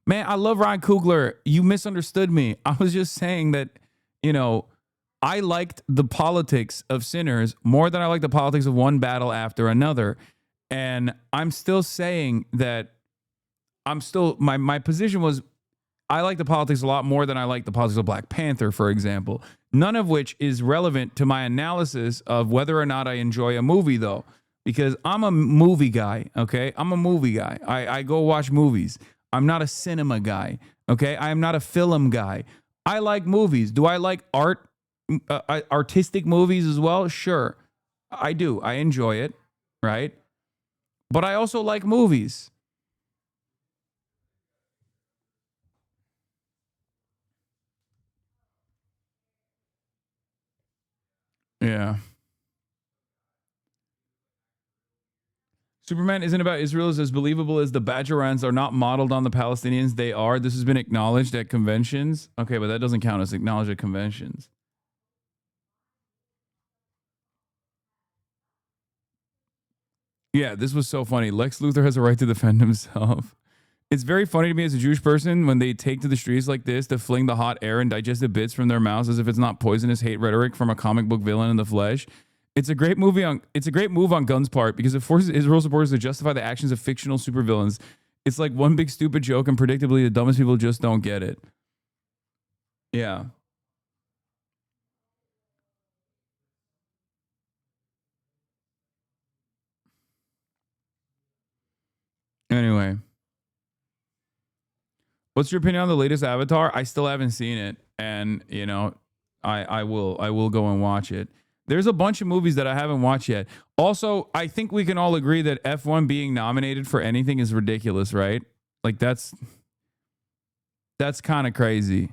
Ryan Coogler. You misunderstood me. I was just saying that, you know, I liked the politics of Sinners more than I like the politics of One Battle After Another. And I'm still saying that my position was I like the politics a lot more than I like the politics of Black Panther, for example. None of which is relevant to my analysis of whether or not I enjoy a movie, though, because I'm a movie guy, okay? I'm a movie guy. I go watch movies. I'm not a cinema guy, okay? I am not a film guy. I like movies. Do I like artistic movies as well? Sure, I do. I enjoy it, right? But I also like movies. Yeah. Superman isn't about Israel is as believable as the Bajorans are not modeled on the Palestinians. They are. This has been acknowledged at conventions. Okay, but that doesn't count as acknowledged at conventions. Yeah, this was so funny. Lex Luthor has a right to defend himself. It's very funny to me as a Jewish person when they take to the streets like this to fling the hot air and digested bits from their mouths as if it's not poisonous hate rhetoric from a comic book villain in the flesh. It's a great move on Gunn's part because it forces Israel supporters to justify the actions of fictional supervillains. It's like one big stupid joke, and predictably the dumbest people just don't get it. Yeah. Anyway. What's your opinion on the latest Avatar? I still haven't seen it, and you know, I will go and watch it. There's a bunch of movies that I haven't watched yet. Also, I think we can all agree that F1 being nominated for anything is ridiculous, right? Like that's kind of crazy.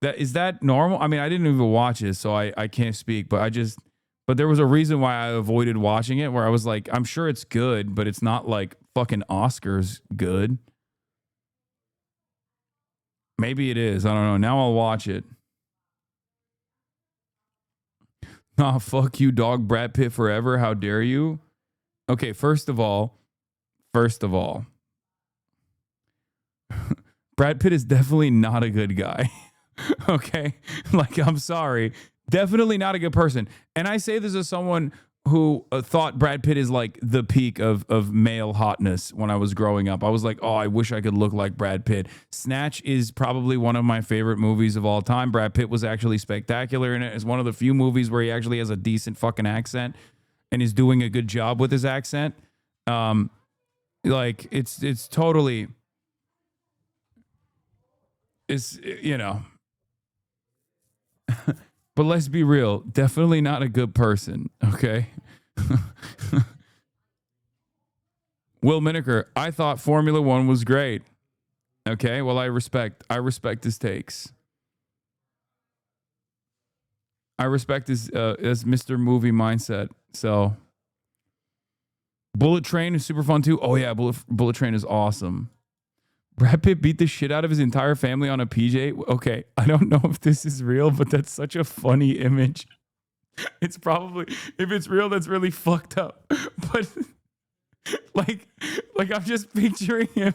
Is that normal? I mean, I didn't even watch it, so I can't speak, but there was a reason why I avoided watching it, where I was like, I'm sure it's good, but it's not like fucking Oscars good. Maybe it is. I don't know. Now I'll watch it. Nah, fuck you, dog. Brad Pitt forever. How dare you? Okay, first of all, Brad Pitt is definitely not a good guy. Okay? Like, I'm sorry. Definitely not a good person. And I say this as someone who thought Brad Pitt is like the peak of male hotness when I was growing up. I was like, oh, I wish I could look like Brad Pitt. Snatch is probably one of my favorite movies of all time. Brad Pitt was actually spectacular in it. It's one of the few movies where he actually has a decent fucking accent and is doing a good job with his accent. Like it's totally, it's, you know, but let's be real, definitely not a good person, okay? Will Miniker, I thought Formula One was great. Okay, well, I respect his takes. I respect his Mr. Movie mindset. So, Bullet Train is super fun too. Oh yeah, Bullet Train is awesome. Brad Pitt beat the shit out of his entire family on a PJ. Okay, I don't know if this is real, but that's such a funny image. It's probably, if it's real, that's really fucked up. But like I'm just picturing him.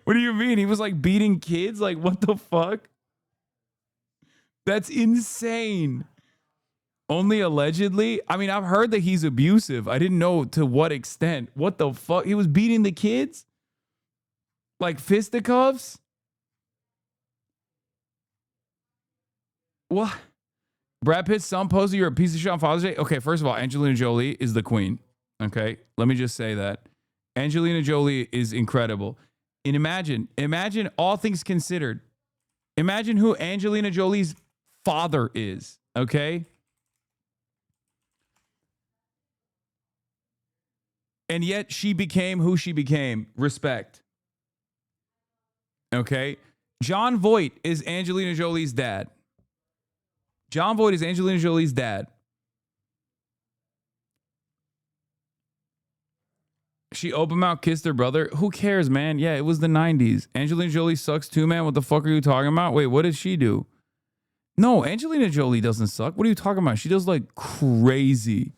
What do you mean? He was like beating kids? Like, what the fuck? That's insane. Only allegedly? I mean, I've heard that he's abusive. I didn't know to what extent. What the fuck? He was beating the kids? Like fisticuffs? What? Brad Pitt's son posted you're a piece of shit on Father's Day? Okay, first of all, Angelina Jolie is the queen. Okay, let me just say that. Angelina Jolie is incredible. And imagine all things considered. Imagine who Angelina Jolie's father is, okay? And yet she became who she became. Respect. Okay? John Voight is Angelina Jolie's dad. John Voight is Angelina Jolie's dad. She open mouth kissed her brother. Who cares, man? Yeah, it was the 90s. Angelina Jolie sucks too, man. What the fuck are you talking about? Wait, what did she do? No, Angelina Jolie doesn't suck. What are you talking about? She does like crazy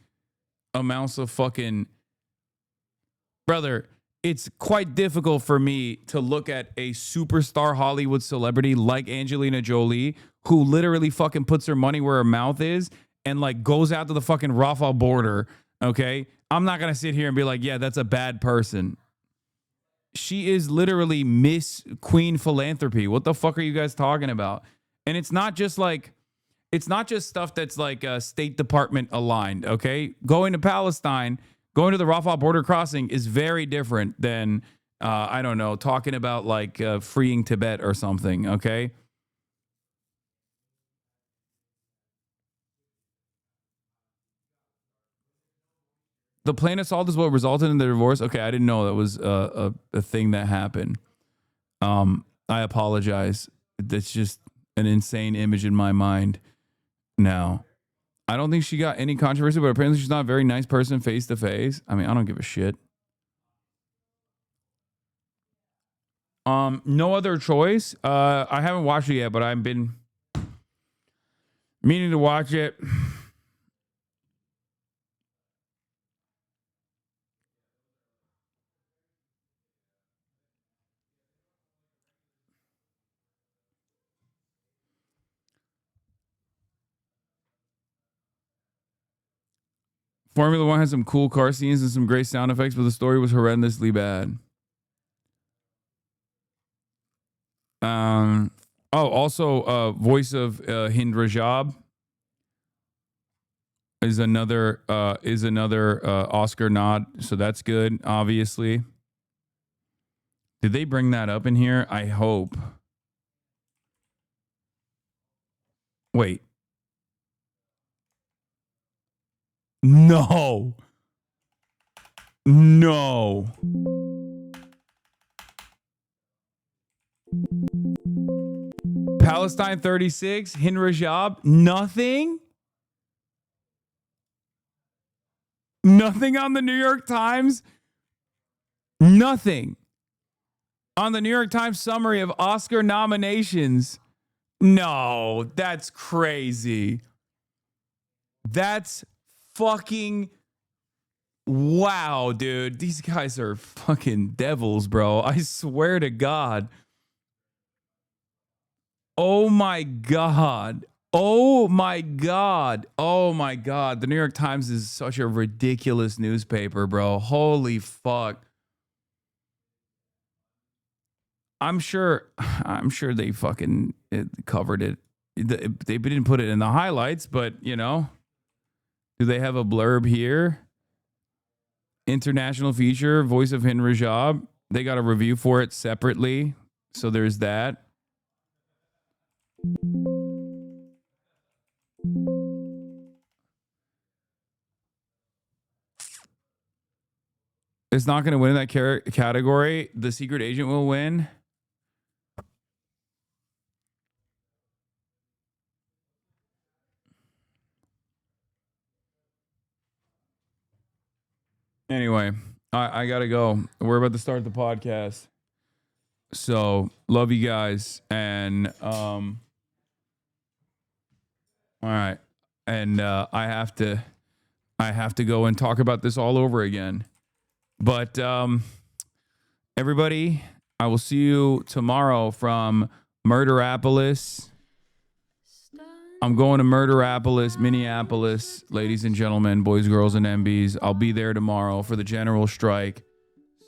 amounts of fucking... Brother, it's quite difficult for me to look at a superstar Hollywood celebrity like Angelina Jolie, who literally fucking puts her money where her mouth is and like goes out to the fucking Rafah border, okay? I'm not going to sit here and be like, yeah, that's a bad person. She is literally Miss Queen Philanthropy. What the fuck are you guys talking about? And it's not just like, it's not just stuff that's like State Department aligned, okay? Going to Palestine, going to the Rafah border crossing is very different than, I don't know, talking about like freeing Tibet or something, okay? The plane assault is what resulted in the divorce. Okay, I didn't know that was a thing that happened. I apologize. That's just an insane image in my mind now. I don't think she got any controversy, but apparently she's not a very nice person face to face. I mean, I don't give a shit. No Other Choice. I haven't watched it yet, but I've been meaning to watch it. Formula One has some cool car scenes and some great sound effects, but the story was horrendously bad. Also, voice of Hind Rajab is another Oscar nod, so that's good. Obviously, did they bring that up in here? I hope. Wait. No. Palestine 36, Hind Rajab, nothing? Nothing on the New York Times? Nothing. On the New York Times summary of Oscar nominations. No, that's crazy. That's fucking wow, dude. These guys are fucking devils, bro. I swear to God. Oh my God. Oh my God. Oh my God. The New York Times is such a ridiculous newspaper, bro. Holy fuck. I'm sure they fucking covered it. They didn't put it in the highlights, but you know, do they have a blurb here? International feature, voice of Hind Rajab. They got a review for it separately. So there's that. It's not going to win in that category. The Secret Agent will win. Anyway, I got to go. We're about to start the podcast. So, love you guys. And, all right. And I have to go and talk about this all over again. But everybody, I will see you tomorrow from Murderapolis. I'm going to Murderapolis, Minneapolis, ladies and gentlemen, boys, girls, and MBs. I'll be there tomorrow for the general strike.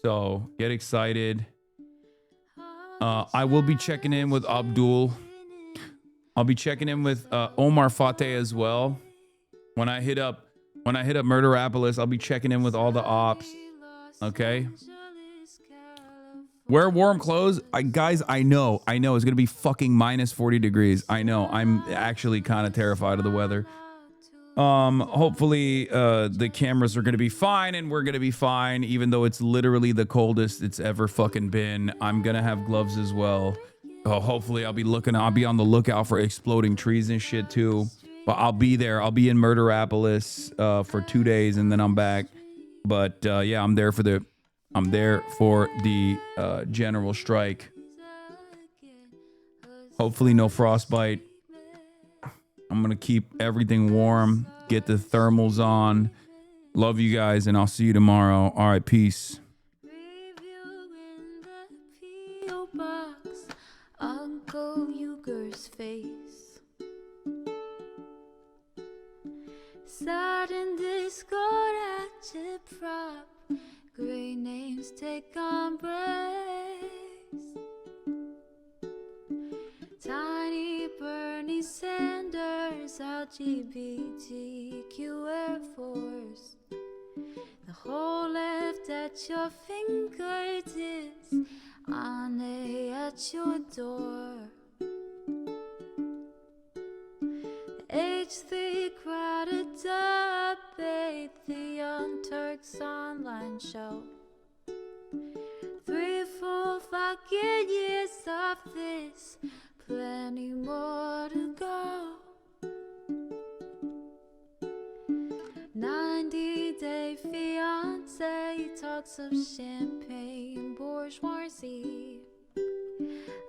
So get excited. I will be checking in with Abdul. I'll be checking in with Omar Fateh as well. When I hit up Murderapolis, I'll be checking in with all the ops. Okay. Wear warm clothes. Guys, I know it's going to be fucking minus 40 degrees. I know. I'm actually kind of terrified of the weather. Hopefully the cameras are going to be fine and we're going to be fine, even though it's literally the coldest it's ever fucking been. I'm going to have gloves as well. Hopefully I'll be on the lookout for exploding trees and shit too. But I'll be there. I'll be in Murderapolis for 2 days and then I'm back. But yeah, I'm there for the general strike. Hopefully no frostbite. I'm going to keep everything warm, get the thermals on. Love you guys, and I'll see you tomorrow. All right, peace. Uncle Uger's face. Sudden discord at your prop. Great names take embrace. Tiny Bernie Sanders, LGBTQ Air Force. The whole left at your fingertips, on at your door. H3 crowded debate, the Young Turks online show. 3 full fucking years of this, plenty more to go. 90-day fiance, talks of champagne bourgeoisie.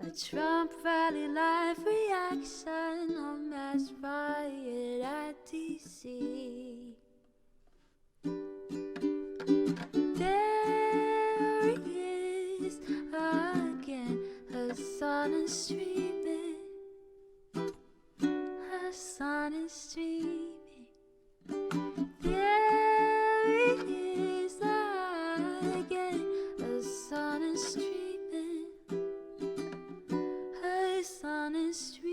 A Trump rally live reaction, a mass riot at DC. There he is again, Hasan is streaming. Hasan is streaming. There he is again, Hasan is streaming. Hasan is streaming.